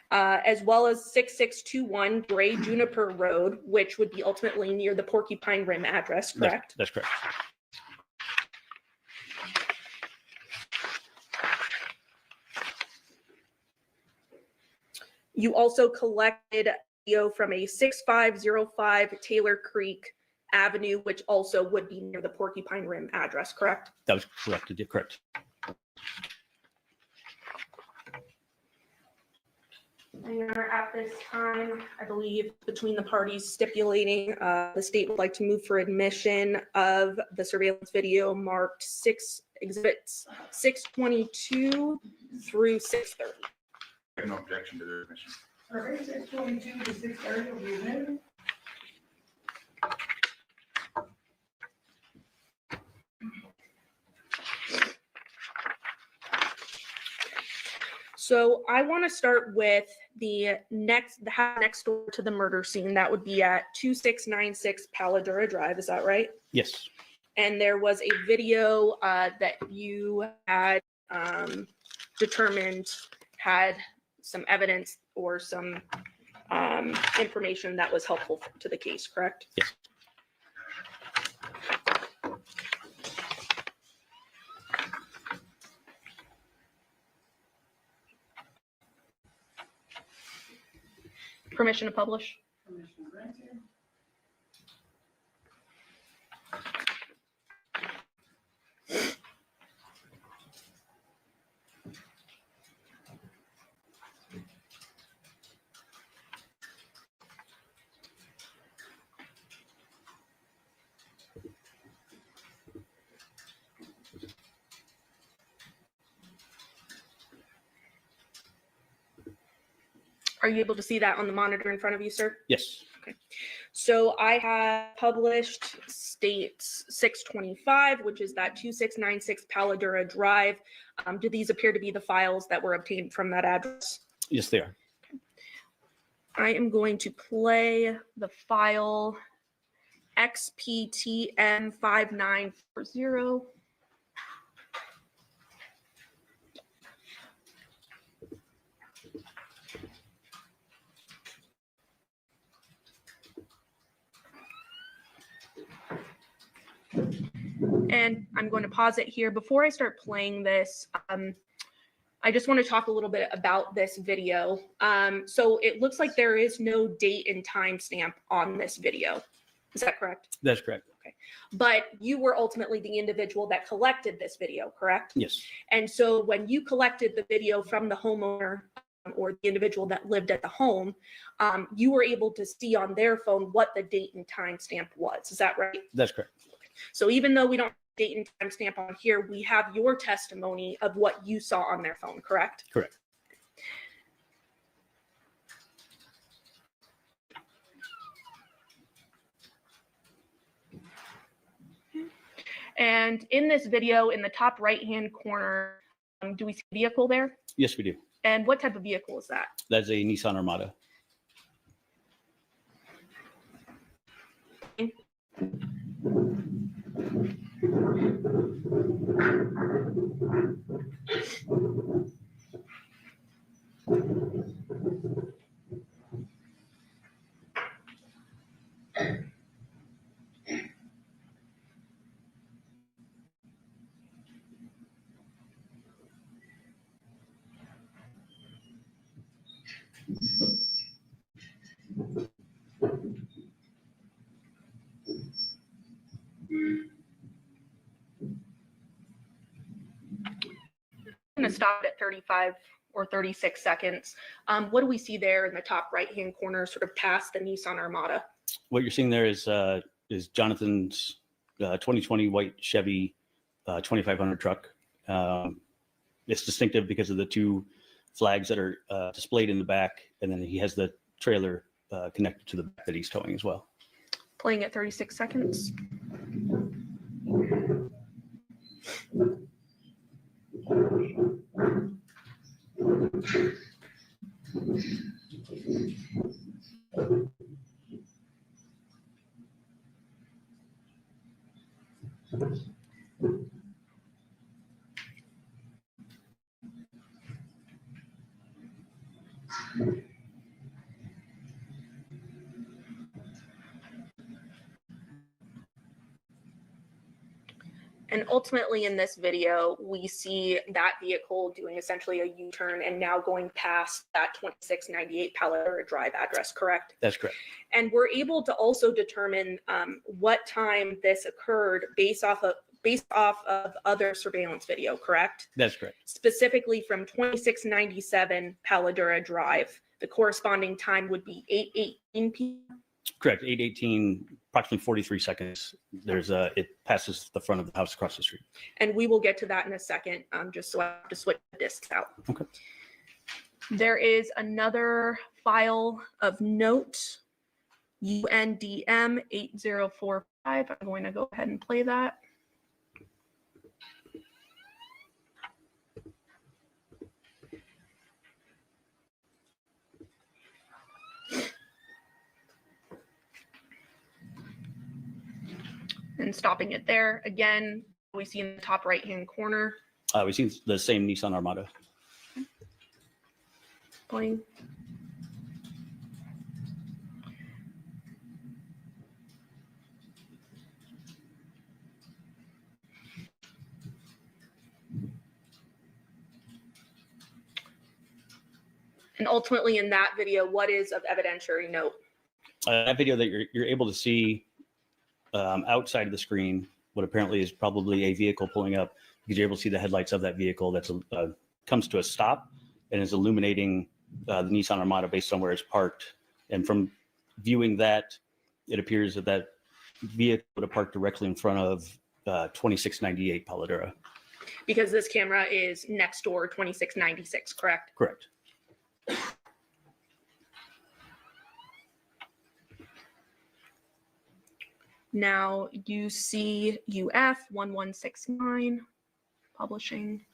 As well as 6621 Gray Juniper Road, which would be ultimately near the Porcupine Rim address, correct? That's correct. You also collected video from a 6505 Taylor Creek Avenue, which also would be near the Porcupine Rim address, correct? That was correct. Correct. And Your Honor, at this time, I believe between the parties stipulating, the state would like to move for admission of the surveillance video marked exhibits 622 through 630. I have no objection to the admission. All right, 6:22 to 6:30 will be admitted. So I want to start with the house next door to the murder scene. That would be at 2696 Paladura Drive. Is that right? Yes. And there was a video that you had determined had some evidence or some information that was helpful to the case, correct? Yes. Permission to publish? Permission granted. Are you able to see that on the monitor in front of you, sir? Yes. So I have published states 625, which is that 2696 Paladura Drive. Do these appear to be the files that were obtained from that address? Yes, they are. I am going to play the file XPTM5940. And I'm going to pause it here. Before I start playing this, I just want to talk a little bit about this video. So it looks like there is no date and time stamp on this video. Is that correct? That's correct. Okay. But you were ultimately the individual that collected this video, correct? Yes. And so when you collected the video from the homeowner or the individual that lived at the home, you were able to see on their phone what the date and time stamp was. Is that right? That's correct. So even though we don't have date and time stamp on here, we have your testimony of what you saw on their phone, correct? Correct. And in this video, in the top right-hand corner, do we see a vehicle there? Yes, we do. And what type of vehicle is that? That's a Nissan Armada. I'm going to stop at 35 or 36 seconds. What do we see there in the top right-hand corner, sort of past the Nissan Armada? What you're seeing there is Jonathan's 2020 white Chevy 2500 truck. It's distinctive because of the two flags that are displayed in the back, and then he has the trailer connected to the back that he's towing as well. Playing at 36 seconds. And ultimately in this video, we see that vehicle doing essentially a U-turn and now going past that 2698 Paladura Drive address, correct? That's correct. And we're able to also determine what time this occurred based off of other surveillance video, correct? That's correct. Specifically from 2697 Paladura Drive The corresponding time would be 8:18 p.m. Correct, 8:18, approximately 43 seconds. It passes the front of the house across the street. And we will get to that in a second, just so I have to switch the discs out. Okay. There is another file of note, UNDM 8045. I'm going to go ahead and play that. And stopping it there. Again, we see in the top right-hand corner. We see the same Nissan Armada. Playing. And ultimately in that video, what is of evidentiary note? That video that you're able to see outside of the screen, what apparently is probably a vehicle pulling up, because you're able to see the headlights of that vehicle that's comes to a stop and is illuminating the Nissan Armada based on where it's parked. And from viewing that, it appears that that vehicle would have parked directly in front of 2698 Paladera. Because this camera is next door 2696, correct? Correct. Now UCUF 1169 publishing.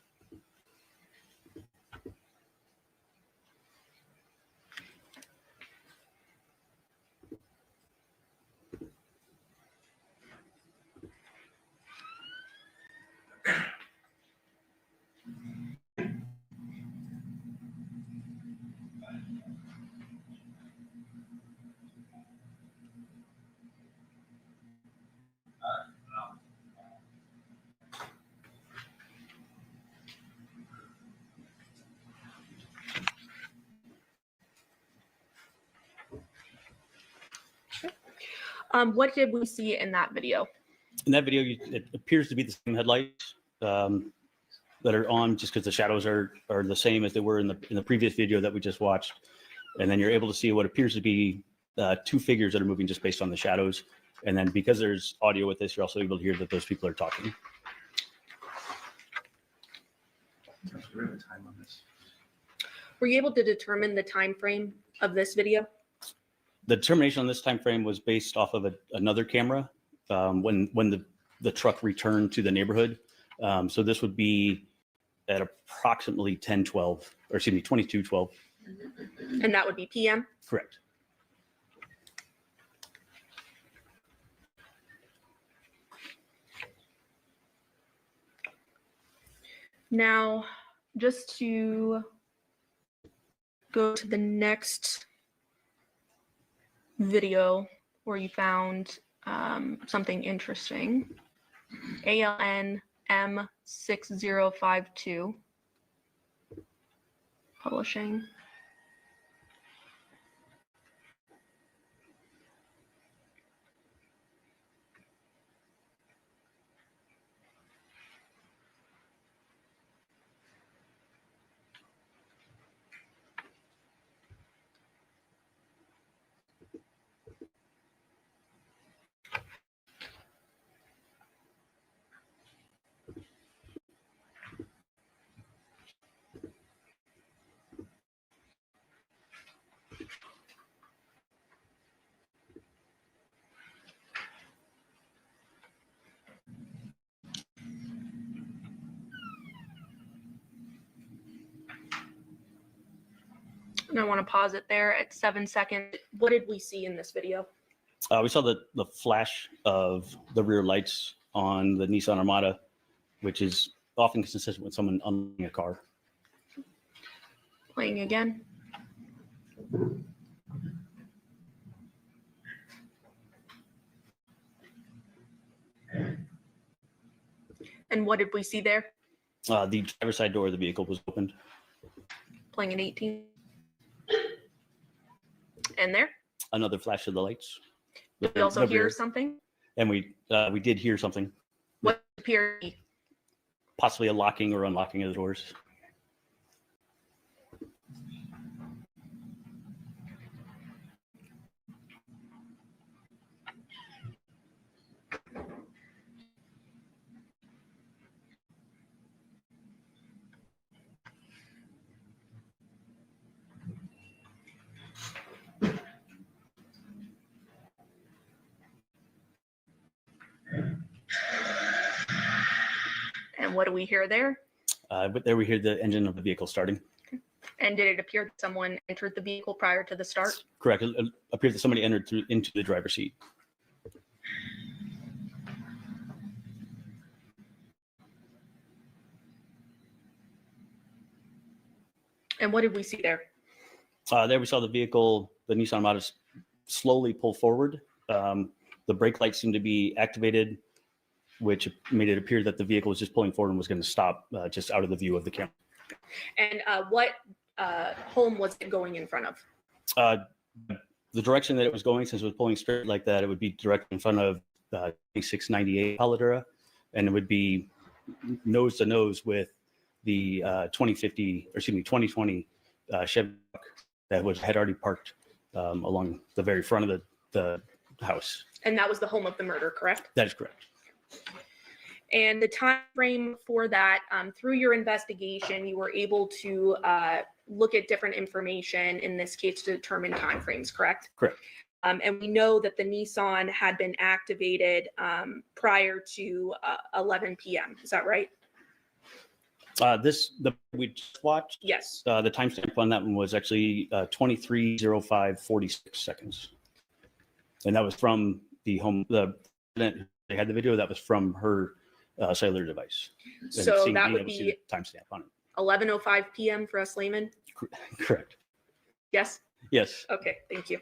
What did we see in that video? In that video, it appears to be the same headlights that are on, just because the shadows are the same as they were in the previous video that we just watched. And then you're able to see what appears to be two figures that are moving just based on the shadows. And then because there's audio with this, you're also able to hear that those people are talking. Were you able to determine the time frame of this video? The determination on this time frame was based off of another camera when the truck returned to the neighborhood. So this would be at approximately 22:12. And that would be PM? Correct. Now, just to go to the next video where you found something interesting. ALN M6052 publishing. And I want to pause it there at 7 seconds. What did we see in this video? We saw the flash of the rear lights on the Nissan Armada, which is often consistent with someone unlocking a car. Playing again. And what did we see there? The driver's side door of the vehicle was opened. Playing at 18. And there? Another flash of the lights. Did we also hear something? And we did hear something. What appeared to be? Possibly a locking or unlocking of the doors. And what do we hear there? But there we hear the engine of the vehicle starting. And did it appear that someone entered the vehicle prior to the start? Correct. It appeared that somebody entered into the driver's seat. And what did we see there? There we saw the vehicle, the Nissan Armada, slowly pull forward. The brake lights seemed to be activated, which made it appear that the vehicle was just pulling forward and was going to stop just out of the view of the camera. And what home was it going in front of? The direction that it was going, since it was pulling straight like that, it would be directly in front of 2698 Paladura, and it would be nose to nose with the 2020 Chevy truck that had already parked along the very front of the house. And that was the home of the murder, correct? That is correct. And the time frame for that, through your investigation, you were able to look at different information in this case to determine time frames, correct? Correct. And we know that the Nissan had been activated prior to 11 p.m. Is that right? We just watched. Yes. The timestamp on that one was actually 23:05:46 seconds, and that was from the home. They had the video that was from her cellular device. So that would be timestamp on it. 11:05 p.m. for us laymen. Correct. Yes. Yes. Okay. Thank you.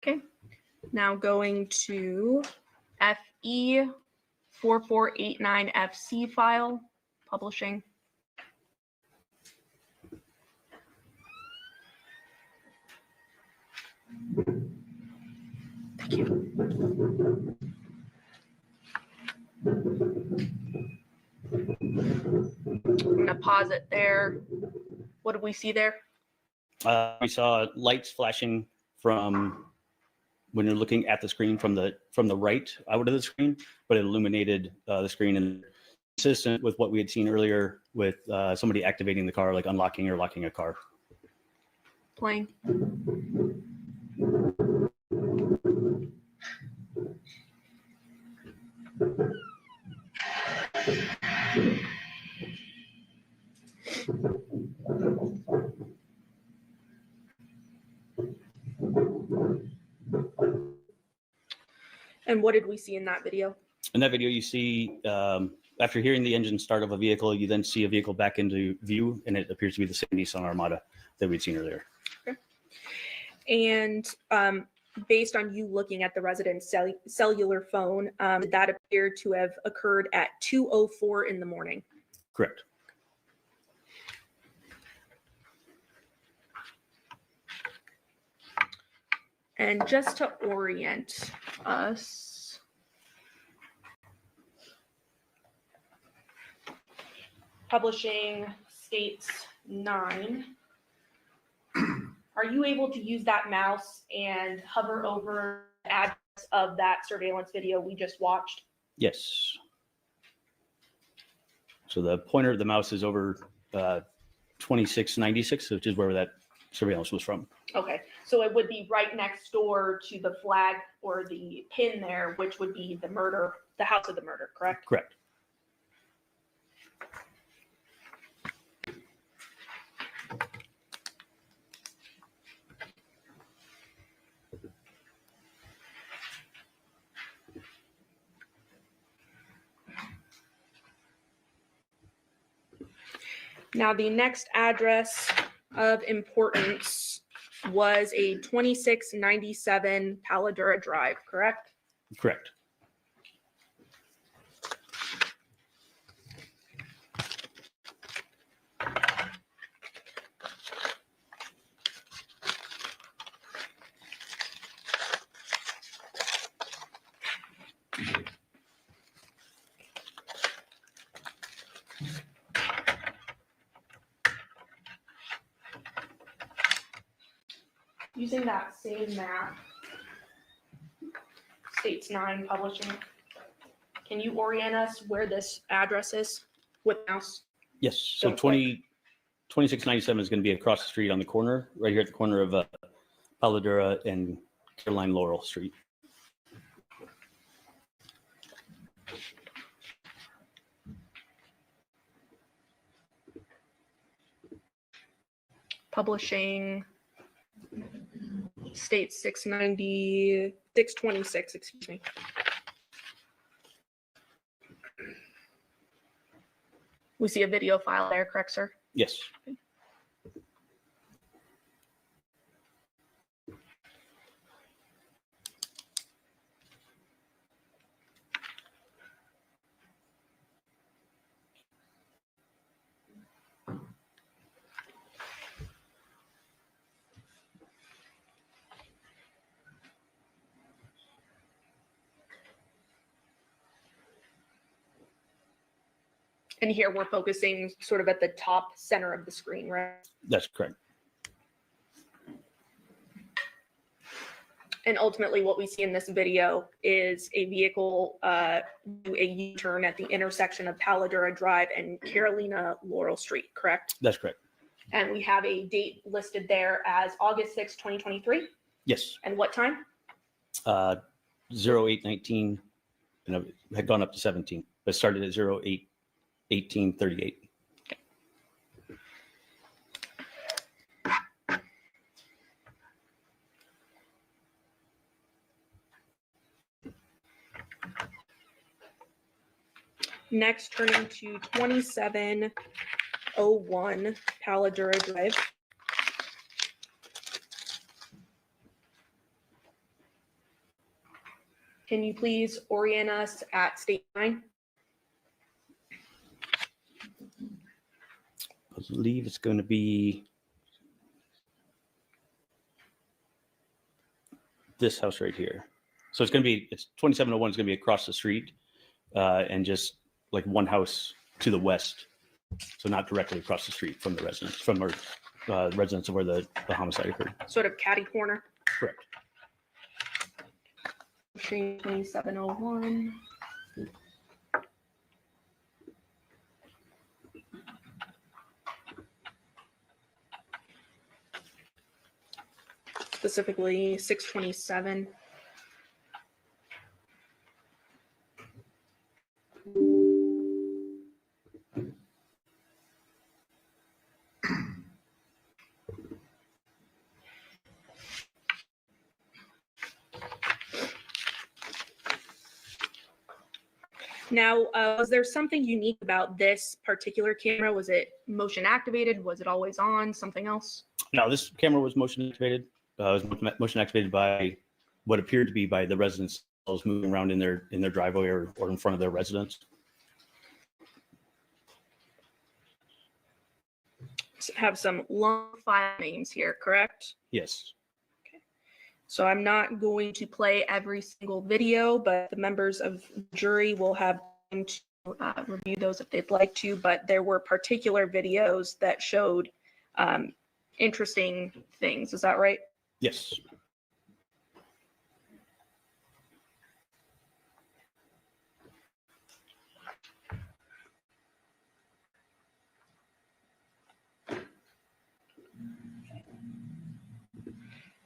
Okay. Now going to FE 4489FC file, publishing. Thank you. I'm gonna pause it there. What did we see there? We saw lights flashing from when you're looking at the screen from the right out of the screen, but it illuminated the screen, and consistent with what we had seen earlier with somebody activating the car, like unlocking or locking a car. Playing. And what did we see in that video? In that video, you see, after hearing the engine start of a vehicle, you then see a vehicle back into view, and it appears to be the same Nissan Armada that we'd seen earlier. Okay. And based on you looking at the resident's cellular phone, that appeared to have occurred at 2:04 in the morning. Correct. And just to orient us, publishing states 9. Are you able to use that mouse and hover over the address of that surveillance video we just watched? Yes. So the pointer of the mouse is over 2696, which is where that surveillance was from. Okay, so it would be right next door to the flag or the pin there, which would be the murder, the house of the murder, correct? Correct. Now, the next address of importance was a 2697 Paladura Drive, correct? Correct. Using that same map, states 9 publishing, can you orient us where this address is with mouse? Yes. So 2697 is going to be across the street on the corner, right here at the corner of Paladura and Caroline Laurel Street. Publishing state 690, 626, excuse me. We see a video file there, correct, sir? Yes. And here we're focusing sort of at the top center of the screen, right? That's correct. And ultimately what we see in this video is a vehicle do a U-turn at the intersection of Paladura Drive and Carolina Laurel Street, correct? That's correct. And we have a date listed there as August 6, 2023. Yes. And what time? 0819, and it had gone up to 17, but started at 081838. Next, turning to 2701 Paladura Drive. Can you please orient us at state line? I believe it's going to be this house right here. So it's 2701 is going to be across the street and just like one house to the west. So not directly across the street from the residence, from our residence of where the homicide occurred. Sort of catty corner. Correct. 2701. Specifically 627. Now, was there something unique about this particular camera? Was it motion activated? Was it always on? Something else? No, this camera was motion activated. It was motion activated by what appeared to be by the residents moving around in their driveway or in front of their residence. Have some long file names here, correct? Yes. So I'm not going to play every single video, but the members of the jury will have time to review those if they'd like to, but there were particular videos that showed interesting things. Is that right? Yes.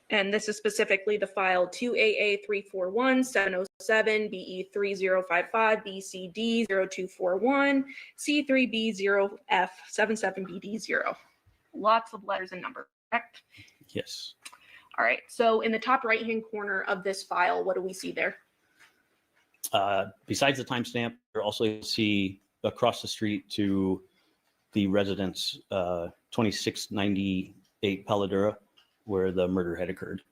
And this is specifically the file 2AA341707, BE3055, BCD0241, C3B0F77BD0. Lots of letters and numbers, correct? Yes. All right, so in the top right-hand corner of this file, what do we see there? Besides the timestamp, you also see across the street to the residence 2698 Paladura, where the murder had occurred.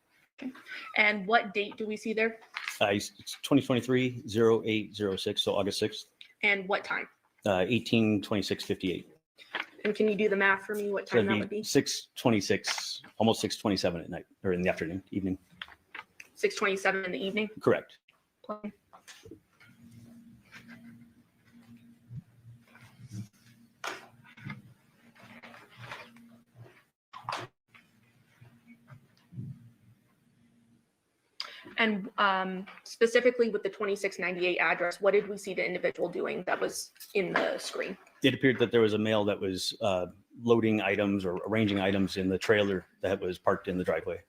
Okay. And what date do we see there? It's 2023-0806, so August 6th. And what time? 18:26:58. And can you do the math for me, what time that would be? 6:26, almost 6:27 at night, or in the afternoon, evening. 6:27 in the evening? Correct. And specifically with the 2698 address, what did we see the individual doing that was in the screen? It appeared that there was a male that was loading items or arranging items in the trailer that was parked in the driveway.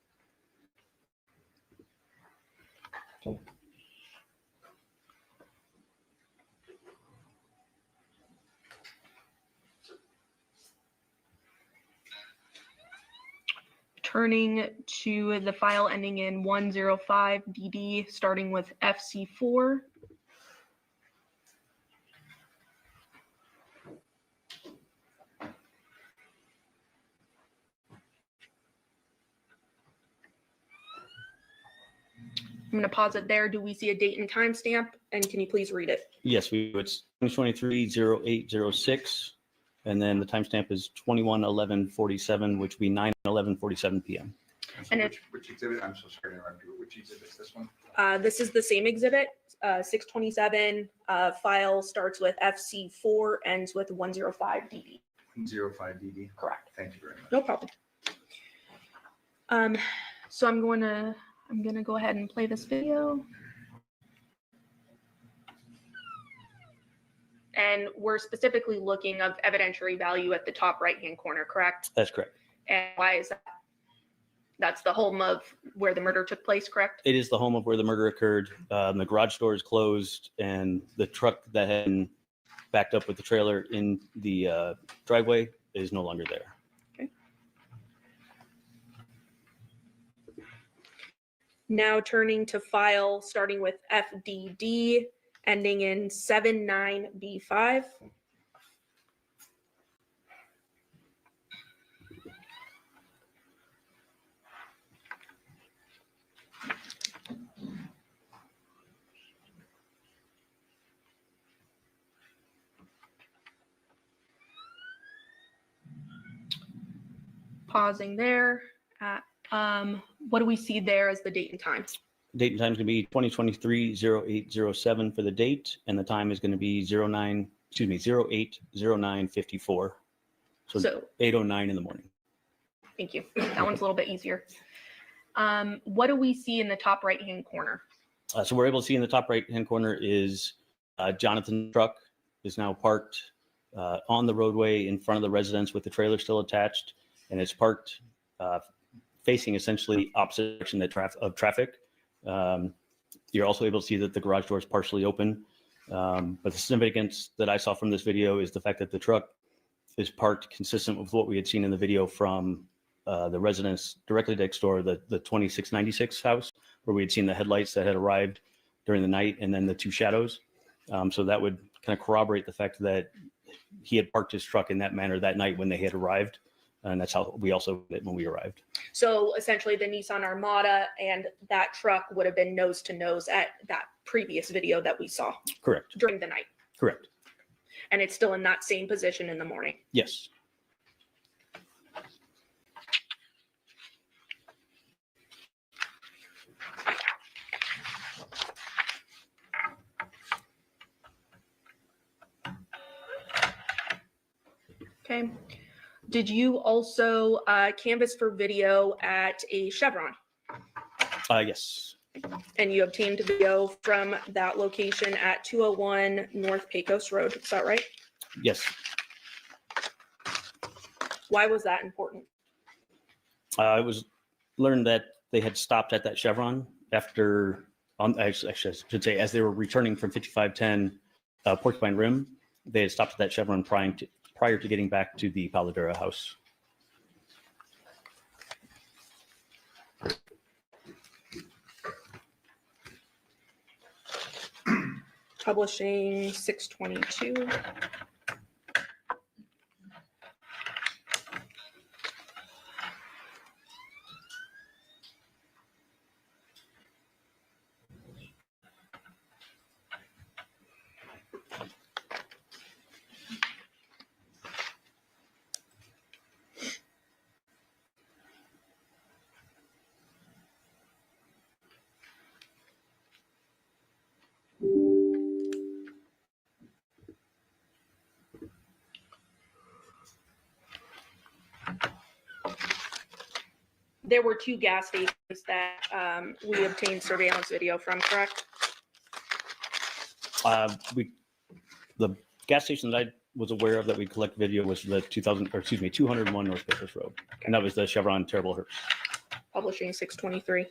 Turning to the file ending in 105 DD, starting with FC4. I'm going to pause it there. Do we see a date and time stamp? And can you please read it? Yes, it's 2023-0806, and then the timestamp is 21/11/47, which would be 9/11/47 p.m. And it- Which exhibit? I'm so sorry to interrupt you. Which exhibit is this one? This is the same exhibit, 627. File starts with FC4, ends with 105 DD. 05 DD. Correct. Thank you very much. No problem. So I'm gonna go ahead and play this video. And we're specifically looking of evidentiary value at the top right-hand corner, correct? That's correct. And why is that? That's the home of where the murder took place, correct? It is the home of where the murder occurred. The garage door is closed, and the truck that had been backed up with the trailer in the driveway is no longer there. Okay. Now turning to file starting with FDD, ending in 79B5. Pausing there. What do we see there as the date and time? Date and time is going to be 2023-0807 for the date, and the time is going to be 080954. So 8:09 in the morning. Thank you. That one's a little bit easier. What do we see in the top right-hand corner? So we're able to see in the top right-hand corner is Jonathon's truck is now parked on the roadway in front of the residence with the trailer still attached, and it's parked facing essentially opposite direction of traffic. You're also able to see that the garage door is partially open. But the significance that I saw from this video is the fact that the truck is parked consistent with what we had seen in the video from the residence directly next door, the 2696 house, where we had seen the headlights that had arrived during the night and then the two shadows. So that would kind of corroborate the fact that he had parked his truck in that manner that night when they had arrived. And that's how we also did it when we arrived. So essentially the Nissan Armada and that truck would have been nose to nose at that previous video that we saw. Correct. During the night. Correct. And it's still in that same position in the morning. Yes. Okay. Did you also canvass for video at a Chevron? Yes. And you obtained video from that location at 201 North Pecos Road. Is that right? Yes. Why was that important? It was learned that they had stopped at that Chevron after, actually I should say, as they were returning from 5510 Porcupine Rim, they had stopped at that Chevron prior to getting back to the Paladura house. Publishing 622. There were two gas stations that we obtained surveillance video from, correct? The gas station that I was aware of that we collect video was the 201 North Pecos Road. And that was the Chevron Terrible Hearst. Publishing 623.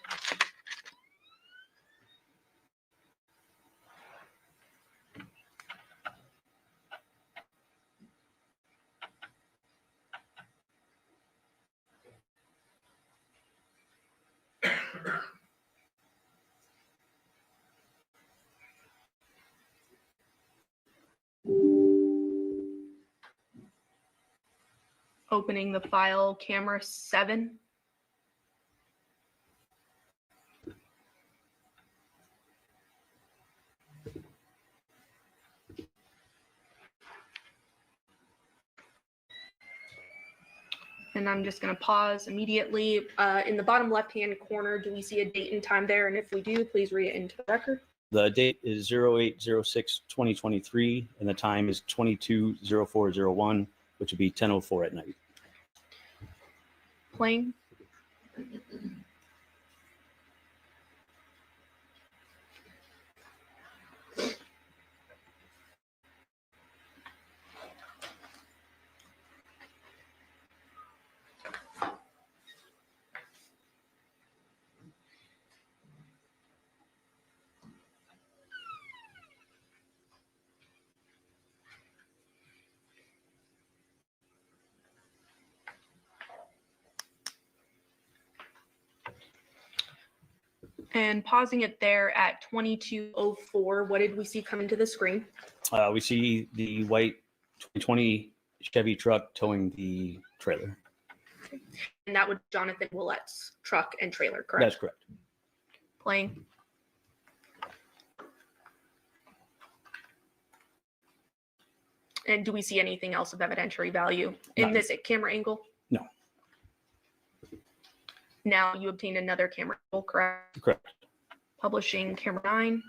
Opening the file, camera 7. And I'm just going to pause immediately. In the bottom left-hand corner, do we see a date and time there? And if we do, please read it into the record. The date is 08/06/2023, and the time is 22:04:01, which would be 10:04 at night. Playing. And pausing it there at 22:04, what did we see come into the screen? We see the white 2020 Chevy truck towing the trailer. And that was Jonathon Willette's truck and trailer, correct? That's correct. Playing. And do we see anything else of evidentiary value in this camera angle? No. Now you obtained another camera angle, correct? Correct. Publishing camera 9.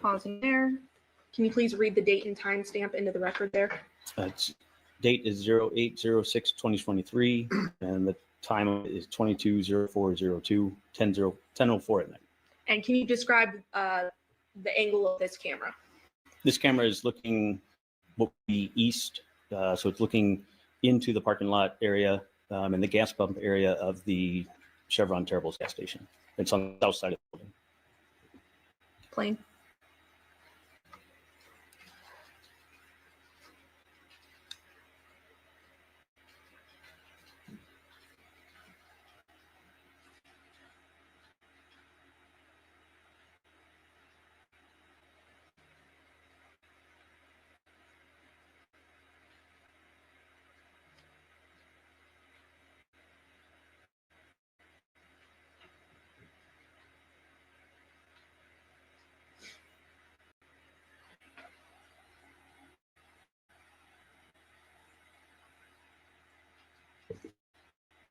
Pausing there. Can you please read the date and time stamp into the record there? Date is 08/06/2023, and the time is 22:04:02, 10:04 at night. And can you describe the angle of this camera? This camera is looking what would be east, so it's looking into the parking lot area and the gas pump area of the Chevron Terrible's gas station. It's on the south side of the building. Plane.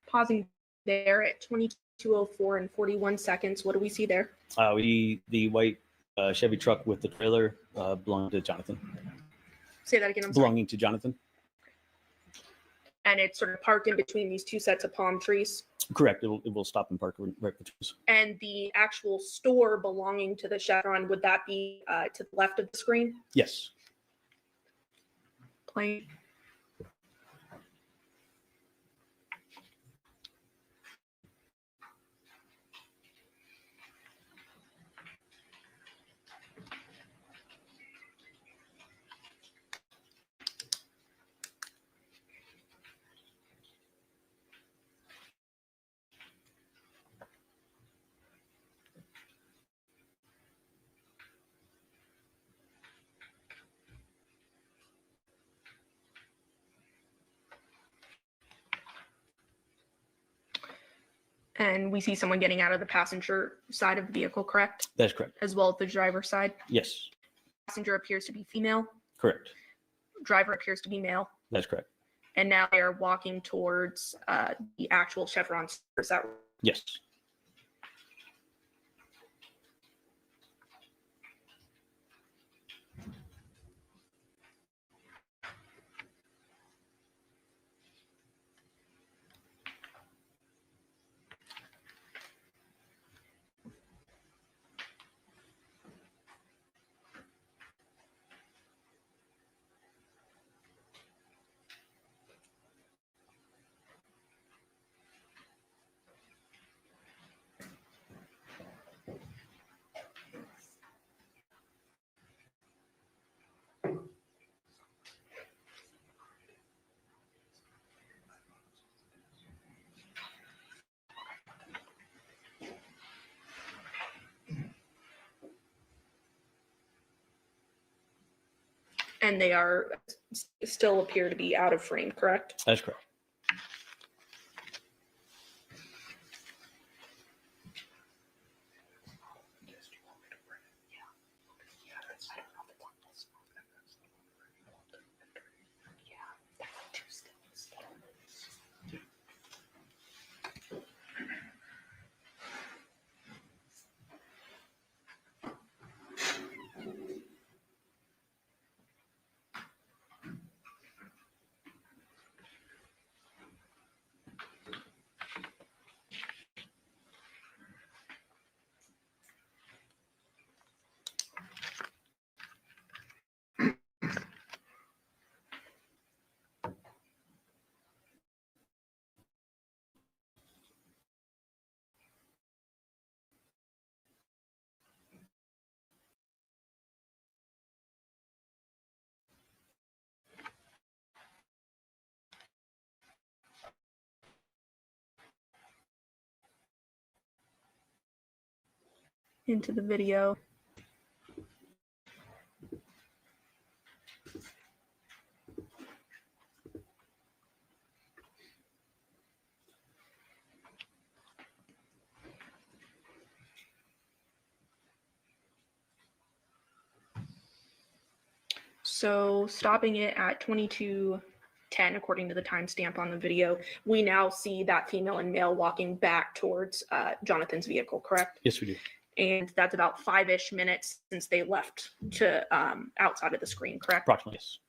Pausing there at 22:04 and 41 seconds. What do we see there? The white Chevy truck with the trailer belonging to Jonathon. Say that again. I'm sorry. Belonging to Jonathon. And it's sort of parked in between these two sets of palm trees. Correct. It will stop and park right between us. And the actual store belonging to the Chevron, would that be to the left of the screen? Yes. Plane. And we see someone getting out of the passenger side of the vehicle, correct? That's correct. As well as the driver's side. Yes. Passenger appears to be female. Correct. Driver appears to be male. That's correct. And now they are walking towards the actual Chevron. Is that right? Yes. And they are still appear to be out of frame, correct? That's correct. Into the video. So stopping it at 22:10, according to the timestamp on the video, we now see that female and male walking back towards Jonathan's vehicle, correct? Yes, we do. And that's about 5-ish minutes since they left to outside of the screen, correct? Approximately, yes.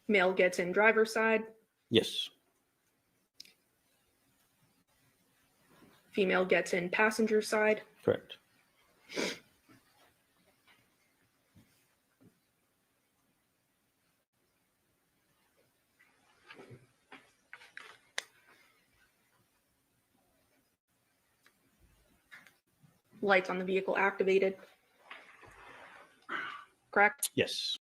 Male gets in driver's side, Yes. female gets in passenger side. Correct. Lights on the vehicle activated, correct? Yes.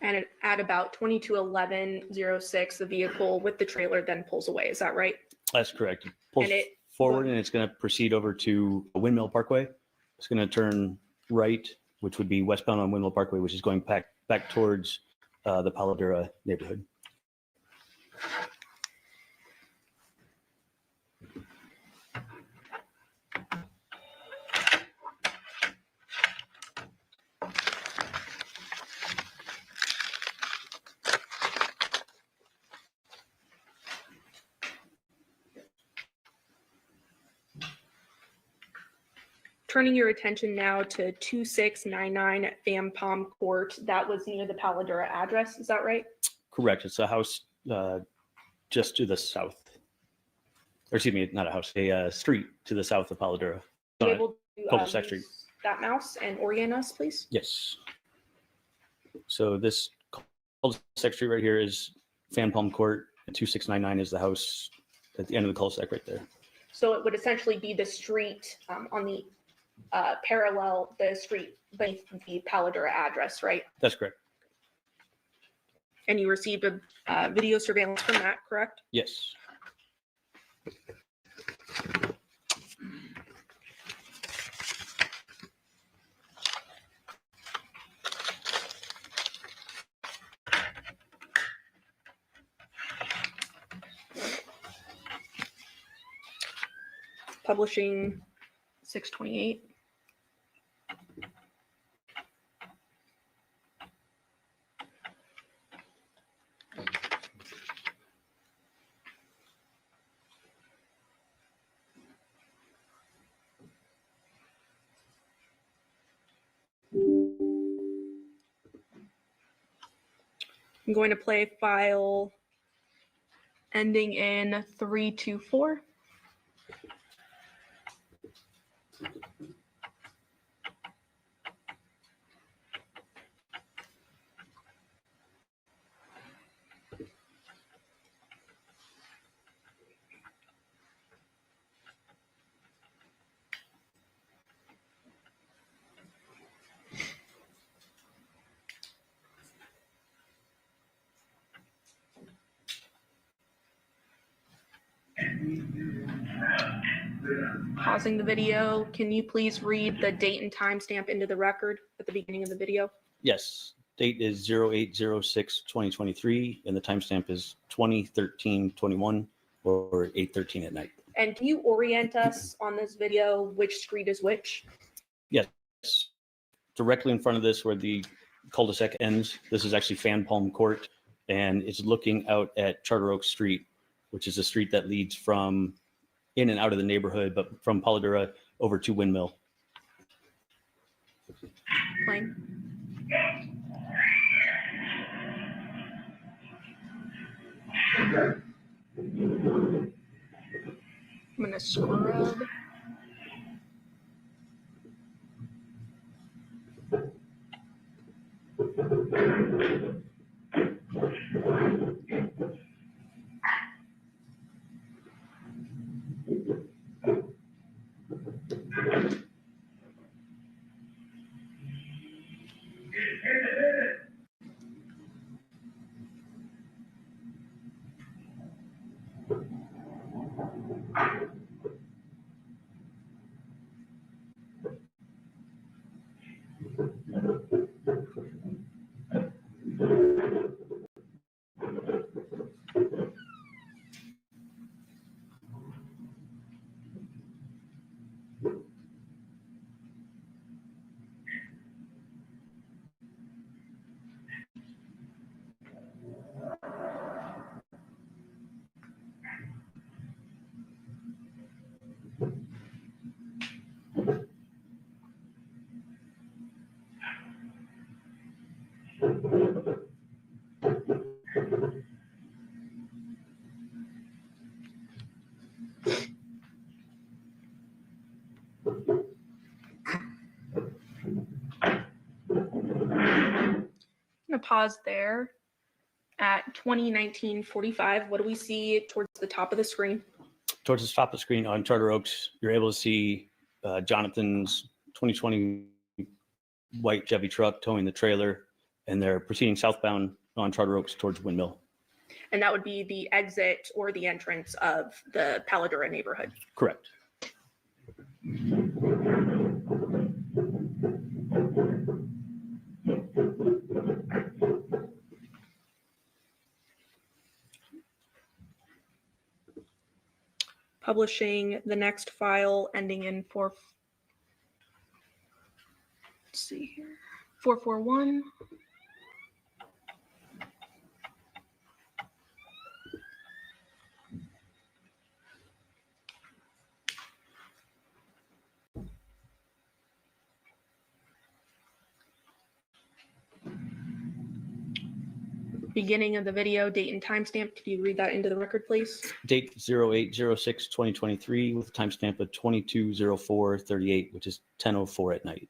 And at about 22:11:06, the vehicle with the trailer then pulls away. Is that right? That's correct. It pulls And it- forward and it's going to proceed over to Windmill Parkway. It's going to turn right, which would be westbound on Windmill Parkway, which is going back towards the Paladura neighborhood. Turning your attention now to 2699 Van Palm Court. That was near the Paladura address. Is that right? Correct. It's a house just to the south. Or excuse me, not a house, a street to the south of Paladura. Are you able to Cul-de-sac street. use that mouse and orient us, please? Yes. So this cul-de-sac street right here is Fan Palm Court, and 2699 is the house at the end of the cul-de-sac right there. So it would essentially be the street on the parallel the street beneath the Paladura address, right? That's correct. And you received a video surveillance from that, correct? Yes. Publishing 628. I'm going to play file ending in 324. Pausing the video, can you please read the date and timestamp into the record at the beginning of the video? Yes, date is 08/06/2023, and the timestamp is 20/13/21 or 8:13 at night. And can you orient us on this video, which street is which? Yes, directly in front of this where the cul-de-sac ends, this is actually Fan Palm Court, and it's looking out at Charter Oak Street, which is a street that leads from in and out of the neighborhood, but from Paladura over to Windmill. Playing. I'm gonna scrub. I'm gonna pause there at 20:19:45. What do we see towards the top of the screen? Towards the top of the screen on Charter Oaks, you're able to see Jonathan's 2020 white Chevy truck towing the trailer, and they're proceeding southbound on Charter Oaks towards Windmill. And that would be the exit or the entrance of the Paladura neighborhood. Correct. Publishing the next file ending in 441. Beginning of the video, date and timestamp. Could you read that into the record, please? Date 08/06/2023 with a timestamp of 22/04/38, which is 10:04 at night.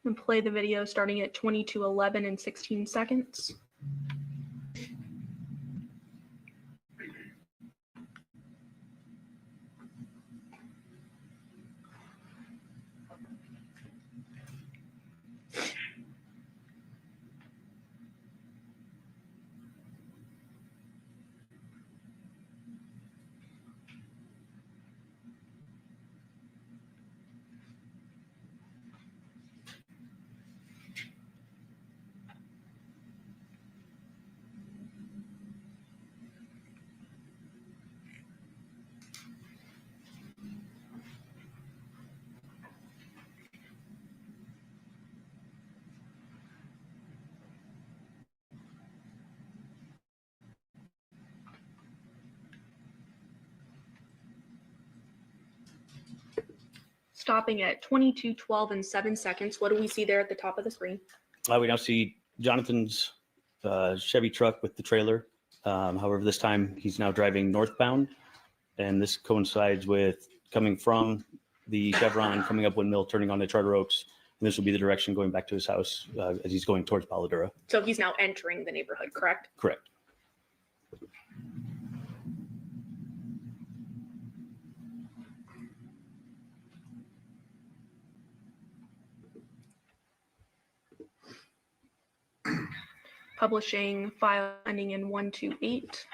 And play the video starting at 22:11 and 16 seconds. Stopping at 22:12 and 7 seconds. What do we see there at the top of the screen? We now see Jonathan's Chevy truck with the trailer. However, this time he's now driving northbound, and this coincides with coming from the Chevron, coming up Windmill, turning onto Charter Oaks, and this will be the direction going back to his house as he's going towards Paladura. So he's now entering the neighborhood, correct? Correct. Publishing file ending in 128.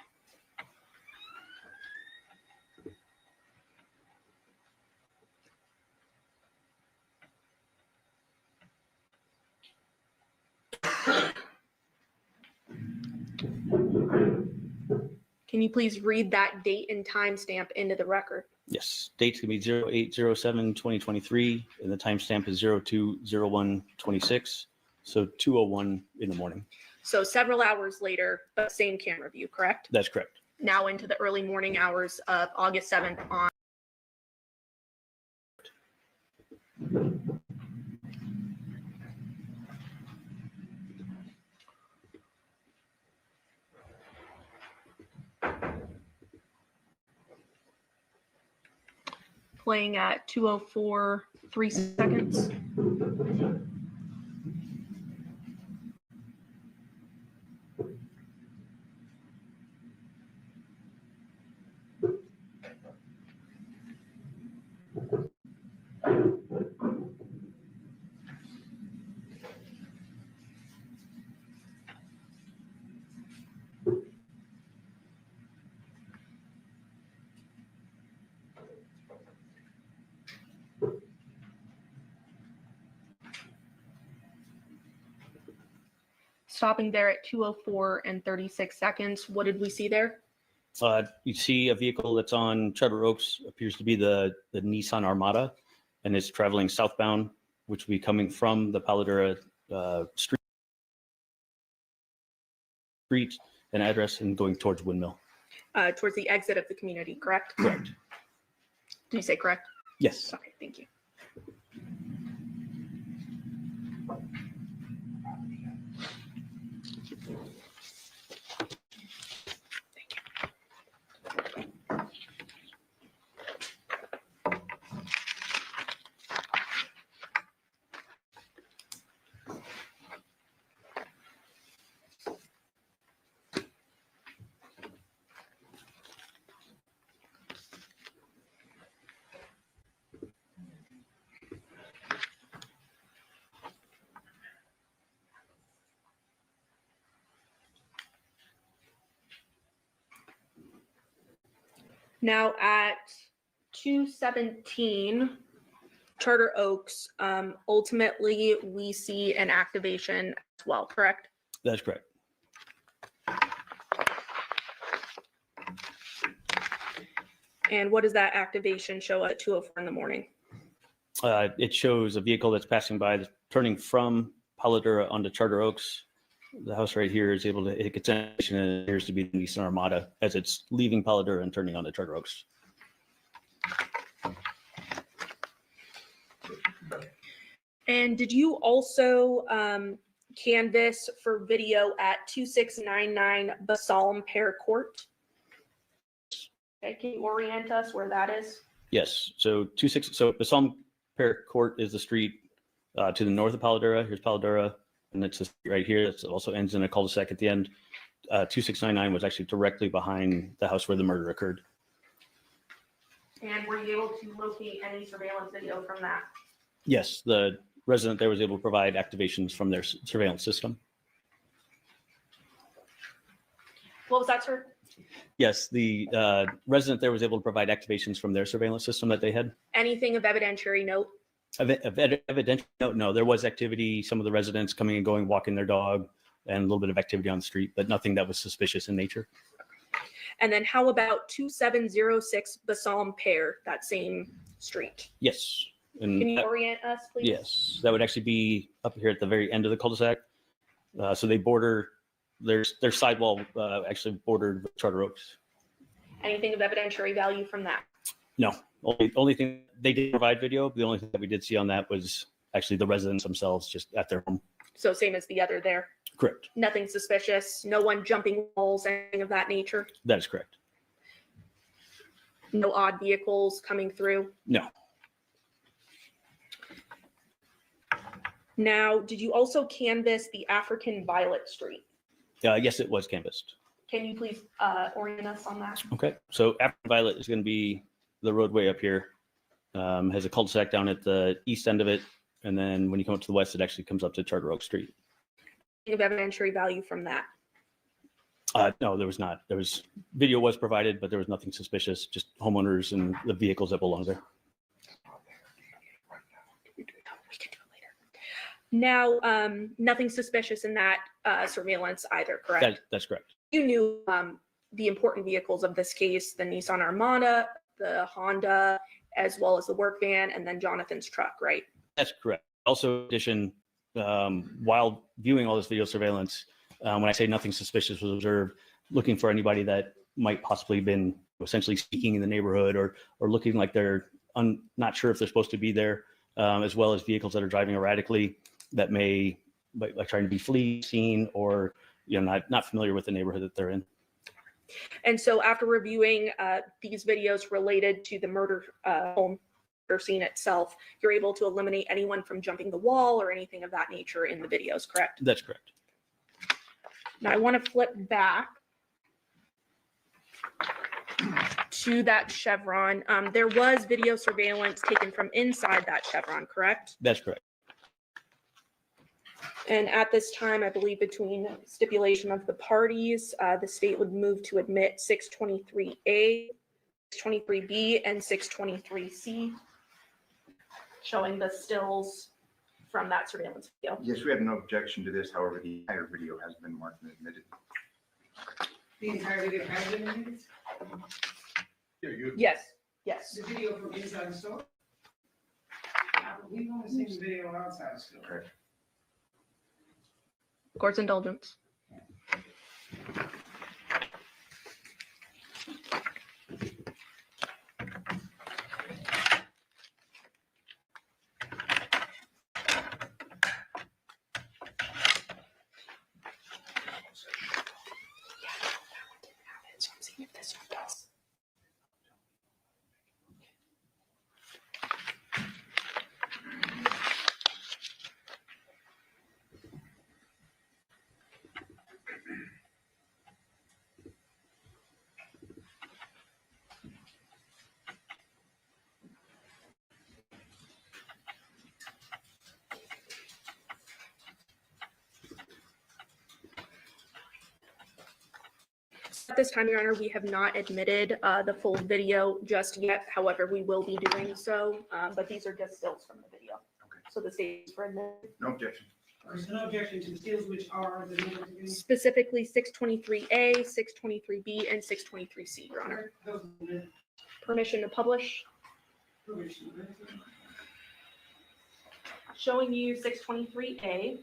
Can you please read that date and timestamp into the record? Yes, date's gonna be 08/07/2023, and the timestamp is 02/01/26, so 2:01 in the morning. So several hours later, but same camera view, correct? That's correct. Now into the early morning hours of August 7th on. Playing at 2:04, 3 seconds. Stopping there at 2:04 and 36 seconds. What did we see there? You see a vehicle that's on Charter Oaks, appears to be the Nissan Armada, and it's traveling southbound, which will be coming from the Paladura street and address and going towards Windmill. Towards the exit of the community, correct? Correct. Did you say correct? Yes. Okay, thank you. Now at 2:17, Charter Oaks, ultimately we see an activation as well, correct? That's correct. And what does that activation show at 2:04 in the morning? It shows a vehicle that's passing by, turning from Paladura onto Charter Oaks. The house right here is able to hit its attention, and it appears to be the Nissan Armada as it's leaving Paladura and turning onto Charter Oaks. And did you also canvass for video at 2699 Basalm Pear Court? Okay, can you orient us where that is? Yes. So Basalm Pear Court is the street to the north of Paladura. Here's Paladura, and it's the street right here. That also ends in a cul-de-sac at the end. 2699 was actually directly behind the house where the murder occurred. And were you able to locate any surveillance video from that? Yes, the resident there was able to provide activations from their surveillance system. What was that, sir? Yes, the resident there was able to provide activations from their surveillance system that they had. Anything of evidentiary note? Evidentiary note, no. There was activity, some of the residents coming and going, walking their dog, and a little bit of activity on the street, but nothing that was suspicious in nature. And then how about 2706 Basalm Pear, that same street? Yes. And Can you orient us, please? Yes, that would actually be up here at the very end of the cul-de-sac. So they border, their sidewall actually bordered with Charter Oaks. Anything of evidentiary value from that? No, only thing, they did provide video. The only thing that we did see on that was actually the residents themselves just at their home. So same as the other there? Correct. Nothing suspicious, no one jumping walls, anything of that nature? That is correct. No odd vehicles coming through? No. Now, did you also canvass the African Violet Street? Yes, it was canvassed. Can you please orient us on that? Okay, so African Violet is going to be the roadway up here. Has a cul-de-sac down at the east end of it, and then when you come up to the west, it actually comes up to Charter Oak Street. of evidentiary value from that? No, there was not. There was video was provided, but there was nothing suspicious, just homeowners and the vehicles that belong there. Now, nothing suspicious in that surveillance either, correct? That's correct. You knew the important vehicles of this case, the Nissan Armada, the Honda, as well as the work van, and then Jonathan's truck, right? That's correct. Also, in addition, while viewing all this video surveillance, when I say nothing suspicious was observed, looking for anybody that might possibly been essentially speaking in the neighborhood or looking like they're not sure if they're supposed to be there, as well as vehicles that are driving erratically that may like trying to be flee scene or not familiar with the neighborhood that they're in. And so after reviewing these videos related to the murder home scene itself, you're able to eliminate anyone from jumping the wall or anything of that nature in the videos, correct? That's correct. Now I want to flip back to that Chevron. There was video surveillance taken from inside that Chevron, correct? That's correct. And at this time, I believe between stipulation of the parties, the state would move to admit 623A, 623B, and 623C, showing the stills from that surveillance video. Yes, we have no objection to this. However, the entire video has been marked and admitted. The entire video has been admitted? Yes, yes. The video from inside the store? We've only seen the video outside the store. Correct. Court's indulgence. At this time, Your Honor, we have not admitted the full video just yet. However, we will be doing so, but these are just stills from the video. Okay. So the state is for admitted. No objection. There's no objection to the stills, which are the numbers again? Specifically 623A, 623B, and 623C, Your Honor. Those are the Permission to publish. provisions. Showing you 623A.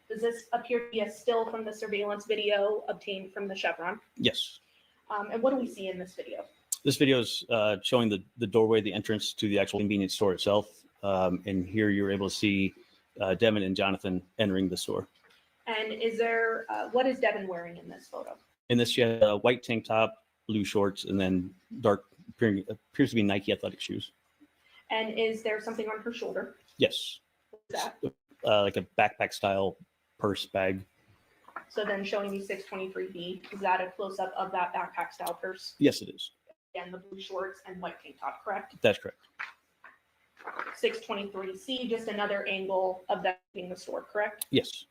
Does this appear to be a still from the surveillance video obtained from the Chevron? Yes. And what do we see in this video? This video is showing the doorway, the entrance to the actual convenience store itself. And here you're able to see Devyn and Jonathan entering the store. And is there, what is Devyn wearing in this photo? In this, she had a white tank top, blue shorts, and then dark, appears to be Nike athletic shoes. And is there something on her shoulder? Yes. What is that? Like a backpack style purse bag. So then showing you 623B, is that a close-up of that backpack style purse? Yes, it is. And the blue shorts and white tank top, correct? That's correct. 623C, just another angle of that being the store, correct? Yes.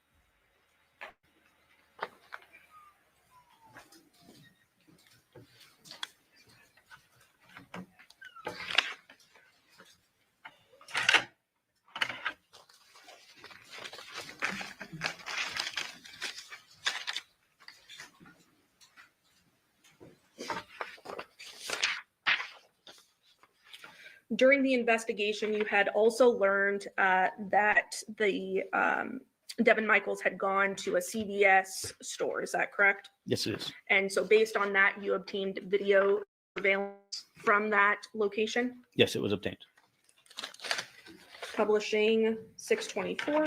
During the investigation, you had also learned that the Devyn Michaels had gone to a CVS store. Is that correct? Yes, it is. And so based on that, you obtained video surveillance from that location? Yes, it was obtained. Publishing 624.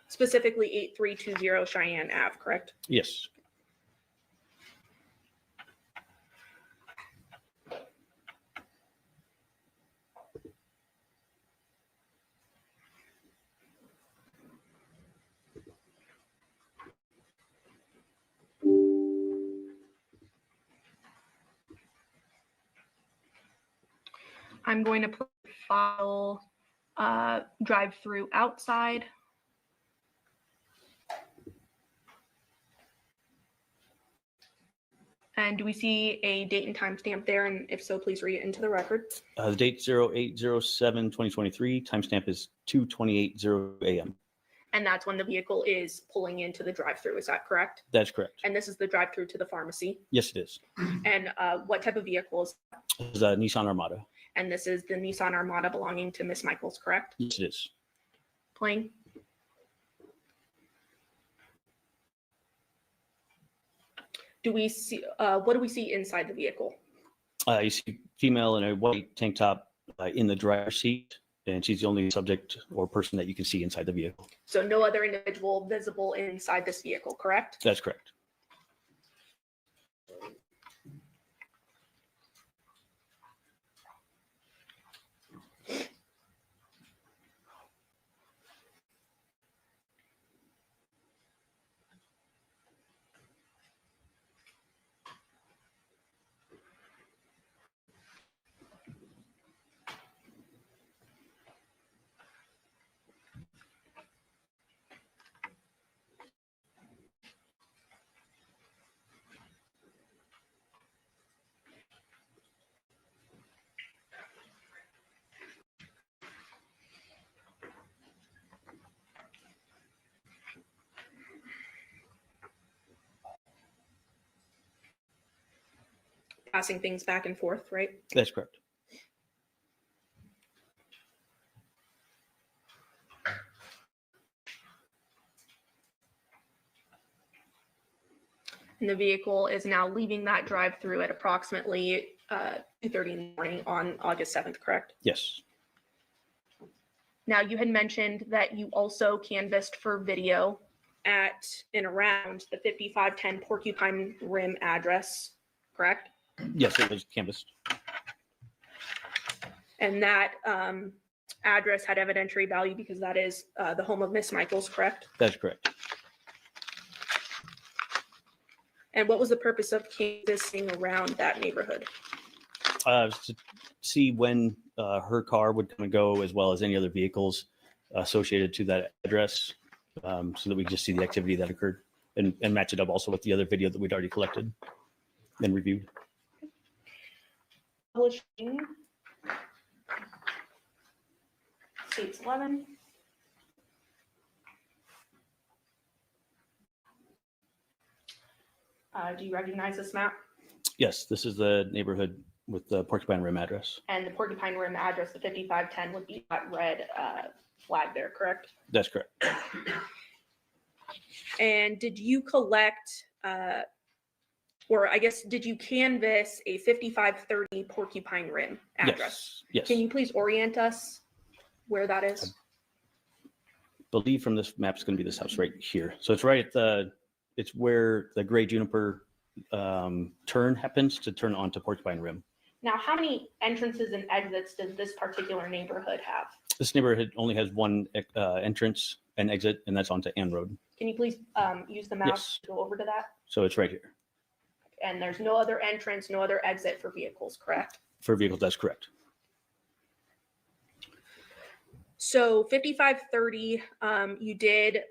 Specifically 8320 Cheyenne Ave, correct? Yes. I'm going to put file drive-through outside. And do we see a date and time stamp there? And if so, please read it into the record. The date 08/07/2023, timestamp is 2:28:00 a.m. And that's when the vehicle is pulling into the drive-through. Is that correct? That's correct. And this is the drive-through to the pharmacy. Yes, it is. And what type of vehicle is that? It's a Nissan Armada. And this is the Nissan Armada belonging to Miss Michaels, correct? Yes, it is. Playing. Do we see, what do we see inside the vehicle? You see female in a white tank top in the driver's seat, and she's the only subject or person that you can see inside the vehicle. So no other individual visible inside this vehicle, correct? That's correct. Passing things back and forth, right? That's correct. And the vehicle is now leaving that drive-through at approximately 2:30 in the morning on August 7th, correct? Yes. Now, you had mentioned that you also canvassed for video at and around the 5510 Porcupine Rim address, correct? Yes, it was canvassed. And that address had evidentiary value because that is the home of Miss Michaels, correct? That's correct. And what was the purpose of canvassing around that neighborhood? To see when her car would come and go, as well as any other vehicles associated to that address, so that we just see the activity that occurred and match it up also with the other video that we'd already collected and reviewed. Publishing. States 11. Do you recognize this map? Yes, this is the neighborhood with the Porcupine Rim address. And the Porcupine Rim address, the 5510, would be that red flag there, correct? That's correct. And did you collect, or I guess, did you canvass a 5530 Porcupine Rim address? Yes. Can you please orient us where that is? I believe from this map, it's going to be this house right here. So it's right at the, it's where the gray juniper turn happens to turn onto Porcupine Rim. Now, how many entrances and exits does this particular neighborhood have? This neighborhood only has one entrance and exit, and that's onto Ann Road. Can you please use the mouse Yes. to go over to that? So it's right here. And there's no other entrance, no other exit for vehicles, correct? For vehicles, that's correct. So 5530, you did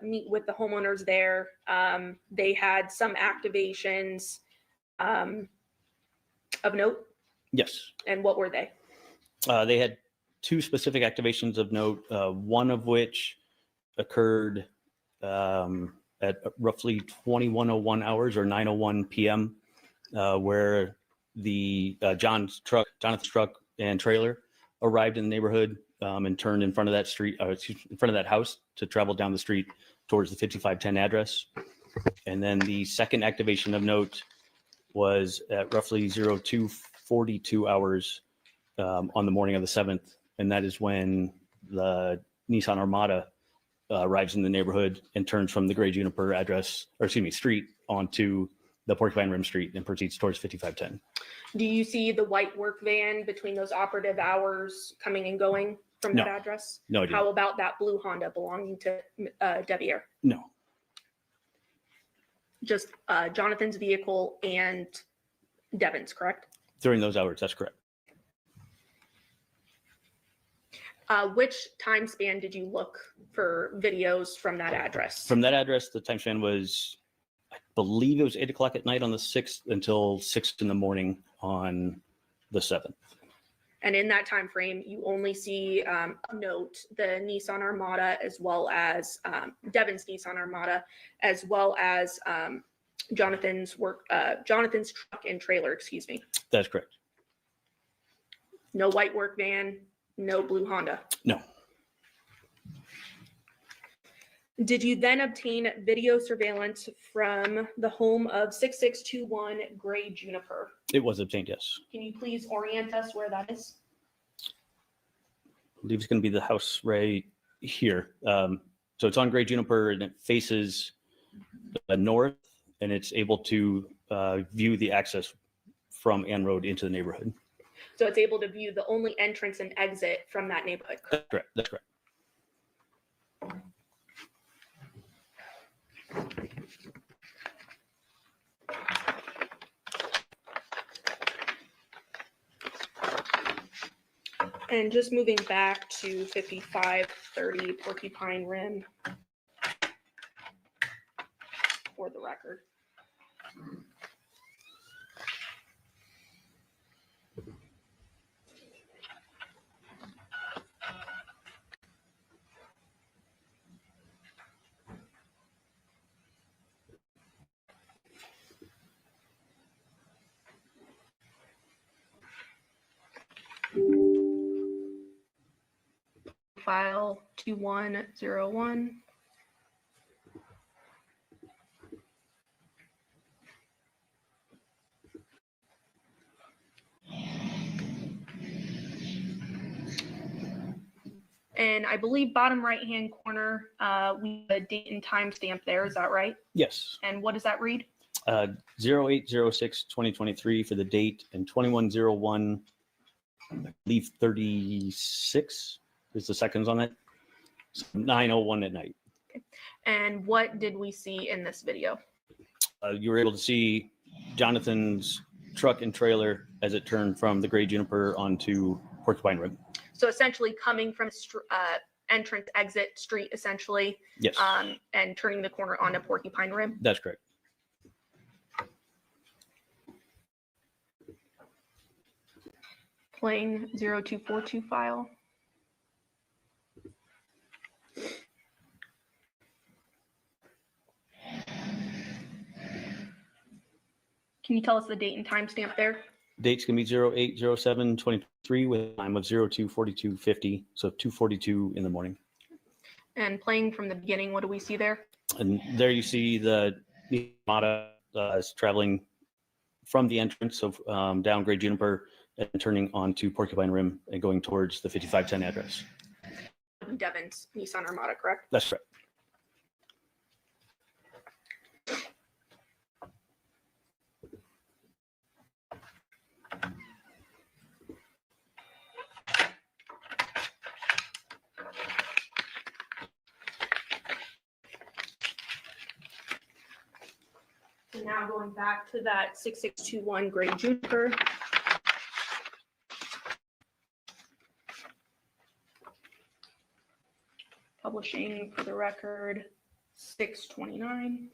meet with the homeowners there. They had some activations of note. Yes. And what were they? They had two specific activations of note, one of which occurred at roughly 21:01 hours or 9:01 p.m., where the John's Jonathan's truck and trailer arrived in the neighborhood and turned in front of that street, in front of that house to travel down the street towards the 5510 address. And then the second activation of note was at roughly 02:42 hours on the morning of the 7th. And that is when the Nissan Armada arrives in the neighborhood and turns from the Gray Juniper address, or excuse me, street onto the Porcupine Rim Street and proceeds towards 5510. Do you see the white work van between those operative hours coming and going from No. that address? No, I do How not. about that blue Honda belonging to Devyn? No. Just Jonathan's vehicle and Devyn's, correct? During those hours, that's correct. Which time span did you look for videos from that address? From that address, the time span was, I believe it was 8 o'clock at night on the 6th until 6 in the morning on the 7th. And in that time frame, you only see note the Nissan Armada, as well as Devyn's Nissan Armada, as well as Jonathan's truck and trailer. Excuse me. That's correct. No white work van, no blue Honda. No. Did you then obtain video surveillance from the home of 6621 Gray Juniper? It was obtained, yes. Can you please orient us where that is? I believe it's going to be the house right here. So it's on Gray Juniper and it faces north, and it's able to view the access from Ann Road into the neighborhood. So it's able to view the only entrance and exit from that neighborhood. That's correct. That's correct. And just moving back to 5530 Porcupine Rim for the record. File 2101. And I believe bottom right-hand corner, we have a date and time stamp there. Is that right? Yes. And what does that read? 08/06/2023 for the date, and 2101, I believe 36 is the seconds on it. So 9:01 at night. Okay. And what did we see in this video? You were able to see Jonathan's truck and trailer as it turned from the Gray Juniper onto Porcupine Rim. So essentially coming from entrance exit street, essentially. Yes. And turning the corner onto Porcupine Rim. That's correct. Playing 0242 file. Can you tell us the date and time stamp there? Date's gonna be 08/07/2023 with a time of 02/42/50, so 2:42 in the morning. And playing from the beginning, what do we see there? And there you see the Armada is traveling from the entrance of down Gray Juniper and turning onto Porcupine Rim and going towards the 5510 address. Devyn's Nissan Armada, correct? That's correct. So now going back to that 6621 Gray Juniper. Publishing for the record 6/29.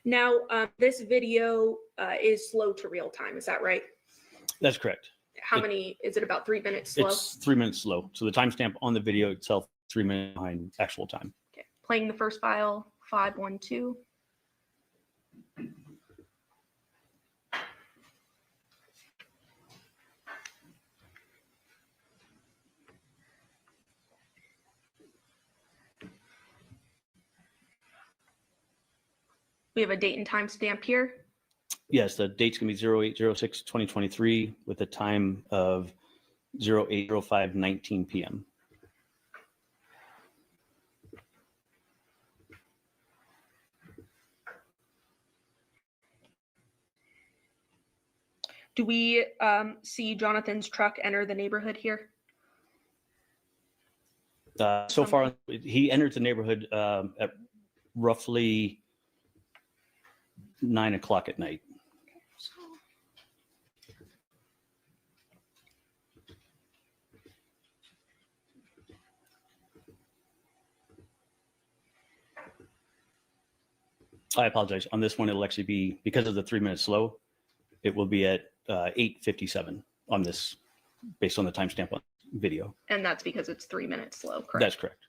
Now, this video is slow to real time. Is that right? That's correct. How many, is it about 3 minutes slow? It's 3 minutes slow. So the timestamp on the video itself, 3 minutes behind actual time. Okay. Playing the first file, 512. We have a date and time stamp here. Yes, the date's gonna be 08/06/2023 with a time of 08/05/19 p.m. Do we see Jonathan's truck enter the neighborhood here? So far, he entered the neighborhood at roughly 9 o'clock at night. I apologize. On this one, it'll actually be, because of the 3-minute slow, it will be at 8:57 on this, based on the timestamp on video. And that's because it's 3 minutes slow, correct? That's correct.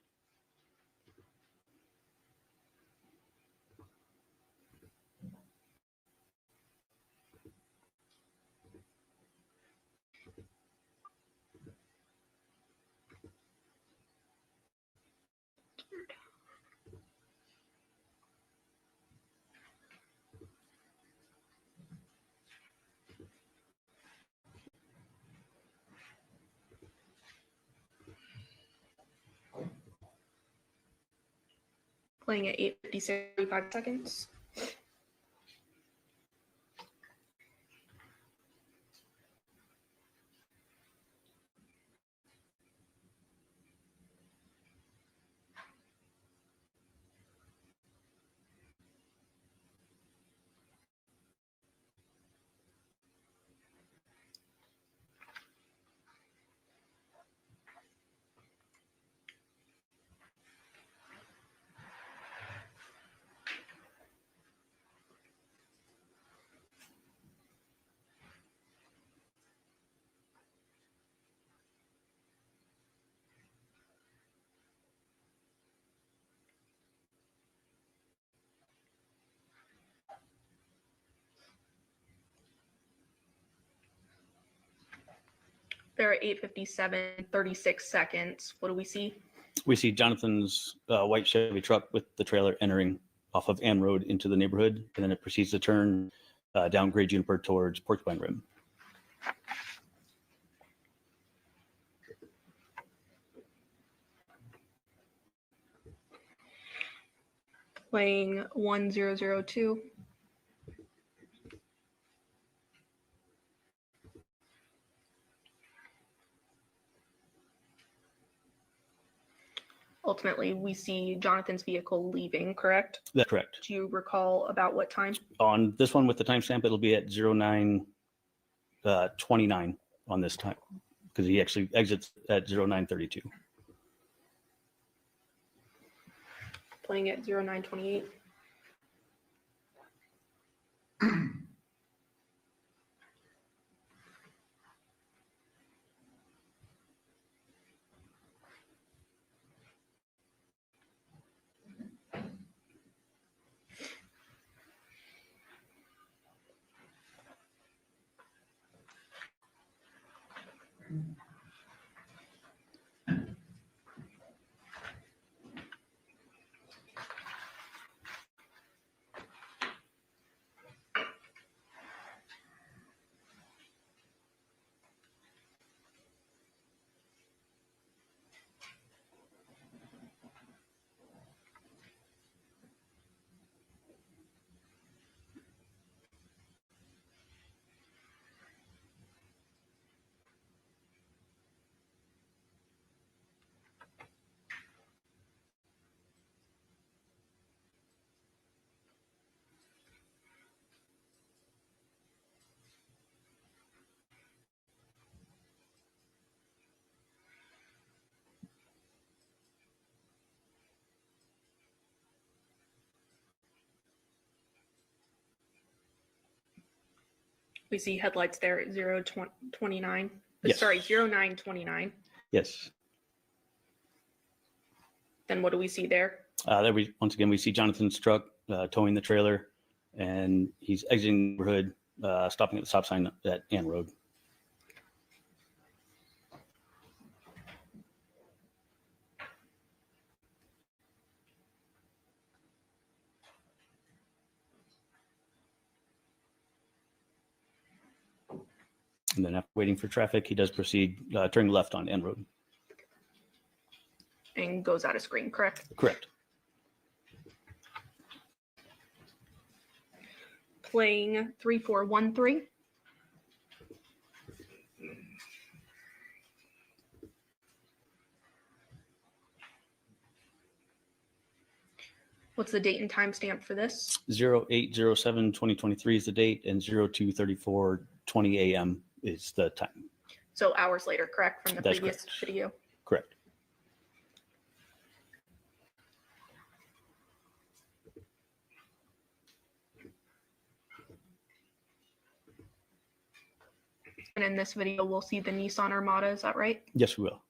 Playing at 8:56, 5 seconds. They're at 8:57, 36 seconds. What do we see? We see Jonathan's white Chevy truck with the trailer entering off of Ann Road into the neighborhood, and then it proceeds to turn down Gray Juniper towards Porcupine Rim. Playing 1002. Ultimately, we see Jonathan's vehicle leaving, correct? That's correct. Do you recall about what time? On this one with the timestamp, it'll be at 09:29 on this time, because he actually exits at 09:32. Playing at 09:28. We see headlights there at 0:29. Yes. Sorry, 09:29. Yes. Then what do we see there? There once again, we see Jonathan's truck towing the trailer, and he's exiting the neighborhood, stopping at the stop sign at Ann Road. And then after waiting for traffic, he does proceed turning left on Ann Road. And goes out of screen, correct? Correct. Playing 3413. What's the date and time stamp for this? 08/07/2023 is the date, and 02/34/20 a.m. is the time. So hours later, correct, from the That's previous correct. video? Correct. And in this video, we'll see the Nissan Armada, is that right? Yes, we will.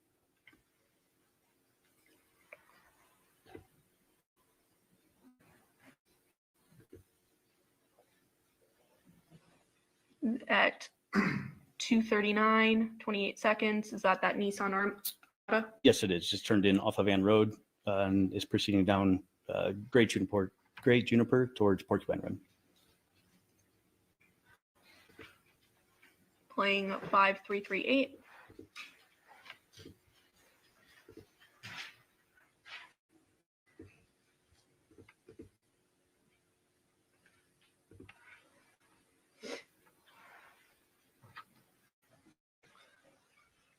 At 2:39, 28 seconds, is that Nissan Armada? Yes, it is. Just turned in off of Van Road and is proceeding down Great Juniper towards Porcupine Rim. Playing 5338.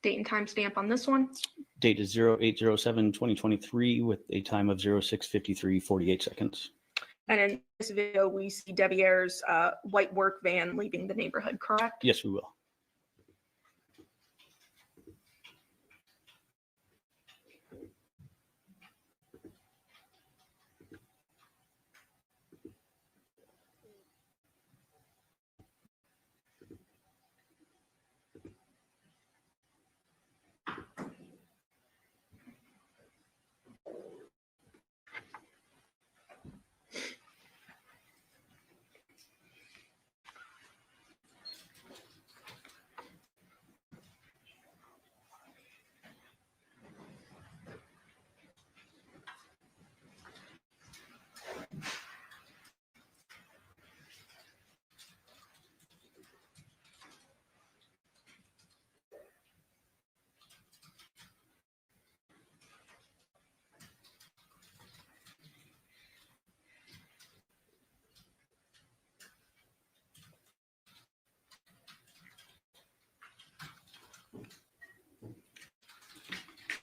Date and time stamp on this one. Date is 08/07/2023 with a time of 06:53:48 seconds. And in this video, we see Devier's white work van leaving the neighborhood, correct? Yes, we will.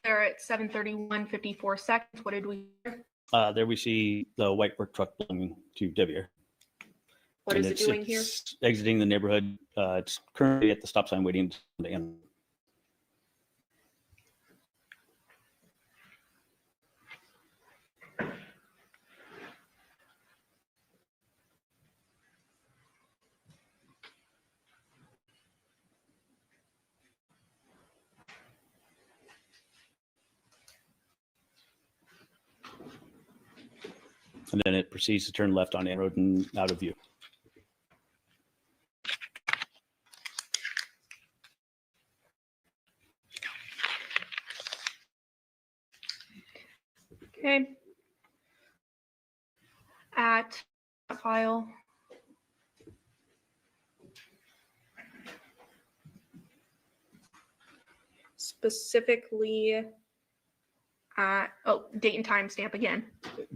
They're at 7:31:54 seconds. What did we hear? There we see the white work truck belonging to Devier. What is it doing here? It's exiting the neighborhood. It's currently at the stop sign waiting to end. And then it proceeds to turn left on Ann Road and out of view. Okay. At file. Specifically at, oh, date and time stamp again.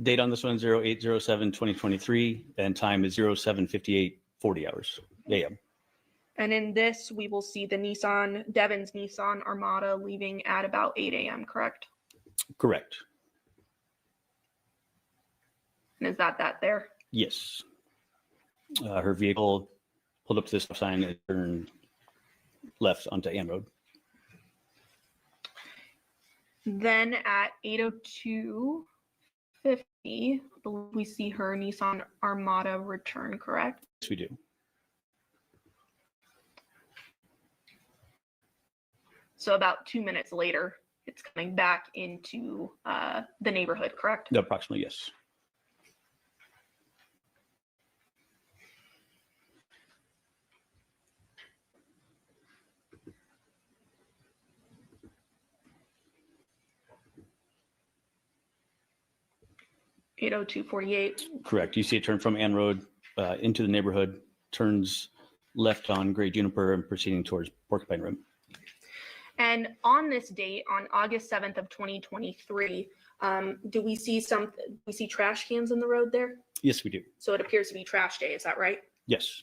Date on this one, 08/07/2023, and time is 07:58:40 hours a.m. And in this, we will see the Devyn's Nissan Armada leaving at about 8 a.m., correct? Correct. And is that there? Yes. Her vehicle pulled up to the stop sign and turned left onto Ann Road. Then at 8:02:50, we see her Nissan Armada return, correct? Yes, we do. So about 2 minutes later, it's coming back into the neighborhood, correct? Approximately, yes. (8:02:48). Correct. You see it turn from Ann Road into the neighborhood, turns left on Great Juniper and proceeding towards Porcupine Rim. And on this date, on August 7th of 2023, do we see trash cans in the road there? Yes, we do. So it appears to be trash day, is that right? Yes.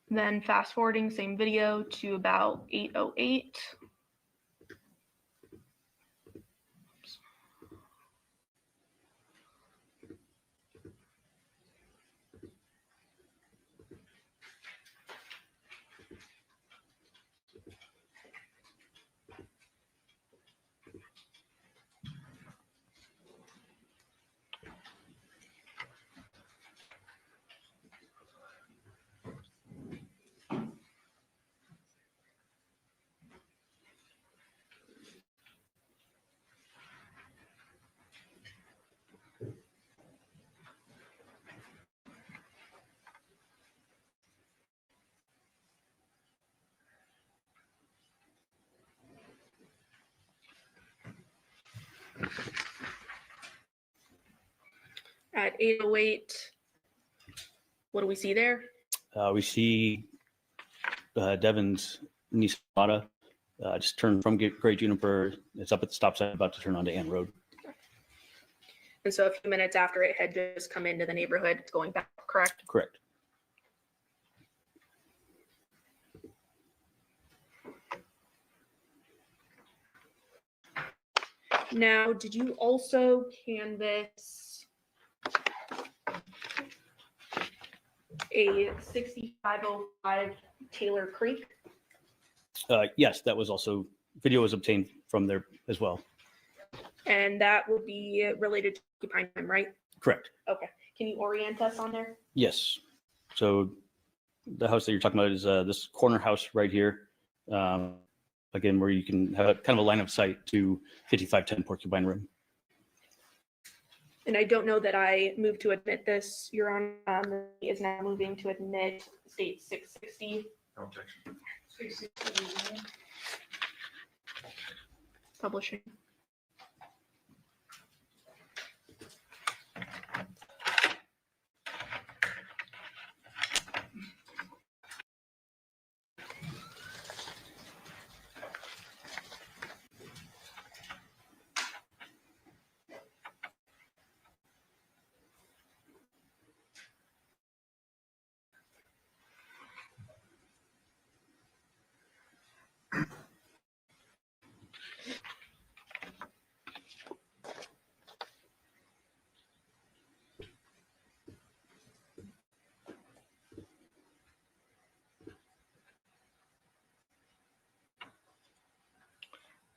Then fast forwarding, same video to about 8:08. At 8:08, what do we see there? We see Devyn's Nissan Armada just turned from Great Juniper. It's up at the stop sign, about to turn onto Ann Road. And so a few minutes after it had just come into the neighborhood, it's going back, correct? Correct. Now, did you also canvass a 6505 Taylor Creek? Yes, that was also, video was obtained from there as well. And that would be related to occupying time, right? Correct. Okay. Can you orient us on there? Yes. So the house that you're talking about is this corner house right here. Again, where you can have a, kind of a line of sight to 5510 Porcupine Rim. And I don't know that I moved to admit this. Your Honor is now moving to admit state 660. No objection. Publishing.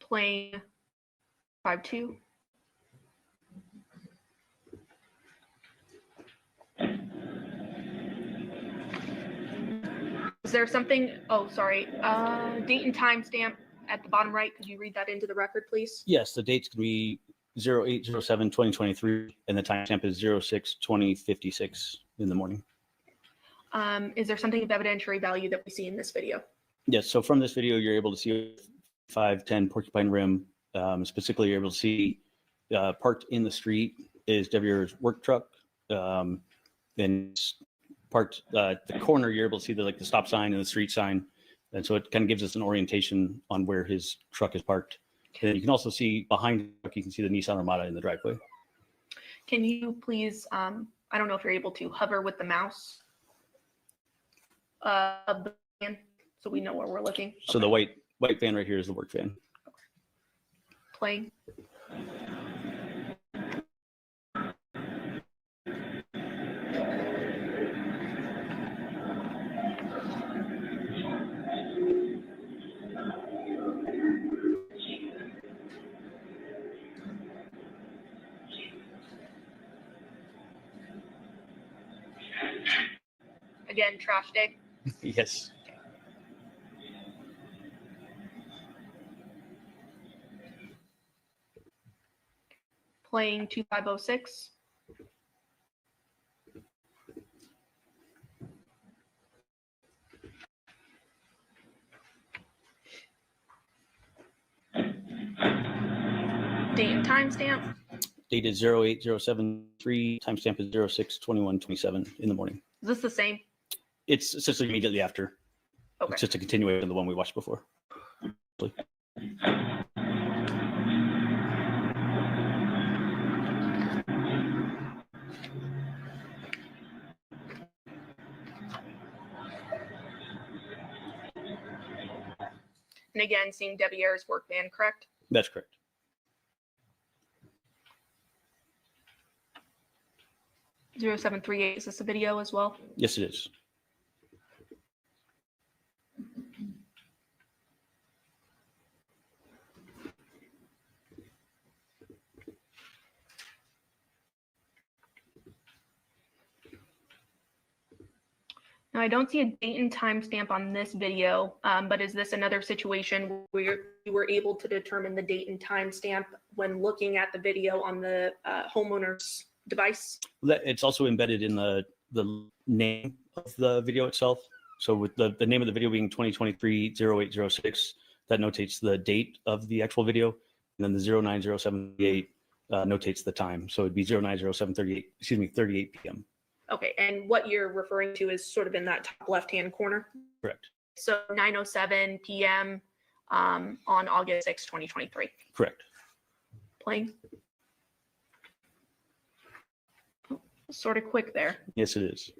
Playing 5-2. Is there something, oh, sorry, date and time stamp at the bottom right? Could you read that into the record, please? Yes, the dates can be 08/07/2023, and the timestamp is 06/2056 in the morning. Is there something of evidentiary value that we see in this video? Yes, so from this video, you're able to see 510 Porcupine Rim. Specifically, you're able to see parked in the street is Devier's work truck. And it's parked at the corner, you're able to see the stop sign and the street sign. And so it kind of gives us an orientation on where his truck is parked. And you can also see behind the truck, you can see the Nissan Armada in the driveway. Can you please, I don't know if you're able to hover with the mouse of the van so we know where we're looking. So the white van right here is the work van. Playing. Again, trash day. Yes. Playing 2506. Date and timestamp. Date is 08/07/3. Timestamp is 06/21/27 in the morning. Is this the same? It's essentially immediately after. Okay. It's just a continuation of the one we watched before. And again, seeing Devier's work van, correct? That's correct. (0738) is this a video as well? Yes, it is. Now, I don't see a date and timestamp on this video, but is this another situation where you were able to determine the date and timestamp when looking at the video on the homeowner's device? It's also embedded in the name of the video itself. So with the name of the video being 2023-0806, that notates the date of the actual video. then the 090738 notates the time. So it'd be 090738, 38 p.m. Okay, and what you're referring to is sort of in that top left-hand corner? Correct. So 9:07 p.m. On August 6, 2023. Correct. Playing. Sort of quick there. Yes, it is.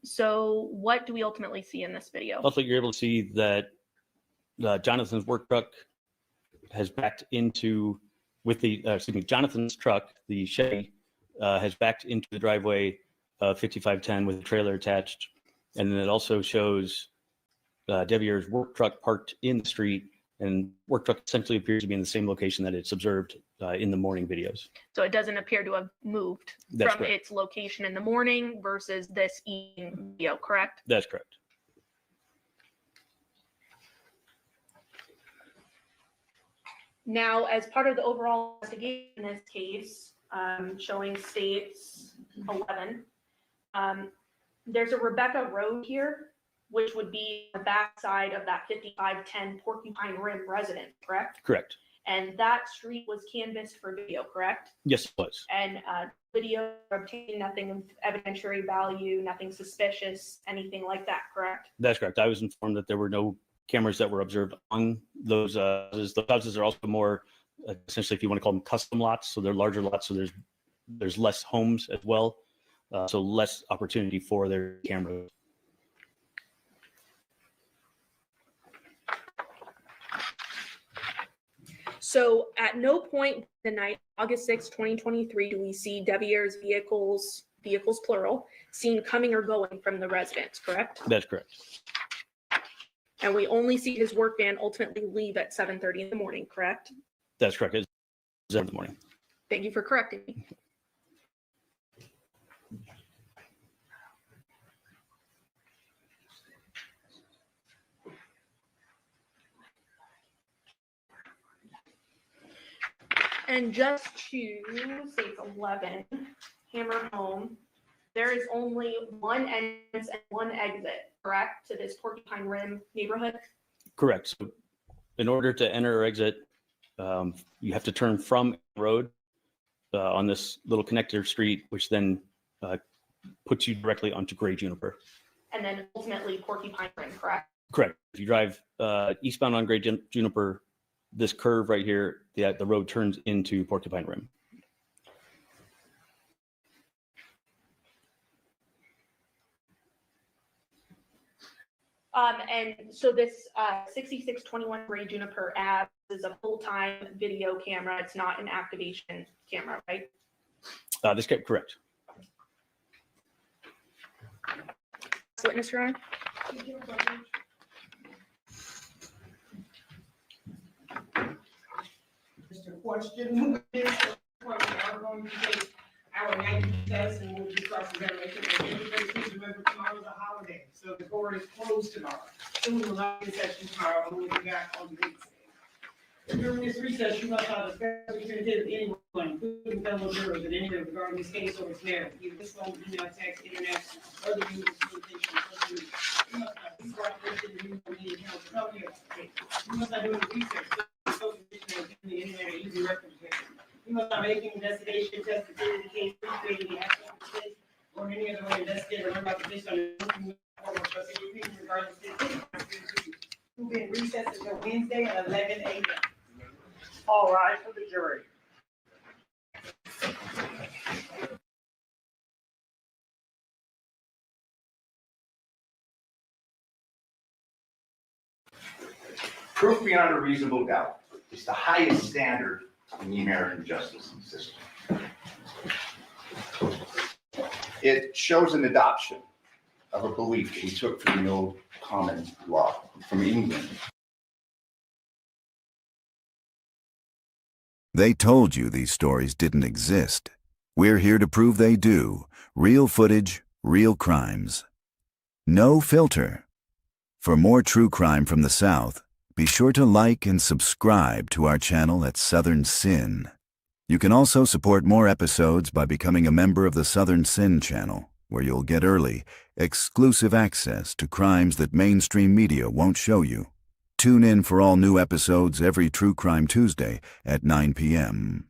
So what do we ultimately see in this video? Also, you're able to see that Jonathan's work truck has backed into, Jonathan's truck, the Chevy, has backed into the driveway 5510 with a trailer attached. And then it also shows Devier's work truck parked in the street, and work truck essentially appears to be in the same location that it's observed in the morning videos. So it doesn't appear to have moved That's from correct. its location in the morning versus this evening video, correct? That's correct. Now, as part of the overall investigation in this case, showing states 11, there's a Rebecca Road here, which would be the backside of that 5510 Porcupine Rim residence, correct? Correct. And that street was canvassed for video, correct? Yes, it was. And video obtained nothing of evidentiary value, nothing suspicious, anything like that, correct? That's correct. I was informed that there were no cameras that were observed on those houses. Those houses are also more, essentially, if you want to call them custom lots, so they're larger lots, so there's less homes as well, so less opportunity for their cameras. So at no point the night, August 6, 2023, do we see Devier's vehicles plural, seen coming or going from the residence, correct? That's correct. And we only see his work van ultimately leave at 7:30 in the morning, correct? That's correct. It's 7 in the morning. Thank you for correcting me. And just to state 11, hammer home, there is only one entrance and one exit, correct, to this Porcupine Rim neighborhood? Correct. So in order to enter or exit, you have to turn from the road on this little connector street, which then puts you directly onto Gray Juniper. And then ultimately Porcupine Rim, correct? Correct. If you drive eastbound on Gray Juniper, this curve right here, the road turns into Porcupine Rim. And so this 6621 Gray Juniper Ave is a full-time video camera. It's not an activation camera, right? This kept correct. Witness, Your Honor. Mr. Question, we are going to take our 90 test and we'll do cross-examination. Everybody please remember tomorrow's a holiday, so the court is closed tomorrow. So we will not be in session tomorrow, and we'll be back on the weekday. During this recess, you must not discuss or communicate with anyone, including fellow jurors, at any time regarding this case or its merit, either this phone, email, text, internet, or other means of communication. You must not be represented in the meeting council company or state. You must not do any research, social media, or the internet, or easy representation. You must not make any investigation, test, the case, create any action of the case, or in any other way investigate or learn about the case on the or express any opinion regarding this case. We'll be in recess until Wednesday at 11 a.m. All rise for the jury. Proof beyond a reasonable doubt is the highest standard in the American justice system. It shows an adoption of a belief that we took from the old common law from England. They told you these stories didn't exist. We're here to prove they do. Real footage, real crimes. No filter. For more true crime from the South, be sure to like and subscribe to our channel at Southern Sin. You can also support more episodes by becoming a member of the Southern Sin channel, where you'll get early, exclusive access to crimes that mainstream media won't show you. Tune in for all new episodes every True Crime Tuesday at 9 p.m.